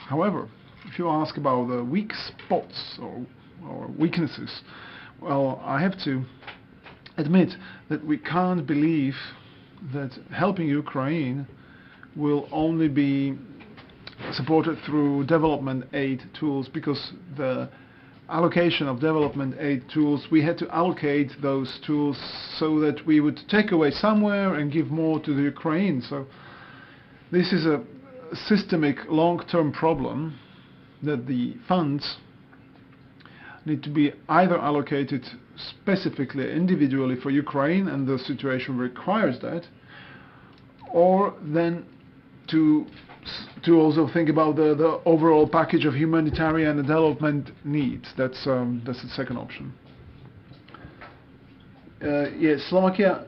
However, if you ask about the weak spots or weaknesses, well, I have to admit that we can't believe that helping Ukraine will only be supported through development aid tools, because the allocation of development aid tools, we had to allocate those tools so that we would take away somewhere and give more to the Ukraine. So this is a systemic long-term problem, that the funds need to be either allocated specifically, individually for Ukraine, and the situation requires that, or then to also think about the overall package of humanitarian and development needs. That's the second option. Yes, Slovakia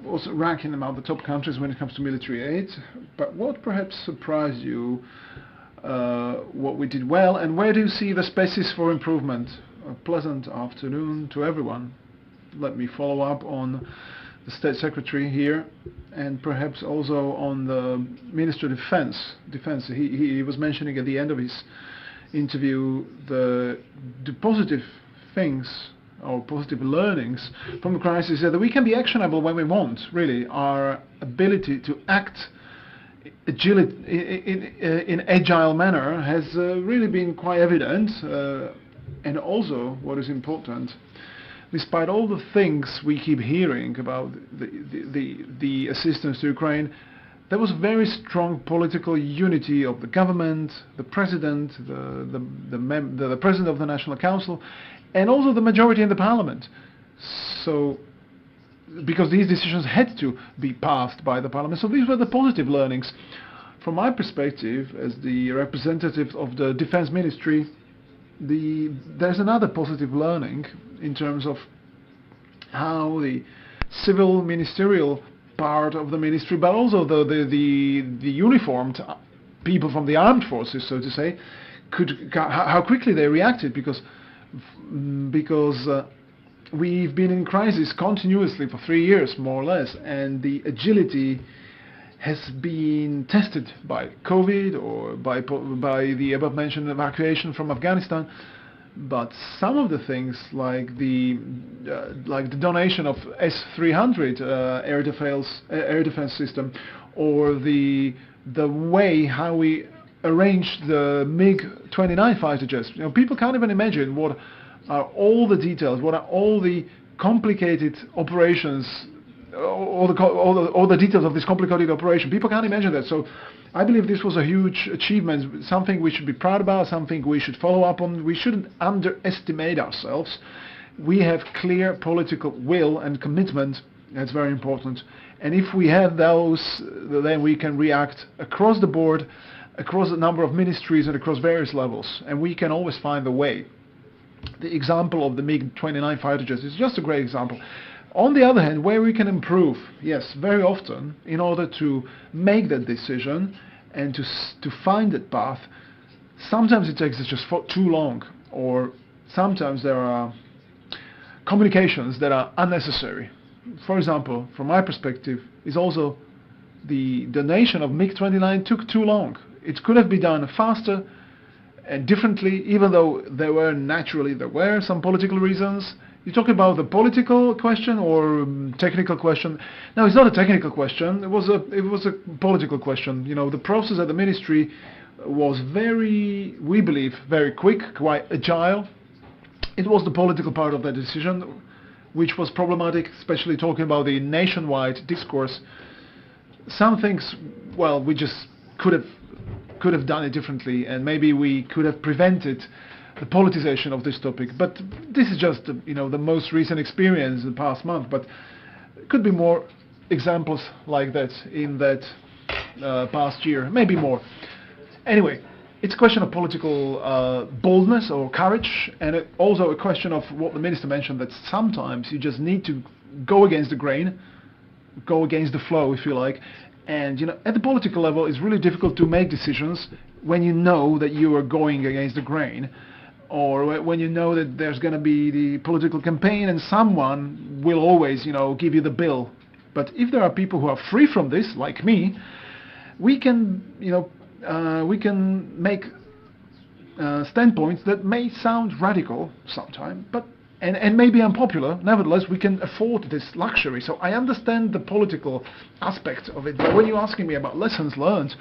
was ranking among the top countries when it comes to military aid. But what perhaps surprised you? What we did well, and where do you see the spaces for improvement? A pleasant afternoon to everyone. Let me follow up on the State Secretary here, and perhaps also on the Minister of Defense. He was mentioning at the end of his interview the positive things or positive learnings from the crisis, that we can be actionable when we want. Really, our ability to act in agile manner has really been quite evident, and also what is important, despite all the things we keep hearing about the assistance to Ukraine, there was very strong political unity of the government, the president, the president of the National Council, and also the majority in the parliament. So, because these decisions had to be passed by the parliament, so these were the positive learnings. From my perspective, as the representative of the Defense Ministry, there's another positive learning in terms of how the civil ministerial part of the ministry, but also the uniformed people from the armed forces, so to say, how quickly they reacted, because we've been in crisis continuously for 3 years, more or less, and the agility has been tested by COVID or by the above-mentioned evacuation from Afghanistan. But some of the things, like the donation of S-300 air defense system, or the way how we arranged the MiG-29 fighter jets, people can't even imagine what are all the details, what are all the complicated operations, all the details of this complicated operation. People can't imagine that. So I believe this was a huge achievement, something we should be proud about, something we should follow up on. We shouldn't underestimate ourselves. We have clear political will and commitment. That's very important. And if we have those, then we can react across the board, across a number of ministries and across various levels. And we can always find a way. The example of the MiG-29 fighter jets is just a great example. On the other hand, where we can improve, yes, very often, in order to make that decision and to find that path, sometimes it takes us just too long, or sometimes there are communications that are unnecessary. For example, from my perspective, is also the donation of MiG-29 took too long. It could have been done faster and differently, even though there were some political reasons. You talk about the political question or technical question? No, it's not a technical question. It was a political question. The process at the ministry was we believe, very quick, quite agile. It was the political part of that decision which was problematic, especially talking about the nationwide discourse. Some things, well, we just could have done it differently, and maybe we could have prevented the politicization of this topic. But this is just the most recent experience in the past month. But it could be more examples like that in that past year, maybe more. Anyway, it's a question of political boldness or courage, and also a question of what the minister mentioned, that sometimes you just need to go against the grain, go against the flow, if you like. And at the political level, it's really difficult to make decisions when you know that you are going against the grain, or when you know that there's going to be the political campaign and someone will always, give you the bill. But if there are people who are free from this, like me, we can make standpoints that may sound radical sometimes, but and maybe unpopular. Nevertheless, we can afford this luxury. So I understand the political aspect of it. But when you're asking me about lessons learned,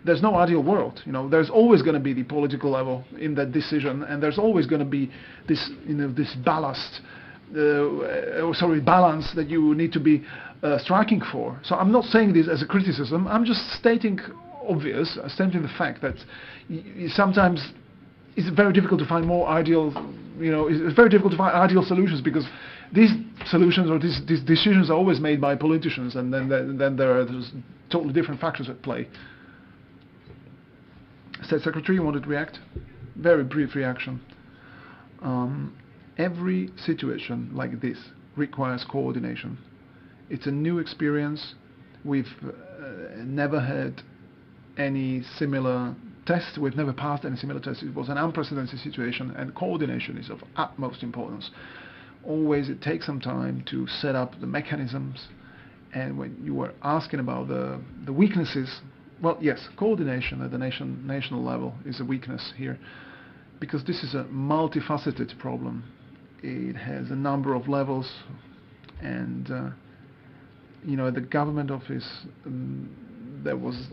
there's no ideal world. There's always going to be the political level in that decision, and there's always going to be this, this balance that you need to be striking for. So I'm not saying this as a criticism. I'm just stating stating the fact that sometimes it's very difficult to find more ideal. It's very difficult to find ideal solutions, because these solutions or these decisions are always made by politicians, and then there's totally different factors at play. State Secretary, you wanted to react? Very brief reaction. Every situation like this requires coordination. It's a new experience. We've never had any similar test. We've never passed any similar test. It was an unprecedented situation, and coordination is of utmost importance. Always it takes some time to set up the mechanisms, And when you were asking about the weaknesses, well, yes, coordination at the national level is a weakness here, because this is a multifaceted problem. It has a number of levels, and at the government office there was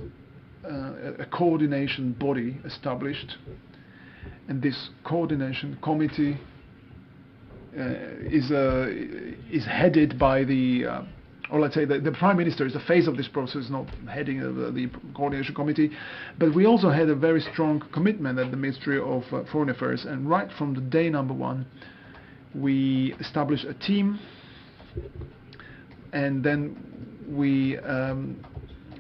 a coordination body established, and this coordination committee is headed by or let's say the Prime Minister is the face of this process, not heading the coordination committee. But we also had a very strong commitment at the Ministry of Foreign Affairs, and right from the day number one, we established a team, and then we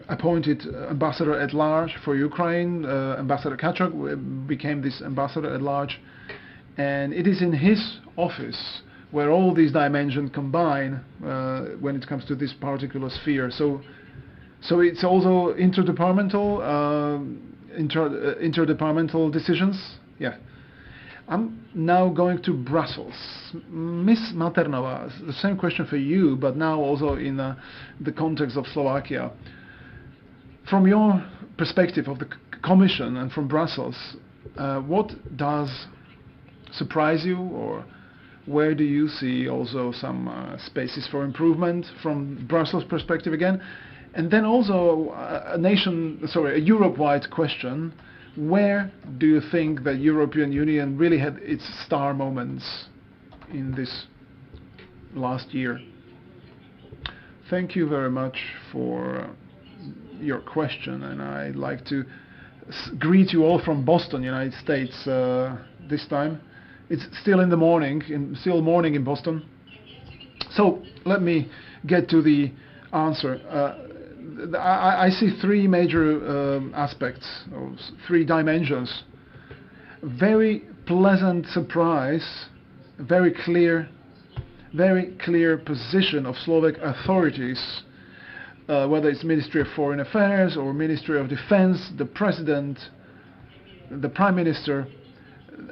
appointed ambassador at large for Ukraine. Ambassador Kachuk became this ambassador at large, and it is in his office where all these dimensions combine when it comes to this particular sphere. So it's also interdepartmental decisions. Yeah. I'm now going to Brussels. Ms. Maternova, the same question for you, but now also in the context of Slovakia. From your perspective of the Commission and from Brussels, what does surprise you, or where do you see also some spaces for improvement from Brussels' perspective again? And then also a Europe-wide question. Where do you think the European Union really had its star moments in this last year? Thank you very much for your question, and I'd like to greet you all from Boston, United States, this time. It's still in the morning, still morning in Boston. So let me get to the answer. I see three major aspects, or three dimensions. Very pleasant surprise, very clear position of Slovak authorities, whether it's Ministry of Foreign Affairs or Ministry of Defense, the President, the Prime Minister.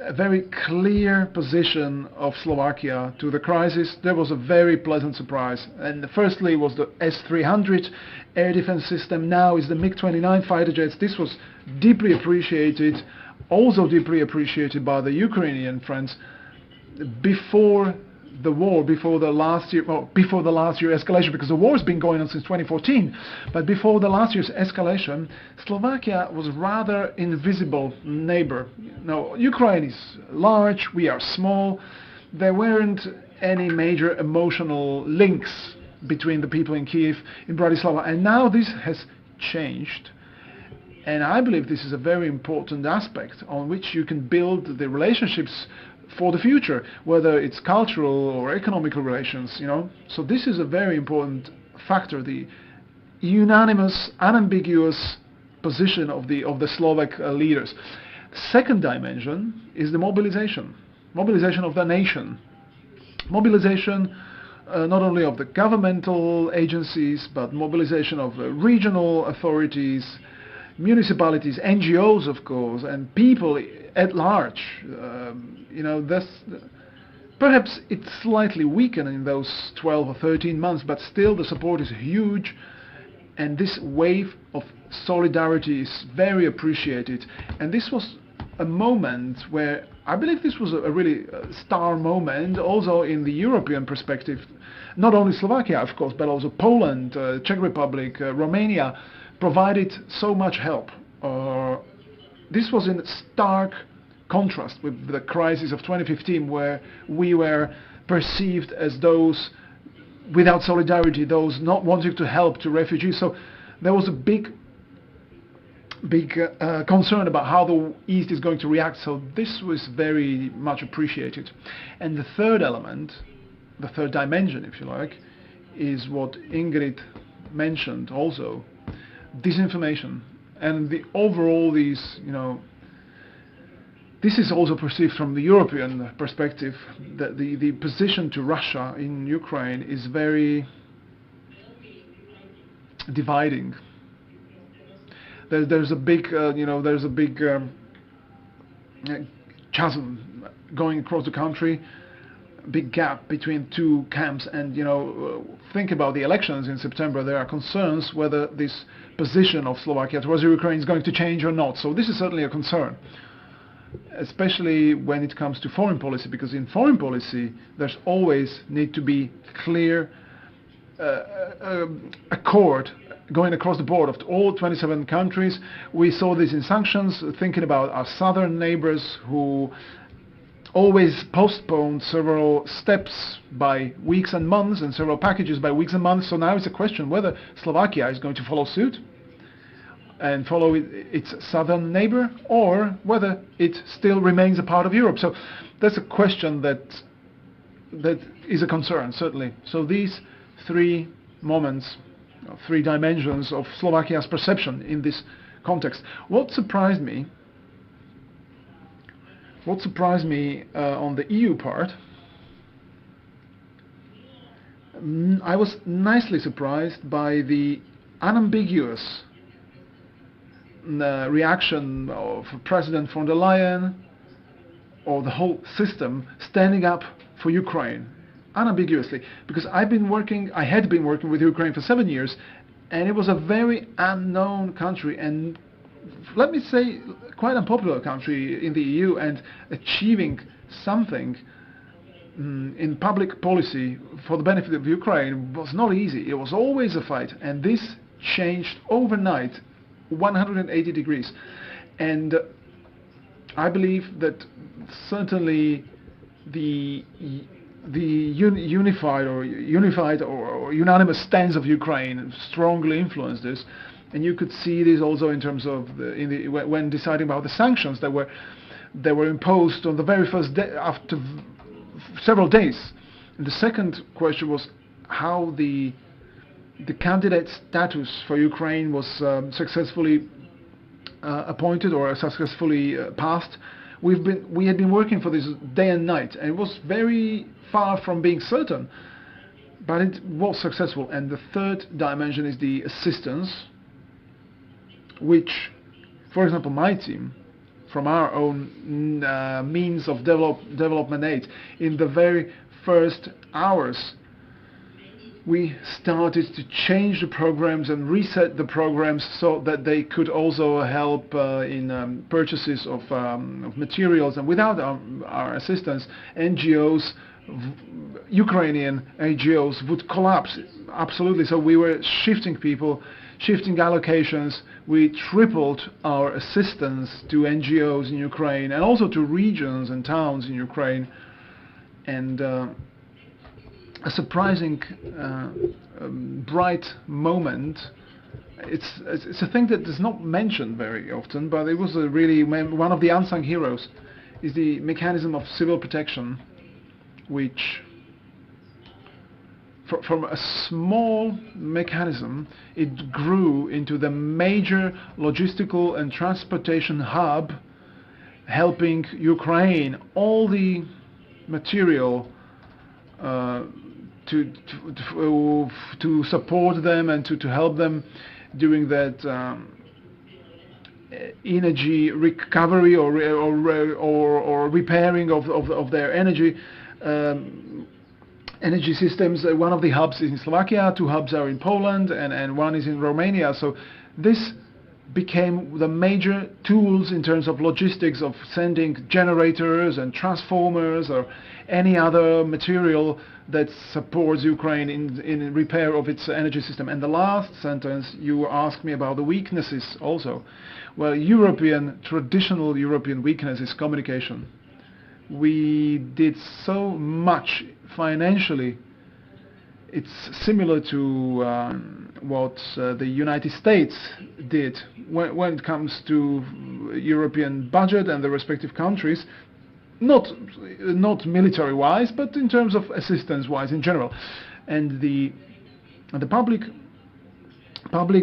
A very clear position of Slovakia to the crisis. There was a very pleasant surprise, and firstly was the S-300 air defense system. Now is the MiG-29 fighter jets. This was deeply appreciated, also deeply appreciated by the Ukrainian friends. Before the war, before the last year escalation, because the war has been going on since 2014, but before the last year's escalation, Slovakia was rather invisible neighbor. Now, Ukraine is large, we are small. There weren't any major emotional links between the people in Kiev, in Bratislava, and now this has changed. And I believe this is a very important aspect on which you can build the relationships for the future, whether it's cultural or economical relations, So this is a very important factor, the unanimous, unambiguous position of the Slovak leaders. Second dimension is the mobilization of the nation. Mobilization not only of the governmental agencies, but mobilization of regional authorities, municipalities, NGOs, of course, and people at large. Perhaps it's slightly weakened in those 12 or 13 months, but still the support is huge, and this wave of solidarity is very appreciated. And this was a moment where I believe this was a really star moment, also in the European perspective. Not only Slovakia, of course, but also Poland, Czech Republic, Romania provided so much help. This was in stark contrast with the crisis of 2015, where we were perceived as those without solidarity, those not wanting to help to refugees. So there was a big concern about how the East is going to react. So this was very much appreciated. And the third element, the third dimension, if you like, is what Ingrid mentioned also. Disinformation and the overall this is also perceived from the European perspective, that the position to Russia in Ukraine is very dividing. There's a big chasm going across the country. big gap between two camps, and think about the elections in September. There are concerns whether this position of Slovakia towards Ukraine is going to change or not. So this is certainly a concern, especially when it comes to foreign policy, because in foreign policy there's always need to be clear accord going across the board of all 27 countries. We saw this in sanctions, thinking about our southern neighbors who always postponed several steps by weeks and months and several packages by weeks and months. So now it's a question whether Slovakia is going to follow suit and follow its southern neighbor, or whether it still remains a part of Europe. So that's a question that is a concern, certainly. So these three moments, three dimensions of Slovakia's perception in this context. What surprised me on the EU part, I was nicely surprised by the unambiguous reaction of President von der Leyen, or the whole system, standing up for Ukraine, unambiguously, because I had been working with Ukraine for 7 years, and it was a very unknown country, and let me say quite unpopular country in the EU, and achieving something in public policy for the benefit of Ukraine was not easy. It was always a fight, and this changed overnight, 180 degrees. And I believe that certainly the unified or unanimous stance of Ukraine strongly influenced this, and you could see this also in terms of when deciding about the sanctions that were imposed on the very first day after several days. And the second question was how the candidate status for Ukraine was successfully appointed or successfully passed. We had been working for this day and night, and it was very far from being certain, but it was successful. And the third dimension is the assistance, which, for example, my team, from our own means of development aid, in the very first hours, we started to change the programs and reset the programs so that they could also help in purchases of materials. And without our assistance, NGOs, Ukrainian NGOs, would collapse, absolutely. So we were shifting people, shifting allocations. We tripled our assistance to NGOs in Ukraine, and also to regions and towns in Ukraine. And a surprising bright moment. It's a thing that is not mentioned very often, but it was really one of the unsung heroes, is the mechanism of civil protection, which from a small mechanism, it grew into the major logistical and transportation hub, helping Ukraine all the material to support them and to help them during that energy recovery or repairing of their energy systems. One of the hubs is in Slovakia, 2 hubs are in Poland, and 1 is in Romania. So this became the major tools in terms of logistics, of sending generators and transformers or any other material that supports Ukraine in repair of its energy system. And the last sentence, you asked me about the weaknesses also. Well, traditional European weakness is communication. We did so much financially. It's similar to what the United States did when it comes to European budget and the respective countries, not military-wise, but in terms of assistance-wise in general. And the public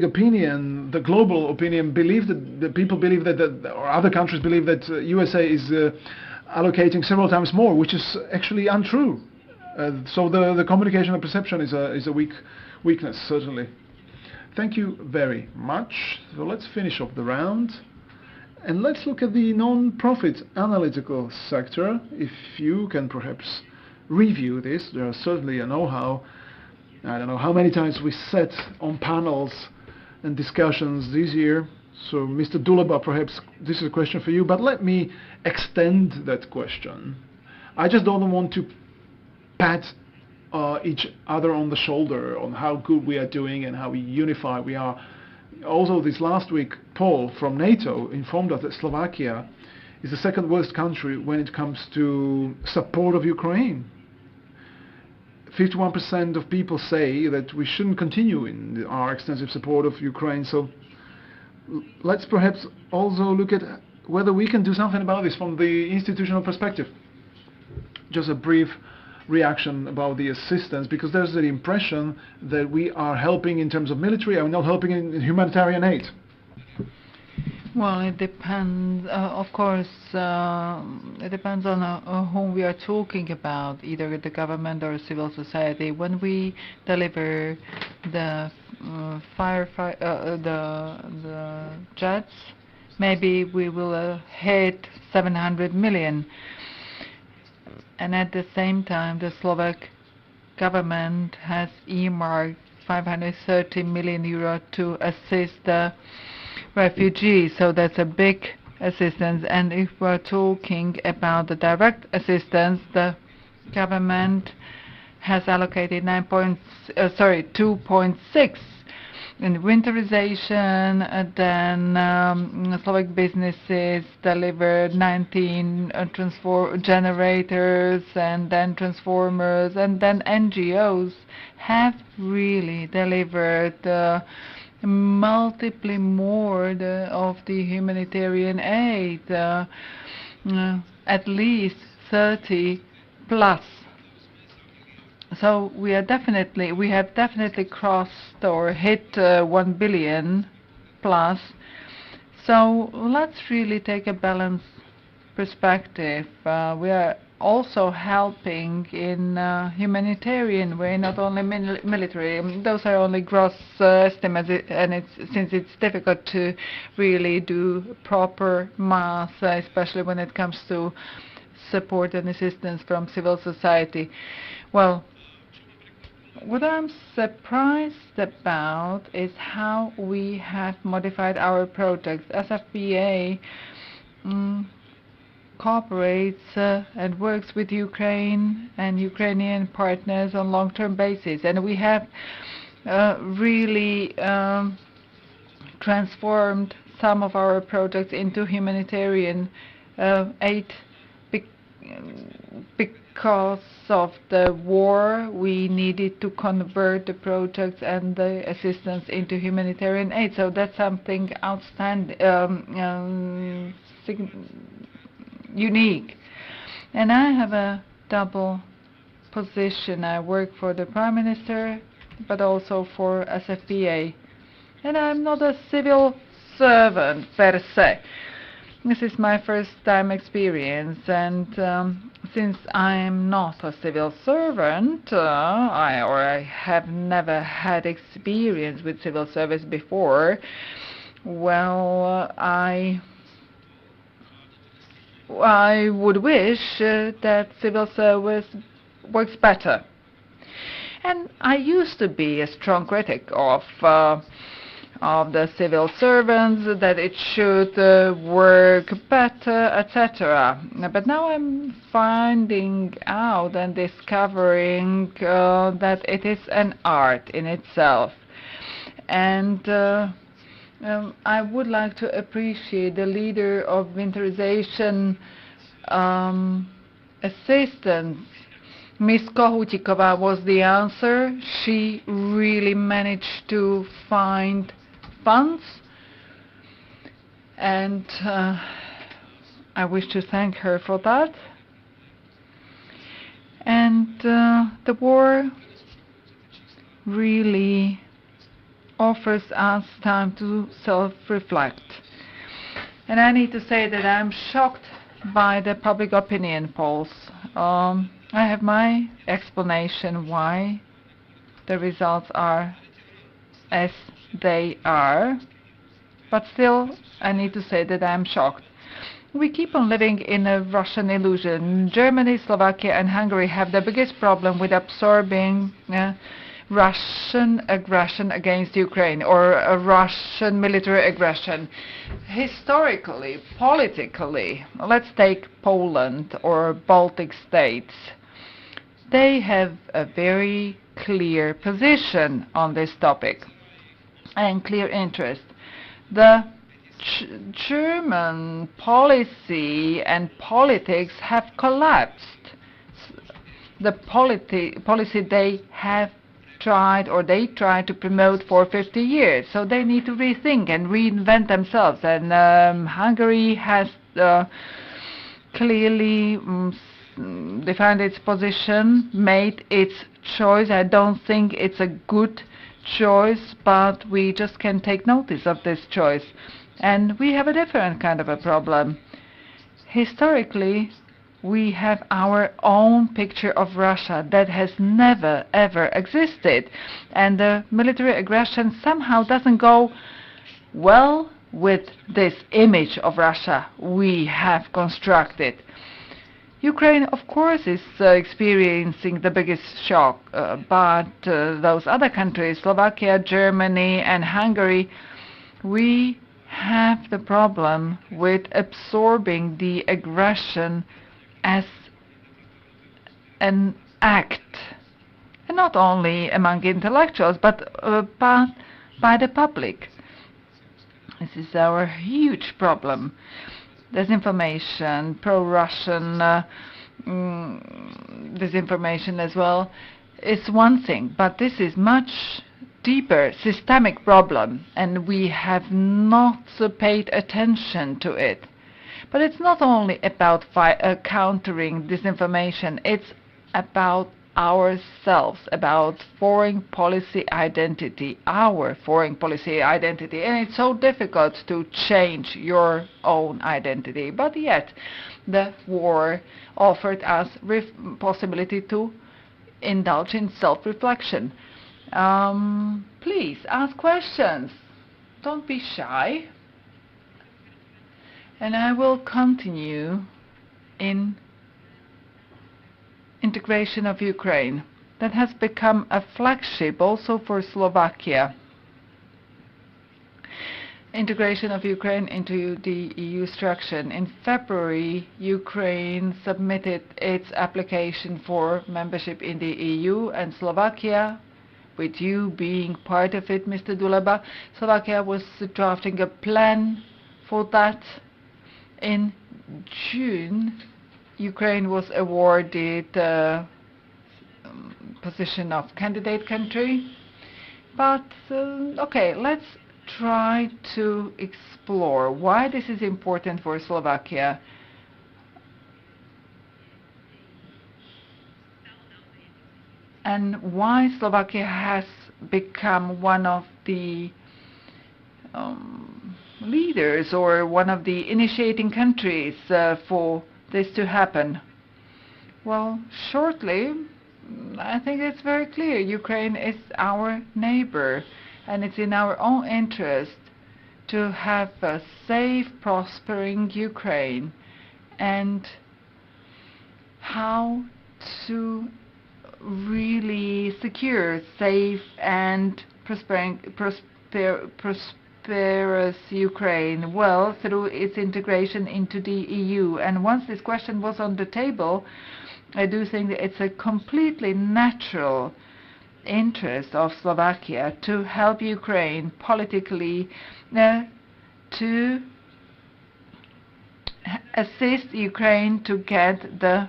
opinion, the global opinion, people believe that, or other countries believe that USA is allocating several times more, which is actually untrue. So the communication and perception is a weakness, certainly. Thank you very much. So let's finish off the round. And let's look at the non-profit analytical sector. If you can perhaps review this. There are certainly a know-how. I don't know how many times we sat on panels and discussions this year. So, Mr. Dulaba, perhaps this is a question for you, but let me extend that question. I just don't want to pat each other on the shoulder on how good we are doing and how unified we are. Also, this last week, poll from NATO informed us that Slovakia is the second worst country when it comes to support of Ukraine. 51% of people say that we shouldn't continue in our extensive support of Ukraine. So let's perhaps also look at whether we can do something about this from the institutional perspective. Just a brief reaction about the assistance, because there's the impression that we are helping in terms of military and not helping in humanitarian aid. Well, it depends, of course, it depends on whom we are talking about, either the government or civil society. When we deliver the the jets, maybe we will hit 700 million. And at the same time, the Slovak government has earmarked 530 million euro to assist the refugees. So that's a big assistance. And if we're talking about the direct assistance, the government has allocated 2.6 in winterization. Then Slovak businesses delivered 19 generators and then transformers, and then NGOs have really delivered multiply more of the humanitarian aid, at least 30 plus. So we have definitely crossed or hit 1 billion plus. So let's really take a balanced perspective. We are also helping in humanitarian way, not only military. Those are only gross estimates, and since it's difficult to really do proper math, especially when it comes to support and assistance from civil society. Well, what I'm surprised about is how we have modified our projects. SFPA cooperates and works with Ukraine and Ukrainian partners on long-term basis, and we have really transformed some of our projects into humanitarian aid. Because of the war, we needed to convert the projects and the assistance into humanitarian aid. So that's something outstanding, unique. And I have a double position. I work for the Prime Minister, but also for SFPA. And I'm not a civil servant per se. This is my first time experience, and since I'm not a civil servant, I have never had experience with civil service before, well, I would wish that civil service works better. And I used to be a strong critic of the civil servants, that it should work better, etc. But now I'm finding out and discovering that it is an art in itself. And I would like to appreciate the leader of winterization assistance. Ms. Kohutikova was the answer. She really managed to find funds, and I wish to thank her for that. And the war really offers us time to self-reflect. And I need to say that I'm shocked by the public opinion polls. I have my explanation why the results are as they are, but still I need to say that I'm shocked. We keep on living in a Russian illusion. Germany, Slovakia and Hungary have the biggest problem with absorbing Russian aggression against Ukraine or a Russian military aggression. Historically, politically, let's take Poland or Baltic states. They have a very clear position on this topic and clear interest. The German policy and politics have collapsed. The policy they have they tried to promote for 50 years. So they need to rethink and reinvent themselves. And Hungary has clearly defined its position, made its choice. I don't think it's a good choice, but we just can take notice of this choice. And we have a different kind of a problem. Historically, we have our own picture of Russia that has never ever existed, and the military aggression somehow doesn't go well with this image of Russia we have constructed. Ukraine, of course, is experiencing the biggest shock, but those other countries, Slovakia, Germany and Hungary, we have the problem with absorbing the aggression as an act, and not only among intellectuals, but by the public. This is our huge problem. Disinformation, pro-Russian disinformation as well, is one thing, but this is much deeper, systemic problem, and we have not paid attention to it. But it's not only about countering disinformation, it's about ourselves, about foreign policy identity, our foreign policy identity. And it's so difficult to change your own identity. But yet, the war offered us possibility to indulge in self-reflection. Please ask questions. Don't be shy. And I will continue in integration of Ukraine. That has become a flagship also for Slovakia. Integration of Ukraine into the EU structure. In February, Ukraine submitted its application for membership in the EU, and Slovakia, with you being part of it, Mr. Duleba, Slovakia was drafting a plan for that. In June, Ukraine was awarded the position of candidate country. But, okay, let's try to explore why this is important for Slovakia. And why Slovakia has become one of the leaders or one of the initiating countries for this to happen. Well, shortly, I think it's very clear. Ukraine is our neighbor, and it's in our own interest to have a safe, prospering Ukraine. And how to really secure safe and prosperous Ukraine? Well, through its integration into the EU. And once this question was on the table, I do think that it's a completely natural interest of Slovakia to help Ukraine politically, to assist Ukraine to get the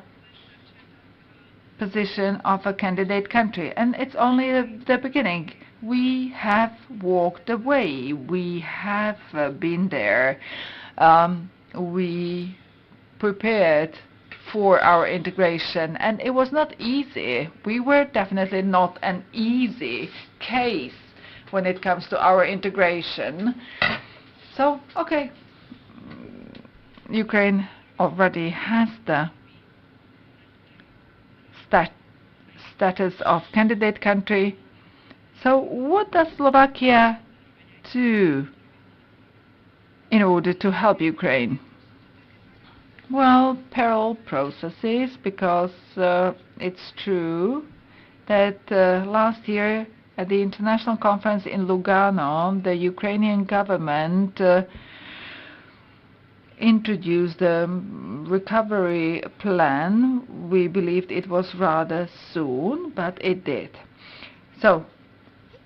position of a candidate country. And it's only the beginning. We have walked the way. We have been there. We prepared for our integration, and it was not easy. We were definitely not an easy case when it comes to our integration. So, okay, Ukraine already has the status of candidate country. So what does Slovakia do in order to help Ukraine? Well, parallel processes, because it's true that last year at the international conference in Lugano, the Ukrainian government introduced a recovery plan. We believed it was rather soon, but it did. So,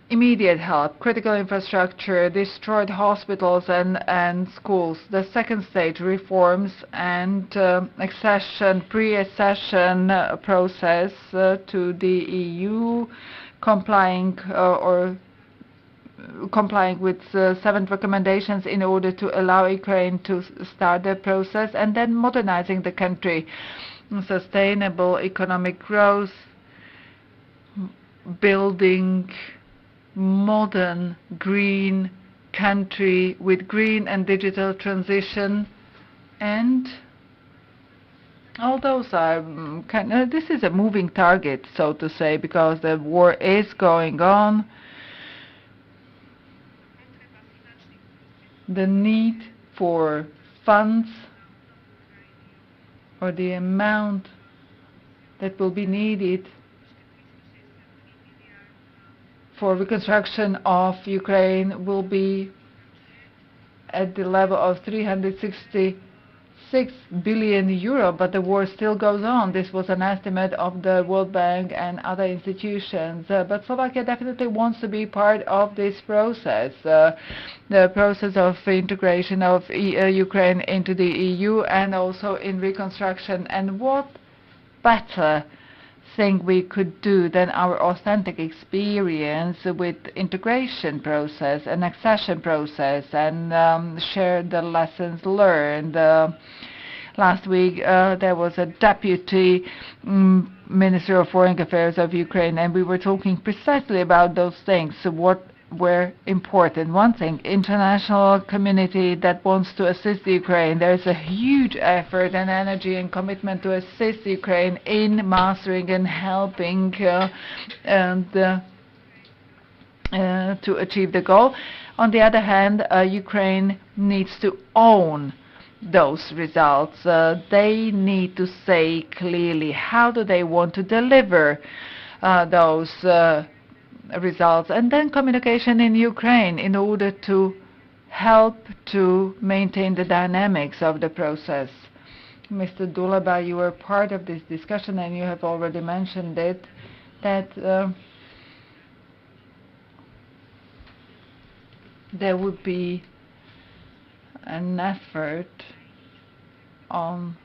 immediate help, critical infrastructure, destroyed hospitals and schools. The second stage, reforms and accession, pre-accession process to the EU, complying with 7 recommendations in order to allow Ukraine to start the process, and then modernizing the country, sustainable economic growth, building modern green country with green and digital transition, and all those are this is a moving target, so to say, because the war is going on. The need for funds, or the amount that will be needed for reconstruction of Ukraine, will be at the level of 366 billion euro, but the war still goes on. This was an estimate of the World Bank and other institutions. But Slovakia definitely wants to be part of this process, the process of integration of Ukraine into the EU, and also in reconstruction. And what better thing we could do than our authentic experience with integration process and accession process, and share the lessons learned. Last week there was a deputy Minister of Foreign Affairs of Ukraine, and we were talking precisely about those things, what were important. One thing, international community that wants to assist Ukraine. There is a huge effort and energy and commitment to assist Ukraine in mastering and helping to achieve the goal. On the other hand, Ukraine needs to own those results. They need to say clearly how do they want to deliver those results, and then communication in Ukraine in order to help to maintain the dynamics of the process. Mr. Dulaba, you were part of this discussion, and you have already mentioned it, that there would be an effort on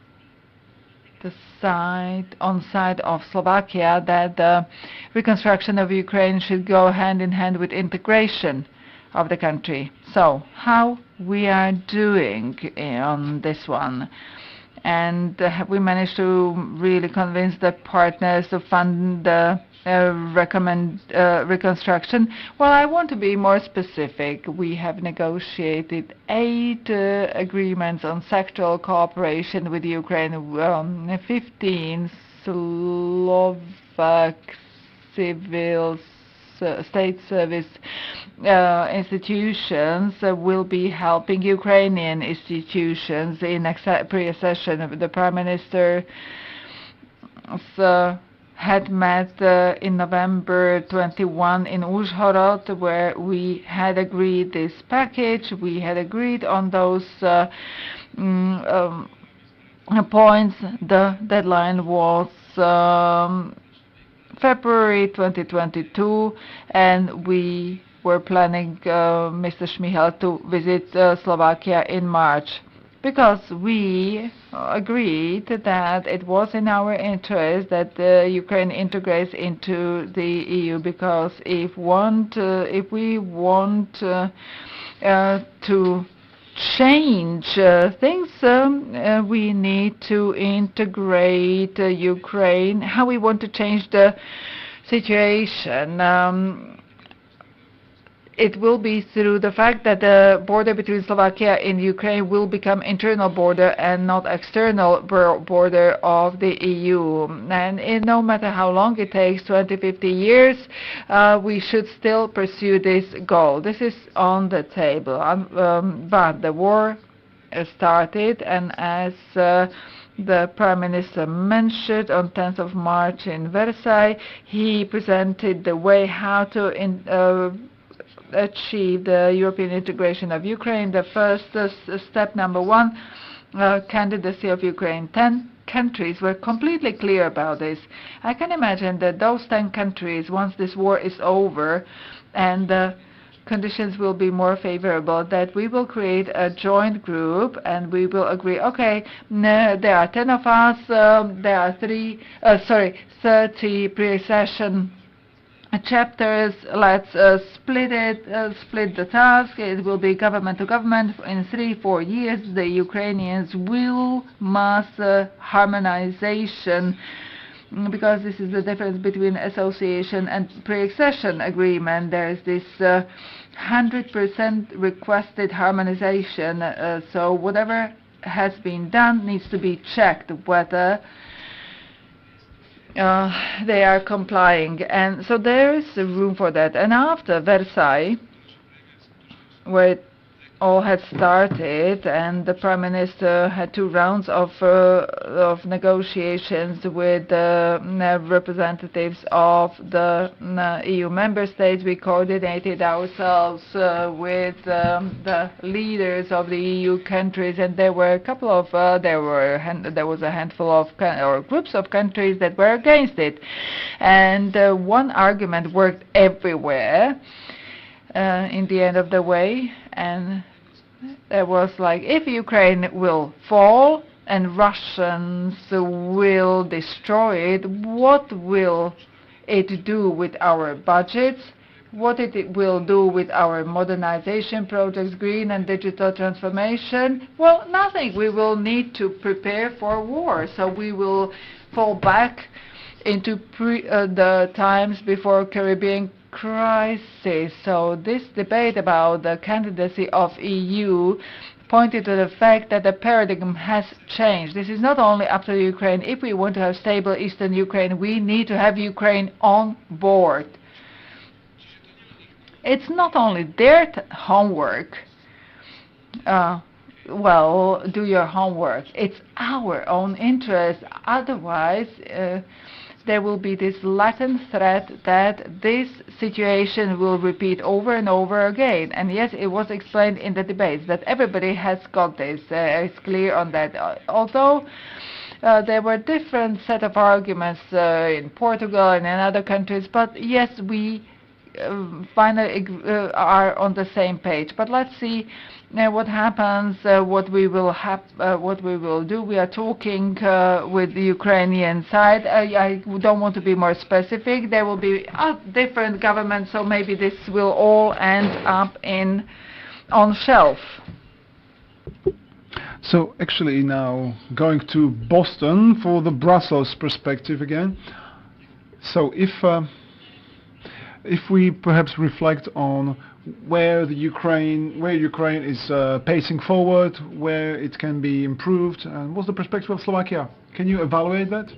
the side of Slovakia that the reconstruction of Ukraine should go hand in hand with integration of the country. So how we are doing on this one, and have we managed to really convince the partners to fund the reconstruction? Well, I want to be more specific. We have negotiated 8 agreements on sectoral cooperation with Ukraine. 15 Slovak civil state service institutions will be helping Ukrainian institutions in pre-accession. The Prime Minister had met in November 21 in Uzhhorod, where we had agreed this package. We had agreed on those points. The deadline was February 2022, and we were planning Mr. Šmihal to visit Slovakia in March, because we agreed that it was in our interest that Ukraine integrates into the EU, because if we want to change things, we need to integrate Ukraine. How we want to change the situation, it will be through the fact that the border between Slovakia and Ukraine will become internal border and not external border of the EU. And no matter how long it takes, 20, 50 years, we should still pursue this goal. This is on the table. But the war started, and as the Prime Minister mentioned on 10th of March in Versailles, he presented the way how to achieve the European integration of Ukraine. The first step, number one, candidacy of Ukraine. 10 countries were completely clear about this. I can imagine that those 10 countries, once this war is over and the conditions will be more favorable, that we will create a joint group and we will agree, okay, there are 10 of us, there are 30 pre-accession chapters, let's split the task. It will be government to government. In 3-4 years, the Ukrainians will master harmonization, because this is the difference between association and pre-accession agreement. There is this 100% requested harmonization, so whatever has been done needs to be checked whether they are complying, and so there is room for that. And after Versailles, where it all had started, and the Prime Minister had 2 rounds of negotiations with the representatives of the EU member states, we coordinated ourselves with the leaders of the EU countries, and there were a couple of there was a handful of or groups of countries that were against it, and one argument worked everywhere in the end of the way, and there was like, if Ukraine will fall and Russians will destroy it, what will it do with our budgets? What it will do with our modernization projects, green and digital transformation? Well, nothing. We will need to prepare for war. So we will fall back into the times before Caribbean crisis. So this debate about the candidacy of EU pointed to the fact that the paradigm has changed. This is not only up to Ukraine. If we want to have stable Eastern Ukraine, we need to have Ukraine on board. It's not only their homework. Well, do your homework. It's our own interest. Otherwise, there will be this latent threat that this situation will repeat over and over again. And yes, it was explained in the debates that everybody has got this. It's clear on that. Although there were different set of arguments in Portugal and in other countries, but yes, we finally are on the same page. But let's see what happens, what we will do. We are talking with the Ukrainian side. I don't want to be more specific. There will be different governments, so maybe this will all end up on shelf. So actually now going to Boston for the Brussels perspective again. So if we perhaps reflect on where Ukraine is pacing forward, where it can be improved, and what's the perspective of Slovakia? Can you evaluate that?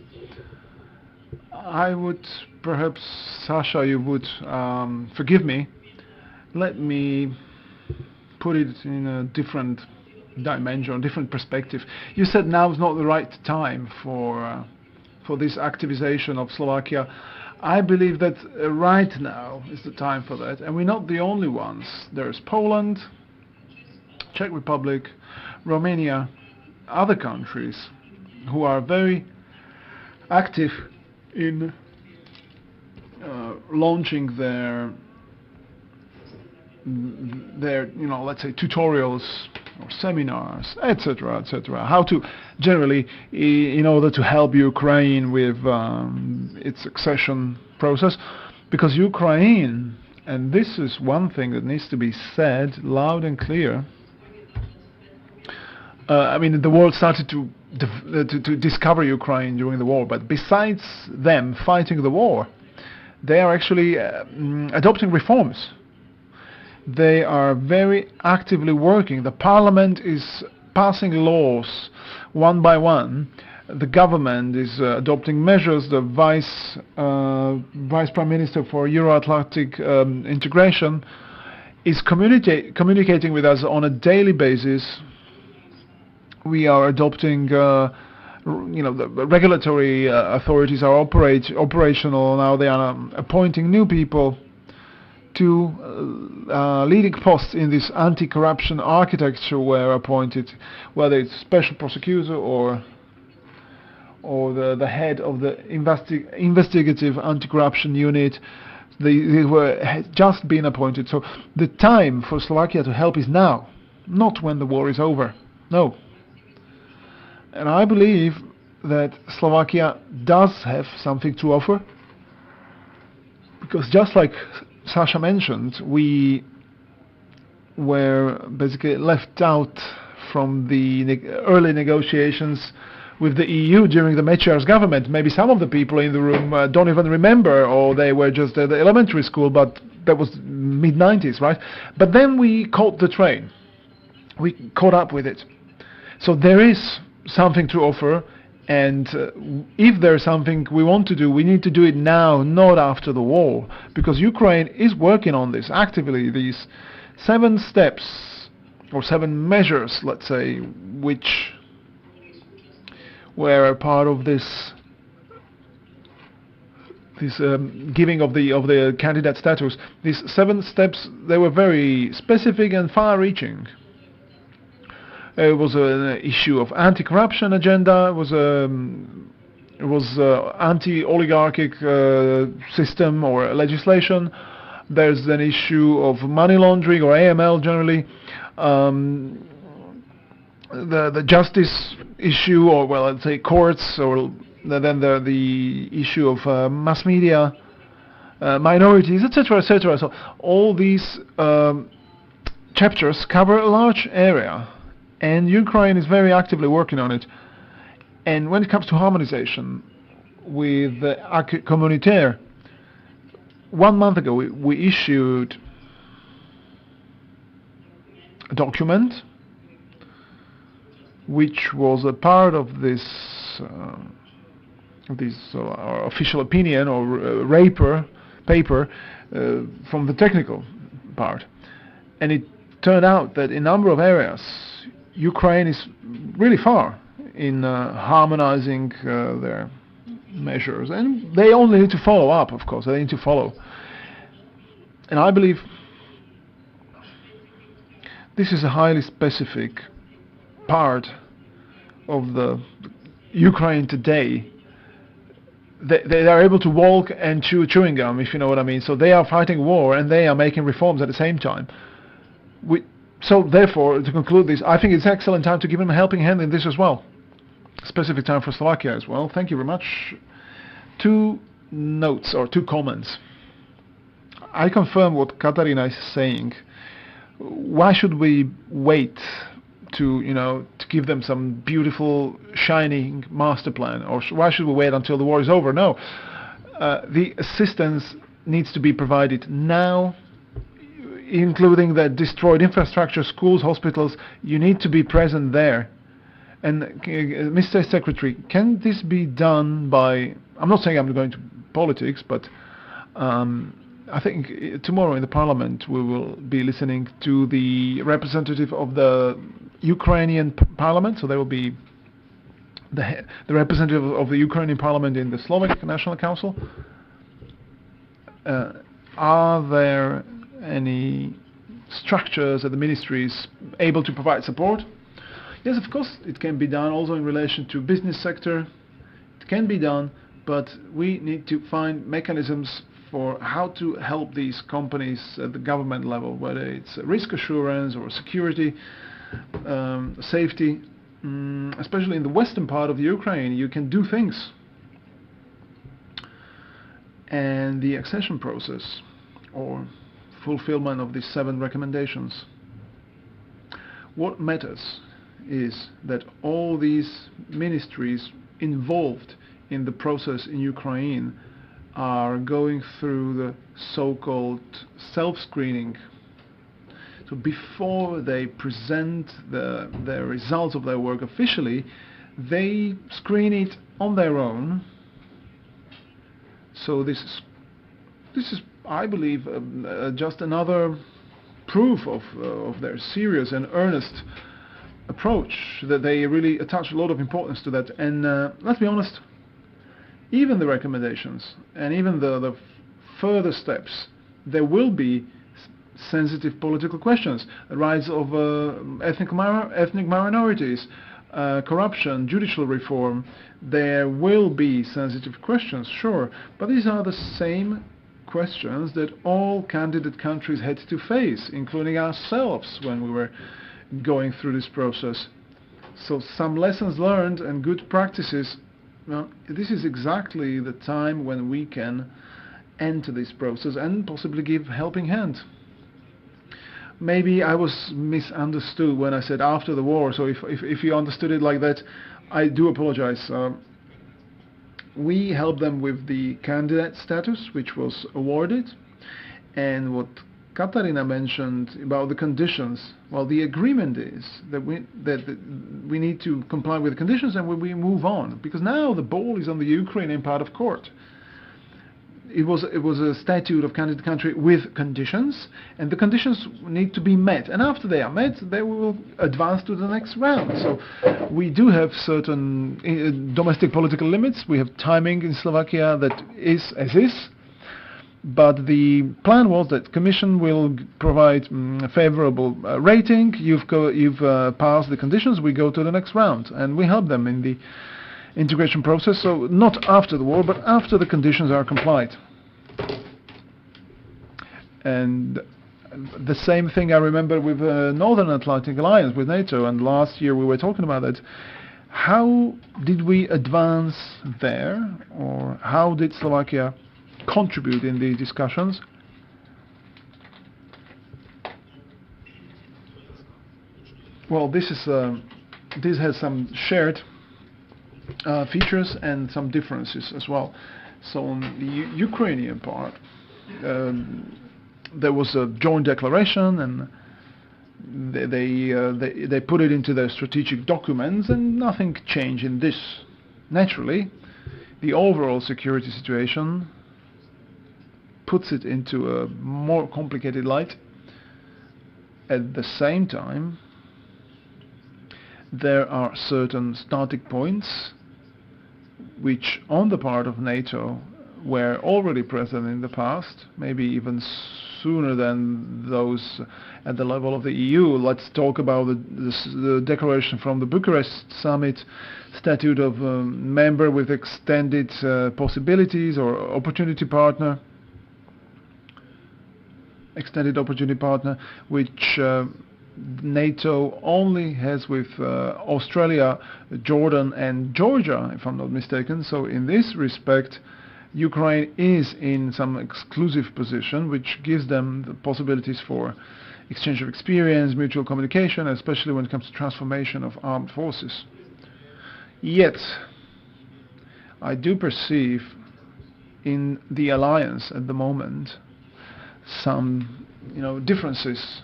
I would perhaps, Sasha, you would forgive me. Let me put it in a different dimension, different perspective. You said now is not the right time for this activization of Slovakia. I believe that right now is the time for that, and we're not the only ones. There's Poland, Czech Republic, Romania, other countries who are very active in launching their let's say tutorials or seminars, etc., how to generally, in order to help Ukraine with its accession process, because Ukraine, and this is one thing that needs to be said loud and clear. I mean, the world started to discover Ukraine during the war, but besides them fighting the war, they are actually adopting reforms. They are very actively working. The parliament is passing laws one by one. The government is adopting measures. The vice prime minister for Euro-Atlantic integration is communicating with us on a daily basis we are adopting, the regulatory authorities are operational now. They are appointing new people to leading posts in this anti-corruption architecture were appointed, whether it's special prosecutor or the head of the investigative anti-corruption unit. They had just been appointed. So the time for Slovakia to help is now, not when the war is over. No. And I believe that Slovakia does have something to offer, because just like Sasha mentioned, we were basically left out from the early negotiations with the EU during the Mečiar's government. Maybe some of the people in the room don't even remember, or they were just at the elementary school, but that was mid-90s, right? But then we caught the train. We caught up with it. So there is something to offer, and if there's something we want to do, we need to do it now, not after the war, because Ukraine is working on this actively. These 7 steps, or 7 measures, let's say, which were a part of this giving of the candidate status. These 7 steps, they were very specific and far-reaching. It was an issue of anti-corruption agenda. It was anti-oligarchic system or legislation. There's an issue of money laundering, or AML generally. The justice issue, or well, let's say courts, or then the issue of mass media, minorities, etc., etc. So all these chapters cover a large area, and Ukraine is very actively working on it. And when it comes to harmonization with the acquis communautaire, 1 month ago we issued a document which was a part of this our official opinion or paper from the technical part, and it turned out that in a number of areas Ukraine is really far in harmonizing their measures, and they only need to follow up. Of course, they need to follow, and I believe this is a highly specific part of the Ukraine today. They are able to walk and chew chewing gum, if you know what I mean. So they are fighting war and they are making reforms at the same time. So therefore, to conclude this, I think it's an excellent time to give them a helping hand in this as well. Specific time for Slovakia as well. Thank you very much. 2 notes or 2 comments. I confirm what Katarina is saying. Why should we wait to give them some beautiful, shining master plan, or why should we wait until the war is over? No, the assistance needs to be provided now, including the destroyed infrastructure, schools, hospitals. You need to be present there. And Mr. Secretary, can this be done by? I'm not saying I'm going to politics, but I think tomorrow in the Parliament we will be listening to the representative of the Ukrainian Parliament. So there will be the representative of the Ukrainian Parliament in the Slovak National Council. Are there any structures at the ministries able to provide support? Yes, of course, it can be done also in relation to business sector. It can be done, but we need to find mechanisms for how to help these companies at the government level, whether it's risk assurance or security, safety. Especially in the western part of Ukraine, you can do things. And the accession process, or fulfillment of these 7 recommendations. What matters is that all these ministries involved in the process in Ukraine are going through the so-called self-screening. So before they present the results of their work officially, they screen it on their own. So this is, I believe, just another proof of their serious and earnest approach, that they really attach a lot of importance to that. And let's be honest, even the recommendations and even the further steps, there will be sensitive political questions, the rights of ethnic minorities, corruption, judicial reform. There will be sensitive questions, sure, but these are the same questions that all candidate countries had to face, including ourselves when we were going through this process. So some lessons learned and good practices, well, this is exactly the time when we can enter this process and possibly give helping hand. Maybe I was misunderstood when I said after the war, so if you understood it like that, I do apologize. We helped them with the candidate status, which was awarded, and what Katarina mentioned about the conditions, well, the agreement is that we need to comply with the conditions and we move on, because now the ball is on the Ukrainian part of court. It was a statute of candidate country with conditions, and the conditions need to be met. And after they are met, they will advance to the next round. So we do have certain domestic political limits. We have timing in Slovakia that is as is. But the plan was that Commission will provide a favorable rating. You've passed the conditions. We go to the next round, and we help them in the integration process, so not after the war, but after the conditions are complied. And the same thing I remember with Northern Atlantic Alliance, with NATO, and last year we were talking about that. How did we advance there, or how did Slovakia contribute in the discussions? Well, this has some shared features and some differences as well. So on the Ukrainian part, there was a joint declaration, and they put it into their strategic documents, and nothing changed in this. Naturally, the overall security situation puts it into a more complicated light. At the same time, there are certain starting points which on the part of NATO were already present in the past, maybe even sooner than those at the level of the EU. Let's talk about the declaration from the Bucharest summit, statute of member with extended possibilities or extended opportunity partner, which NATO only has with Australia, Jordan and Georgia, if I'm not mistaken. So in this respect, Ukraine is in some exclusive position, which gives them the possibilities for exchange of experience, mutual communication, especially when it comes to transformation of armed forces. Yet, I do perceive in the alliance at the moment some, differences.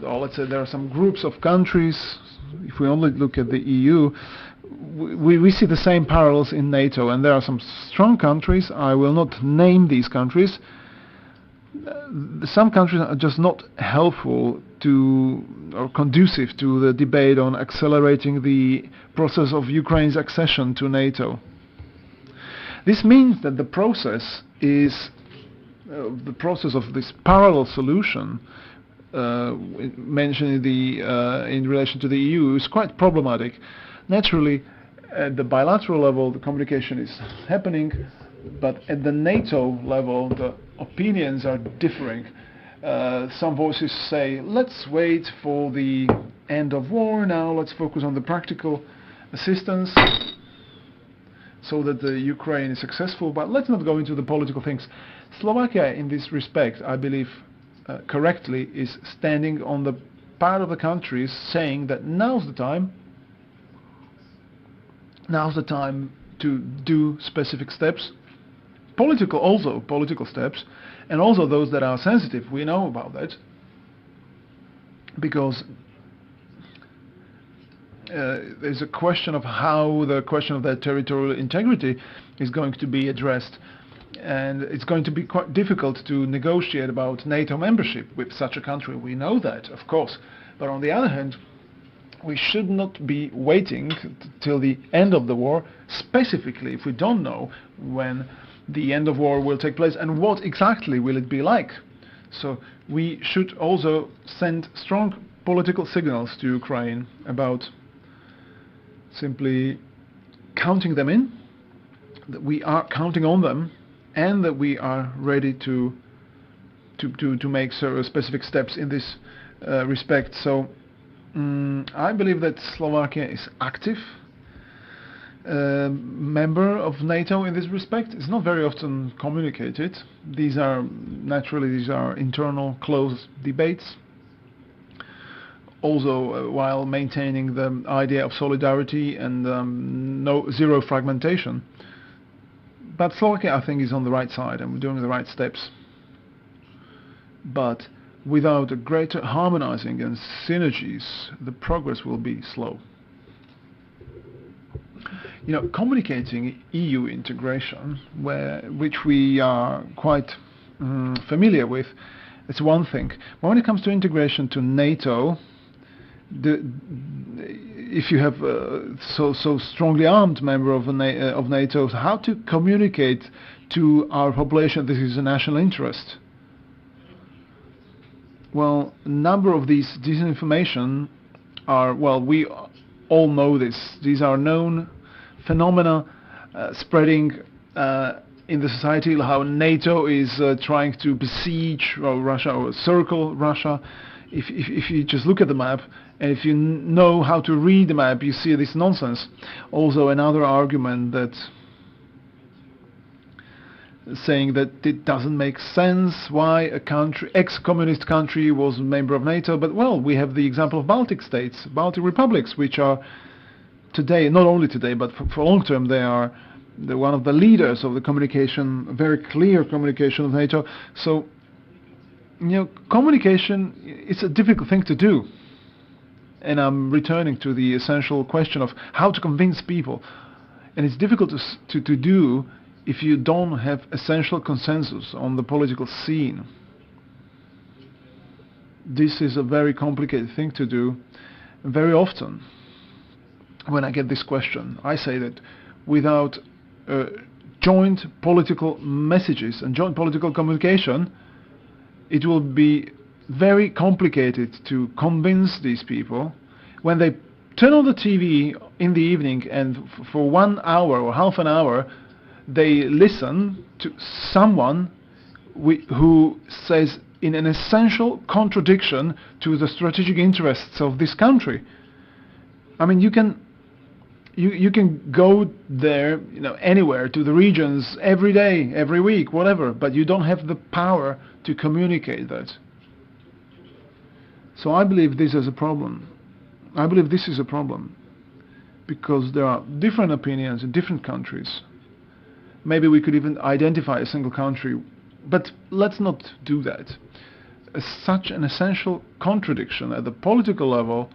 Or let's say there are some groups of countries. If we only look at the EU, we see the same parallels in NATO, and there are some strong countries. I will not name these countries. Some countries are just not helpful to or conducive to the debate on accelerating the process of Ukraine's accession to NATO. This means that the process of this parallel solution mentioned in relation to the EU is quite problematic. Naturally, at the bilateral level, the communication is happening, but at the NATO level, the opinions are differing. Some voices say, let's wait for the end of war now, let's focus on the practical assistance so that the Ukraine is successful, but let's not go into the political things. Slovakia, in this respect, I believe, correctly, is standing on the part of the countries saying that now's the time to do specific steps, political steps, and also those that are sensitive. We know about that because there's a question of how the question of their territorial integrity is going to be addressed. And it's going to be quite difficult to negotiate about NATO membership with such a country. We know that, of course. But on the other hand, we should not be waiting till the end of the war, specifically if we don't know when the end of war will take place and what exactly will it be like. So we should also send strong political signals to Ukraine about simply counting them in, that we are counting on them, and that we are ready to make specific steps in this respect. So I believe that Slovakia is active member of NATO in this respect. It's not very often communicated. These are internal closed debates. Also, while maintaining the idea of solidarity and zero fragmentation. But Slovakia, I think, is on the right side and we're doing the right steps. But without a greater harmonizing and synergies, the progress will be slow. Communicating EU integration, which we are quite familiar with, it's one thing. But when it comes to integration to NATO, if you have so strongly armed member of NATO, how to communicate to our population this is a national interest? Well, a number of these disinformation are, we all know this. These are known phenomena spreading in the society, how NATO is trying to besiege Russia or circle Russia. If you just look at the map, and if you know how to read the map, you see this nonsense. Also, another argument that saying that it doesn't make sense why a country, ex-communist country, was a member of NATO. But we have the example of Baltic states, Baltic republics, which are today, not only today, but for long term, they are one of the leaders of the communication, very clear communication of NATO. So, communication is a difficult thing to do. And I'm returning to the essential question of how to convince people. And it's difficult to do if you don't have essential consensus on the political scene. This is a very complicated thing to do. Very often, when I get this question, I say that without joint political messages and joint political communication, it will be very complicated to convince these people when they turn on the TV in the evening and for 1 hour or half an hour they listen to someone who says in an essential contradiction to the strategic interests of this country. I mean, you can go there, anywhere, to the regions, every day, every week, whatever, but you don't have the power to communicate that. So I believe this is a problem. I believe this is a problem because there are different opinions in different countries. Maybe we could even identify a single country, but let's not do that. Such an essential contradiction at the political level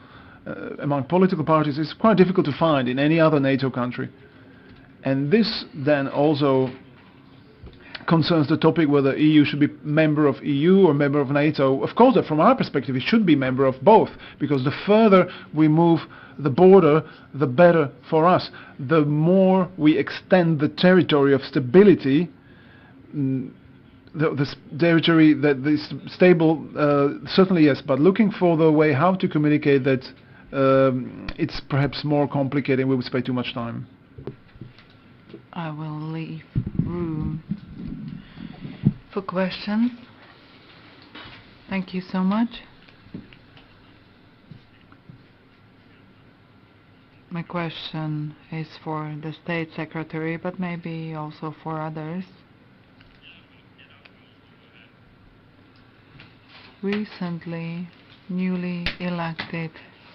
among political parties is quite difficult to find in any other NATO country. And this then also concerns the topic whether EU should be member of EU or member of NATO. Of course, from our perspective, it should be member of both, because the further we move the border, the better for us. The more we extend the territory of stability, the territory that is stable, certainly yes, but looking for the way how to communicate that, it's perhaps more complicated and we would spend too much time. I will leave room for questions. Thank you so much. My question is for the State Secretary, but maybe also for others. Recently, newly elected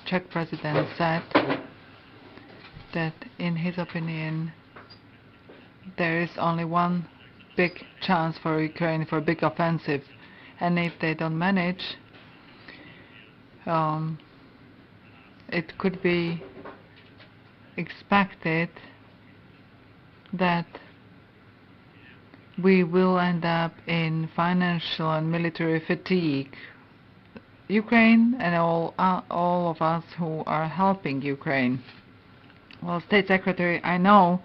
Czech president said that in his opinion there is only one big chance for Ukraine for a big offensive, and if they don't manage, it could be expected that we will end up in financial and military fatigue. Ukraine and all of us who are helping Ukraine. Well, State Secretary, I know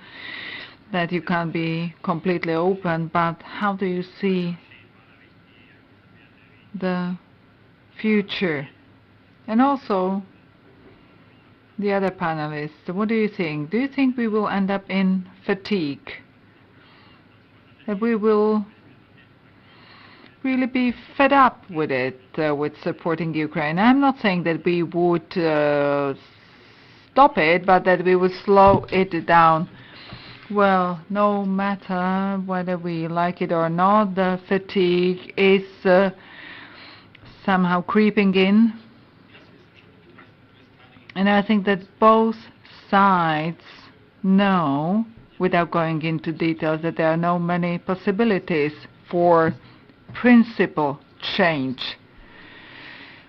that you can't be completely open, but how do you see the future? And also, the other panelists, what do you think? Do you think we will end up in fatigue? That we will really be fed up with it, with supporting Ukraine? I'm not saying that we would stop it, but that we would slow it down. Well, no matter whether we like it or not, the fatigue is somehow creeping in. And I think that both sides know, without going into details, that there are no many possibilities for principle change.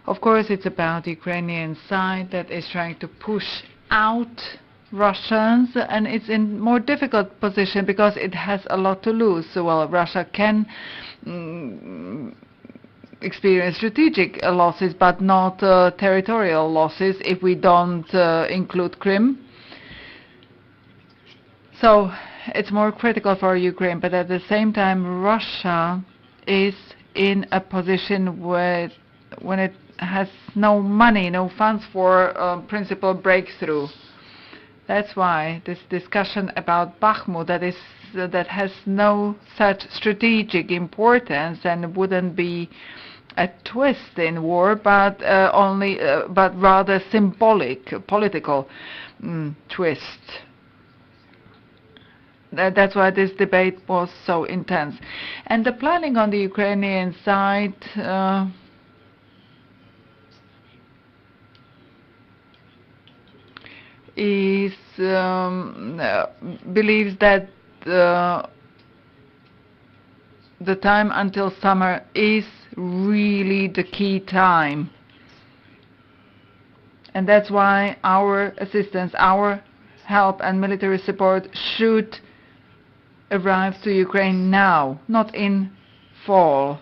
Of course, it's about the Ukrainian side that is trying to push out Russians, and it's in more difficult position because it has a lot to lose. So, well, Russia can experience strategic losses, but not territorial losses if we don't include Crimea. So it's more critical for Ukraine, but at the same time, Russia is in a position where when it has no money, no funds for principal breakthrough. That's why this discussion about Bakhmut that has no such strategic importance and wouldn't be a twist in war, but but rather symbolic, political twist. That's why this debate was so intense. And the planning on the Ukrainian side is believes that the time until summer is really the key time. And that's why our assistance, our help and military support should arrive to Ukraine now, not in fall,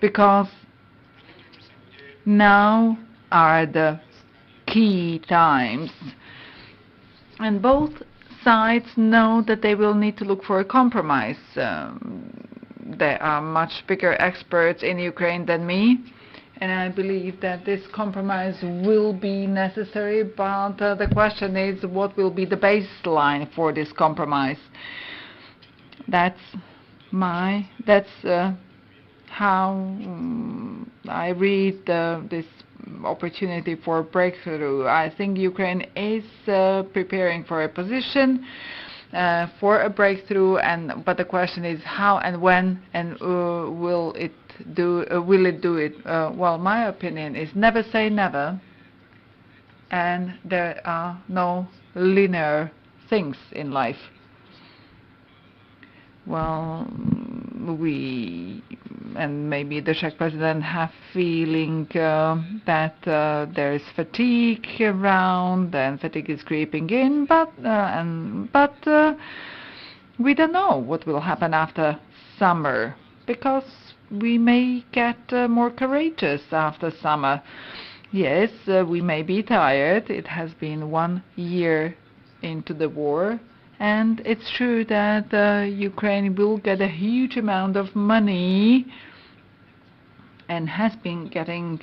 because now are the key times. And both sides know that they will need to look for a compromise. There are much bigger experts in Ukraine than me, and I believe that this compromise will be necessary, but the question is what will be the baseline for this compromise. That's how I read this opportunity for breakthrough. I think Ukraine is preparing for a position for a breakthrough, but the question is how and when, and will it do it? Well, my opinion is never say never, and there are no linear things in life. Well, we and maybe the Czech president have feeling that there is fatigue around and fatigue is creeping in, but we don't know what will happen after summer, because we may get more courageous after summer. Yes, we may be tired. It has been 1 year into the war. And it's true that Ukraine will get a huge amount of money and has been getting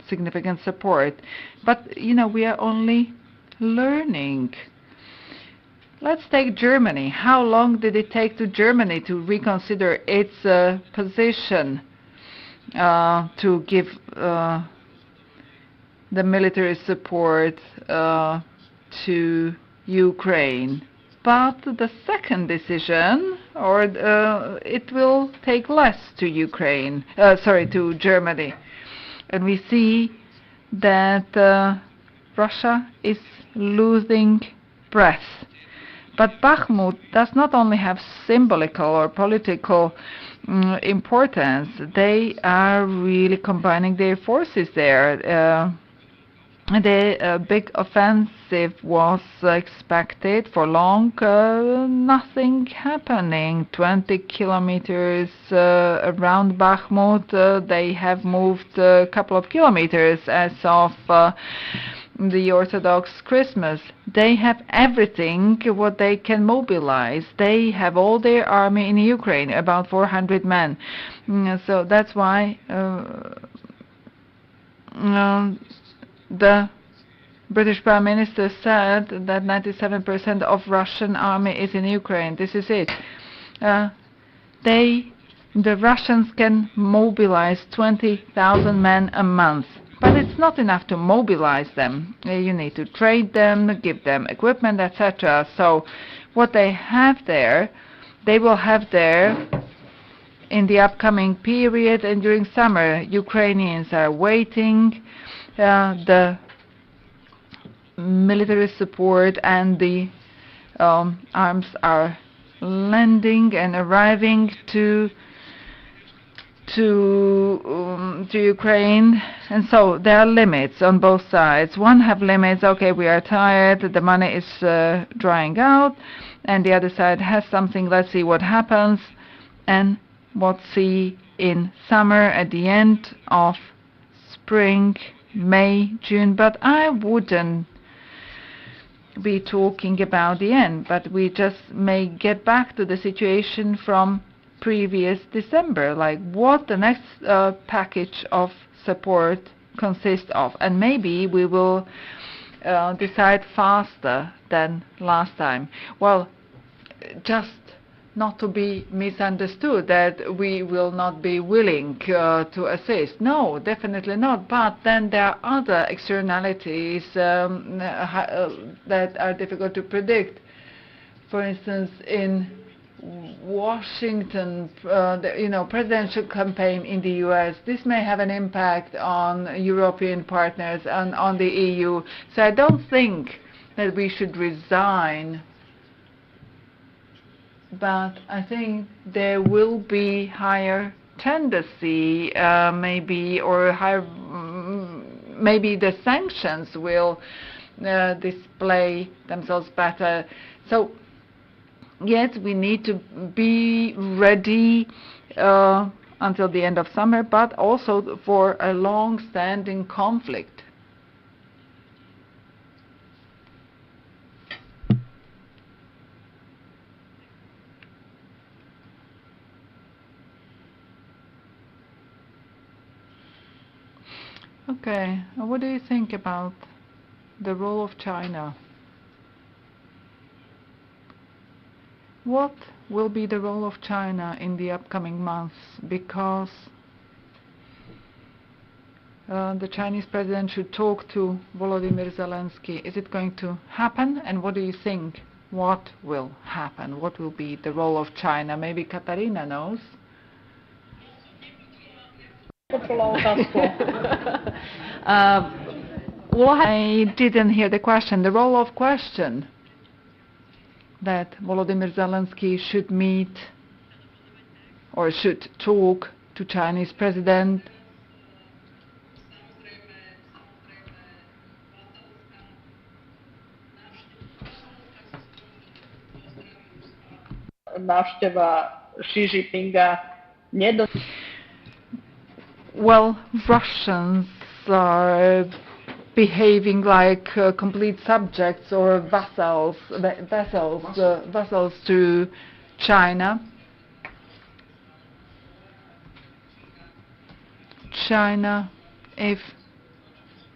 significant support. But, we are only learning. Let's take Germany. How long did it take to Germany to reconsider its position to give the military support to Ukraine? But the second decision, or it will take less to to Germany. And we see that Russia is losing breath. But Bakhmut does not only have symbolical or political importance, they are really combining their forces there. The big offensive was expected for long, nothing happening. 20 kilometers around Bakhmut, they have moved a couple of kilometers as of the Orthodox Christmas. They have everything what they can mobilize. They have all their army in Ukraine, about 400 men. So that's why the British Prime Minister said that 97% of Russian army is in Ukraine. This is it. The Russians can mobilize 20,000 men a month. But it's not enough to mobilize them. You need to trade them, give them equipment, etc. So what they have there, they will have there in the upcoming period and during summer. Ukrainians are waiting. The military support and the arms are landing and arriving to Ukraine, and so there are limits on both sides. One have limits, okay, we are tired, the money is drying out, and the other side has something, let's see what happens, and what see in summer, at the end of spring, May, June, but I wouldn't be talking about the end, but we just may get back to the situation from previous December, like what the next package of support consists of, and maybe we will decide faster than last time. Well, just not to be misunderstood that we will not be willing to assist. No, definitely not. But then there are other externalities that are difficult to predict. For instance, in Washington, presidential campaign in the US, this may have an impact on European partners and on the EU. So I don't think that we should resign, but I think there will be higher tendency, maybe, or higher, maybe the sanctions will display themselves better. So yes, we need to be ready until the end of summer, but also for a long-standing conflict. Okay, what do you think about the role of China? What will be the role of China in the upcoming months? Because the Chinese president should talk to Volodymyr Zelensky. Is it going to happen? And what do you think? What will happen? What will be the role of China? Maybe Katarina knows. I didn't hear the question. The role of question that Volodymyr Zelensky should meet or should talk to Chinese president. Well, Russians are behaving like complete subjects or vassals to China. If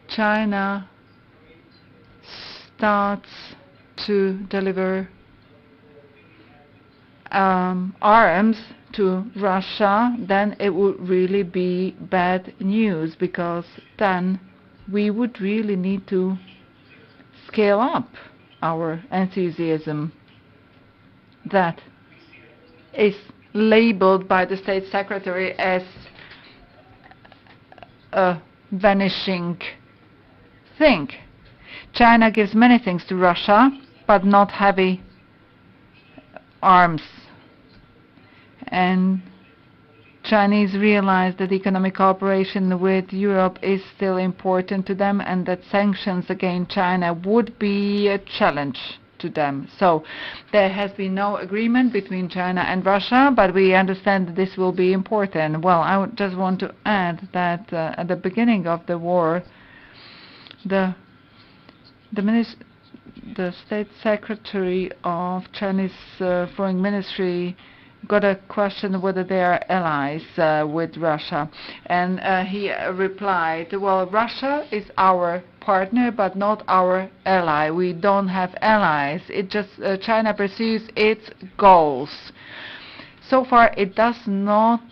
China starts to deliver arms to Russia, then it would really be bad news, because then we would really need to scale up our enthusiasm that is labeled by the State Secretary as a vanishing thing. China gives many things to Russia, but not heavy arms. And Chinese realize that economic cooperation with Europe is still important to them and that sanctions against China would be a challenge to them. So there has been no agreement between China and Russia, but we understand that this will be important. Well, I would just want to add that at the beginning of the war, the State Secretary of Chinese Foreign Ministry got a question whether they are allies with Russia, and he replied, well, Russia is our partner but not our ally. We don't have allies. It just China pursues its goals. So far it does not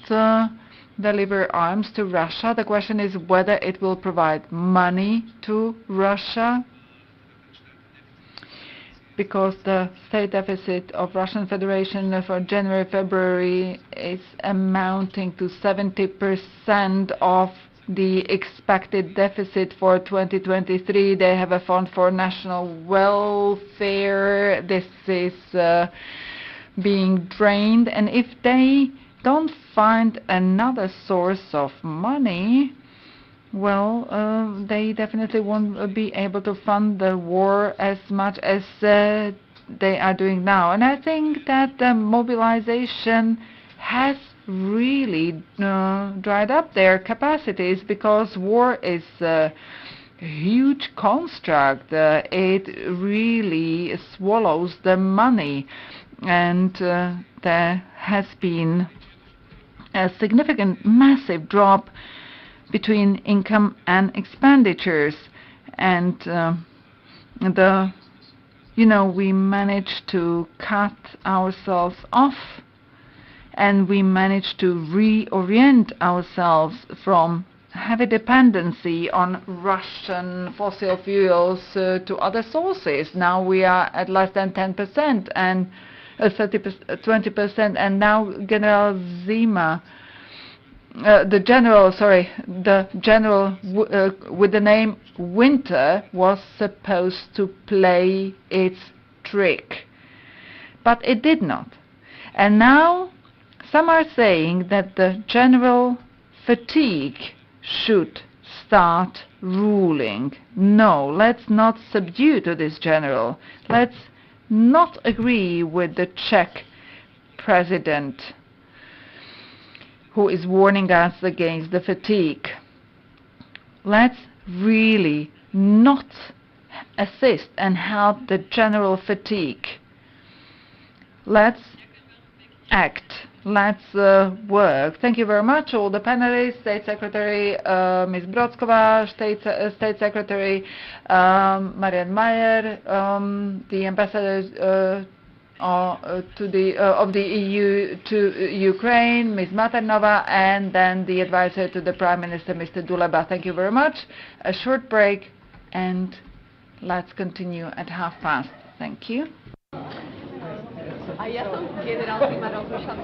deliver arms to Russia. The question is whether it will provide money to Russia, because the state deficit of Russian Federation for January-February is amounting to 70% of the expected deficit for 2023. They have a fund for national welfare. This is being drained, and if they don't find another source of money, well, they definitely won't be able to fund the war as much as they are doing now. And I think that the mobilization has really dried up their capacities, because war is a huge construct. It really swallows the money, and there has been a significant, massive drop between income and expenditures, and we managed to cut ourselves off, and we managed to reorient ourselves from heavy dependency on Russian fossil fuels to other sources. Now we are at less than 10% and 20%, and now General Zima, the general with the name Winter was supposed to play its trick, but it did not. And now some are saying that the general fatigue should start ruling. No, let's not subdue to this general. Let's not agree with the Czech president, who is warning us against the fatigue. Let's really not assist and help the general fatigue. Let's act. Let's work. Thank you very much, all the panelists, State Secretary Ms. Brodskova, State Secretary Marian Mayer, the ambassador of the EU to Ukraine, Ms. Maternova, and then the advisor to the Prime Minister, Mr. Duleba. Thank you very much. A short break, and let's continue at past. Thank you. A ja som generál Zima rozmýšľam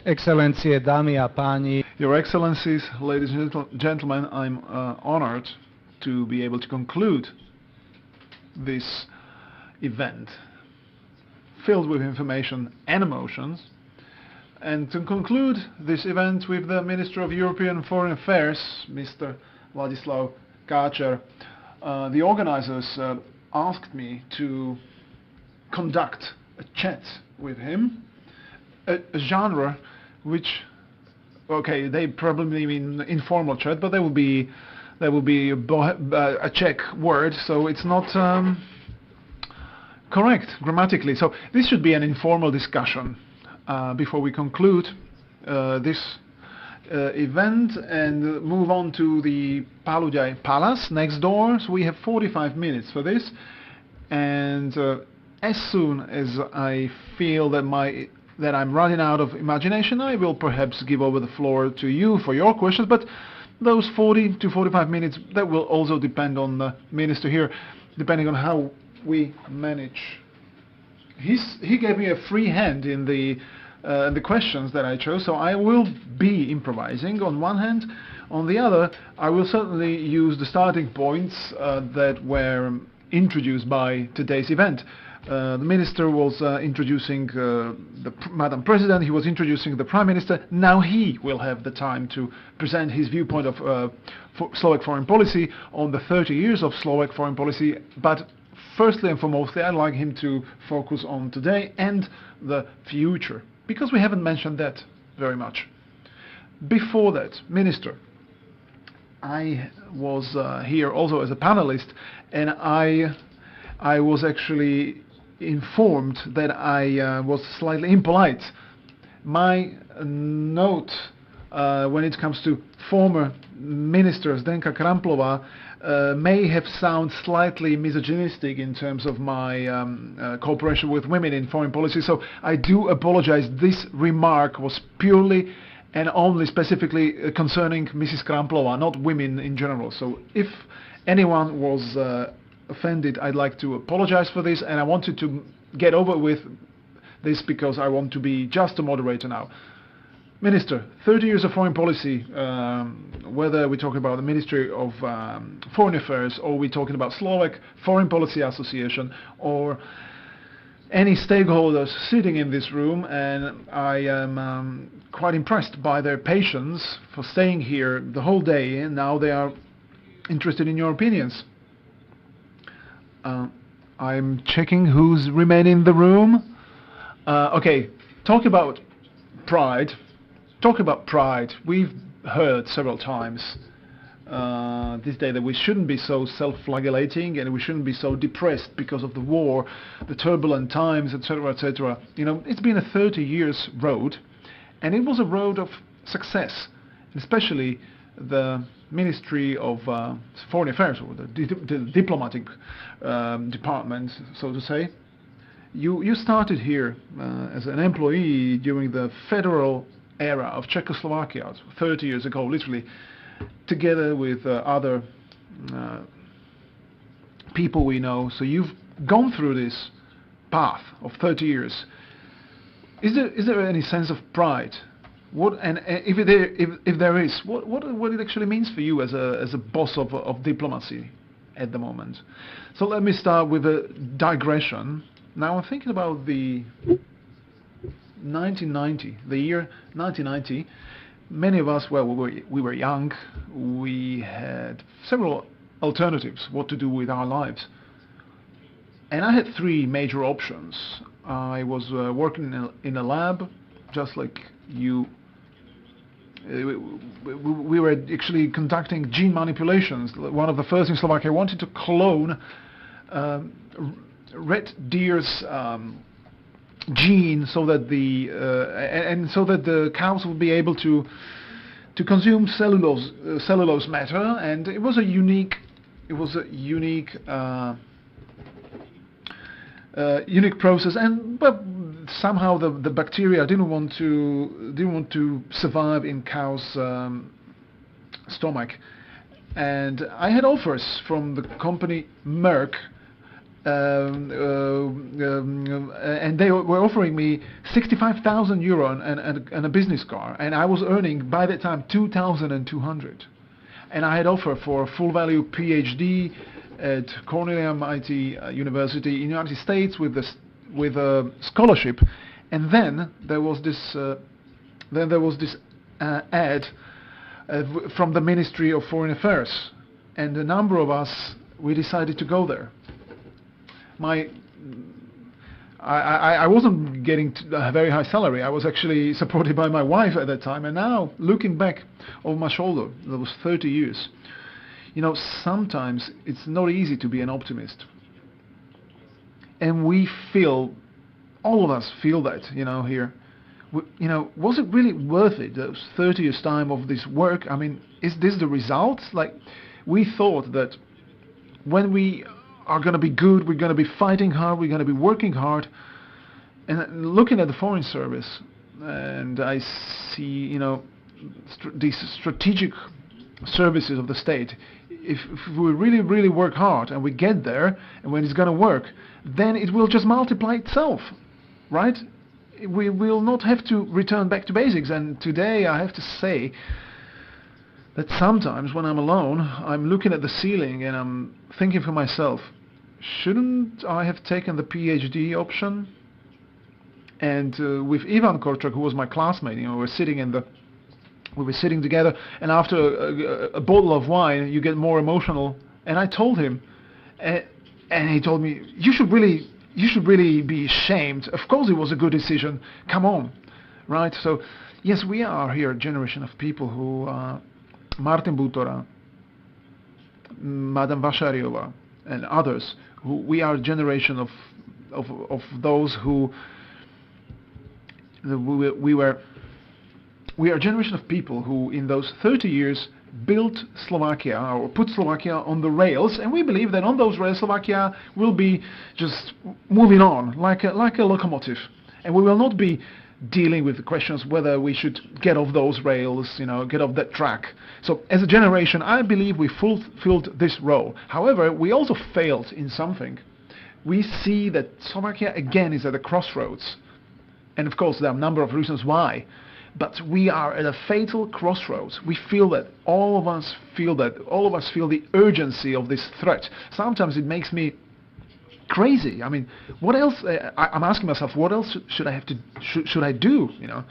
Excelencie, dámy a páni. Your Excellencies, ladies and gentlemen, I'm honored to be able to conclude this event filled with information and emotions, and to conclude this event with the Minister of European Foreign Affairs, Mr. Ladislav Káčer. The organizers asked me to conduct a chat with him, a genre which, okay, they probably mean informal chat, but that would be a Czech word, so it's not correct grammatically. So this should be an informal discussion before we conclude this event and move on to the Paludai Palace next door. So we have 45 minutes for this, and as soon as I feel that I'm running out of imagination, I will perhaps give over the floor to you for your questions, but those 40 to 45 minutes, that will also depend on the minister here, depending on how we manage. He gave me a free hand in the questions that I chose, so I will be improvising on one hand. On the other, I will certainly use the starting points that were introduced by today's event. The minister was introducing Madam President, he was introducing the Prime Minister. Now he will have the time to present his viewpoint of Slovak foreign policy on the 30 years of Slovak foreign policy. But firstly and foremost, I'd like him to focus on today and the future, because we haven't mentioned that very much. Before that, Minister, I was here also as a panelist, and I was actually informed that I was slightly impolite. My note when it comes to former ministers, Zdenka Kramplova, may have sound slightly misogynistic in terms of my cooperation with women in foreign policy, so I do apologize. This remark was purely and only specifically concerning Mrs. Kramplova, not women in general. So if anyone was offended, I'd like to apologize for this, and I wanted to get over with this because I want to be just a moderator now. Minister, 30 years of foreign policy, whether we're talking about the Ministry of Foreign Affairs, or we're talking about Slovak Foreign Policy Association, or any stakeholders sitting in this room, and I am quite impressed by their patience for staying here the whole day, and now they are interested in your opinions. I'm checking who's remaining in the room. Okay, talk about pride. We've heard several times this day that we shouldn't be so self-flagellating and we shouldn't be so depressed because of the war, the turbulent times, etc., etc. You know, it's been a 30 years road, and it was a road of success, especially the Ministry of Foreign Affairs, or the diplomatic department, so to say. You started here as an employee during the federal era of Czechoslovakia 30 years ago, literally, together with other people we know. So you've gone through this path of 30 years. Is there any sense of pride? What, and if there is, what it actually means for you as a boss of diplomacy at the moment? So let me start with a digression. Now I'm thinking about the 1990, the year 1990. Many of us, well, we were young. We had several alternatives what to do with our lives, and I had three major options. I was working in a lab, just like you. We were actually conducting gene manipulations. One of the first in Slovakia wanted to clone red deer's gene, so that the cows would be able to consume cellulose matter, and it was a unique process, but somehow the bacteria didn't want to survive in cow's stomach, and I had offers from the company Merck and they were offering me 65,000 euro and a business car, and I was earning by that time 2,200, and I had offer for a full value PhD at Cornell MIT University in the United States with a scholarship, and then there was this ad from the Ministry of Foreign Affairs, and a number of us, we decided to go there. I wasn't getting a very high salary. I was actually supported by my wife at that time, and now looking back over my shoulder, that was 30 years. You know, sometimes it's not easy to be an optimist, and we feel, all of us feel that, you know, here. You know, was it really worth it, those 30 years time of this work? I mean, is this the result? Like, we thought that when we are going to be good, we're going to be fighting hard, we're going to be working hard. And looking at the Foreign Service, and I see, you know, these strategic services of the state, if we really work hard and we get there, and when it's going to work, then it will just multiply itself, right? We will not have to return back to basics. And today I have to say that sometimes when I'm alone, I'm looking at the ceiling and I'm thinking for myself, shouldn't I have taken the PhD option? And with Ivan Korczak, who was my classmate, you know, we were sitting together, and after a bottle of wine, you get more emotional. And I told him, and he told me, you should really be ashamed. Of course, it was a good decision. Come on, right? So, yes, we are here a generation of people who, Martin Butora, Madame Vashariova, and others, who we are a generation of those who we are a generation of people who, in those 30 years, built Slovakia, or put Slovakia on the rails, and we believe that on those rails Slovakia will be just moving on like a locomotive, and we will not be dealing with the questions whether we should get off those rails, you know, get off that track. So as a generation, I believe we fulfilled this role. However, we also failed in something. We see that Slovakia again is at a crossroads, and of course there are a number of reasons why. But we are at a fatal crossroads. We feel that, all of us feel the urgency of this threat. Sometimes it makes me crazy. I mean, what else? I'm asking myself, what else should I do? You know,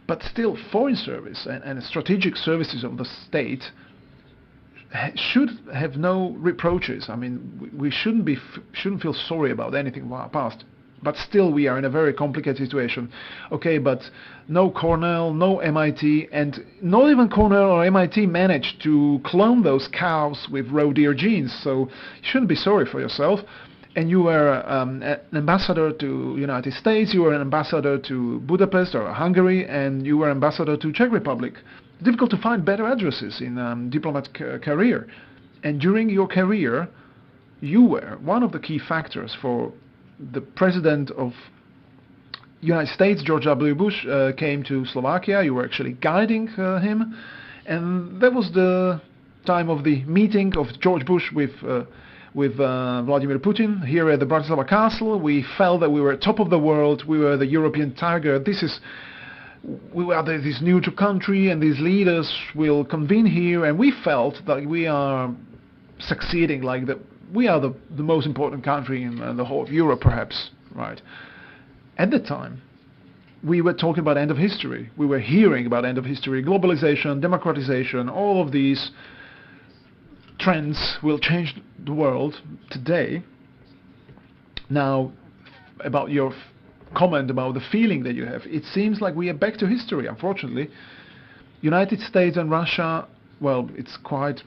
but still, foreign service and strategic services of the state should have no reproaches. I mean, we shouldn't feel sorry about anything of our past. But still, we are in a very complicated situation. Okay, but no Cornell, no MIT, and not even Cornell or MIT managed to clone those cows with roe deer genes. So you shouldn't be sorry for yourself. And you were an ambassador to United States, you were an ambassador to Budapest or Hungary, and you were ambassador to Czech Republic. Difficult to find better addresses in diplomat career. And during your career, you were one of the key factors for the President of United States, George W. Bush, came to Slovakia. You were actually guiding him, and that was the time of the meeting of George Bush with Vladimir Putin here at the Bratislava Castle. We felt that we were top of the world. We were the European tiger. We are this neutral country, and these leaders will convene here, and we felt that we are succeeding, like we are the most important country in the whole of Europe, perhaps, right? At the time, we were talking about end of history. We were hearing about end of history, globalization, democratization, all of these trends will change the world today. Now, about your comment about the feeling that you have, it seems like we are back to history, unfortunately. United States and Russia, well, it's quite...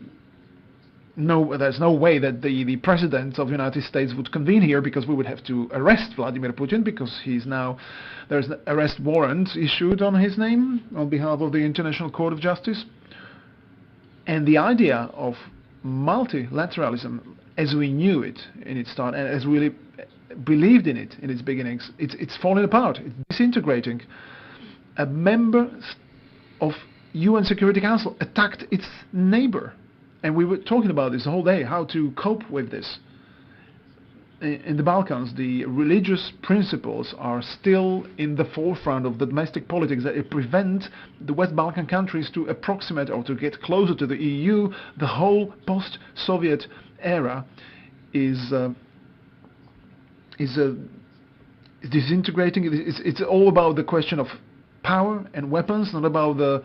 No, there's no way that the President of the United States would convene here, because we would have to arrest Vladimir Putin, because there's an arrest warrant issued on his name on behalf of the International Court of Justice. And the idea of multilateralism, as we knew it in its start, and as we really believed in it in its beginnings, it's falling apart, it's disintegrating. A member of UN Security Council attacked its neighbor. And we were talking about this the whole day, how to cope with this. in the Balkans, the religious principles are still in the forefront of the domestic politics that it prevent the West Balkan countries to approximate or to get closer to the EU. The whole post-Soviet era is disintegrating. It's all about the question of power and weapons, not about the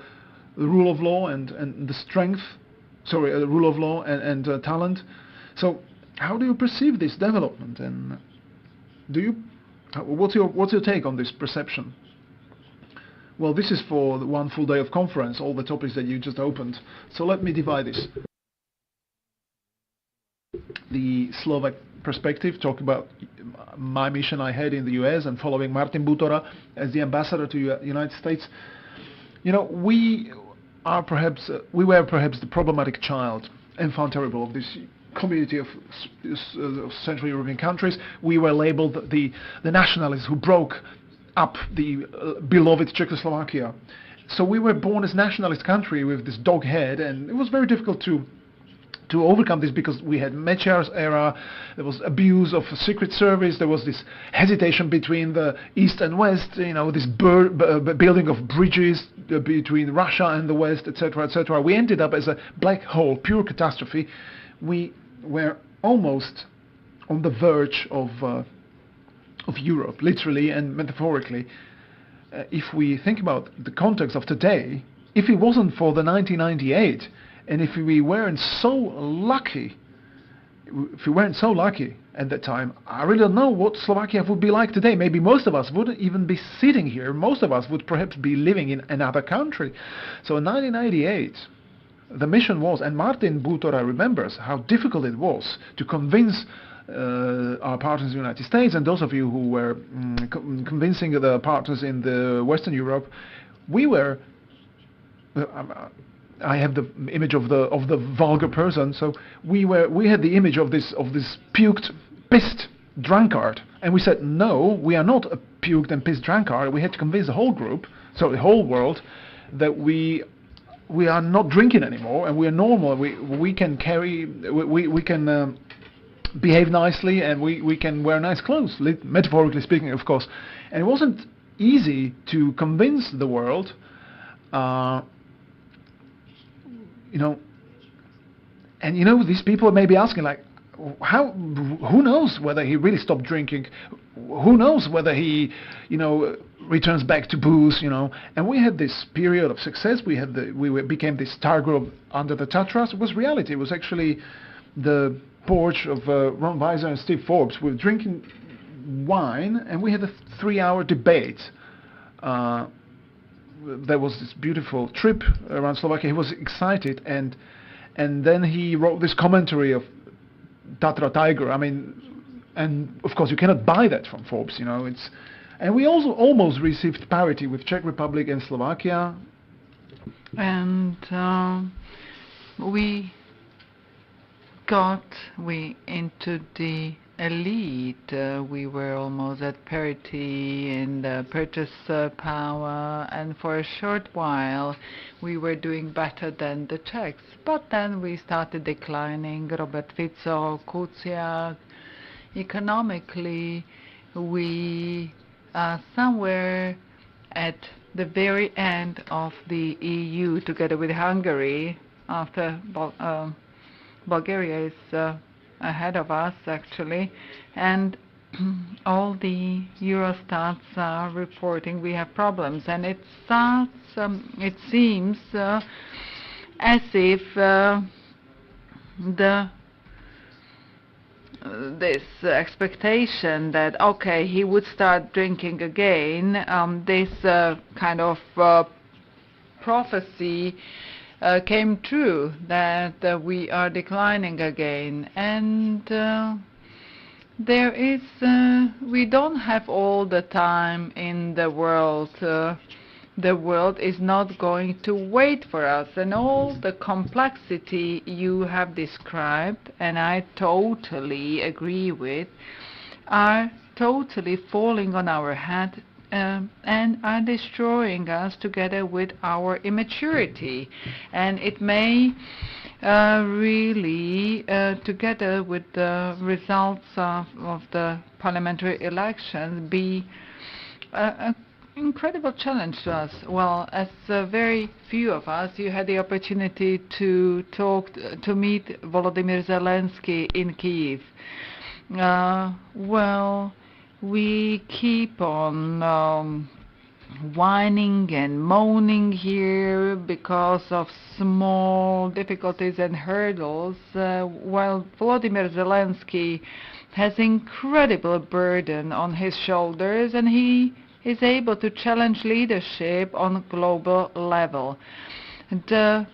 rule of law and the strength. Sorry, the rule of law and talent. So, how do you perceive this development, and what's your take on this perception? Well, this is for the one full day of conference, all the topics that you just opened. So let me divide this. The Slovak perspective, talk about my mission I had in the US and following Martin Butora as the ambassador to United States. You know, we were perhaps the problematic child, enfant terrible of this community of Central European countries. We were labeled the nationalists who broke up the beloved Czechoslovakia. So we were born as nationalist country with this dog head, and it was very difficult to overcome this because we had Mečiar's era, there was abuse of secret service, there was this hesitation between the East and West, you know, this building of bridges between Russia and the West, etc., etc. We ended up as a black hole, pure catastrophe. We were almost on the verge of Europe, literally and metaphorically. If we think about the context of today, if it wasn't for the 1998, and if we weren't so lucky at that time, I really don't know what Slovakia would be like today. Maybe most of us wouldn't even be sitting here. Most of us would perhaps be living in another country. So in 1998, the mission was, and Martin Butora remembers how difficult it was to convince our partners in the United States, and those of you who were convincing the partners in the Western Europe. We were. I have the image of the vulgar person. So we had the image of this pissed drunkard, and we said no, we are not a puked and pissed drunkard. We had to convince the whole group, so the whole world, that we are not drinking anymore, and we are normal. We can behave nicely, and we can wear nice clothes, metaphorically speaking, of course. And it wasn't easy to convince the world, you know. And you know, these people may be asking, like, who knows whether he really stopped drinking? Who knows whether he, you know, returns back to booze, you know? And we had this period of success. We became this star group under the Tatras. It was reality. It was actually the porch of Ron Weiser and Steve Forbes. We were drinking wine, and we had a 3-hour debate. There was this beautiful trip around Slovakia. He was excited, and then he wrote this commentary of Tatra Tiger. I mean, and of course you cannot buy that from Forbes, you know. And we also almost received parity with Czech Republic and Slovakia. And we got into the elite. We were almost at parity in the purchase power, and for a short while we were doing better than the Czechs. But then we started declining. Robert Fico, Kuciak. Economically, we are somewhere at the very end of the EU, together with Hungary. After Bulgaria is ahead of us, actually, and all the Eurostats are reporting we have problems, and it seems as if this expectation that okay, he would start drinking again, this kind of prophecy came true, that we are declining again, and we don't have all the time in the world. The world is not going to wait for us, and all the complexity you have described, and I totally agree with, are totally falling on our head and are destroying us together with our immaturity. And it may really, together with the results of the parliamentary elections, be an incredible challenge to us. Well, as very few of us, you had the opportunity to meet Volodymyr Zelensky in Kyiv. Well, we keep on whining and moaning here because of small difficulties and hurdles, while Volodymyr Zelensky has incredible burden on his shoulders, and he is able to challenge leadership on global level. The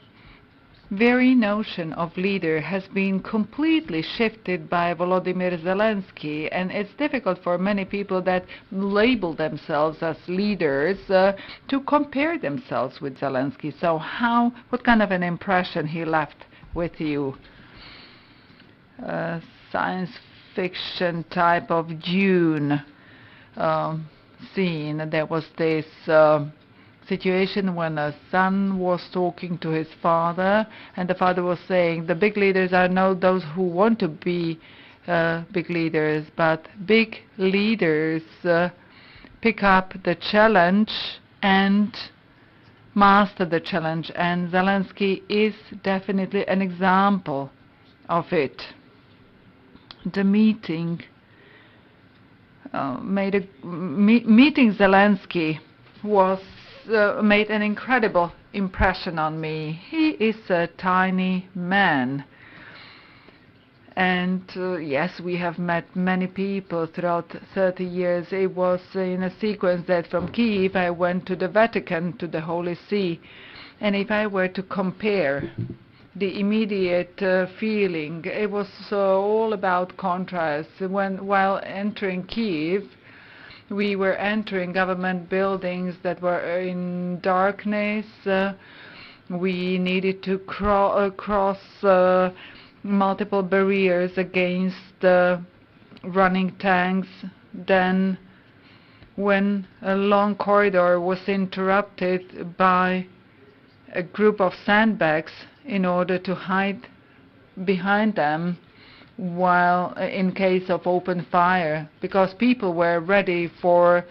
very notion of leader has been completely shifted by Volodymyr Zelensky, and it's difficult for many people that label themselves as leaders to compare themselves with Zelensky. So what kind of an impression he left with you? Science fiction type of Dune scene. There was this situation when a son was talking to his father, and the father was saying, the big leaders are not those who want to be big leaders, but big leaders pick up the challenge and master the challenge, and Zelensky is definitely an example of it. The meeting meeting Zelensky was made an incredible impression on me. He is a tiny man. And yes, we have met many people throughout 30 years. It was in a sequence that from Kyiv I went to the Vatican, to the Holy See. And if I were to compare the immediate feeling, it was all about contrast. While entering Kyiv, we were entering government buildings that were in darkness. We needed to cross multiple barriers against running tanks. Then, when a long corridor was interrupted by a group of sandbags in order to hide behind them, while in case of open fire, because people were ready for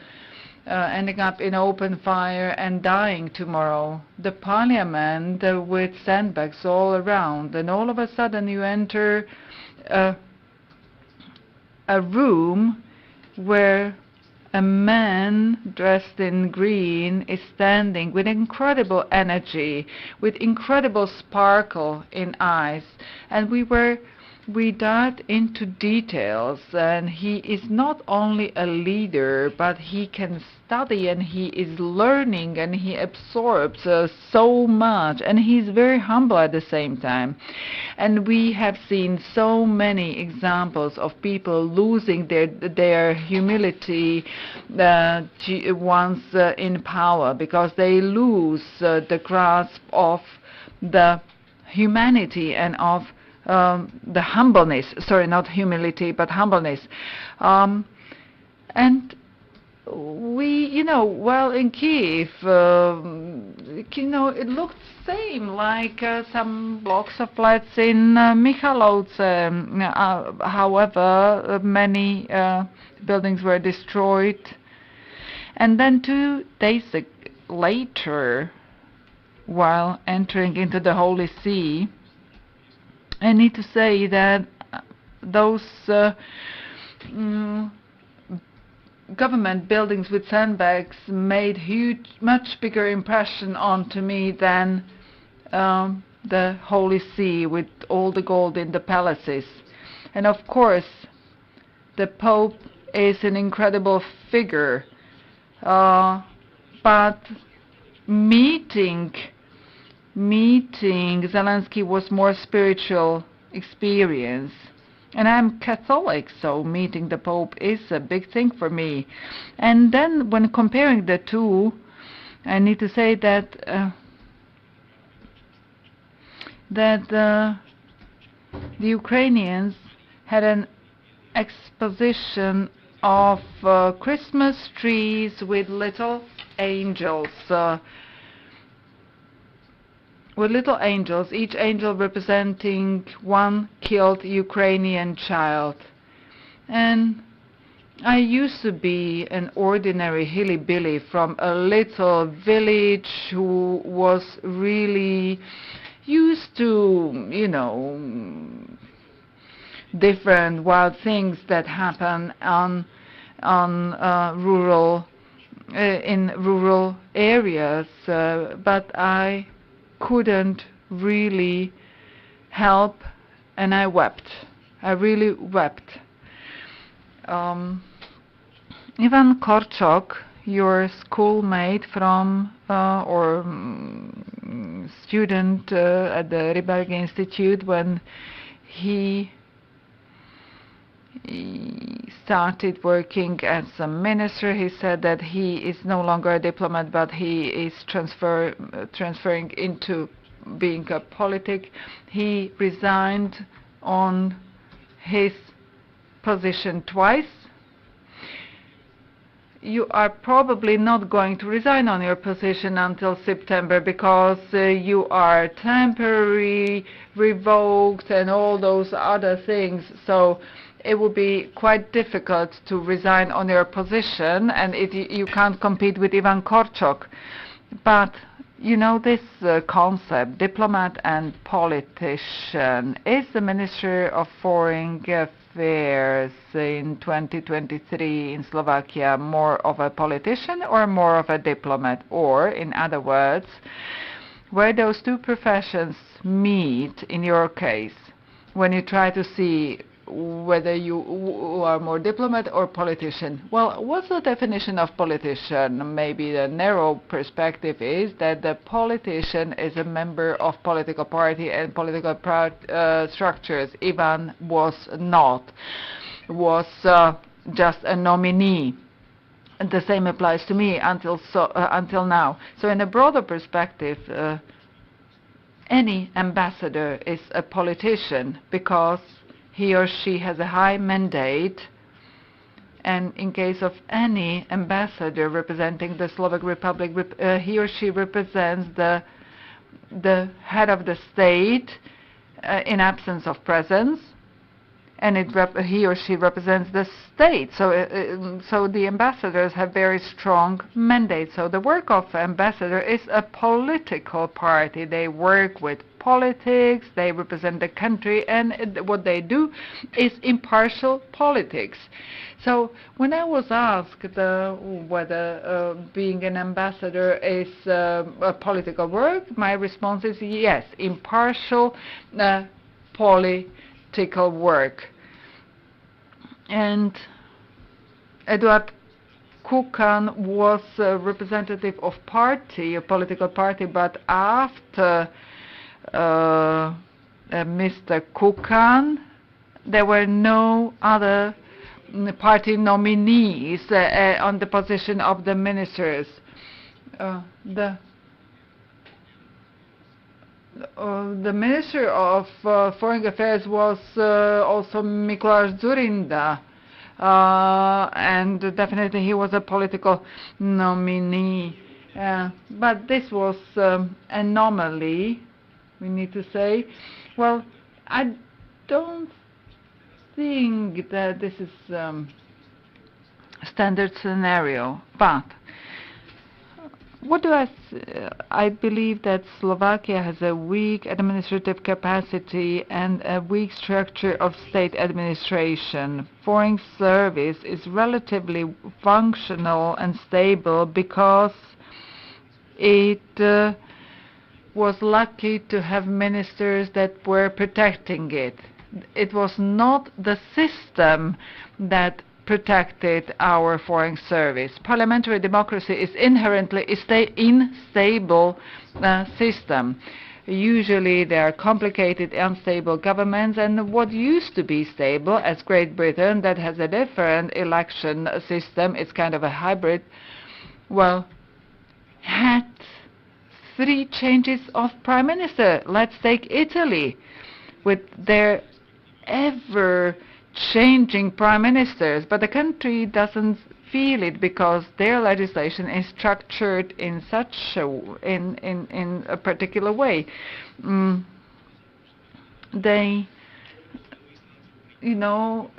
ending up in open fire and dying tomorrow. The parliament with sandbags all around, and all of a sudden you enter a room where a man dressed in green is standing with incredible energy, with incredible sparkle in eyes, and we dive into details, and he is not only a leader, but he can study, and he is learning, and he absorbs so much, and he's very humble at the same time. And we have seen so many examples of people losing their humility once in power, because they lose the grasp of the humanity and of the humbleness, sorry, not humility, but humbleness. And we, well, in Kyiv, it looked the same, like some blocks of flats in Michalovce. However, many buildings were destroyed. And then 2 days later, while entering into the Holy See, I need to say that those government buildings with sandbags made much bigger impression onto me than the Holy See with all the gold in the palaces. And of course, the Pope is an incredible figure, but meeting Zelensky was more spiritual experience. And I'm Catholic, so meeting the Pope is a big thing for me. And then when comparing the two, I need to say that the Ukrainians had an exposition of Christmas trees with little angels. with little angels, each angel representing one killed Ukrainian child. And I used to be an ordinary hilly-billy from a little village who was really used to, different wild things that happen in rural areas, but I couldn't really help, and I wept. I really wept. Ivan Korchok, your schoolmate from or student at the Rybak Institute, when he started working as a minister, he said that he is no longer a diplomat, but he is transferring into being a politic. He resigned on his position twice. You are probably not going to resign on your position until September, because you are temporary, revoked, and all those other things. So it will be quite difficult to resign on your position, and you can't compete with Ivan Korchok. But this concept, diplomat and politician, is the Minister of Foreign Affairs in 2023 in Slovakia more of a politician or more of a diplomat? Or, in other words, where those two professions meet in your case, when you try to see whether you are more diplomat or politician? Well, what's the definition of politician? Maybe the narrow perspective is that the politician is a member of political party and political structures. Ivan was not, was just a nominee. And the same applies to me until now. So in a broader perspective, any ambassador is a politician, because he or she has a high mandate, and in case of any ambassador representing the Slovak Republic, he or she represents the head of the state in absence of presence, and he or she represents the state. So the ambassadors have very strong mandates. So the work of ambassador is a political party. They work with politics, they represent the country, and what they do is impartial politics. So when I was asked whether being an ambassador is a political work, my response is yes, impartial political work. And Eduard Kukan was a representative of a political party, but after Mr. Kukan, there were no other party nominees on the position of the ministers. The Minister of Foreign Affairs was also Mikuláš Dzurinda, and definitely he was a political nominee. But this was anomaly, we need to say. Well, I don't think that this is standard scenario, but what do I believe that Slovakia has a weak administrative capacity and a weak structure of state administration. Foreign service is relatively functional and stable because it was lucky to have ministers that were protecting it. It was not the system that protected our foreign service. Parliamentary democracy is inherently unstable system. Usually there are complicated, unstable governments, and what used to be stable, as Great Britain, that has a different election system, it's kind of a hybrid, well, had 3 changes of prime minister. Let's take Italy, with their ever changing prime ministers, but the country doesn't feel it because their legislation is structured in such in a particular way. They, you know,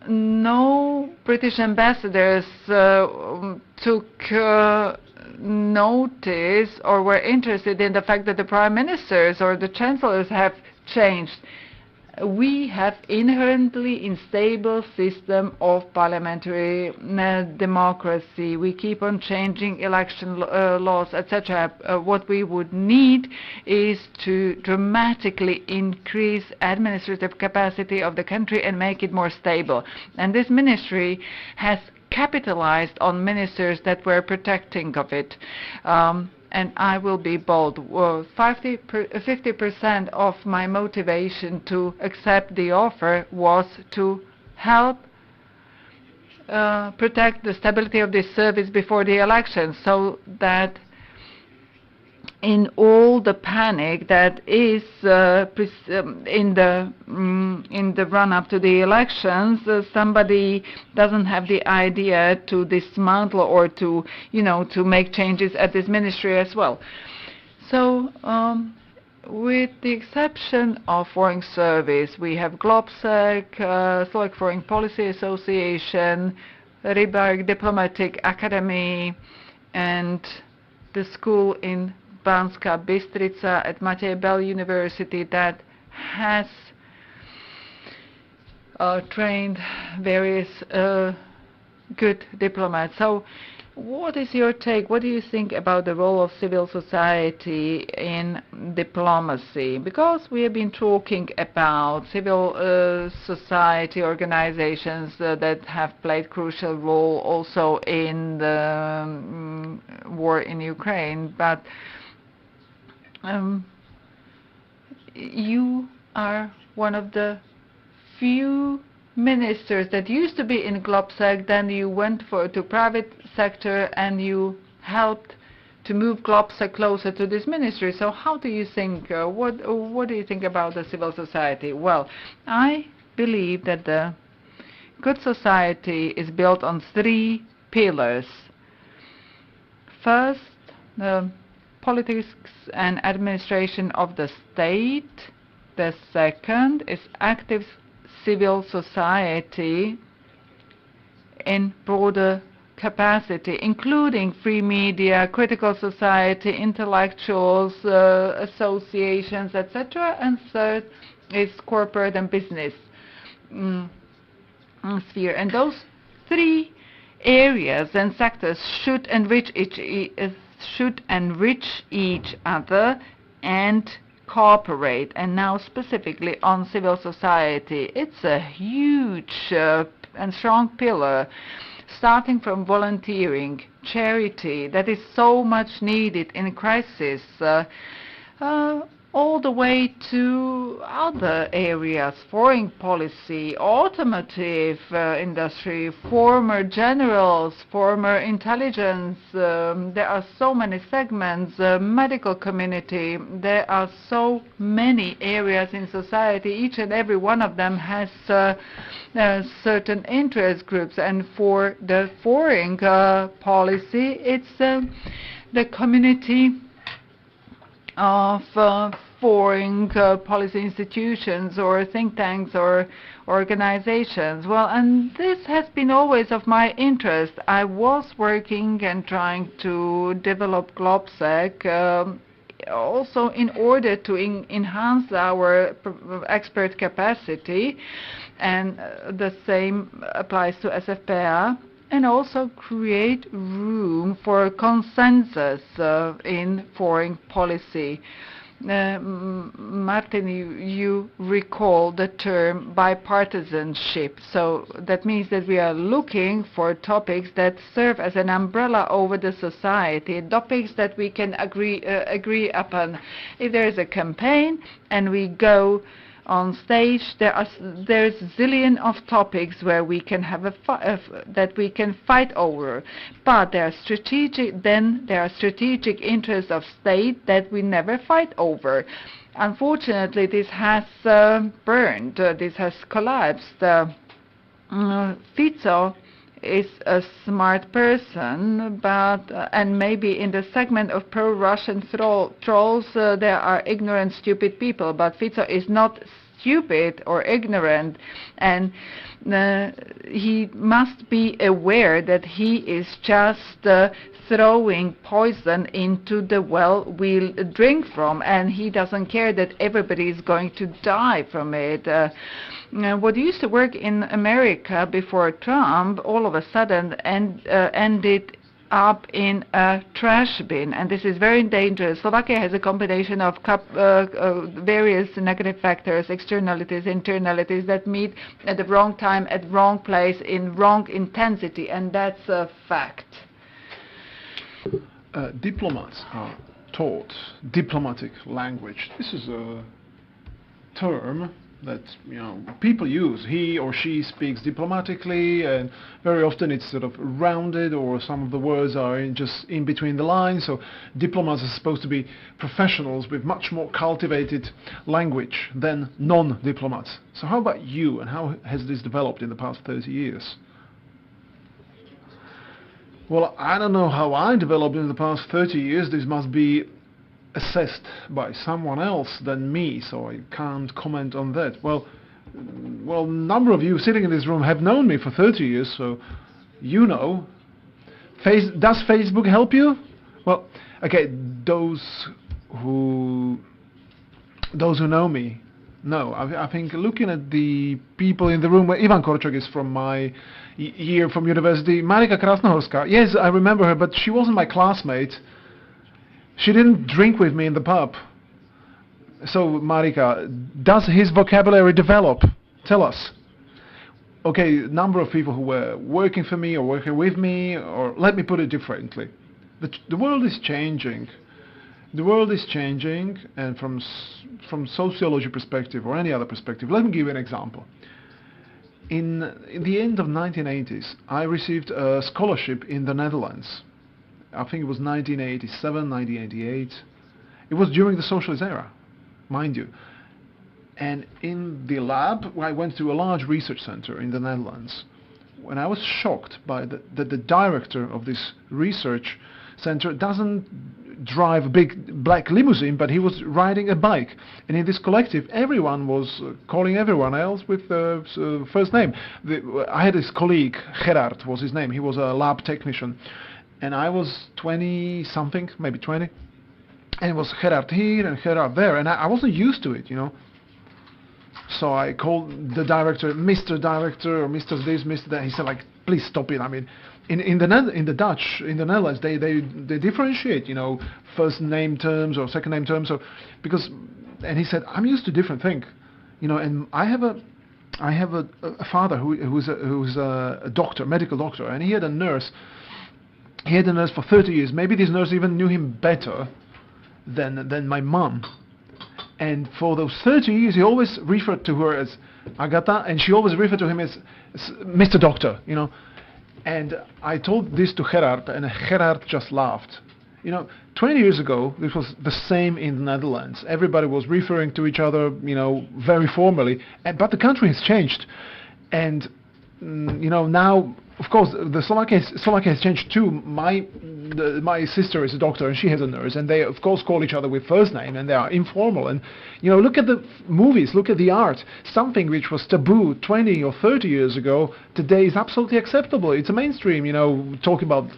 no British ambassadors took notice or were interested in the fact that the prime ministers or the chancellors have changed. We have inherently unstable system of parliamentary democracy. We keep on changing election laws, etc. What we would need is to dramatically increase administrative capacity of the country and make it more stable. And this ministry has capitalized on ministers that were protecting of it. And I will be bold. 50% of my motivation to accept the offer was to help protect the stability of this service before the election, so that in all the panic that is in the run-up to the elections, somebody doesn't have the idea to dismantle or to make changes at this ministry as well. So with the exception of foreign service, we have GLOBSEC, Slovak Foreign Policy Association, Rybark Diplomatic Academy, and the school in Banská Bystrica at Matej Bell University that has trained various good diplomats. So what is your take? What do you think about the role of civil society in diplomacy? Because we have been talking about civil society organizations that have played crucial role also in the war in Ukraine, but you are one of the few ministers that used to be in GLOBSEC, then you went to private sector and you helped to move GLOBSEC closer to this ministry. So how do you think, what do you think about the civil society? Well, I believe that the good society is built on 3 pillars. First, the politics and administration of the state. The second is active civil society in broader capacity, including free media, critical society, intellectuals, associations, etc. And third is corporate and business sphere. And those 3 areas and sectors should enrich each other and cooperate. And now specifically on civil society, it's a huge and strong pillar, starting from volunteering, charity, that is so much needed in crisis, all the way to other areas, foreign policy, automotive industry, former generals, former intelligence. There are so many segments, medical community. There are so many areas in society. Each and every one of them has certain interest groups. And for the foreign policy, it's the community of foreign policy institutions or think tanks or organizations. Well, and this has been always of my interest. I was working and trying to develop GLOBSEC also in order to enhance our expert capacity, and the same applies to SFPA, and also create room for consensus in foreign policy. Martin, you recall the term bipartisanship. So that means that we are looking for topics that serve as an umbrella over the society, topics that we can agree upon. If there is a campaign and we go on stage, there's zillion of topics where we can have that we can fight over, but there are strategic interests of state that we never fight over. Unfortunately, this has burned. This has collapsed. Fico is a smart person, but and maybe in the segment of pro-Russian trolls there are ignorant, stupid people. But Fico is not stupid or ignorant, and he must be aware that he is just throwing poison into the well we'll drink from, and he doesn't care that everybody is going to die from it. What used to work in America before Trump all of a sudden ended up in a trash bin, and this is very dangerous. Slovakia has a combination of various negative factors, externalities, internalities that meet at the wrong time, at wrong place, in wrong intensity, and that's a fact. Diplomats are taught diplomatic language. This is a term that people use. He or she speaks diplomatically, and very often it's sort of rounded, or some of the words are just in between the lines. So diplomats are supposed to be professionals with much more cultivated language than non-diplomats. So how about you, and how has this developed in the past 30 years? Well, I don't know how I developed in the past 30 years. This must be assessed by someone else than me, so I can't comment on that. Well, a number of you sitting in this room have known me for 30 years, so you know. Does Facebook help you? Well, okay, those who know me know. I think looking at the people in the room, where Ivan Korčok is from my year from university, Marika Krasnohorska, yes, I remember her, but she wasn't my classmate. She didn't drink with me in the pub. So, Marika, does his vocabulary develop? Tell us. Okay, number of people who were working for me or working with me, or let me put it differently. The world is changing. The world is changing, and from sociology perspective or any other perspective, let me give you an example. In the end of 1980s, I received a scholarship in the Netherlands. I think it was 1987, 1988. It was during the socialist era, mind you. And in the lab, I went to a large research center in the Netherlands. When I was shocked by that the director of this research center doesn't drive a big black limousine, but he was riding a bike. And in this collective, everyone was calling everyone else with the first name. I had this colleague, Gerard was his name. He was a lab technician. And I was 20-something, maybe 20. And it was Gerard here and Gerard there. And I wasn't used to it, So I called the director, Mr. Director, or Mr. this, Mr. that. He said, like, please stop it. I mean, in the Netherlands, they differentiate, first name terms or second name terms, and he said, I'm used to different thing, and I have a father who's a doctor, medical doctor, and he had a nurse. He had a nurse for 30 years. Maybe this nurse even knew him better than my mom. And for those 30 years, he always referred to her as Agata, and she always referred to him as Mr. Doctor, And I told this to Gerard, and Gerard just laughed. 20 years ago, this was the same in the Netherlands. Everybody was referring to each other, very formally. But the country has changed. And, now, of course, Slovakia has changed too. My sister is a doctor and she has a nurse, and they of course call each other with first name, and they are informal. And look at the movies, look at the art. Something which was taboo 20 or 30 years ago today is absolutely acceptable. It's a mainstream. Talking about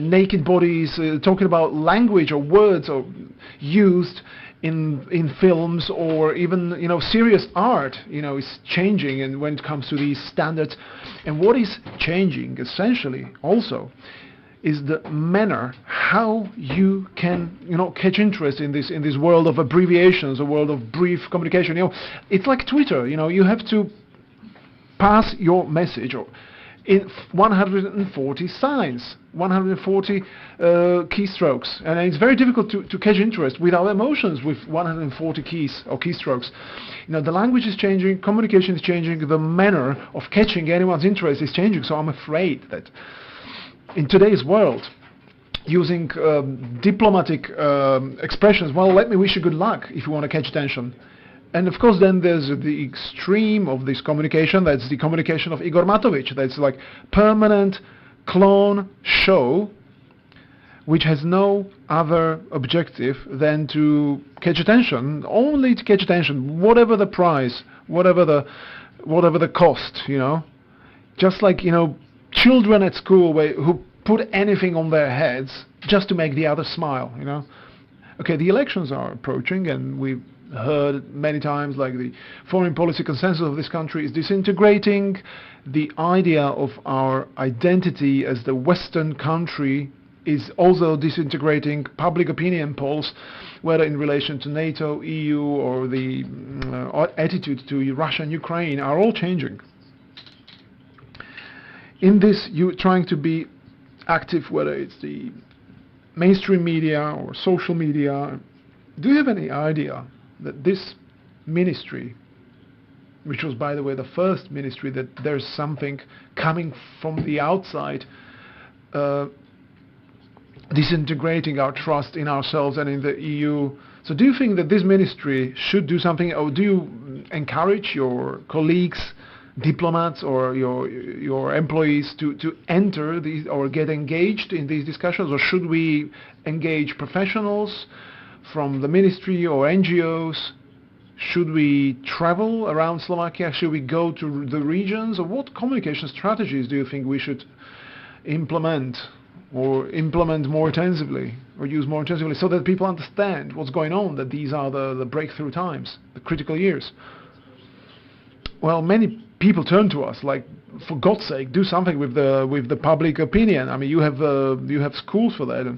naked bodies, talking about language or words or used in films, or even serious art is changing, and when it comes to these standards. And what is changing essentially also is the manner how you can catch interest in this world of abbreviations, a world of brief communication. It's like Twitter. You have to pass your message in 140 signs, 140 keystrokes, and it's very difficult to catch interest with our emotions with 140 keys or keystrokes. The language is changing, communication is changing, the manner of catching anyone's interest is changing. So I'm afraid that in today's world, using diplomatic expressions, well, let me wish you good luck if you want to catch attention. And of course, then there's the extreme of this communication. That's the communication of Igor Matovic. That's like permanent clone show, which has no other objective than to catch attention, only to catch attention, whatever the price, whatever the cost, you know. Just like, you know, children at school who put anything on their heads just to make the other smile, you know. Okay, the elections are approaching, and we've heard many times like the foreign policy consensus of this country is disintegrating. The idea of our identity as the Western country is also disintegrating. Public opinion polls, whether in relation to NATO, EU, or the attitude to Russia and Ukraine, are all changing. In this, you're trying to be active, whether it's the mainstream media or social media. Do you have any idea that this ministry, which was, by the way, the first ministry that there's something coming from the outside, disintegrating our trust in ourselves and in the EU. So do you think that this ministry should do something, or do you encourage your colleagues, diplomats, or your employees to enter these or get engaged in these discussions, or should we engage professionals from the ministry or NGOs? Should we travel around Slovakia? Should we go to the regions? Or what communication strategies do you think we should implement more intensively, or use more intensively, so that people understand what's going on, that these are the breakthrough times, the critical years? Well, many people turn to us like, for God's sake, do something with the public opinion. I mean, you have schools for that,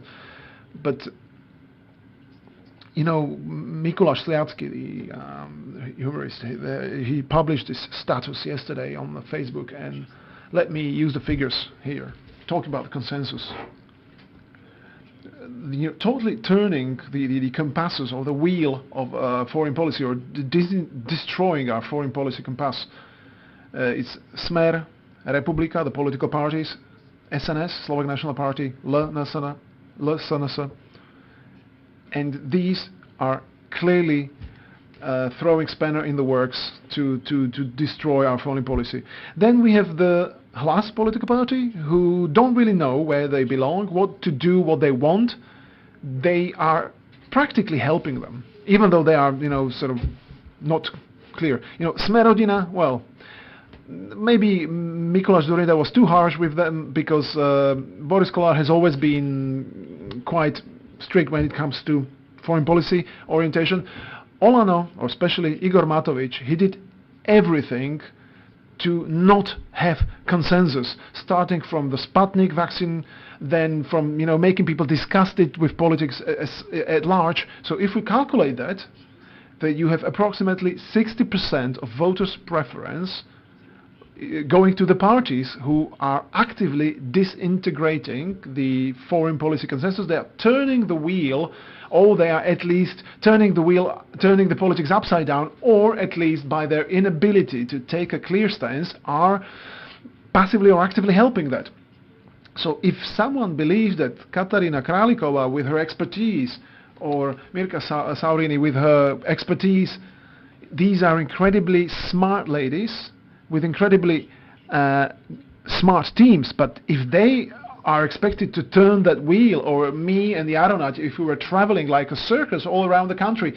but you know, Mikuláš Sliacky, the humorist, he published this status yesterday on the Facebook, and let me use the figures here, talking about the consensus. You know, totally turning the compasses, or the wheel of foreign policy, or destroying our foreign policy compass. It's Smer, Republika, the political parties, SNS, Slovak National Party, LSNS, and these are clearly throwing spanner in the works to destroy our foreign policy. Then we have the Hlas political party, who don't really know where they belong, what to do, what they want. They are practically helping them, even though they are, you know, sort of not clear. You know, Sme Rodina, well, maybe Mikuláš Dzurinda was too harsh with them, because Boris Kollár has always been quite strict when it comes to foreign policy orientation. Olano, or especially Igor Matovic, he did everything to not have consensus, starting from the Sputnik vaccine, then from, you know, making people disgusted with politics at large. So if we calculate that you have approximately 60% of voters' preference going to the parties who are actively disintegrating the foreign policy consensus. They are turning the wheel, or they are at least turning the politics upside down, or at least by their inability to take a clear stance are passively or actively helping that. So if someone believes that Katarina Kralikova with her expertise, or Mirka Saurini with her expertise, these are incredibly smart ladies with incredibly smart teams, but if they are expected to turn that wheel, or me and the aeronaut, if we were traveling like a circus all around the country,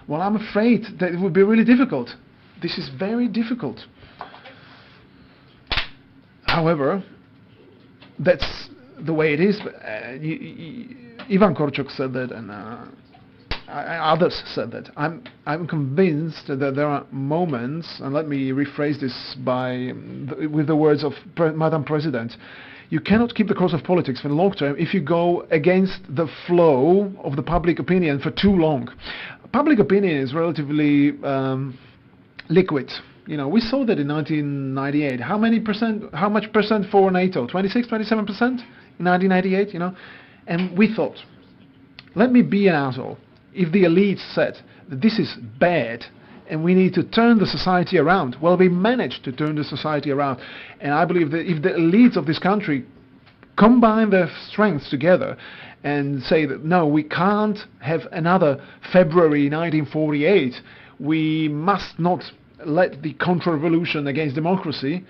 well, I'm afraid that it would be really difficult. This is very difficult. However, that's the way it is. Ivan Korchok said that, and others said that. I'm convinced that there are moments, and let me rephrase this with the words of Madam President. You cannot keep the course of politics for the long term if you go against the flow of the public opinion for too long. Public opinion is relatively liquid. You know, we saw that in 1998. How much percent for NATO? 26, 27% in 1998. You know, and we thought, let me be an asshole. If the elites said that this is bad and we need to turn the society around, well, we managed to turn the society around. And I believe that if the elites of this country combine their strengths together and say that, no, we can't have another February 1948, we must not let the counter-revolution against democracy,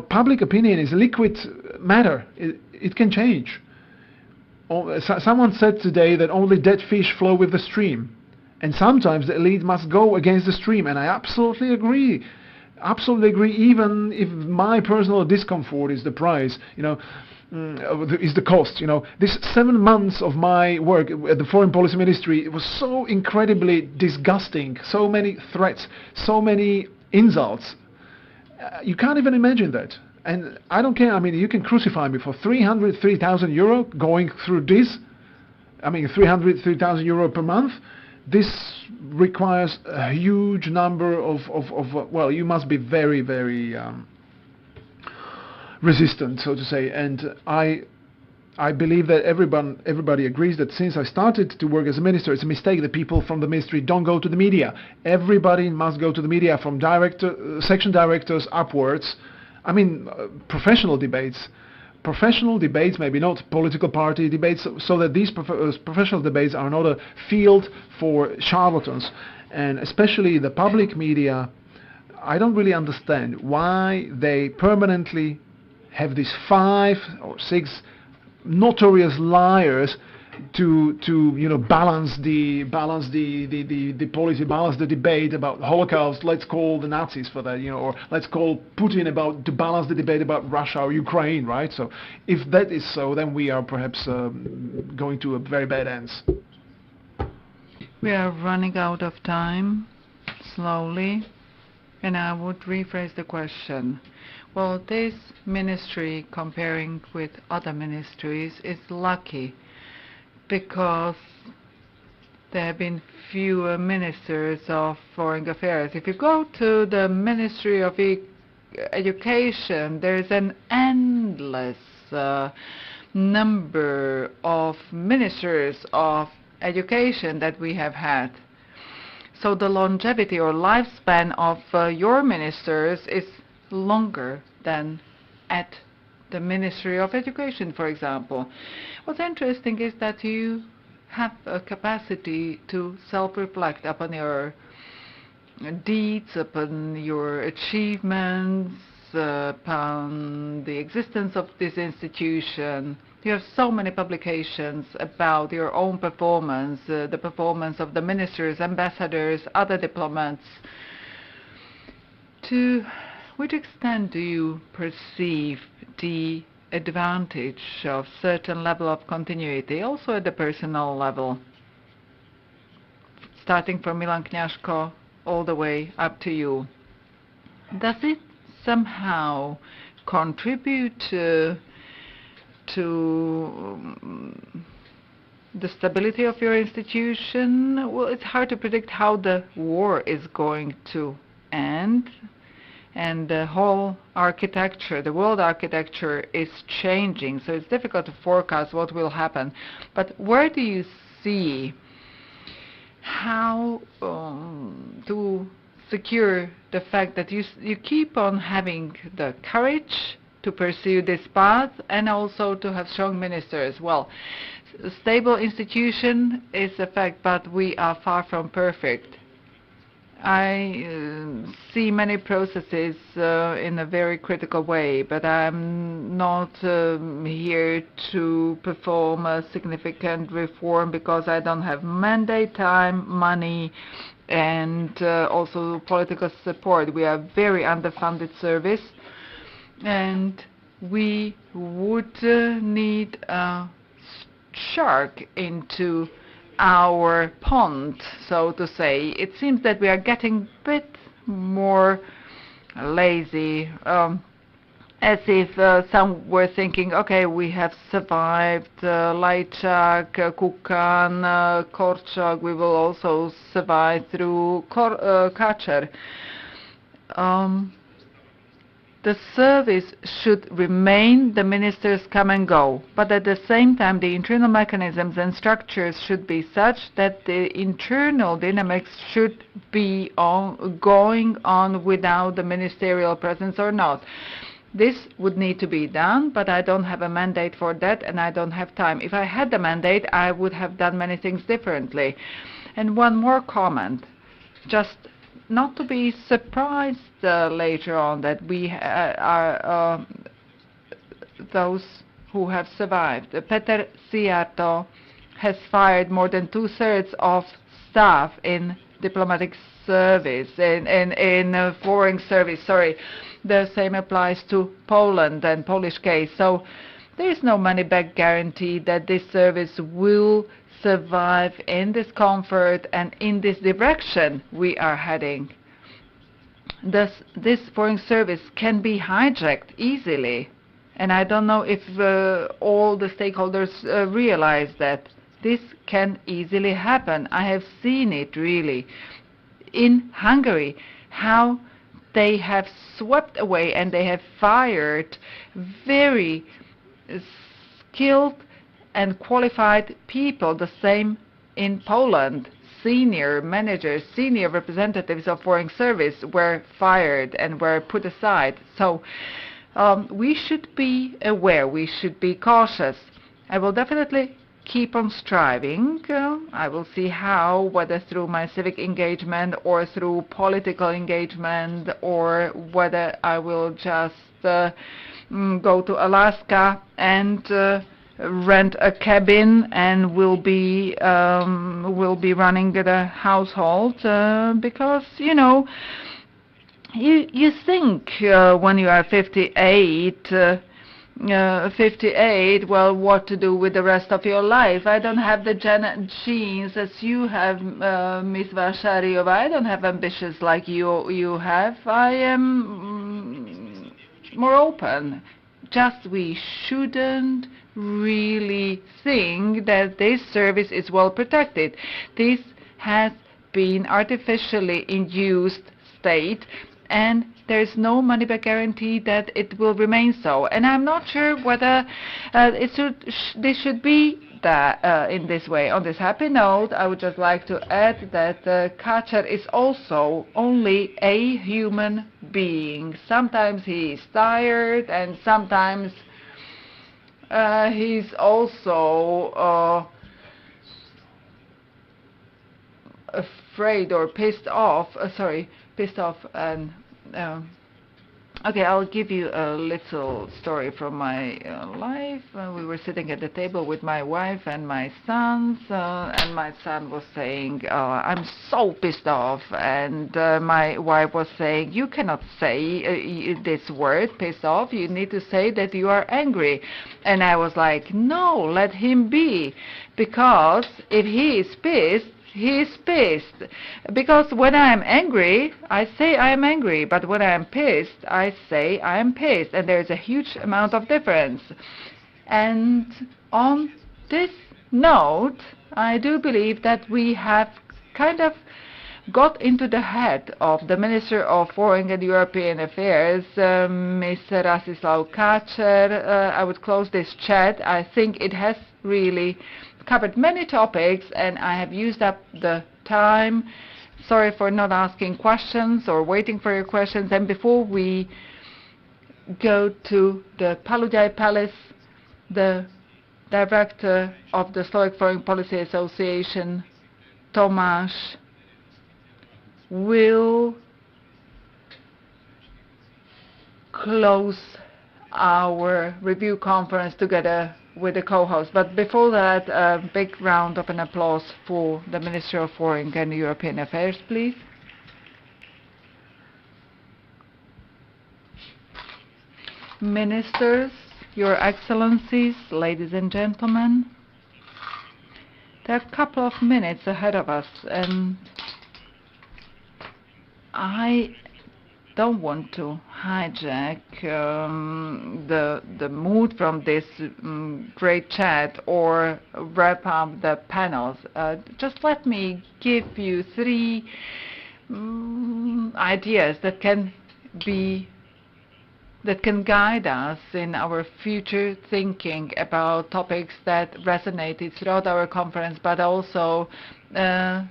public opinion is liquid matter. It can change. Someone said today that only dead fish flow with the stream. And sometimes the elite must go against the stream. And I absolutely agree. Absolutely agree, even if my personal discomfort is the price, is the cost. This 7 months of my work at the Foreign Policy Ministry, it was so incredibly disgusting. So many threats, so many insults. You can't even imagine that. And I don't care. I mean, you can crucify me for 303,000 euro going through this. I mean, 303,000 euro per month. This requires a huge number of well, you must be very, very resistant, so to say. And I believe that everybody agrees that since I started to work as a minister, it's a mistake that people from the ministry don't go to the media. Everybody must go to the media, from section directors upwards. I mean, professional debates, maybe not political party debates, so that these professional debates are not a field for charlatans. And especially the public media, I don't really understand why they permanently have these 5 or 6 notorious liars to balance the policy, balance the debate about Holocaust. Let's call the Nazis for that, or let's call Putin to balance the debate about Russia or Ukraine, right? So if that is so, then we are perhaps going to a very bad ends. We are running out of time, slowly, and I would rephrase the question. Well, this ministry, comparing with other ministries, is lucky because there have been fewer ministers of foreign affairs. If you go to the Ministry of Education, there is an endless number of ministers of education that we have had. So the longevity or lifespan of your ministers is longer than at the Ministry of Education, for example. What's interesting is that you have a capacity to self-reflect upon your deeds, upon your achievements, upon the existence of this institution. You have so many publications about your own performance, the performance of the ministers, ambassadors, other diplomats. To which extent do you perceive the advantage of certain level of continuity, also at the personal level, starting from Milan Kňažko all the way up to you? Does it somehow contribute to the stability of your institution? Well, it's hard to predict how the war is going to end. And the whole architecture, the world architecture is changing, so it's difficult to forecast what will happen. But where do you see how to secure the fact that you keep on having the courage to pursue this path and also to have strong ministers? Well, a stable institution is a fact, but we are far from perfect. I see many processes in a very critical way, but I'm not here to perform a significant reform because I don't have mandate, time, money, and also political support. We are a very underfunded service, and we would need a shark into our pond, so to say. It seems that we are getting a bit more lazy, as if some were thinking, okay, we have survived Lajčák, Kukan, Korčok, we will also survive through Kačer. The service should remain, the ministers come and go, but at the same time the internal mechanisms and structures should be such that the internal dynamics should be going on without the ministerial presence or not. This would need to be done, but I don't have a mandate for that and I don't have time. If I had the mandate, I would have done many things differently. And one more comment. Just not to be surprised later on that we are those who have survived. Peter Sijarto has fired more than 2/3 of staff in diplomatic service, in foreign service, sorry. The same applies to Poland and Polish case. So there is no money back guarantee that this service will survive in discomfort and in this direction we are heading. Thus, this foreign service can be hijacked easily. And I don't know if all the stakeholders realize that this can easily happen. I have seen it really in Hungary, how they have swept away and they have fired very skilled and qualified people. The same in Poland. Senior managers, senior representatives of foreign service were fired and were put aside. So we should be aware, we should be cautious. I will definitely keep on striving. I will see how, whether through my civic engagement or through political engagement, or whether I will just go to Alaska and rent a cabin and will be running the household because you think when you are 58 well, what to do with the rest of your life. I don't have the genes as you have, Miss Vashariova. I don't have ambitions like you have. I am more open. Just we shouldn't really think that this service is well protected. This has been artificially induced state, and there is no money back guarantee that it will remain so. And I'm not sure whether this should be that in this way. On this happy note, I would just like to add that Kacer is also only a human being. Sometimes he is tired, and sometimes he's also afraid or pissed off. And okay, I'll give you a little story from my life. We were sitting at the table with my wife and my sons, and my son was saying, I'm so pissed off, and my wife was saying, you cannot say this word, pissed off, you need to say that you are angry. And I was like, no, let him be, because if he is pissed, he is pissed. Because when I am angry, I say I am angry, but when I am pissed, I say I am pissed, and there is a huge amount of difference. And on this note, I do believe that we have kind of got into the head of the Minister of Foreign and European Affairs, Mr. Rastislav Kacer. I would close this chat. I think it has really covered many topics, and I have used up the time. Sorry for not asking questions or waiting for your questions. And before we go to the Paludai Palace, the director of the Slovak Foreign Policy Association, Tomáš, will close our review conference together with the co-host. But before that, a big round of an applause for the Minister of Foreign and European Affairs, please. Ministers, Your Excellencies, ladies and gentlemen, there are a couple of minutes ahead of us, and I don't want to hijack the mood from this great chat or wrap up the panels. Just let me give you three ideas that can guide us in our future thinking about topics that resonated throughout our conference, but also that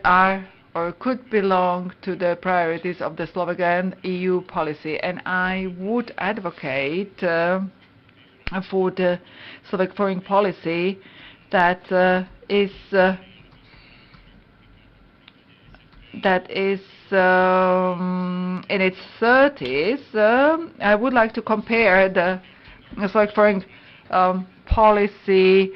are or could belong to the priorities of the Slovak and EU policy. And I would advocate for the Slovak foreign policy that is that is in its 30s, I would like to compare the Slovak foreign policy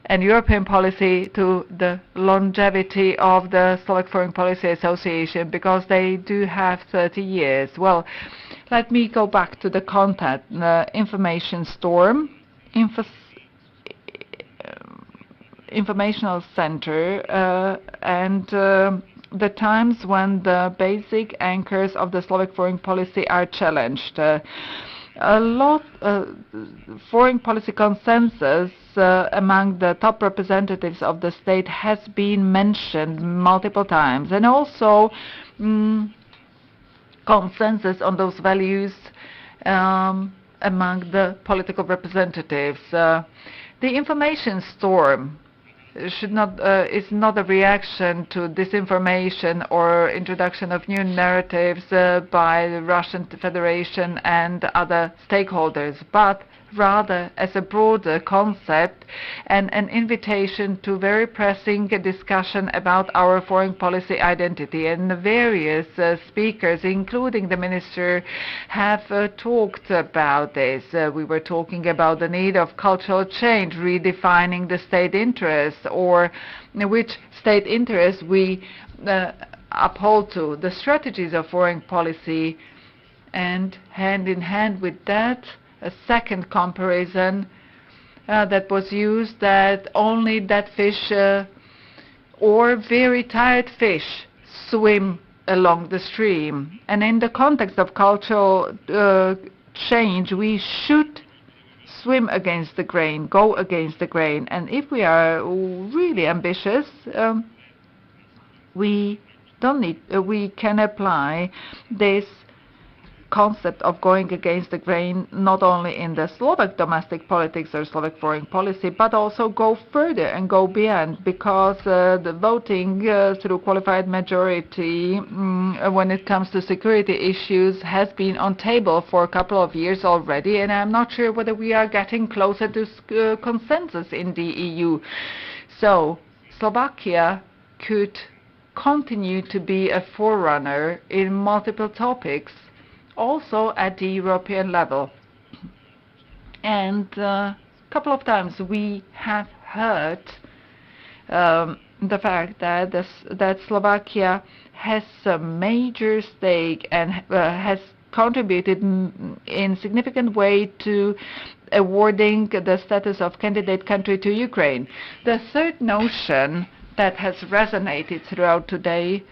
and European policy to the longevity of the Slovak Foreign Policy Association, because they do have 30 years. Well, let me go back to the content. Information storm, informational center, and the times when the basic anchors of the Slovak foreign policy are challenged. A lot foreign policy consensus among the top representatives of the state has been mentioned multiple times, and also consensus on those values among the political representatives. The information storm is not a reaction to disinformation or introduction of new narratives by the Russian Federation and other stakeholders, but rather as a broader concept and an invitation to very pressing discussion about our foreign policy identity. And the various speakers, including the minister, have talked about this. We were talking about the need of cultural change, redefining the state interest, or which state interest we uphold to, the strategies of foreign policy, and hand in hand with that, a second comparison that was used, that only dead fish or very tired fish swim along the stream. And in the context of cultural change, we should swim against the grain, go against the grain. And if we are really ambitious, we can apply this concept of going against the grain not only in the Slovak domestic politics or Slovak foreign policy, but also go further and go beyond, because the voting through qualified majority when it comes to security issues has been on table for a couple of years already, and I'm not sure whether we are getting closer to consensus in the EU. So Slovakia could continue to be a forerunner in multiple topics, also at the European level. And a couple of times we have heard the fact that Slovakia has a major stake and has contributed in significant way to awarding the status of candidate country to Ukraine. The third notion that has resonated throughout today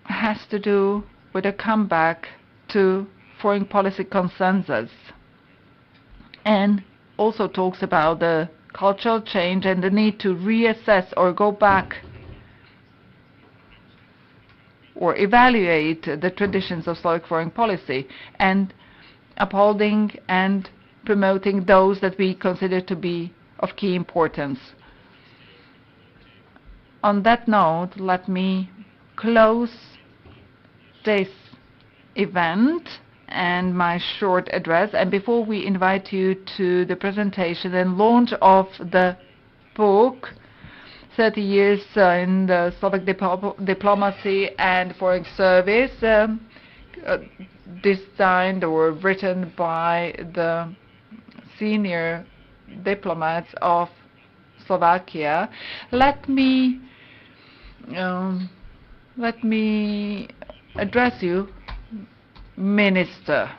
has to do with a comeback to foreign policy consensus, and also talks about the cultural change and the need to reassess or go back or evaluate the traditions of Slovak foreign policy, and upholding and promoting those that we consider to be of key importance. On that note, let me close this event and my short address, and before we invite you to the presentation and launch of the book 30 years in the Slovak diplomacy and foreign service, designed or written by the senior diplomats of Slovakia, let me address you, Minister.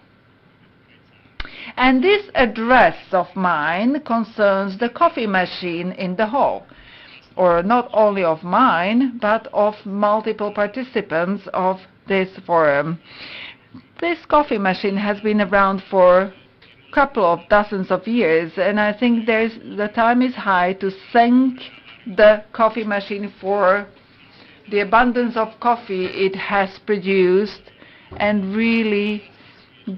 And this address of mine concerns the coffee machine in the hall, or not only of mine, but of multiple participants of this forum. This coffee machine has been around for a couple of dozens of years, and I think the time is high to thank the coffee machine for the abundance of coffee it has produced, and really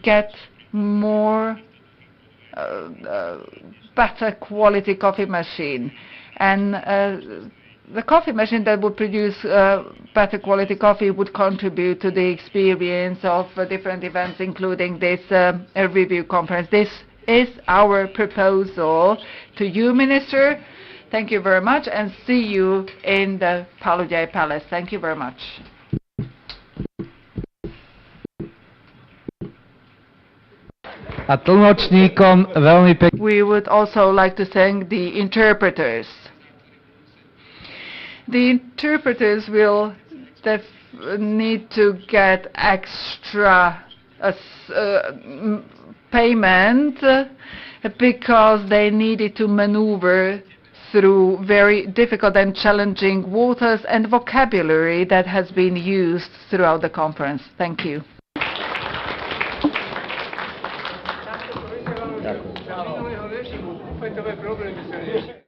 get more better quality coffee machine. And the coffee machine that would produce better quality coffee would contribute to the experience of different events, including this review conference. This is our proposal to you, Minister, Thank you very much and see you in the Paludjaj Palace. Thank you very much. A tlmočníkom veľmi pekne. We would also like to thank the interpreters. The interpreters will need to get extra payment because they needed to maneuver through very difficult and challenging waters and vocabulary that has been used throughout the conference. Thank you. Ďakujem.